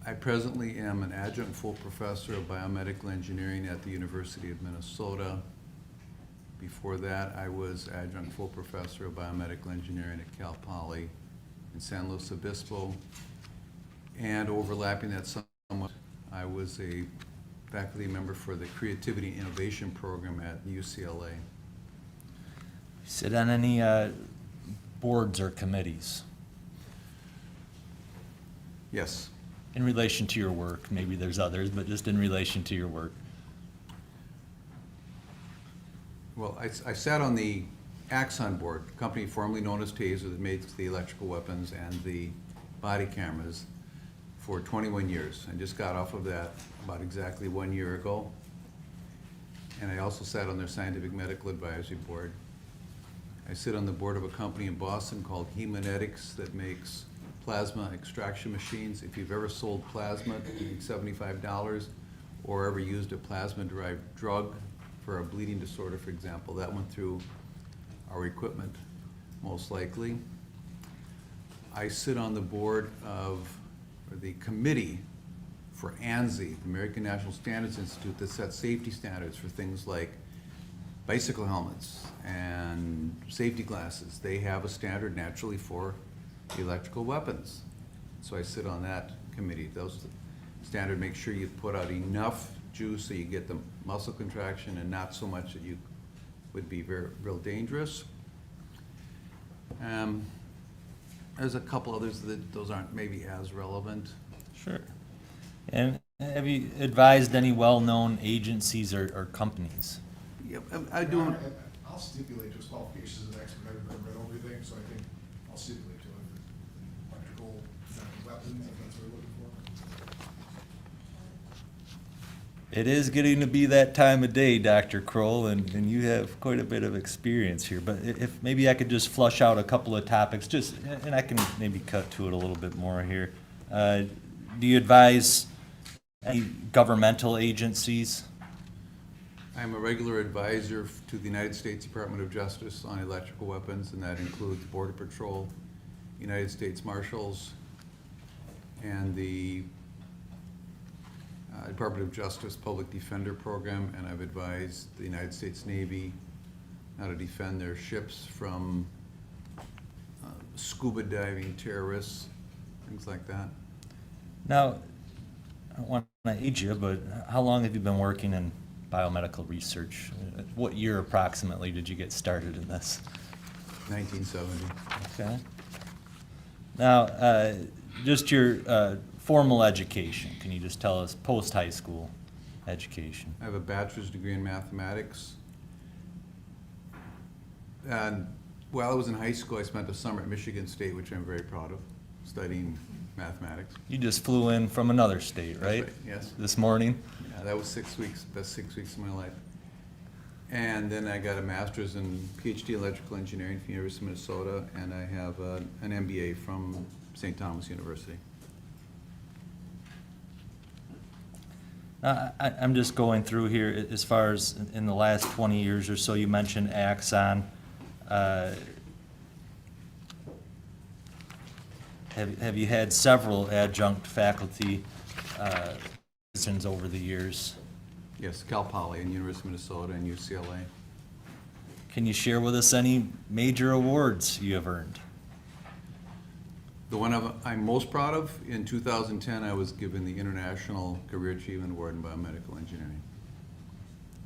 I presently am an adjunct full professor of biomedical engineering at the University of Minnesota. Before that, I was adjunct full professor of biomedical engineering at Cal Poly in San Luis Obispo. And overlapping that somewhat, I was a faculty member for the Creativity and Innovation Program at UCLA. Sit on any boards or committees? Yes. In relation to your work, maybe there's others, but just in relation to your work. Well, I sat on the Axon board, a company formerly known as TASER that makes the electrical weapons and the body cameras, for 21 years. I just got off of that about exactly 1 year ago. And I also sat on their scientific medical advisory board. I sit on the board of a company in Boston called Hemonetics that makes plasma extraction machines. If you've ever sold plasma, $75, or ever used a plasma-derived drug for a bleeding disorder, for example, that went through our equipment, most likely. I sit on the board of, or the committee for ANSI, the American National Standards Institute, that sets safety standards for things like bicycle helmets and safety glasses. They have a standard naturally for electrical weapons. So I sit on that committee. Those standard make sure you put out enough juice so you get the muscle contraction and not so much that you would be real dangerous. There's a couple others that those aren't maybe as relevant. Sure. And have you advised any well-known agencies or companies? Yep, I do. I'll stipulate to his qualifications as an expert, I've read over everything, so I think I'll stipulate to him electrical weapons, if that's what we're looking for. It is getting to be that time of day, Dr. Kroll, and you have quite a bit of experience here. But if maybe I could just flush out a couple of topics, and I can maybe cut to it a little bit more here. Do you advise any governmental agencies? I'm a regular advisor to the United States Department of Justice on electrical weapons, and that includes Border Patrol, United States Marshals, and the Department of Justice Public Defender Program, and I've advised the United States Navy how to defend their ships from scuba diving terrorists, things like that. Now, I don't want to age you, but how long have you been working in biomedical research? What year approximately did you get started in this? 1970. Okay. Now, just your formal education. Can you just tell us post-high school education? I have a bachelor's degree in mathematics. And while I was in high school, I spent a summer at Michigan State, which I'm very proud of, studying mathematics. You just flew in from another state, That's right? right, yes. This morning? Yeah, that was 6 weeks, best 6 weeks of my life. And then I got a master's in PhD in electrical engineering from the University of Minnesota, and I have an MBA from St. Thomas University. I'm just going through here as far as in the last 20 years or so. You mentioned Axon. Have you had several adjunct faculty positions over the years? Yes, Cal Poly and University of Minnesota and UCLA. Can you share with us any major awards you have earned? The one I'm most proud of, in 2010, I was given the International Career Achievement Award in Biomedical Engineering.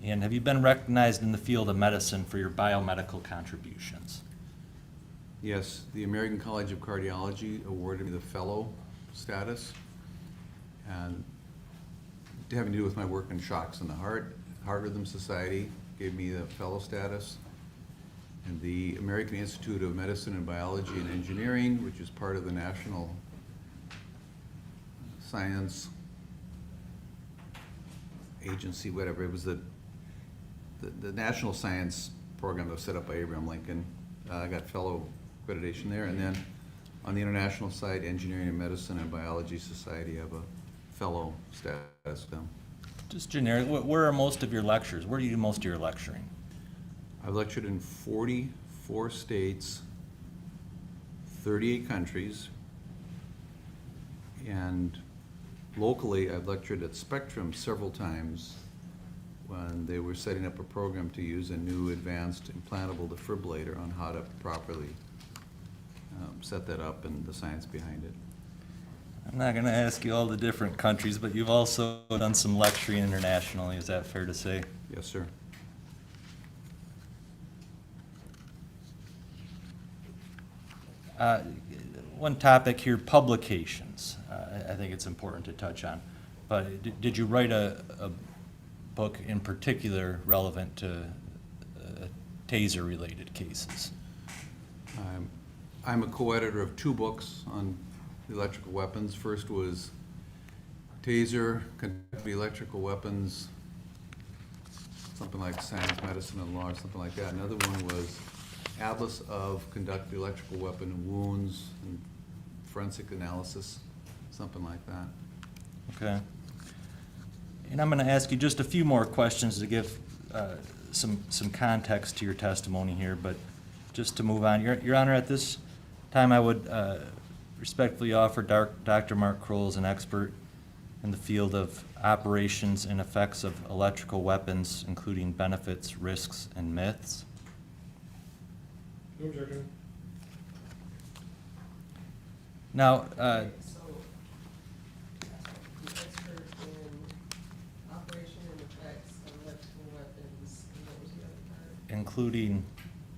And have you been recognized in the field of medicine for your biomedical contributions? Yes, the American College of Cardiology awarded me the fellow status, and having to do with my work in shocks in the heart, Heart Rhythm Society gave me the fellow status, and the American Institute of Medicine and Biology and Engineering, which is part of the National Science Agency, whatever, it was the National Science Program that was set up by Abraham Lincoln. I got fellow accreditation there, and then on the international side, Engineering and Medicine and Biology Society have a fellow status. Just generic, where are most of your lectures? Where do you do most of your lecturing? I've lectured in 44 states, 38 countries, and locally I've lectured at Spectrum several times when they were setting up a program to use a new advanced implantable defibrillator on how to properly set that up and the science behind it. I'm not going to ask you all the different countries, but you've also done some lecturing internationally. Is that fair to say? Yes, sir. One topic here, publications. I think it's important to touch on. But did you write a book in particular relevant to TASER-related cases? I'm a co-editor of 2 books on electrical weapons. First was TASER, Conductive Electrical Weapons, something like Science, Medicine, and Law, or something like that. Another one was Atlas of Conductive Electrical Weapon Wounds and Forensic Analysis, something like that. Okay. And I'm going to ask you just a few more questions to give some context to your testimony here, but just to move on. Your Honor, at this time I would respectfully offer Dr. Mark Kroll as an expert in the field of operations and effects of electrical weapons, including benefits, risks, and myths. No objection. Now, So, including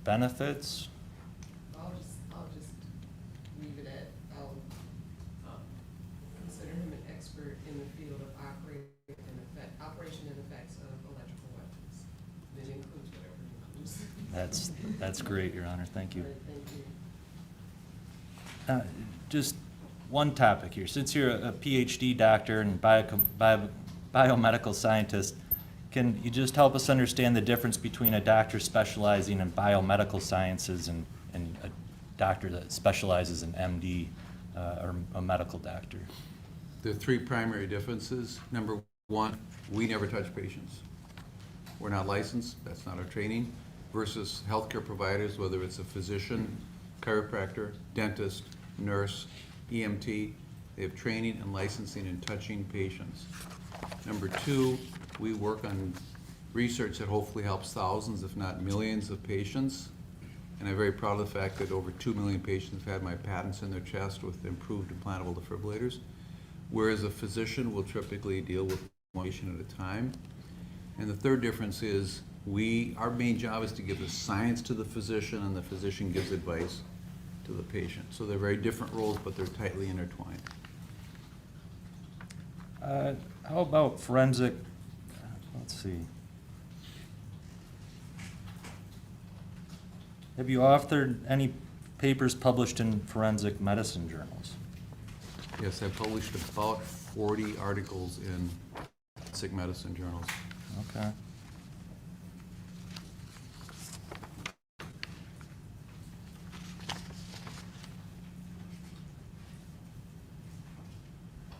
benefits? I'll just leave it at, consider him an expert in the field of operation and effects of electrical weapons. That includes whatever it includes. That's great, Your Honor, thank you. All right, thank you. Just one topic here. Since you're a PhD doctor and biomedical scientist, can you just help us understand the difference between a doctor specializing in biomedical sciences and a doctor that specializes in MD or a medical doctor? There are three primary differences. Number one, we never touch patients. We're not licensed, that's not our training, versus healthcare providers, whether it's a physician, chiropractor, dentist, nurse, EMT, they have training and licensing in touching patients. Number two, we work on research that hopefully helps thousands, if not millions, of patients. And I'm very proud of the fact that over 2 million patients have had my patents in their chest with improved implantable defibrillators. Whereas a physician will typically deal with one patient at a time. And the third difference is our main job is to give the science to the physician, and the physician gives advice to the patient. So they're very different roles, but they're tightly intertwined. How about forensic, let's see. Have you authored any papers published in forensic medicine journals? Yes, I published about 40 articles in forensic medicine journals. Okay.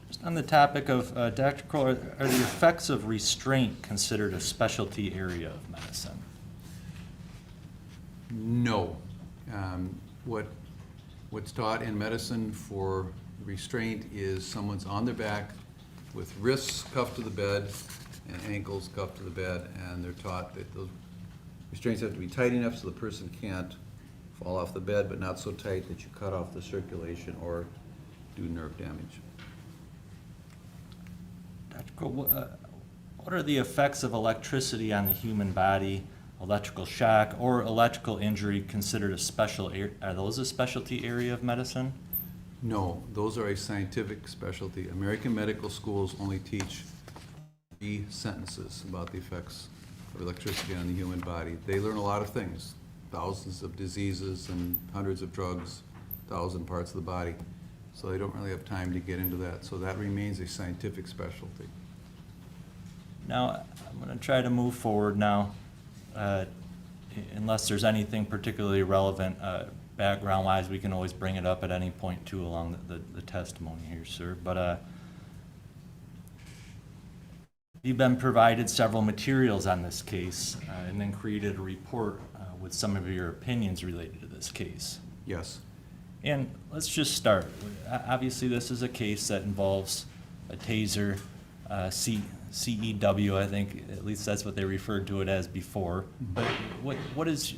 Just on the topic of, Dr. Kroll, are the effects of restraint considered a specialty area of medicine? No. What's taught in medicine for restraint is someone's on their back with wrists cuffed to the bed and ankles cuffed to the bed, and they're taught that those restraints have to be tight enough so the person can't fall off the bed, but not so tight that you cut off the circulation or do nerve damage. Dr. Kroll, what are the effects of electricity on the human body, electrical shock, or electrical injury considered a special area? Are those a specialty area of medicine? No, those are a scientific specialty. American medical schools only teach 3 sentences about the effects of electricity on the human body. They learn a lot of things, thousands of diseases and hundreds of drugs, 1,000 parts of the body. So they don't really have time to get into that. So that remains a scientific specialty. Now, I'm going to try to move forward now, unless there's anything particularly relevant background-wise. We can always bring it up at any point, too, along the testimony here, sir. But you've been provided several materials on this case and then created a report with some of your opinions related to this case. Yes. And let's just start. Obviously, this is a case that involves a TASER, CEW, I think, at least that's what they referred to it as before. But what is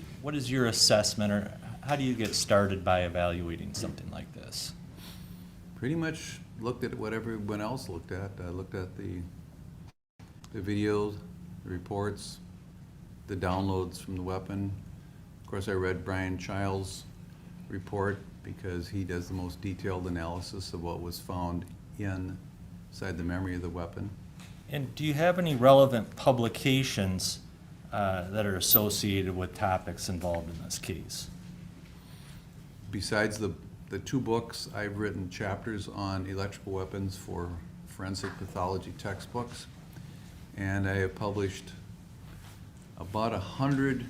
your assessment, or how do you get started by evaluating something like this? Pretty much looked at what everyone else looked at. I looked at the videos, the reports, the downloads from the weapon. Of course, I read Brian Child's report because he does the most detailed analysis of what was found inside the memory of the weapon. And do you have any relevant publications that are associated with topics involved in this case? Besides the 2 books, I've written chapters on electrical weapons for forensic pathology textbooks, and I have published about 100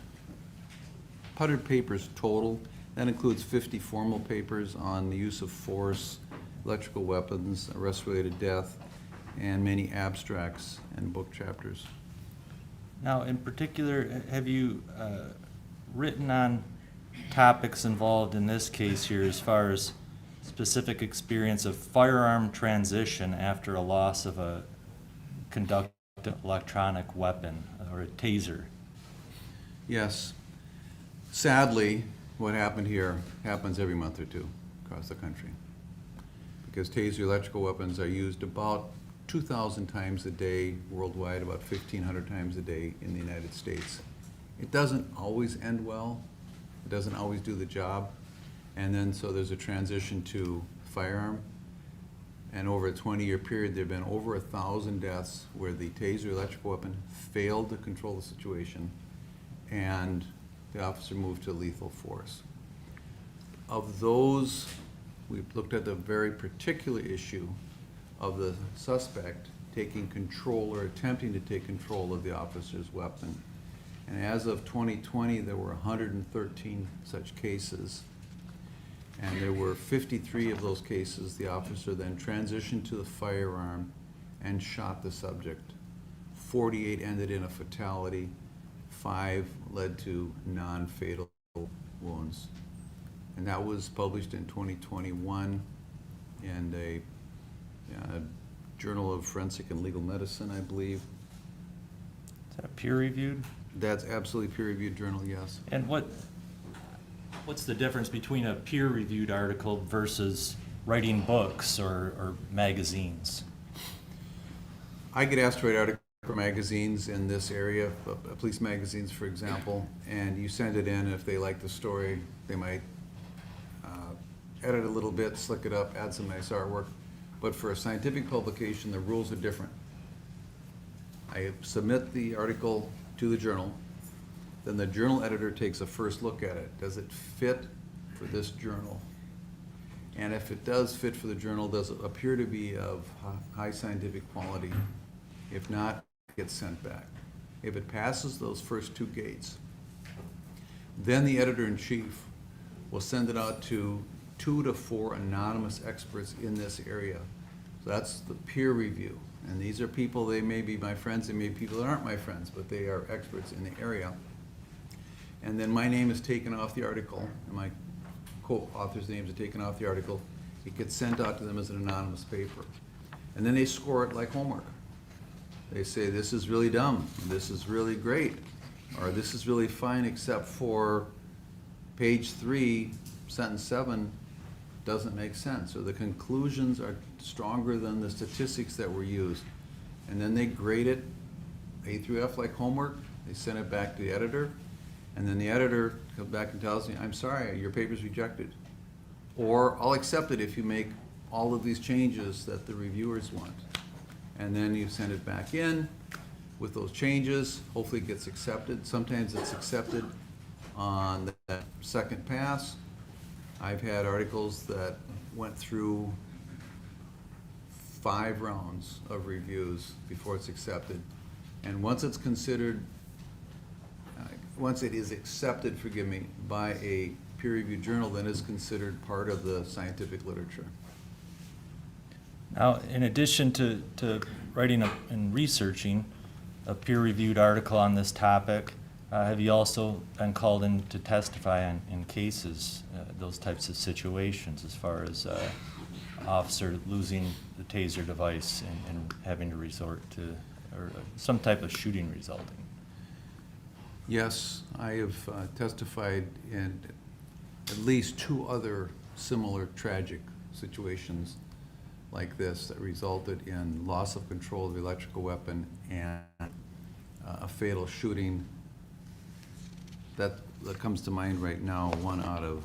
papers total. That includes 50 formal papers on the use of force, electrical weapons, arrest-related death, and many abstracts and book chapters. Now, in particular, have you written on topics involved in this case here as far as specific experience of firearm transition after a loss of a conductive electronic weapon or a TASER? Yes. Sadly, what happened here happens every month or 2 across the country, because TASER electrical weapons are used about 2,000 times a day worldwide, about 1,500 times a day in the United States. It doesn't always end well. It doesn't always do the job. And then, so there's a transition to firearm. And over a 20-year period, there have been over 1,000 deaths where the TASER electrical weapon failed to control the situation and the officer moved to lethal force. Of those, we've looked at the very particular issue of the suspect taking control or attempting to take control of the officer's weapon. And as of 2020, there were 113 such cases. And there were 53 of those cases, the officer then transitioned to the firearm and shot the subject. 48 ended in a fatality, 5 led to non-fatal wounds. And that was published in 2021 in a Journal of Forensic and Legal Medicine, I believe. Is that peer-reviewed? That's absolutely peer-reviewed journal, yes. And what's the difference between a peer-reviewed article versus writing books or magazines? I get asked to write articles for magazines in this area, police magazines, for example, and you send it in, and if they like the story, they might edit a little bit, slick it up, add some nice artwork. But for a scientific publication, the rules are different. I submit the article to the journal, then the journal editor takes a first look at it. Does it fit for this journal? And if it does fit for the journal, does it appear to be of high scientific quality? If not, it gets sent back. If it passes those first 2 gates, then the editor-in-chief will send it out to 2 to 4 anonymous experts in this area. So that's the peer review. And these are people, they may be my friends, they may be people that aren't my friends, but they are experts in the area. And then my name is taken off the article, and my co-authors' names are taken off the article. It gets sent out to them as an anonymous paper. And then they score it like homework. They say, this is really dumb, this is really great, or this is really fine except for page 3, sentence 7, doesn't make sense, or the conclusions are stronger than the statistics that were used. And then they grade it A through F like homework, they send it back to the editor, and then the editor comes back and tells me, I'm sorry, your paper's rejected. Or I'll accept it if you make all of these changes that the reviewers want. And then you send it back in with those changes, hopefully it gets accepted. Sometimes it's accepted on that second pass. I've had articles that went through 5 rounds of reviews before it's accepted. And once it's considered, once it is accepted, forgive me, by a peer-reviewed journal, then it's considered part of the scientific literature. Now, in addition to writing and researching a peer-reviewed article on this topic, have you also been called in to testify in cases, those types of situations, as far as officer losing the TASER device and having to resort to, or some type of shooting resulting? Yes, I have testified in at least 2 other similar tragic situations like this that resulted in loss of control of the electrical weapon and a fatal shooting. That comes to mind right now, one out of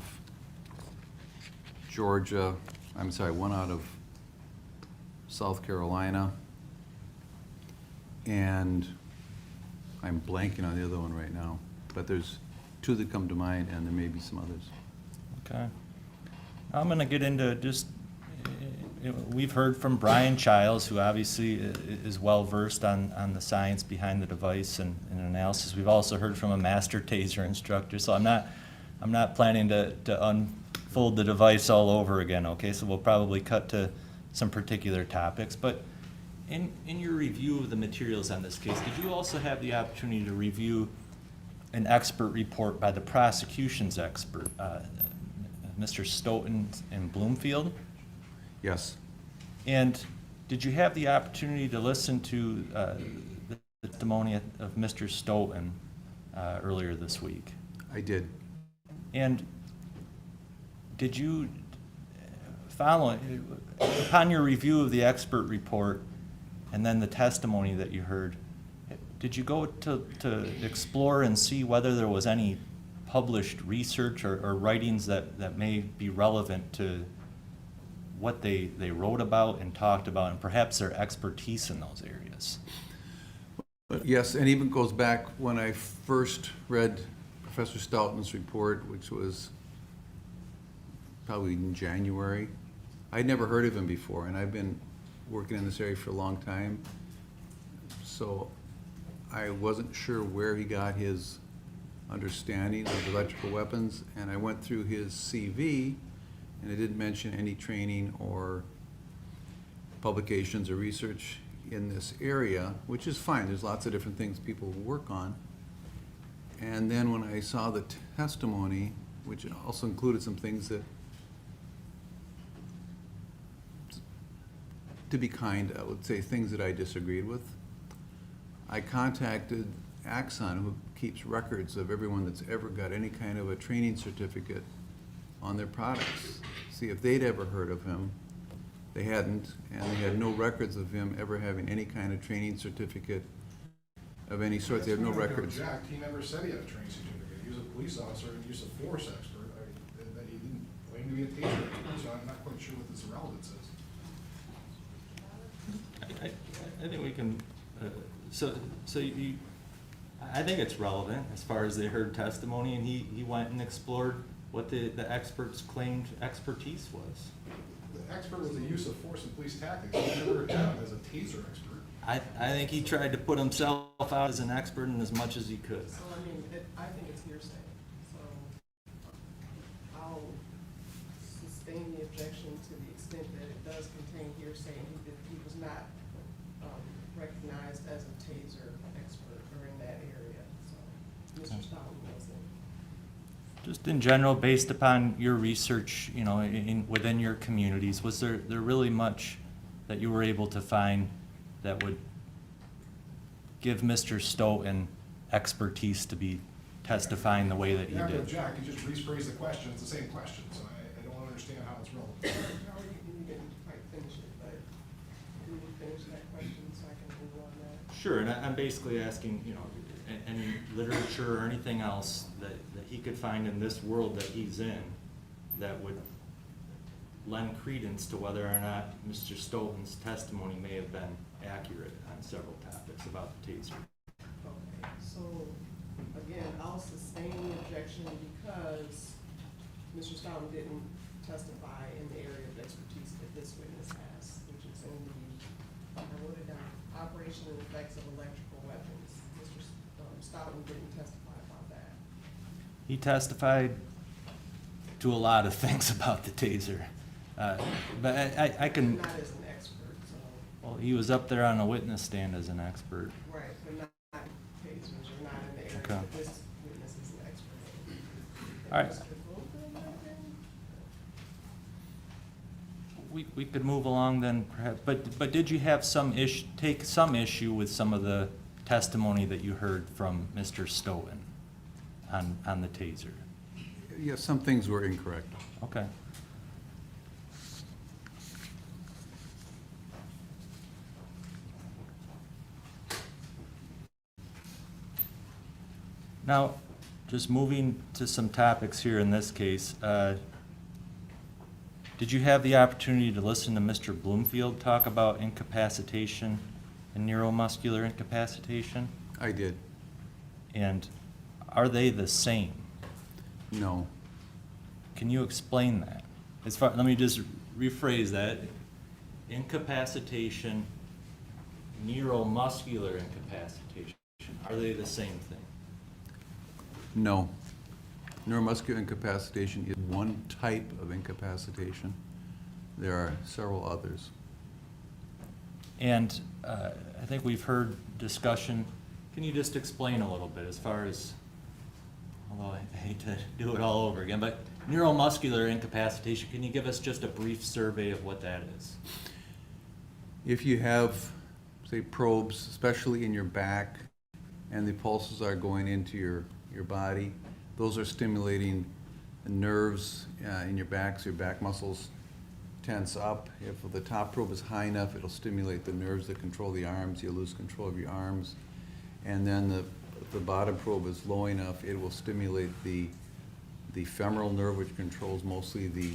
Georgia, one out of South Carolina, and I'm blanking on the other one right now, but there's 2 that come to mind, and there may be some others. Okay. I'm going to get into just, we've heard from Brian Childs, who obviously is well-versed on the science behind the device and analysis. We've also heard from a master TASER instructor, so I'm not planning to unfold the device all over again, okay? So we'll probably cut to some particular topics. But in your review of the materials on this case, did you also have the opportunity to review an expert report by the prosecution's expert, Mr. Stoughton and Bloomfield? Yes. And did you have the opportunity to listen to the testimony of Mr. Stoughton earlier this week? I did. And did you follow, upon your review of the expert report and then the testimony that you heard, did you go to explore and see whether there was any published research or writings that may be relevant to what they wrote about and talked about, and perhaps their expertise in those areas? Yes, and even goes back when I first read Professor Stoughton's report, which was probably in January. I'd never heard of him before, and I've been working in this area for a long time. So I wasn't sure where he got his understanding of electrical weapons, and I went through his CV, and it didn't mention any training or publications or research in this area, which is fine. There's lots of different things people work on. And then when I saw the testimony, which also included some things that, to be kind, I would say things that I disagreed with, I contacted Axon, who keeps records of everyone that's ever got any kind of a training certificate on their products, see if they'd ever heard of him. They hadn't, and they had no records of him ever having any kind of training certificate of any sort. They have no records. He never said he had a training certificate. He was a police officer and use of force expert. That he didn't claim to be a taser expert, so I'm not quite sure what this relevance is. I think we can, I think it's relevant as far as they heard testimony, and he went and explored what the experts claimed expertise was. The expert was the use of force and police tactics. He never identified as a taser expert. I think he tried to put himself out as an expert in as much as he could. So, I mean, I think it's hearsay, so I'll sustain the objection to the extent that it does contain hearsay, and he was not recognized as a taser expert or in that area, so Mr. Stoughton wasn't. Just in general, based upon your research, within your communities, was there really much that you were able to find that would give Mr. Stoughton expertise to be testifying the way that he You have to did? object. You just rephrase the question. It's the same question, so I don't understand how it's relevant. No, you didn't quite finish it, but can you finish that question so I can move on that? Sure, and I'm basically asking, any literature or anything else that he could find in this world that he's in that would lend credence to whether or not Mr. Stoughton's testimony may have been accurate on several topics about the taser. Okay, so again, I'll sustain the objection because Mr. Stoughton didn't testify in the area of expertise that this witness has, which is in the, I wrote it down, operation and effects of electrical weapons. Mr. Stoughton didn't testify about that. He testified to a lot of things about the taser. But I can, Not as an expert, so, well, he was up there on a witness stand as an expert. right, but not tasers or not in the area Okay. that this witness is an expert in. All right. Mr. Goldberg, might have been? We could move along then, perhaps, but did you have take some issue with some of the testimony that you heard from Mr. Stoughton on the taser? Yes, some things were incorrect. Okay. Now, just moving to some topics here in this case, did you have the opportunity to listen to Mr. Bloomfield talk about incapacitation and neuromuscular incapacitation? I did. And are they the same? No. Can you explain that? Let me just rephrase that. Incapacitation, neuromuscular incapacitation, are they the same thing? No. Neuromuscular incapacitation is one type of incapacitation. There are several others. And I think we've heard discussion. Can you just explain a little bit as far as, although I hate to do it all over again, but neuromuscular incapacitation, can you give us just a brief survey of what that is? If you have, say, probes, especially in your back, and the pulses are going into your body, those are stimulating the nerves in your back, so your back muscles tense up. If the top probe is high enough, it'll stimulate the nerves that control the arms. You'll lose control of your arms. And then the bottom probe is low enough, it will stimulate the femoral nerve, which controls mostly the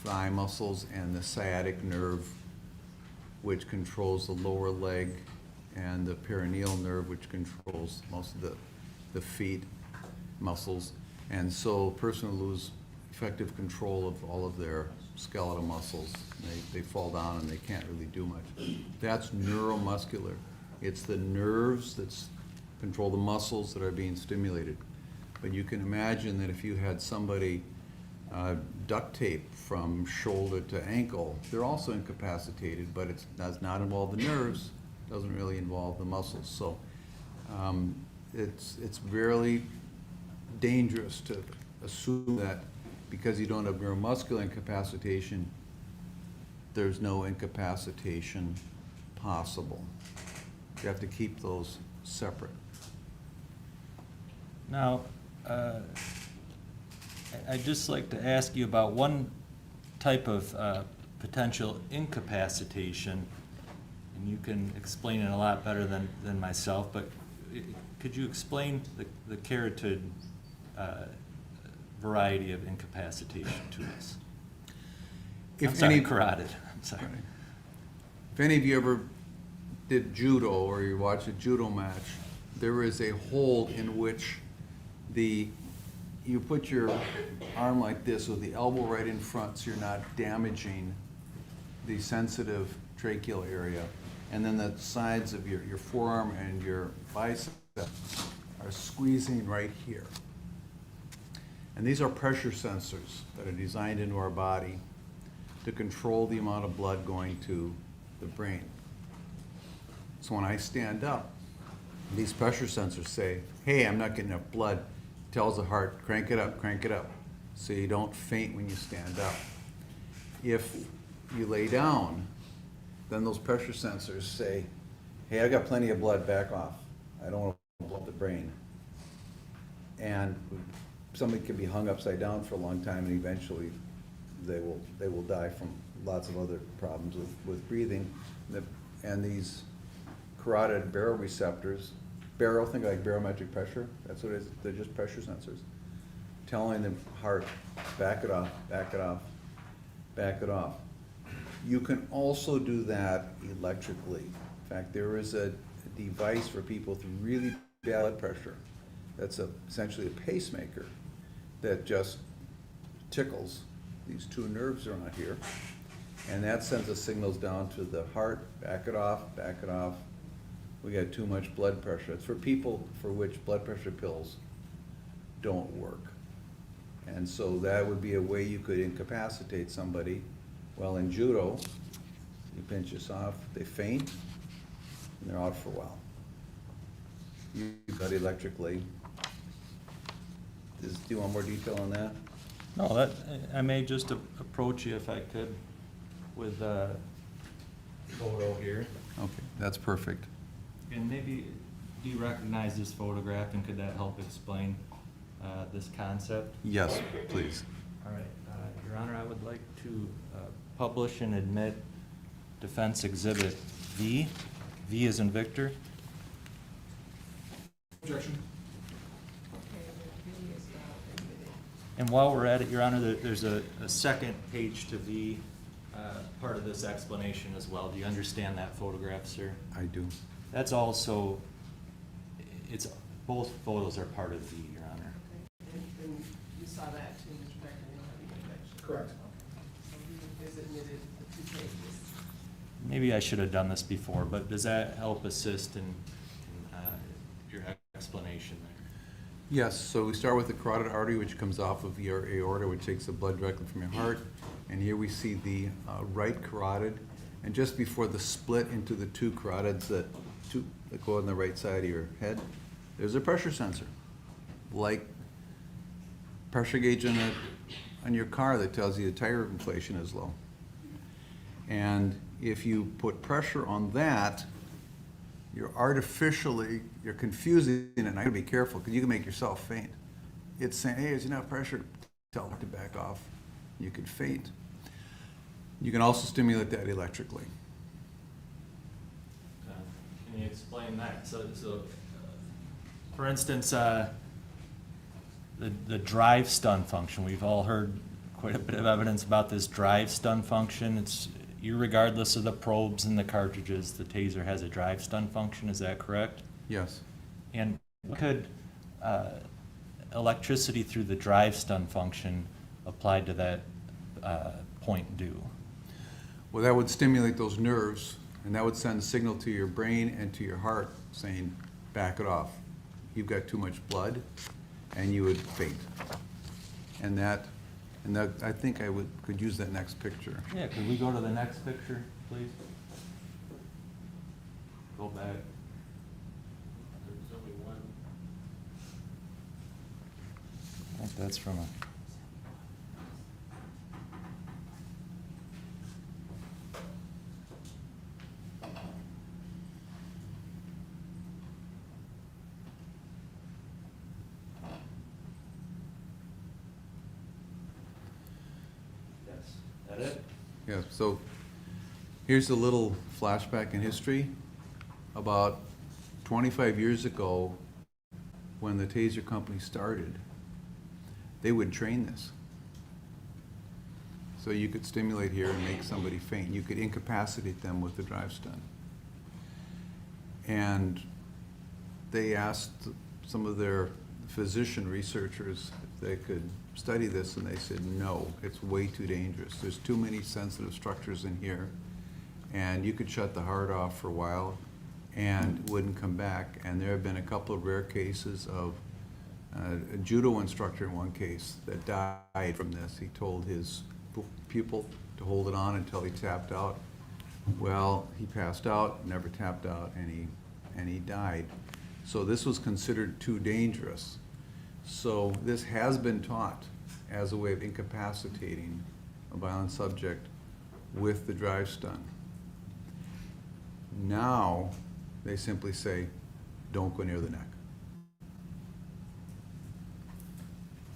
thigh muscles, and the sciatic nerve, which controls the lower leg, and the perineal nerve, which controls most of the feet muscles. And so a person will lose effective control of all of their skeletal muscles. They fall down and they can't really do much. That's neuromuscular. It's the nerves that control the muscles that are being stimulated. But you can imagine that if you had somebody duct tape from shoulder to ankle, they're also incapacitated, but it does not involve the nerves, doesn't really involve the muscles. So it's very dangerous to assume that because you don't have neuromuscular incapacitation, there's no incapacitation possible. You have to keep those separate. Now, I'd just like to ask you about one type of potential incapacitation, and you can explain it a lot better than myself, but could you explain the carotid variety of incapacitation to us? Carotid, I'm sorry. If any of you ever did judo or you watch a judo match, there is a hold in which you put your arm like this with the elbow right in front so you're not damaging the sensitive tracheal area. And then the sides of your forearm and your bicep are squeezing right here. And these are pressure sensors that are designed into our body to control the amount of blood going to the brain. So when I stand up, these pressure sensors say, hey, I'm not getting enough blood. Tells the heart, crank it up, so you don't faint when you stand up. If you lay down, then those pressure sensors say, hey, I got plenty of blood, back off. I don't want to blow up the brain. And somebody can be hung upside down for a long time, and eventually they will die from lots of other problems with breathing. And these carotid baroreceptors, think like barometric pressure, that's what it is, they're just pressure sensors, telling the heart, back it off, back it off, back it off. You can also do that electrically. In fact, there is a device for people with really bad blood pressure that's essentially a pacemaker that just tickles these two nerves around here, and that sends the signals down to the heart, back it off, back it off. We got too much blood pressure. It's for people for which blood pressure pills don't work. And so that would be a way you could incapacitate somebody. Well, in judo, you pinch this off, they faint, and they're out for a while. You got electrically. Do you want more detail on that? No, I may just approach you if I could with a photo here. Okay, that's perfect. And maybe, do you recognize this photograph, and could that help explain this concept? Yes, please. All right, Your Honor, I would like to publish and admit Defense Exhibit V. V as in Victor. Objection. And while we're at it, Your Honor, there's a second page to V, part of this explanation as well. Do you understand that photograph, sir? I do. That's also, both photos are part of V, Your Honor. And you saw that too, Mr. Becker, you don't have any objection? Correct. So he has admitted the 2 pages. Maybe I should have done this before, but does that help assist in your explanation there? Yes, so we start with the carotid artery, which comes off of your aorta, which takes the blood directly from your heart. And here we see the right carotid. And just before the split into the 2 carotids that go on the right side of your head, there's a pressure sensor, like pressure gauge on your car that tells you the tire inflation is low. And if you put pressure on that, you're confusing it, and I gotta be careful because you can make yourself faint. It's saying, hey, there's enough pressure to tell it to back off. You could faint. You can also stimulate that electrically. Can you explain that? So For instance, the drive stun function, we've all heard quite a bit of evidence about this drive stun function. It's irregardless of the probes and the cartridges, the taser has a drive stun function, is that correct? Yes. And what could electricity through the drive stun function applied to that point do? Well, that would stimulate those nerves, and that would send a signal to your brain and to your heart saying, back it off. You've got too much blood, and you would faint. And that, I think could use that next picture. Yeah, could we go to the next picture, please? Go back. There's only one. I think that's from a... Yes, that it? Yeah, so here's a little flashback in history. About 25 years ago, when the TASER company started, they would train this. So you could stimulate here and make somebody faint. You could incapacitate them with the drive stun. And they asked some of their physician researchers if they could study this, and they said, no, it's way too dangerous. There's too many sensitive structures in here, and you could shut the heart off for a while and it wouldn't come back. And there have been a couple of rare cases of a judo instructor in one case that died from this. He told his pupil to hold it on until he tapped out. Well, he passed out, never tapped out, and he died. So this was considered too dangerous. So this has been taught as a way of incapacitating a violent subject with the drive stun. Now, they simply say, don't go near the neck.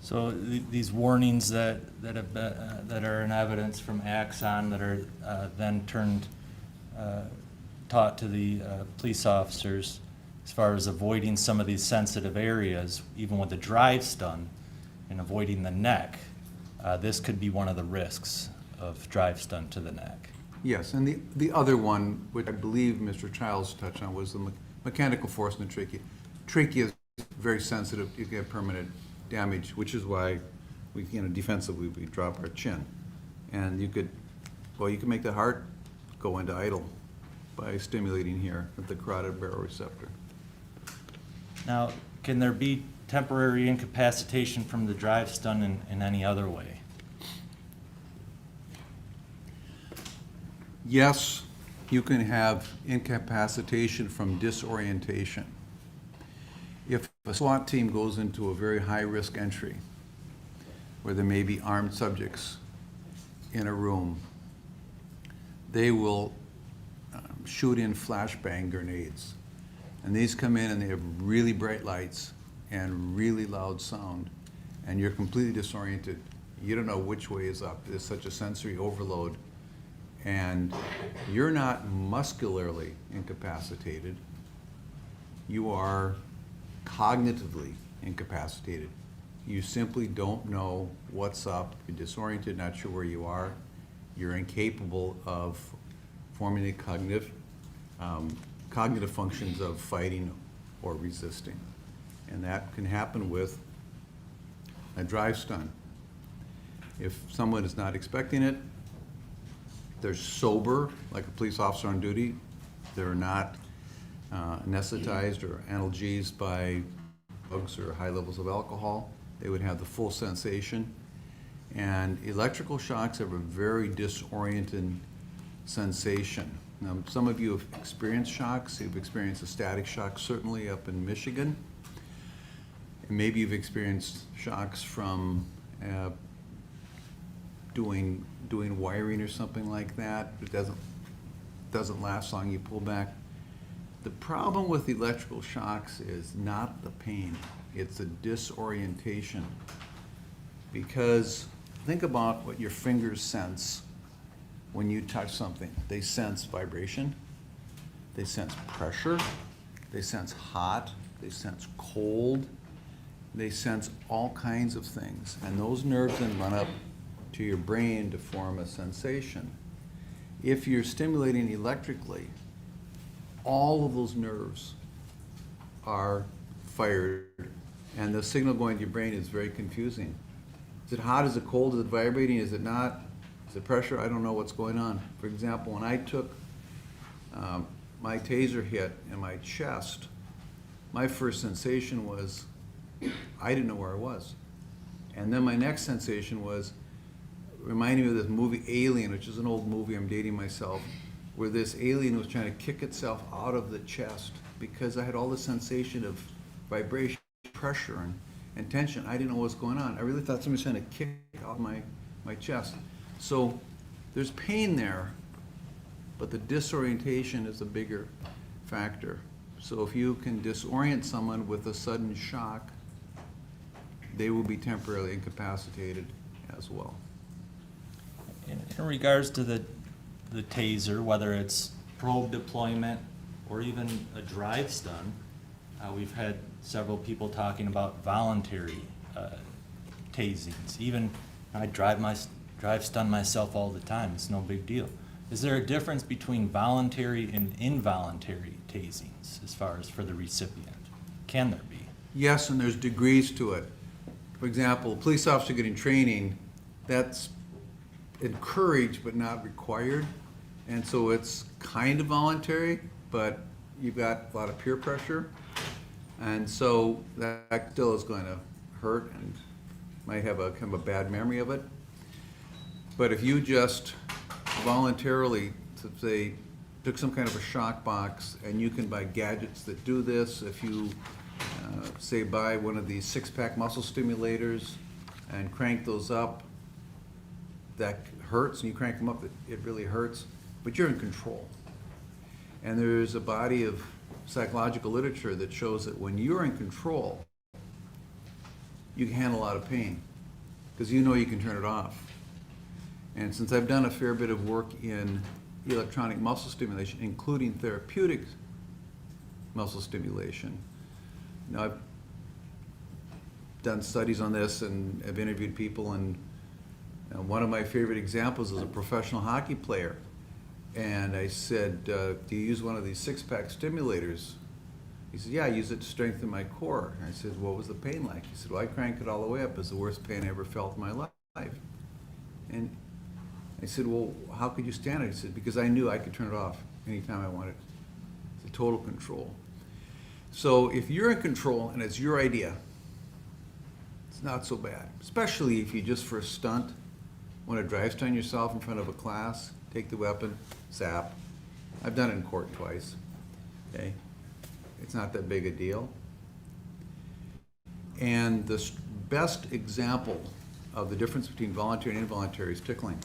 So these warnings that have been, that are in evidence from Axon that are then taught to the police officers as far as avoiding some of these sensitive areas, even with the drive stun and avoiding the neck, this could be one of the risks of drive stun to the neck. Yes, and the other one, which I believe Mr. Childs touched on, was the mechanical force in the trachea. Trachea is very sensitive. You get permanent damage, which is why we, defensively, we drop our chin. And you could make the heart go into idle by stimulating here at the carotid baroreceptor. Now, can there be temporary incapacitation from the drive stun in any other way? Yes, you can have incapacitation from disorientation. If a SWAT team goes into a very high-risk entry where there may be armed subjects in a room, they will shoot in flashbang grenades. And these come in and they have really bright lights and really loud sound, and you're completely disoriented. You don't know which way is up. There's such a sensory overload. And you're not muscularly incapacitated. You are cognitively incapacitated. You simply don't know what's up. You're disoriented, not sure where you are. You're incapable of forming a cognitive functions of fighting or resisting. And that can happen with a drive stun. If someone is not expecting it, they're sober, like a police officer on duty, they're not anesthetized or analgesied by drugs or high levels of alcohol, they would have the full sensation. And electrical shocks have a very disorienting sensation. Now, some of you have experienced shocks. You've experienced a static shock, certainly up in Michigan. And maybe you've experienced shocks from doing wiring or something like that. It doesn't last long. You pull back. The problem with electrical shocks is not the pain. It's a disorientation. Because think about what your fingers sense when you touch something. They sense vibration, they sense pressure, they sense hot, they sense cold, they sense all kinds of things. And those nerves then run up to your brain to form a sensation. If you're stimulating electrically, all of those nerves are fired, and the signal going to your brain is very confusing. Is it hot? Is it cold? Is it vibrating? Is it not? Is it pressure? I don't know what's going on. For example, when I took my taser hit in my chest, my first sensation was I didn't know where I was. And then my next sensation was reminding me of this movie Alien, which is an old movie, I'm dating myself, where this alien was trying to kick itself out of the chest because I had all the sensation of vibration, pressure, and tension. I didn't know what was going on. I really thought somebody was trying to kick out my chest. So there's pain there, but the disorientation is a bigger factor. So if you can disorient someone with a sudden shock, they will be temporarily incapacitated as well. In regards to the TASER, whether it's probe deployment or even a drive stun, we've had several people talking about voluntary tasings. Even I drive stun myself all the time. It's no big deal. Is there a difference between voluntary and involuntary tasings as far as for the recipient? Can there be? Yes, and there's degrees to it. For example, a police officer getting training, that's encouraged but not required. And so it's kind of voluntary, but you've got a lot of peer pressure. And so that still is going to hurt and might have a kind of a bad memory of it. But if you just voluntarily, say, took some kind of a shock box, and you can buy gadgets that do this, if you say buy one of these six-pack muscle stimulators and crank those up, that hurts, and you crank them up, it really hurts, but you're in control. And there's a body of psychological literature that shows that when you're in control, you can handle a lot of pain, because you know you can turn it off. And since I've done a fair bit of work in electronic muscle stimulation, including therapeutic muscle stimulation, now I've done studies on this and have interviewed people, and one of my favorite examples is a professional hockey player. And I said, do you use one of these six-pack stimulators? He said, yeah, I use it to strengthen my core. And I said, what was the pain like? He said, well, I cranked it all the way up. It was the worst pain I ever felt in my life. And I said, well, how could you stand it? He said, because I knew I could turn it off anytime I wanted. It's a total control. So if you're in control and it's your idea, it's not so bad. Especially if you just for a stunt want to drive stun yourself in front of a class, take the weapon, zap. I've done it in court twice. Okay, it's not that big a deal. And the best example of the difference between voluntary and involuntary is tickling.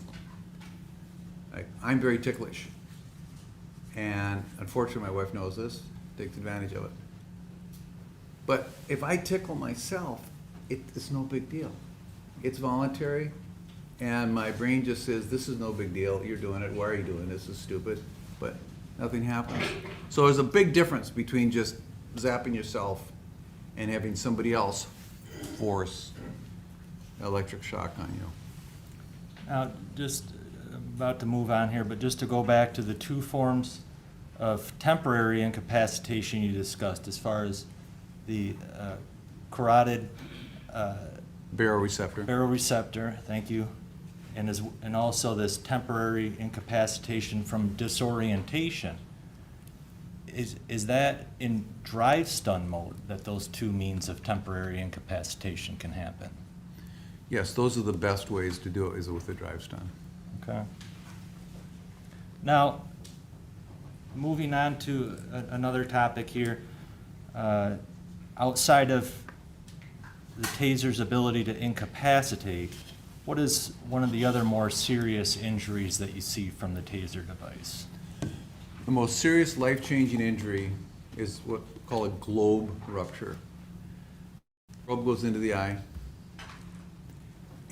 I'm very ticklish, and unfortunately my wife knows this, takes advantage of it. But if I tickle myself, it's no big deal. It's voluntary, and my brain just says, this is no big deal, you're doing it, why are you doing this, this is stupid, but nothing happens. So there's a big difference between just zapping yourself and having somebody else force electric shock on you. Now, just about to move on here, but just to go back to the two forms of temporary incapacitation you discussed, as far as the carotid baroreceptor, thank you, and also this temporary incapacitation from disorientation. Is that in drive stun mode that those two means of temporary incapacitation can happen? Yes, those are the best ways to do it, is with the drive stun. Okay. Now, moving on to another topic here, outside of the taser's ability to incapacitate, what is one of the other more serious injuries that you see from the taser device? The most serious life-changing injury is what we call a globe rupture. The probe goes into the eye,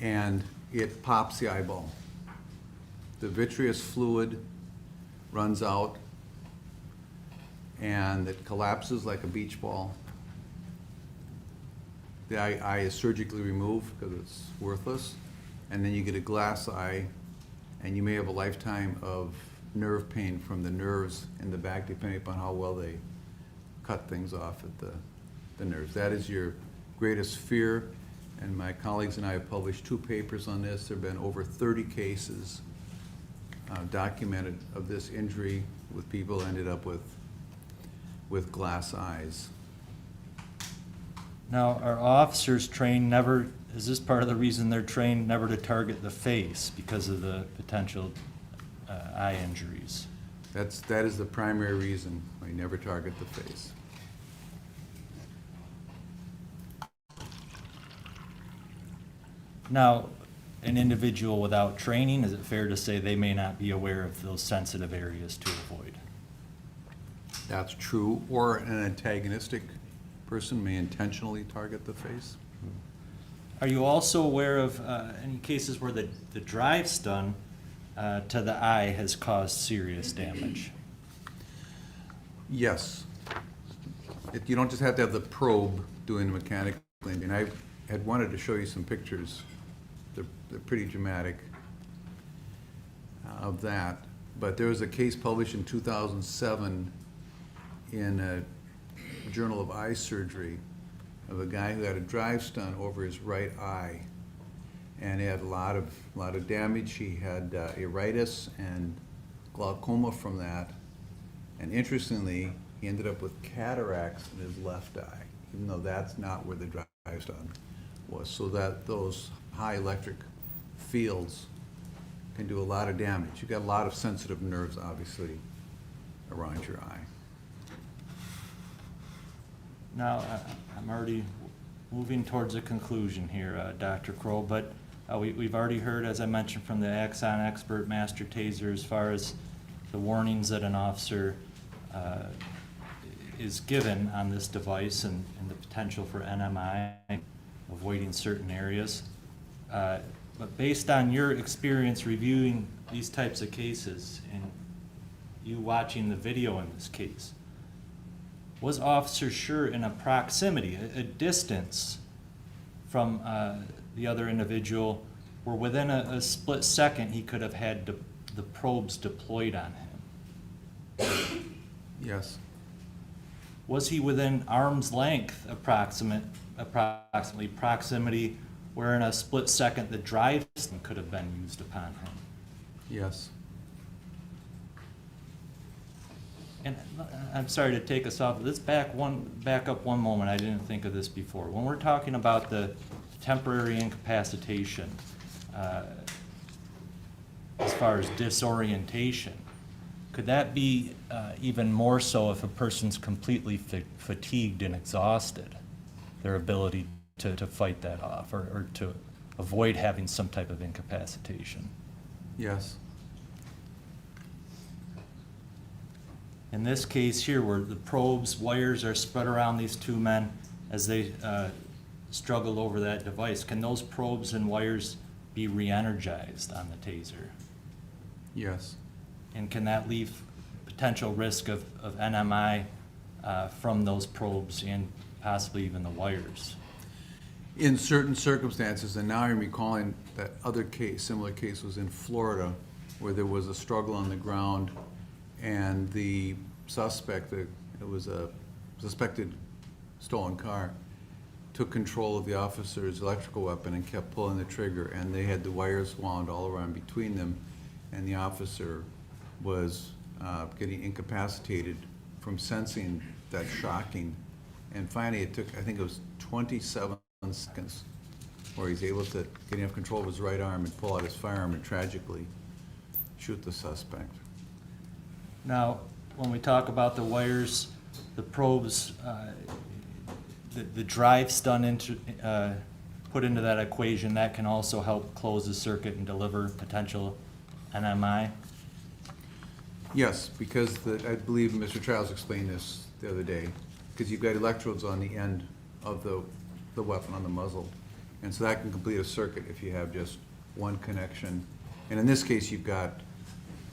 and it pops the eyeball. The vitreous fluid runs out, and it collapses like a beach ball. The eye is surgically removed because it's worthless, and then you get a glass eye, and you may have a lifetime of nerve pain from the nerves in the back, depending upon how well they cut things off at the nerves. That is your greatest fear, and my colleagues and I have published 2 papers on this. There have been over 30 cases documented of this injury with people ended up with glass eyes. Now, are officers trained never, is this part of the reason they're trained never to target the face because of the potential eye injuries? That is the primary reason we never target the face. Now, an individual without training, is it fair to say they may not be aware of those sensitive areas to avoid? That's true, or an antagonistic person may intentionally target the face. Are you also aware of any cases where the drive stun to the eye has caused serious damage? Yes. You don't just have to have the probe doing the mechanical cleaning. I had wanted to show you some pictures. They're pretty dramatic of that. But there was a case published in 2007 in a Journal of Eye Surgery of a guy who had a drive stun over his right eye, and he had a lot of damage. He had iritis and glaucoma from that, and interestingly, he ended up with cataracts in his left eye, even though that's not where the drive stun was. So that those high electric fields can do a lot of damage. You've got a lot of sensitive nerves, obviously, around your eye. Now, I'm already moving towards a conclusion here, Dr. Kroll, but we've already heard, as I mentioned, from the Axon expert, Master Taser, as far as the warnings that an officer is given on this device and the potential for NMI, avoiding certain areas. But based on your experience reviewing these types of cases and you watching the video in this case, was Officer Schurr in a proximity, a distance from the other individual, where within a split second he could have had the probes deployed on him? Yes. Was he within arm's length approximately proximity where in a split second the drive system could have been used upon him? Yes. And I'm sorry to take us off. Let's back up one moment. I didn't think of this before. When we're talking about the temporary incapacitation, as far as disorientation, could that be even more so if a person's completely fatigued and exhausted, their ability to fight that off or to avoid having some type of incapacitation? Yes. In this case here, where the probes, wires are spread around these two men as they struggle over that device, can those probes and wires be re-energized on the taser? Yes. And can that leave potential risk of NMI from those probes and possibly even the wires? In certain circumstances, and now I'm recalling that other case, similar case was in Florida, where there was a struggle on the ground, and the suspect, it was a suspected stolen car, took control of the officer's electrical weapon and kept pulling the trigger, and they had the wires wound all around between them, and the officer was getting incapacitated from sensing that shocking. And finally, it took, I think it was 27 seconds, where he's able to get enough control of his right arm and pull out his firearm and tragically shoot the suspect. Now, when we talk about the wires, the probes, the drive stun put into that equation, that can also help close the circuit and deliver potential NMI? Yes, because I believe Mr. Childs explained this the other day, because you've got electrodes on the end of the weapon, on the muzzle, and so that can complete a circuit if you have just one connection. And in this case, you've got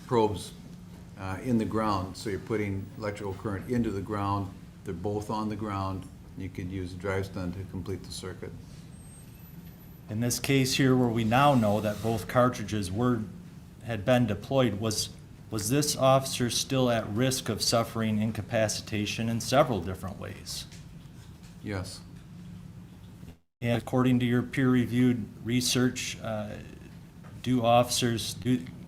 probes in the ground, so you're putting electrical current into the ground. They're both on the ground. You could use a drive stun to complete the circuit. In this case here, where we now know that both cartridges had been deployed, was this officer still at risk of suffering incapacitation in several different ways? Yes. And according to your peer-reviewed research, do officers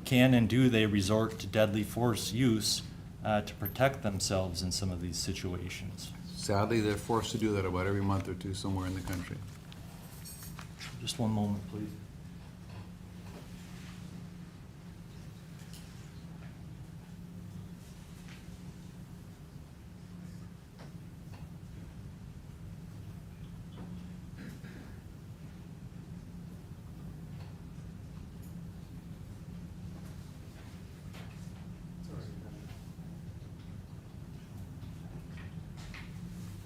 can and do they resort to deadly force use to protect themselves in some of these situations? Sadly, they're forced to do that about every month or two somewhere in the country. Just one moment, please.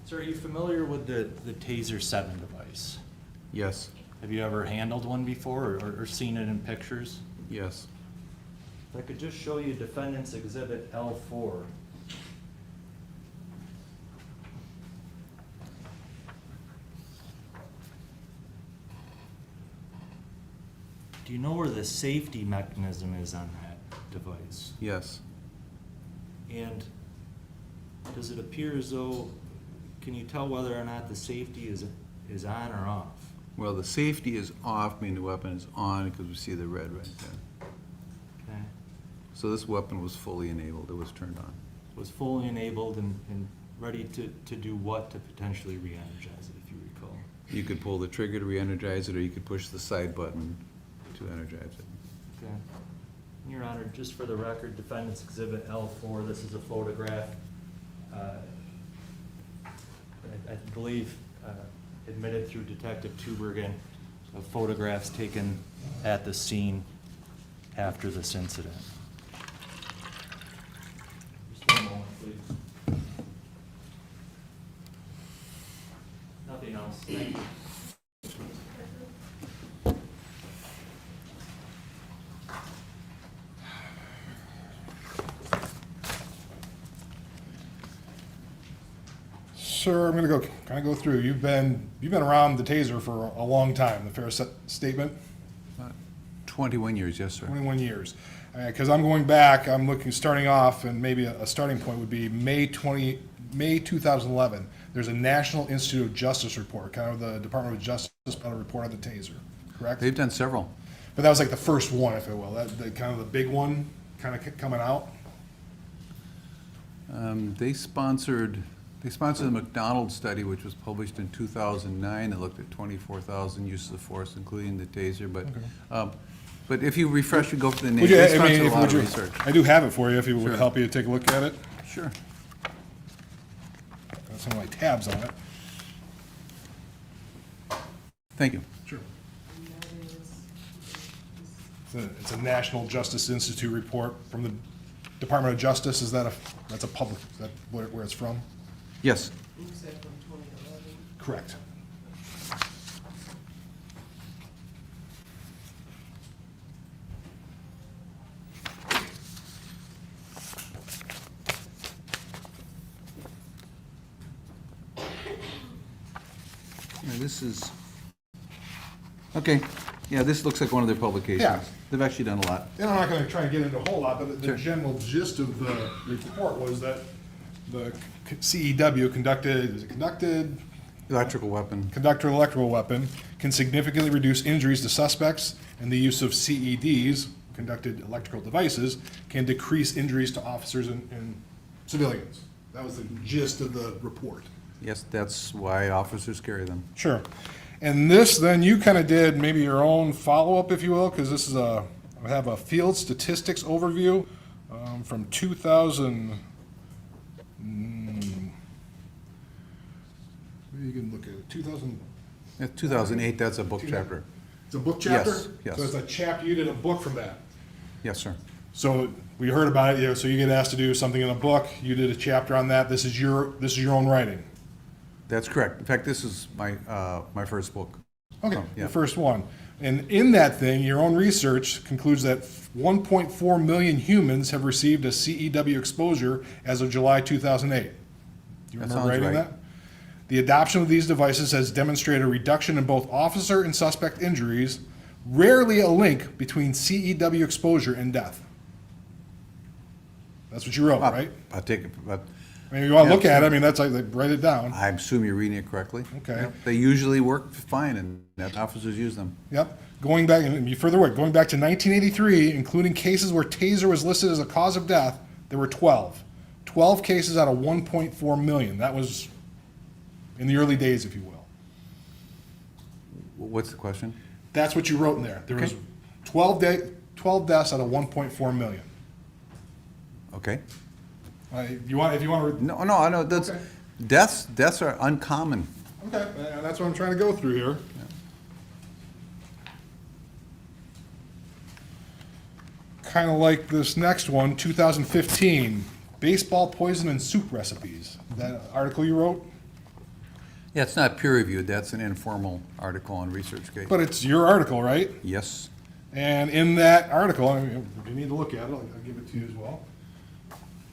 Sir, are you familiar with the TASER 7 device? Yes, Have you ever handled one before or seen it in pictures? yes. If I could just show you Defendant's Exhibit L4. Do you know where the safety mechanism is on that device? Yes. And does it appear as though, can you tell whether or not the safety is on or off? Well, the safety is off, meaning the weapon is on, because we see the red right there. Okay. So this weapon was fully enabled, it was turned on. Was fully enabled and ready to do what to potentially re-energize it, if you recall? You could pull the trigger to re-energize it, or you could push the side button to energize it. Okay. Your Honor, just for the record, Defendant's Exhibit L4, this is a photograph, I believe admitted through Detective Tubergen, of photographs taken at the scene after this incident. Just one moment, please. Nothing else. Thank you. Sir, I'm gonna kind of go through. You've been around the TASER for a long time, the fair statement? 21 years, yes, sir. 21 years. Because I'm going back, I'm looking, starting off, and maybe a starting point would be May 2011. There's a National Institute of Justice report, kind of the Department of Justice put out a report on the TASER, correct? They've done several. But that was like the first one, if you will, the kind of the big one kind of coming out. They sponsored the McDonald study, which was published in 2009, that looked at 24,000 uses of force, including the TASER, but if you refresh, you go for the name, they sponsored a lot of research. I do have it for you, if it would Sure. help you to take a look at it. Sure. Got some of my tabs on it. Thank you. Sure. It's a National Justice Institute report from the Department of Justice. That's a public, is that where it's from? Yes. You said from 2011. Correct. Yeah, this is, okay, yeah, this looks like one of their publications. Yeah. They've actually done a lot. And I'm not gonna try and get into a whole lot, but the Sure. general gist of the report was that the CEW conducted Electrical weapon. conductor electrical weapon can significantly reduce injuries to suspects, and the use of CEDs, conducted electrical devices, can decrease injuries to officers and civilians. That was the gist of the report. Yes, that's why officers carry them. Sure. And this, then, you kind of did maybe your own follow-up, if you will, because this is I have a field statistics overview from 2000. You can look at it, 2000. Yeah, 2008, that's a book chapter. It's a book chapter? Yes, yes. So it's a chapter, you did a book from that. Yes, sir. So we heard about it, so you get asked to do something in a book, you did a chapter on that, this is your own writing. That's correct. In fact, this is my first book. Okay, Oh, yeah. the first one. And in that thing, your own research concludes that 1.4 million humans have received a CEW exposure as of July 2008. Do you That remember sounds writing right. that? The adoption of these devices has demonstrated a reduction in both officer and suspect injuries, rarely a link between CEW exposure and death. That's what you wrote, right? I'll take it, but I mean, you want to Yeah. look at it, I mean, that's like, write it down. I assume you're reading it correctly. Okay. Yep. They usually work fine, and that officers use them. Yep. Going back, and you further work, going back to 1983, including cases where TASER was listed as a cause of death, there were 12. 12 cases out of 1.4 million. That was in the early days, if you will. What's the question? That's what you wrote in there. There was Okay. 12 deaths out of 1.4 million. Okay. If you want to. No, I know, that's, Okay. deaths are uncommon. Okay, and that's what I'm trying to go through here. Kind of like this next one, 2015, baseball poison and soup recipes. That article you wrote? Yeah, it's not peer-reviewed, that's an informal article on ResearchGate. But it's your article, right? Yes. And in that article, I mean, if you need to look at it, I'll give it to you as well.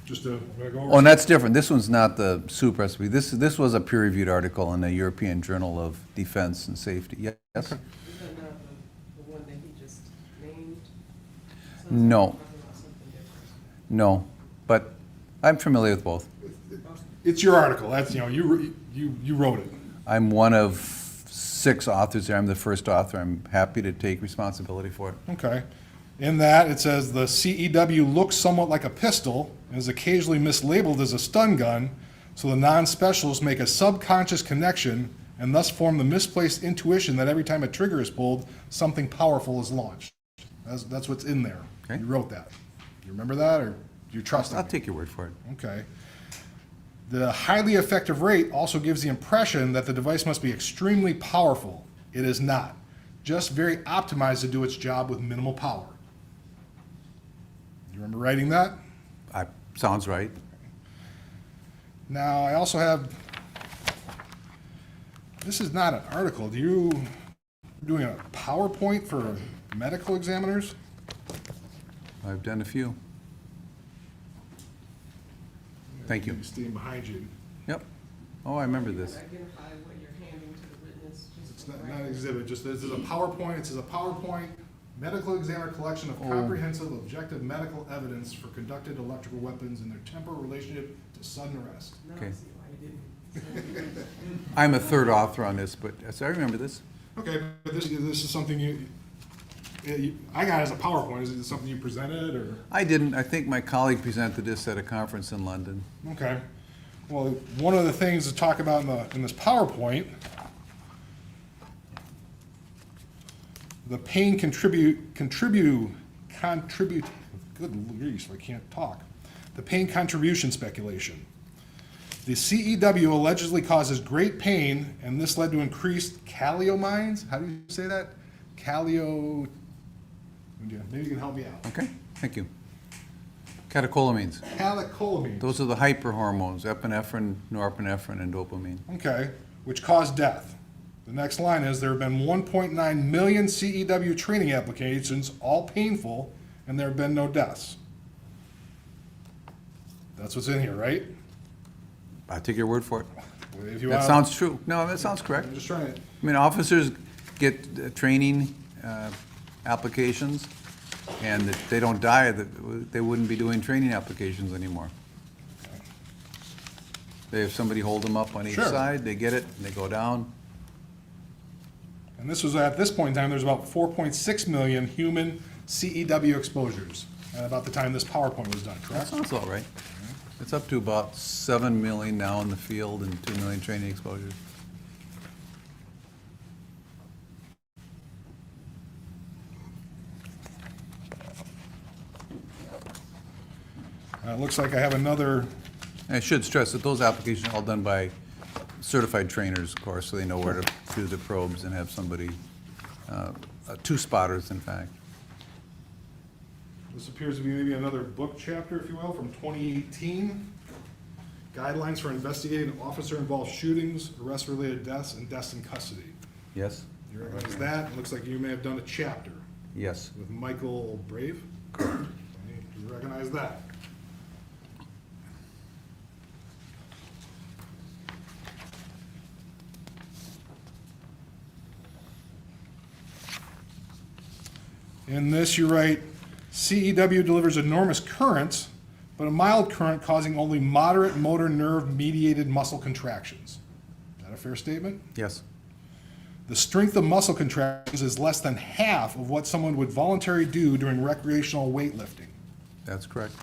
Just to, I'm gonna go over. Oh, and that's different, this one's not the soup recipe, this was a peer-reviewed article in the European Journal of Defense and Safety, yes? Is that not the one that he just named? Sounds like No. we're talking about something different. No, but I'm familiar with both. It's your article. That's, you wrote it. I'm one of 6 authors there, I'm the first author, I'm happy to take responsibility for it. Okay. In that, it says the CEW looks somewhat like a pistol and is occasionally mislabeled as a stun gun, so the non-specialists make a subconscious connection and thus form the misplaced intuition that every time a trigger is pulled, something powerful is launched. That's what's in there. Okay. You wrote that. You remember that, or do you trust I'll me? take your word for it. Okay. The highly effective rate also gives the impression that the device must be extremely powerful. It is not. Just very optimized to do its job with minimal power. You remember writing that? Sounds right. Now, I also have, this is not an article. You're doing a PowerPoint for medical examiners? I've done a few. Thank you. Standing behind you. Yep. Oh, I remember this. Identify what you're handing to the witness, just. It's not an exhibit, just this is a PowerPoint. It says a PowerPoint medical examiner collection of comprehensive objective medical evidence for conducted electrical weapons and their temporal relationship to sudden arrest. Now I Okay. see why you didn't. I'm a third author on this, but, so I remember this. Okay, but this is something I got as a PowerPoint. Is it something you presented, or? I didn't, I think my colleague presented this at a conference in London. Okay. Well, one of the things to talk about in this PowerPoint, the pain contribute, good grief, I can't talk. The pain contribution speculation. The CEW allegedly causes great pain, and this led to increased caliomines. How do you say that? Maybe you can help me out. Okay, thank you. Catecholamines. Catecholamines. Those are the hyperhormones, epinephrine, norepinephrine, and dopamine. Okay, which cause death. The next line is, there have been 1.9 million CEW training applications, all painful, and there have been no deaths. That's what's in here, right? I take your word for it. If you That want- sounds true. No, that sounds correct. I'm just trying to, I mean, officers get training applications, and if they don't die, they wouldn't be doing training applications anymore. They have somebody hold them up on each Sure. side, they get it, and they go down. and this was at this point in time, there's about 4.6 million human CEW exposures at about the time this PowerPoint was done, That correct? sounds all right. It's up to about 7 million now in the field and 2 million training exposures. It looks like I have another, And I should stress that those applications are all done by certified trainers, of course, so they know where to do the probes and have somebody, 2 spotters, in fact. this appears to be maybe another book chapter, if you will, from 2018. Guidelines for investigating officer-involved shootings, arrest-related deaths, and deaths in custody. Yes? You recognize that? It looks like you may have done a chapter Yes. with Michael Brave. Okay, you recognize that? In this, you write, CEW delivers enormous currents, but a mild current causing only moderate motor nerve mediated muscle contractions. Is that a fair statement? Yes. The strength of muscle contractions is less than half of what someone would voluntarily do during recreational weightlifting. That's correct.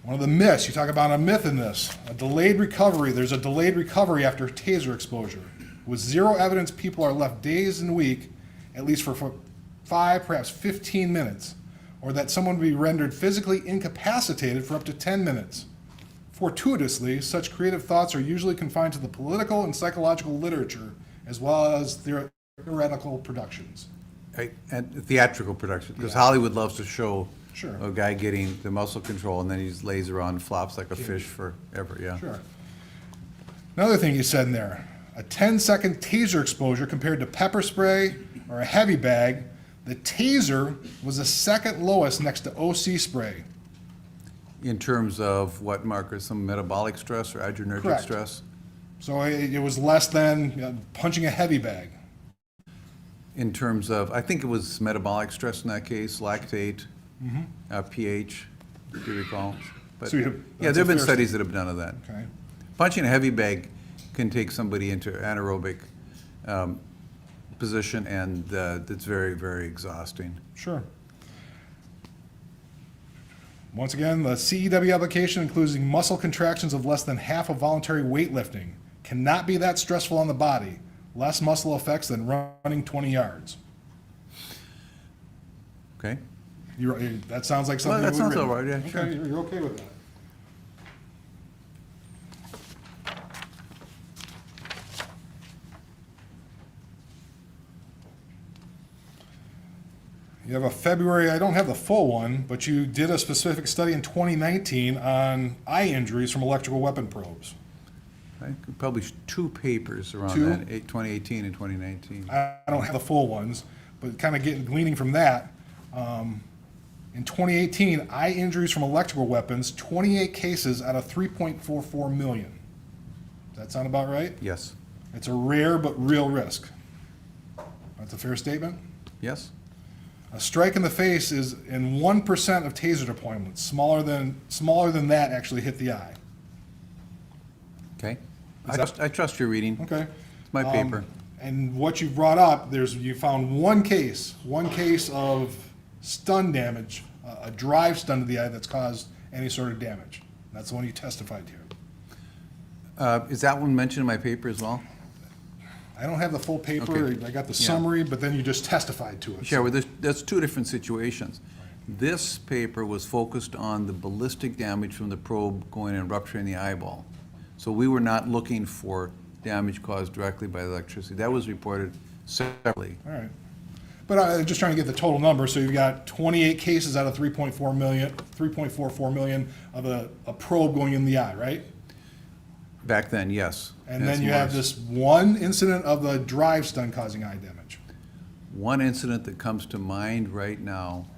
One of the myths, you talk about a myth in this, a delayed recovery. There's a delayed recovery after taser exposure. With zero evidence, people are left dazed and weak, at least for 5, perhaps 15 minutes, or that someone would be rendered physically incapacitated for up to 10 minutes. Fortuitously, such creative thoughts are usually confined to the political and psychological literature, as well as theoretical productions. And theatrical production, because Yeah. Hollywood loves to show Sure. a guy getting the muscle control, and then he just lays around and flops like a fish forever, yeah. Sure. Another thing you said in there, a 10-second taser exposure compared to pepper spray or a heavy bag, the taser was the second lowest next to OC spray. In terms of what markers, some metabolic stress or adrenergic Correct. stress? So it was less than punching a heavy bag. In terms of, I think it was metabolic stress in that case, lactate, pH, if you recall. But, So yeah, that's there have a been fair studies that have done of that. Okay. Punching a heavy bag can take somebody into anaerobic position, and it's very, very exhausting. Sure. Once again, the CEW application, including muscle contractions of less than half of voluntary weightlifting, cannot be that stressful on the body. Less muscle effects than running 20 yards. Okay? That sounds like something Well, that we've sounds written. all right, yeah, sure. Okay, you're okay with that. You have a February, I don't have the full one, but you did a specific study in 2019 on eye injuries from electrical weapon probes. I published 2 papers around Two? that, 2018 and 2019. I don't have the full ones, but kind of gleaning from that, in 2018, eye injuries from electrical weapons, 28 cases out of 3.44 million. Does that sound about right? Yes. It's a rare but real risk. That's a fair statement? Yes? A strike in the face is in 1% of taser deployments. Smaller than that actually hit the eye. Okay. Is I trust your reading. Okay. It's my paper. And what you brought up, you found one case of stun damage, a drive stun to the eye that's caused any sort of damage. That's the one you testified to. Is that one mentioned in my paper as well? I don't have the full paper. Okay. I got the Yeah. summary, but then you just testified to it. Sure, well, that's 2 different situations. This paper was focused on the ballistic damage from the probe going and rupturing the eyeball. So we were not looking for damage caused directly by electricity. That was reported separately. All right. But I'm just trying to get the total number. So you've got 28 cases out of 3.44 million of a probe going in the eye, right? Back then, yes. And then you have this one incident of the drive stun causing eye damage. One incident that comes to mind right now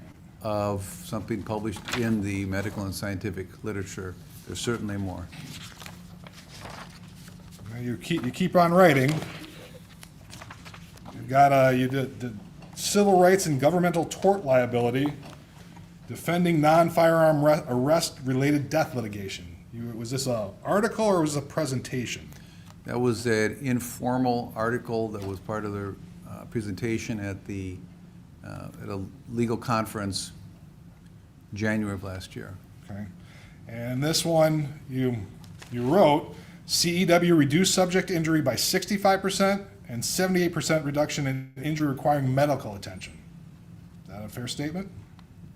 of something published in the medical and scientific literature. There's certainly more. Now you keep on writing. You've got you did civil rights and governmental tort liability, defending non-firearm arrest-related death litigation. Was this an article or was it a presentation? That was an informal article that was part of the presentation at a legal conference January of last year. Okay. And this one, you wrote, CEW reduced subject injury by 65% and 78% reduction in injury requiring medical attention. Is that a fair statement?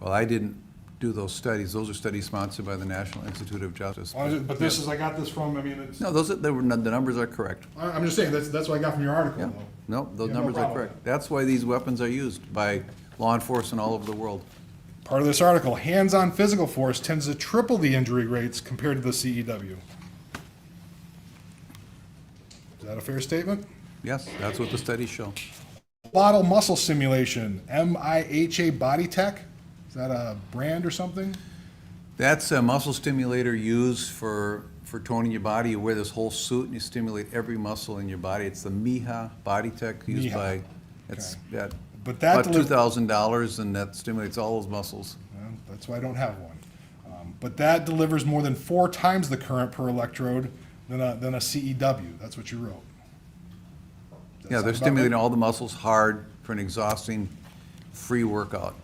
Well, I didn't do those studies. Those are studies sponsored by the National Institute of Justice. But this is, I got this from, it's. No, the numbers are correct. I'm just saying, that's what I got from your article, Yeah. though. No, those Yeah, no numbers are problem. correct. That's why these weapons are used by law enforcement all over the world. Part of this article, hands-on physical force tends to triple the injury rates compared to the CEW. Is that a fair statement? Yes, that's what the studies show. Bottle muscle simulation, MIHA Body Tech. Is that a brand or something? That's a muscle stimulator used for toning your body. You wear this whole suit and you stimulate every muscle in your body. It's the MIHA Body Tech used MIHA. by, it's Okay. at But that about $2,000, and that stimulates all those muscles. Well, that's why I don't have one. But that delivers more than 4 times the current per electrode than a CEW. That's what you wrote. Does that Yeah, sound they're about stimulating right? all the muscles hard for an exhausting, free workout.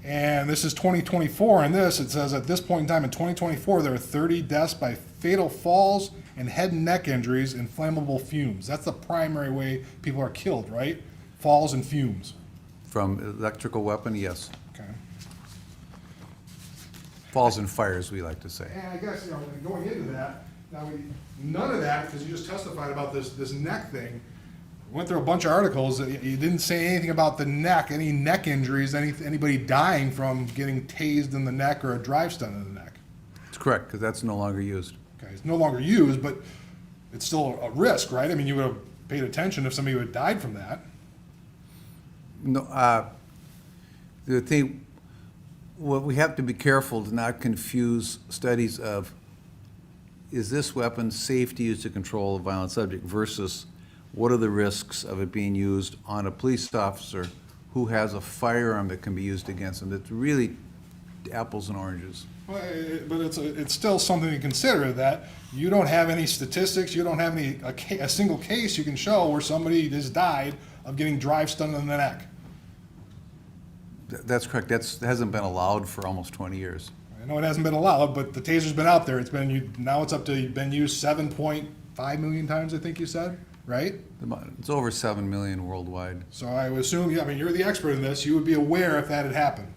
And this is 2024, and this, it says at this point in time in 2024, there are 30 deaths by fatal falls and head and neck injuries in flammable fumes. That's the primary way people are killed, right? Falls and fumes. From electrical weapon, yes. Okay. Falls and fires, we like to say. And I guess, going into that, none of that, because you just testified about this neck thing. Went through a bunch of articles. You didn't say anything about the neck, any neck injuries, anybody dying from getting tased in the neck or a drive stun in the neck. It's correct, because that's no longer used. Okay, it's no longer used, but it's still a risk, right? I mean, you would have paid attention if somebody would have died from that. No, the thing, what we have to be careful to not confuse studies of, is this weapon safe to use to control a violent subject versus what are the risks of it being used on a police officer who has a firearm that can be used against him? It's really apples and oranges. Well, but it's still something to consider, that you don't have any statistics, you don't have a single case you can show where somebody has died of getting drive stun in the neck. That's correct. That hasn't been allowed for almost 20 years. I know it hasn't been allowed, but the taser's been out there. Now it's up to, been used 7.5 million times, I think you said, right? It's over 7 million worldwide. So I would assume, yeah, I mean, you're the expert in this, you would be aware if that had happened.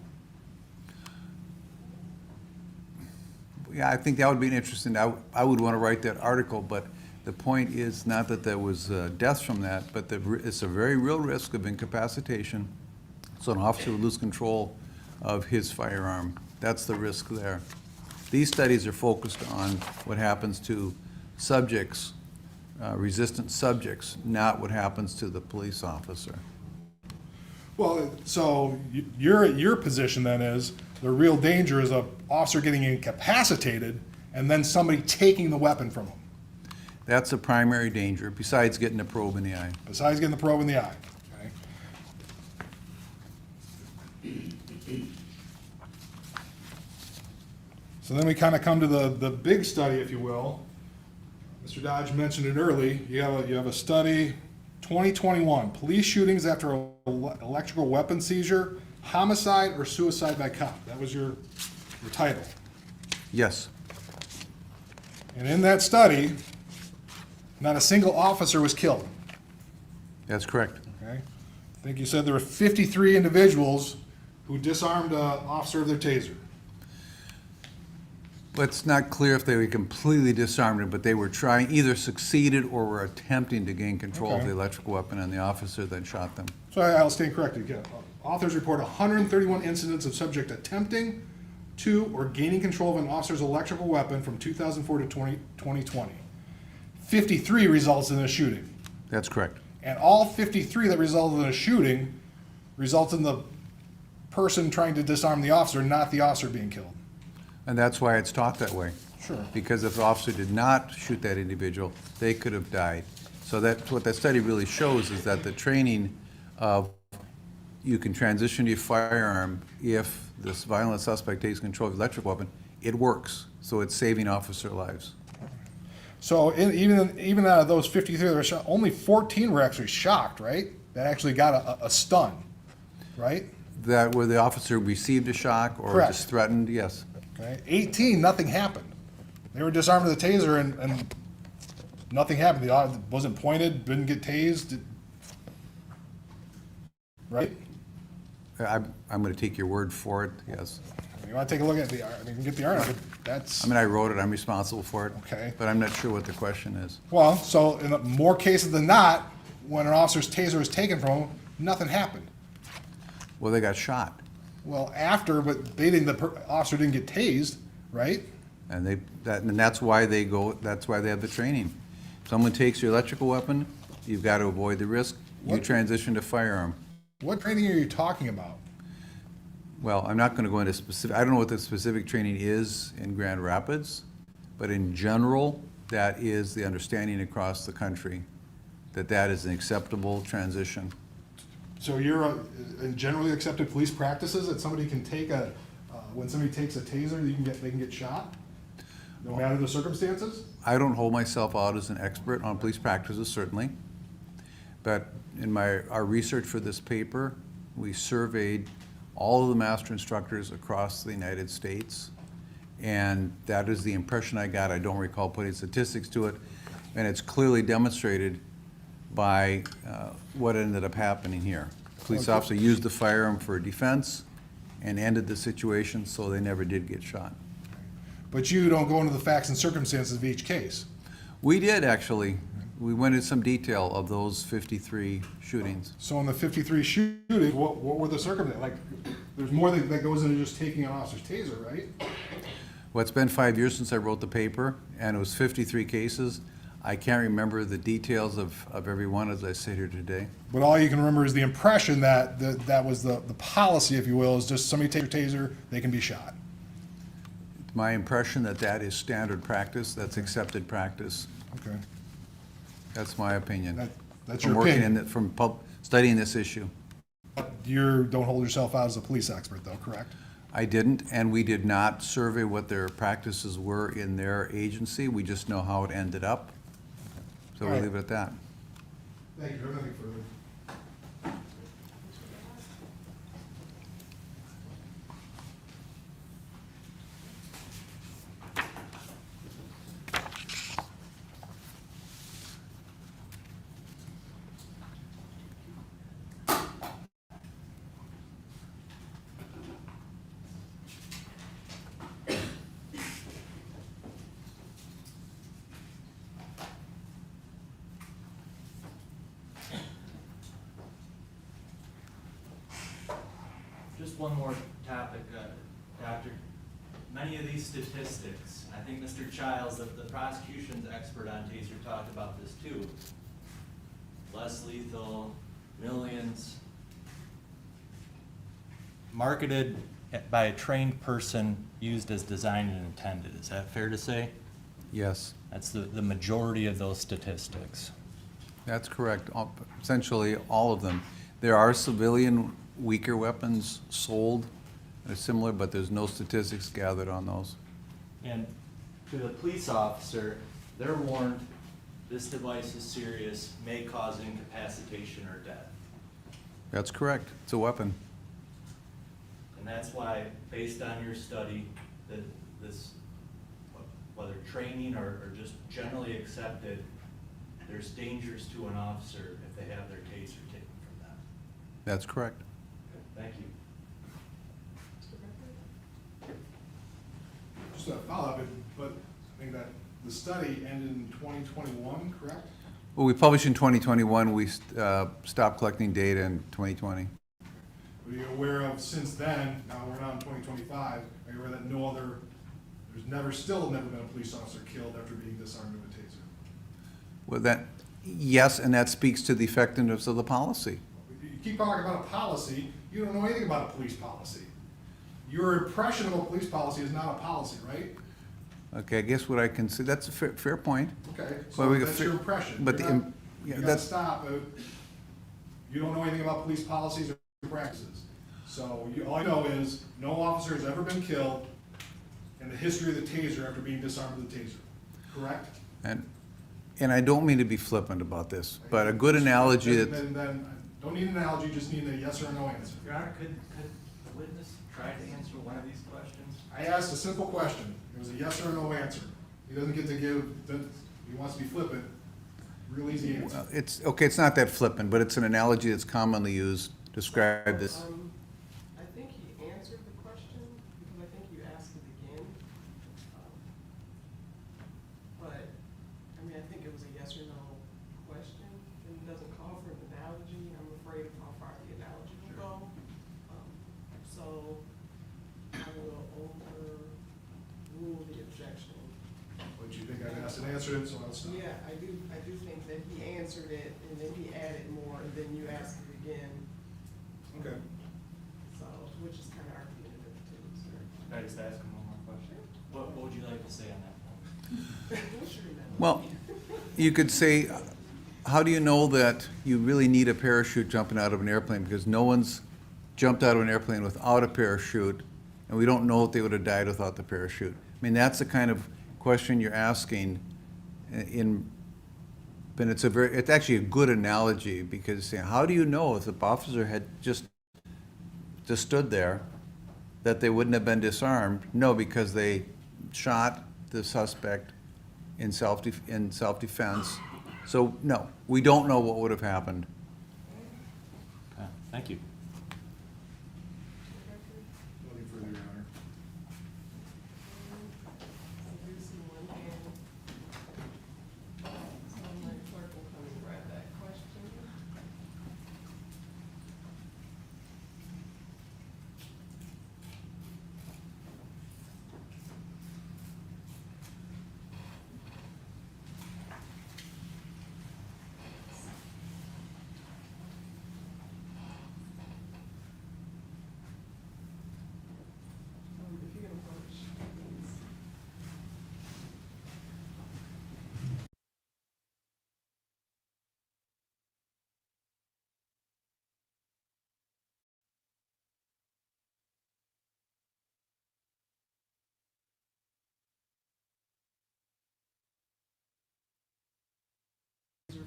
Yeah, I think that would be an interesting, I would want to write that article, but the point is not that there was deaths from that, but it's a very real risk of incapacitation. So an officer would lose control of his firearm. That's the risk there. These studies are focused on what happens to subjects, resistant subjects, not what happens to the police officer. Well, so your position then is the real danger is an officer getting incapacitated and then somebody taking the weapon from him. That's the primary danger, besides getting the probe in the eye. Besides getting the probe in the eye. Okay. So then we kind of come to the big study, if you will. Mr. Dodge mentioned it early. You have a study, 2021, police shootings after an electrical weapon seizure, homicide or suicide by cop. That was your title. Yes. And in that study, not a single officer was killed. That's correct. Okay. I think you said there were 53 individuals who disarmed an officer of their taser. It's not clear if they were completely disarmed him, but they were trying, either succeeded or were attempting to gain control of Okay. the electrical weapon, and the officer then shot them. So I'll stand corrected again. Authors report 131 incidents of subject attempting to or gaining control of an officer's electrical weapon from 2004 to 2020. 53 results in a shooting. That's correct. And all 53 that resulted in a shooting results in the person trying to disarm the officer, not the officer being killed. And that's why it's taught that way. Sure. Because if the officer did not shoot that individual, they could have died. So that's what that study really shows, is that the training of you can transition to your firearm if this violent suspect takes control of the electric weapon, it works. So it's saving officer lives. So even out of those 53 that were shot, only 14 were actually shocked, right? That actually got a stun, right? That where the officer received a shock or Correct. just threatened, yes. Okay. 18, nothing happened. They were disarmed with a taser and nothing happened. The officer wasn't pointed, didn't get tased, right? I'm going to take your word for it, yes. You want to take a look at you can get the article. That's, I mean, I wrote it, I'm responsible for it. Okay. But I'm not sure what the question is. well, so in more cases than not, when an officer's taser was taken from him, nothing happened. Well, they got shot, Well, after, but they didn't, the officer didn't get tased, right? and that's why they have the training. Someone takes your electrical weapon, you've got to avoid the risk, you What- transition to firearm. What training are you talking about? Well, I'm not gonna go into specific, I don't know what the specific training is in Grand Rapids, but in general, that is the understanding across the country, that that is an acceptable transition. So you're in generally accepted police practices that somebody can take when somebody takes a taser, they can get shot? No matter the circumstances? I don't hold myself out as an expert on police practices, certainly. But in our research for this paper, we surveyed all of the master instructors across the United States. And that is the impression I got. I don't recall putting statistics to it. And it's clearly demonstrated by what ended up happening here. The police officer used the firearm for defense and ended the situation, so they never did get shot. But you don't go into the facts and circumstances of each case. We did, actually. We went into some detail of those 53 shootings. So in the 53 shootings, what were the circumstances? Like, there's more that goes into just taking an officer's taser, right? Well, it's been 5 years since I wrote the paper, and it was 53 cases. I can't remember the details of every one as I sit here today. But all you can remember is the impression that that was the policy, if you will, is just somebody take your taser, they can be shot. It's my impression that that is standard practice, that's accepted practice. Okay. That's my opinion. That's From your working opinion. studying this issue. You don't hold yourself out as a police expert, though, correct? I didn't, and we did not survey what their practices were in their agency. We just know how it ended up. So All we'll right. leave it at that. Thank you. Nothing further. Just one more topic, Doctor. Many of these statistics, I think Mr. Childs, the prosecution's expert on TASER, talked about this too. Less lethal, millions. Marketed by a trained person, used as designed and intended. Is that fair to say? Yes, That's the majority of those statistics. that's correct. Essentially, all of them. There are civilian weaker weapons sold that are similar, but there's no statistics gathered on those. And to the police officer, they're warned, this device is serious, may cause incapacitation or death. That's correct. It's a weapon. And that's why, based on your study, that this, whether training or just generally accepted, there's dangers to an officer if they have their taser taken from them. That's correct. Thank you. Just a follow-up, but I think that the study ended in 2021, correct? Well, we published in 2021. We stopped collecting data in 2020. Are you aware of, since then, now we're now in 2025, are you aware that still never been a police officer killed after being disarmed with a taser? Well, yes, and that speaks to the effectiveness of the policy. You keep talking about a policy, you don't know anything about a police policy. Your impression of a police policy is not a policy, right? Okay, I guess what I can say, that's a fair point. Okay, Well, so we that's could your fi- impression. but You're the not- im- You yeah, gotta that's- stop. You don't know anything about police policies or practices. So all you know is, no officer has ever been killed in the history of the taser after being disarmed with a taser, correct? And I don't mean to be flippant about this, but a good analogy that, Then, don't need an analogy, just need a yes or a no answer. Your Honor, could the witness try to answer one of these questions? I asked a simple question. It was a yes or a no answer. He doesn't get to he wants to be flippant. Real easy answer. it's, okay, it's not that flippant, but it's an analogy that's commonly used to describe this. I think he answered the question, because I think you asked it again. But, I mean, I think it was a yes or no question, and it doesn't call for an analogy. I'm afraid of how far the analogy will go. So, I will overrule the objection. But you think I've asked an answer parachute, so I'll stop. Yeah, I do think that he answered it, and then he added more, and then you asked it again, Okay. so, which is kind of argumentative too, sir. Can I just ask him one more question? What would you like to say on that point? Sure, no. Well, you could say, how do you know that you really need a parachute jumping out of an airplane? Because no one's jumped out of an airplane without a parachute, and we don't know if they would have died without the parachute. I mean, that's the kind of question you're asking but it's actually a good analogy, because how do you know if the officer had just stood there that they wouldn't have been disarmed? No, because they shot the suspect in self-defense. So, no, we don't know what would have happened. Okay, thank you. Nothing further, Your Honor. I do see one hand. So my clerk will come and grab that question. If you can approach, please.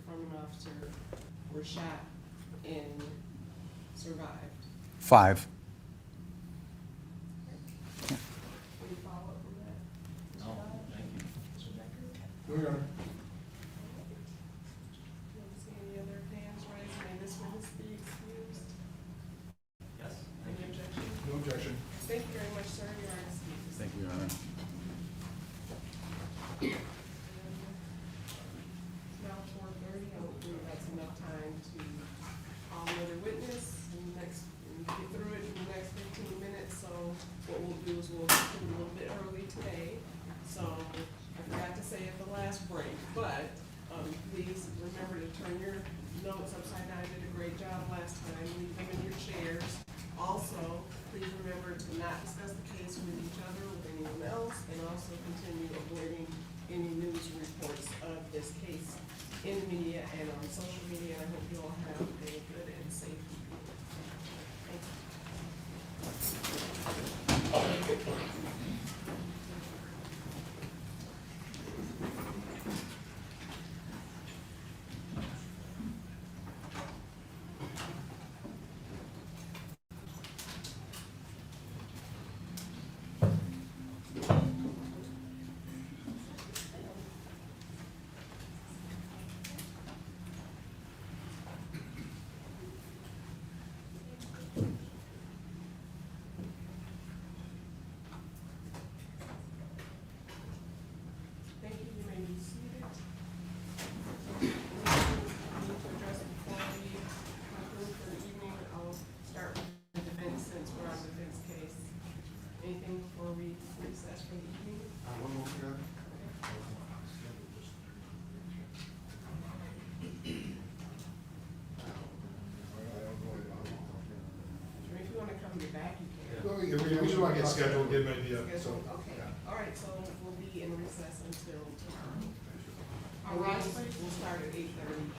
From an officer were shot and survived. 5. Any follow-up from that? No, thank you. Mr. Becker? No, Your Honor. Don't see any other hands raised, may this witness be excused? Yes. Any objection? No objection. Thank you very much, sir, you are excused. Thank you, Your Honor. Now 4:30, I don't believe that's enough time to call another witness and get through it in the next 15 minutes. So what we'll do is we'll do a little bit early today. So I forgot to say at the last break, but please remember to turn your notes upside down. You did a great job last time. Leave them in your chairs. Also, please remember to not discuss the case with each other or with anyone else, and also continue avoiding any news reports of this case in the media and on social media. I hope you all have a good and safe evening. Thank you. Thank you. You may be seated. We need to address before we conclude for the evening. I'll start with the defense since we're on the defense case. Anything before we recess for the evening? One more, Your Honor. Or if you want to come to the back, you can. Well, we just want to get scheduled, get an idea, so. Okay, all right, so we'll be in recess until tomorrow. All right. We'll start at 8:30.